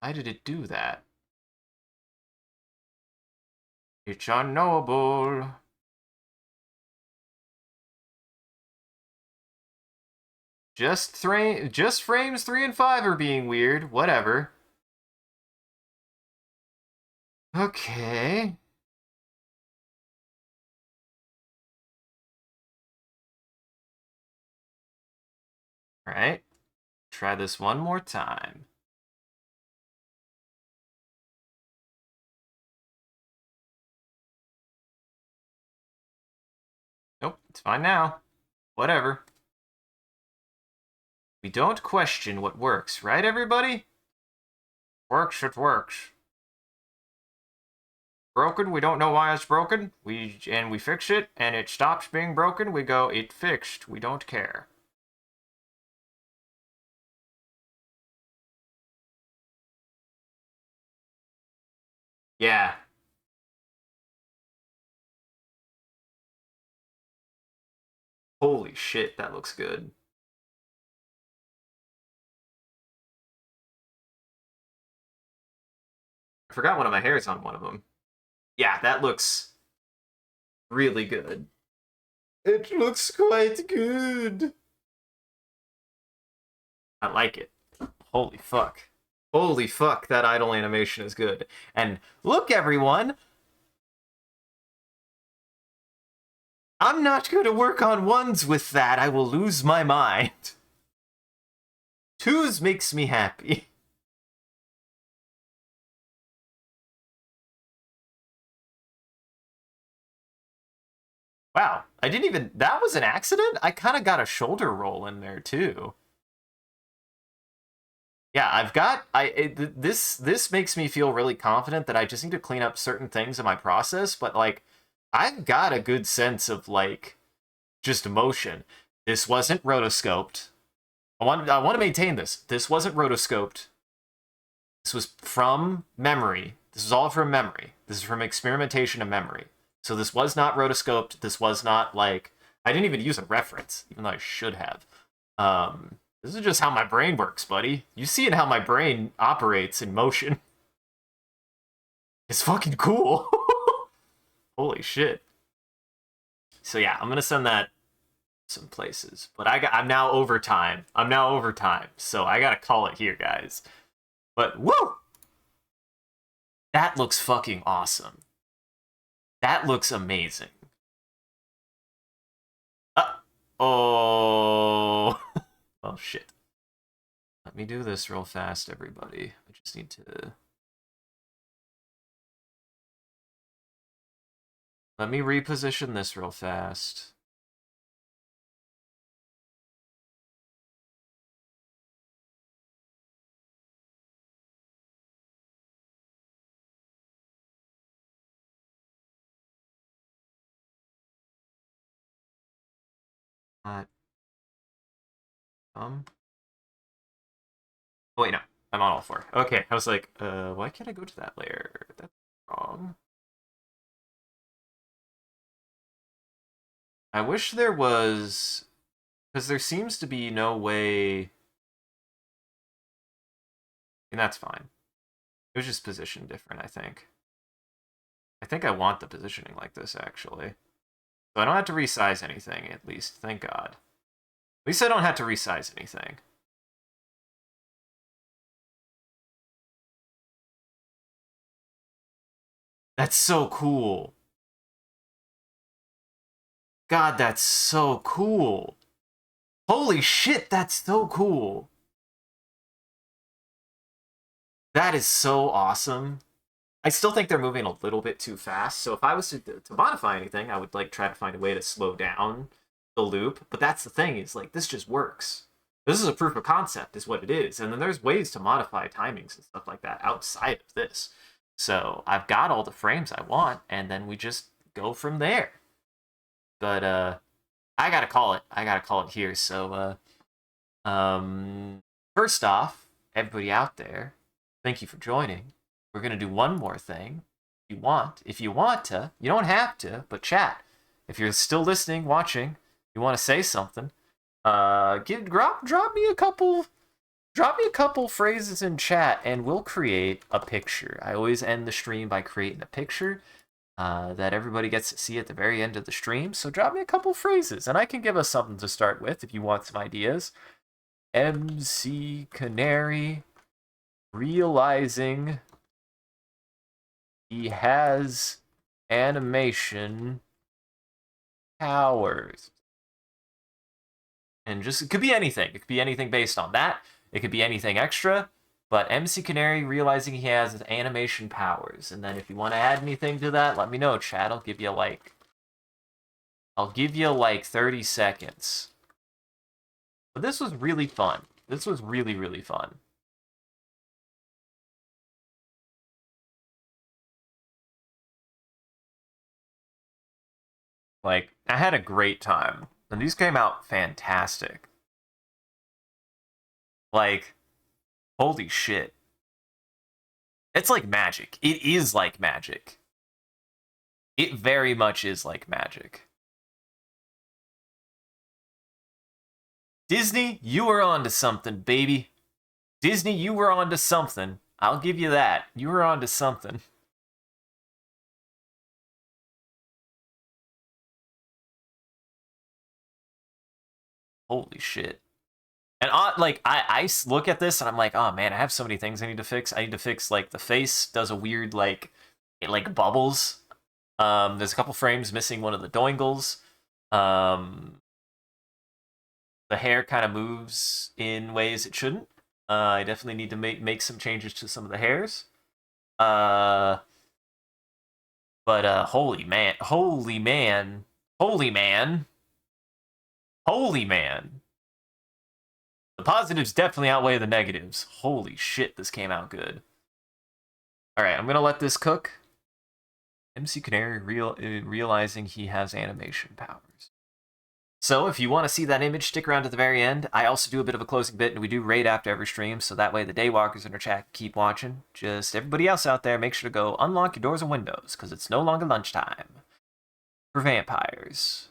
Why did it do that? It's unknowable. Just frames 3 and 5 are being weird. Whatever. Okay. All right. Try this one more time. Nope, it's fine now. Whatever. We don't question what works, right, everybody? Works, it works. Broken, we don't know why it's broken. We fix it, and it stops being broken. We go, it fixed. We don't care. Yeah. Holy shit, that looks good. I forgot one of my hairs on one of them. Yeah, that looks really good. It looks quite good. I like it. Holy fuck. Holy fuck, that idle animation is good. And look, everyone, I'm not going to work on ones with that. I will lose my mind. Twos makes me happy. Wow, I didn't even... That was an accident? I kind of got a shoulder roll in there, too. Yeah, I've got... This makes me feel really confident that I just need to clean up certain things in my process, but, like, I've got a good sense of, like, just motion. This wasn't rotoscoped. I want to maintain this. This wasn't rotoscoped. This was from memory. This is all from memory. This is from experimentation and memory. So this was not rotoscoped. This was not like, I didn't even use a reference, even though I should have. This is just how my brain works, buddy. You see how my brain operates in motion. It's fucking cool. Holy shit. So yeah, I'm gonna send that some places. But I'm now over time. So I gotta call it here, guys. But woo! That looks fucking awesome. That looks amazing. Oh. Oh, shit. Let me do this real fast, everybody. I just need to... Let me reposition this real fast. Oh, wait, no. I'm on all four. Okay, I was like, why can't I go to that layer? That's wrong. I wish there was... Because there seems to be no way... And that's fine. It was just positioned different, I think. I think I want the positioning like this, actually. So I don't have to resize anything, at least. Thank God. At least I don't have to resize anything. That's so cool. God, that's so cool. Holy shit, that's so cool. That is so awesome. I still think they're moving a little bit too fast. So if I was to modify anything, I would like try to find a way to slow down the loop. But that's the thing, is like this just works. This is a proof of concept, is what it is. And then there's ways to modify timings and stuff like that outside of this. So I've got all the frames I want, and then we just go from there. But I gotta call it. I gotta call it here. So first off, everybody out there, thank you for joining. We're gonna do one more thing. If you want to, you don't have to, but chat. If you're still listening, watching, you want to say something, drop me a couple phrases in chat, and we'll create a picture. I always end the stream by creating a picture that everybody gets to see at the very end of the stream. So drop me a couple phrases, and I can give us something to start with if you want some ideas. MCCanary realizing he has animation powers. And just, it could be anything. It could be anything based on that. It could be anything extra. But MCCanary realizing he has animation powers. And then if you want to add anything to that, let me know, chat. I'll give you like 30 seconds. But this was really fun. This was really, really fun. Like, I had a great time. And these came out fantastic. Like, holy shit. It's like magic. It is like magic. It very much is like magic. Disney, you were onto something, baby. Disney, you were onto something. I'll give you that. You were onto something. Holy shit. And I look at this and I'm like, oh man, I have so many things I need to fix. I need to fix, like, the face does a weird, like, it like bubbles. There's a couple frames missing one of the doingles. The hair kind of moves in ways it shouldn't. I definitely need to make some changes to some of the hairs. But holy man. The positives definitely outweigh the negatives. Holy shit, this came out good. Alright, I'm gonna let this cook. MCCanary realizing he has animation powers. So if you want to see that image, stick around to the very end. I also do a bit of a closing bit, and we do raid after every stream, so that way the daywalkers in our chat keep watching. Just everybody else out there, make sure to go unlock your doors and windows, because it's no longer lunchtime for vampires.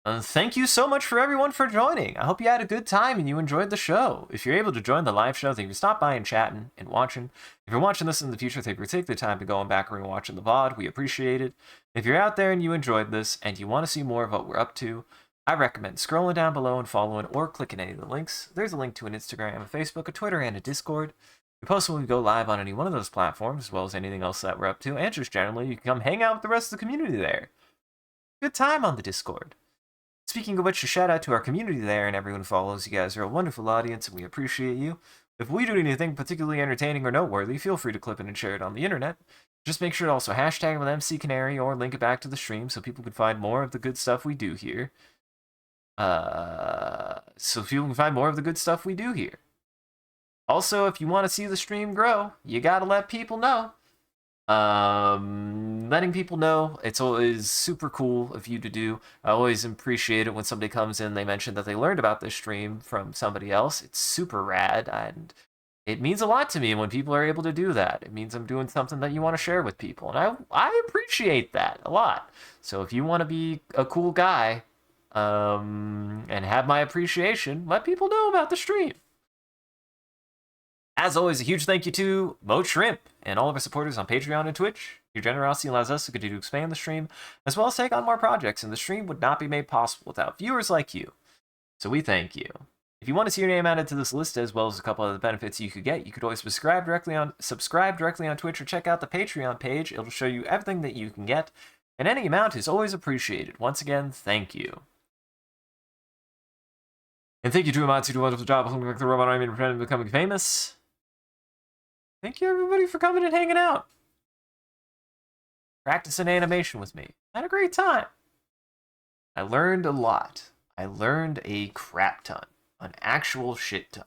Thank you so much for everyone for joining. I hope you had a good time and you enjoyed the show. If you're able to join the live show, thank you for stopping by and chatting and watching. If you're watching this in the future, thank you for taking the time to go back and watching the VOD. We appreciate it. If you're out there and you enjoyed this and you want to see more of what we're up to, I recommend scrolling down below and following or clicking any of the links. There's a link to an Instagram, a Facebook, a Twitter, and a Discord. We post when we go live on any one of those platforms, as well as anything else that we're up to, and just generally, you can come hang out with the rest of the community there. Good time on the Discord. Speaking of which, a shout out to our community there and everyone who follows. You guys are a wonderful audience and we appreciate you. If we do anything particularly entertaining or noteworthy, feel free to clip it and share it on the internet. Just make sure to also hashtag with MCCanary or link it back to the stream so people can find more of the good stuff we do here. So people can find more of the good stuff we do here. Also, if you want to see the stream grow, you gotta let people know. Letting people know, it's always super cool of you to do. I always appreciate it when somebody comes in, they mention that they learned about this stream from somebody else. It's super rad, and it means a lot to me when people are able to do that. It means I'm doing something that you want to share with people, and I appreciate that a lot. So if you want to be a cool guy, and have my appreciation, let people know about the stream. As always, a huge thank you to Mo Shrimp and all of our supporters on Patreon and Twitch. Your generosity allows us to continue to expand the stream, as well as take on more projects, and the stream would not be made possible without viewers like you. So we thank you. If you want to see your name added to this list, as well as a couple other benefits you could get, you could always subscribe directly on Twitch or check out the Patreon page. It'll show you everything that you can get, and any amount is always appreciated. Once again, thank you. And thank you to Amatsu, do a wonderful job of looking like the robot I made pretending to becoming famous. Thank you everybody for coming and hanging out. Practicing animation with me. I had a great time. I learned a lot. I learned a crap ton. An actual shit ton.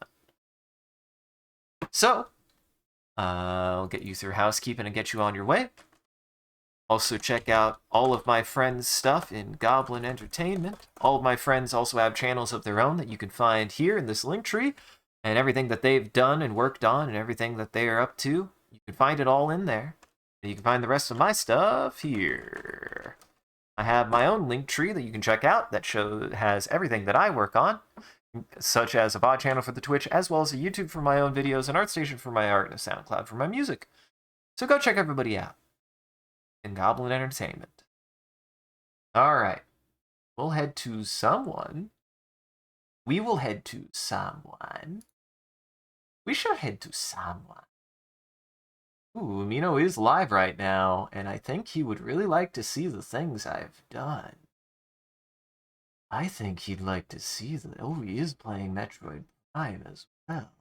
So, I'll get you through housekeeping and get you on your way. Also check out all of my friends' stuff in Goblin Entertainment. All of my friends also have channels of their own that you can find here in this link tree. And everything that they've done and worked on and everything that they are up to, you can find it all in there. And you can find the rest of my stuff here. I have my own link tree that you can check out that has everything that I work on, such as a VOD channel for the Twitch, as well as a YouTube for my own videos, an ArtStation for my art, and a SoundCloud for my music. So go check everybody out in Goblin Entertainment. Alright. We'll head to someone. We will head to someone. We should head to someone. Ooh, Mino is live right now, and I think he would really like to see the things I've done. I think he'd like to see the... Oh, he is playing Metroid Prime as well.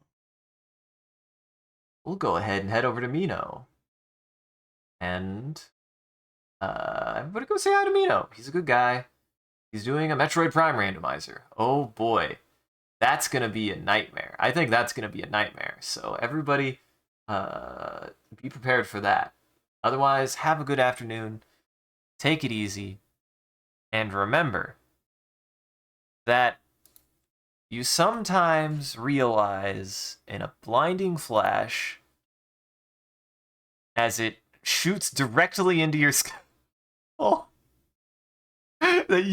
We'll go ahead and head over to Mino. And... everybody go say hi to Mino. He's a good guy. He's doing a Metroid Prime randomizer. Oh boy. That's going to be a nightmare. I think that's going to be a nightmare. So everybody, be prepared for that. Otherwise, have a good afternoon. Take it easy. And remember that you sometimes realize in a blinding flash as it shoots directly into your skull that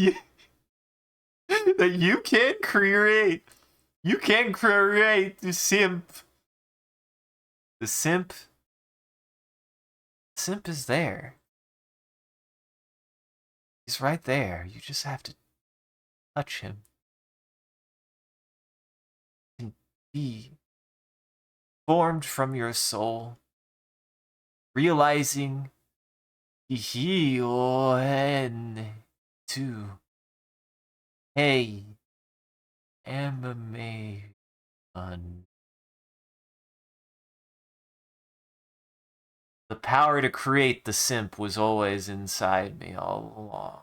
you can create. You can create the simp. The simp. The simp is there. He's right there. You just have to touch him. And be formed from your soul. Realizing Hioen to Hey MMA fun. The power to create the simp was always inside me all along.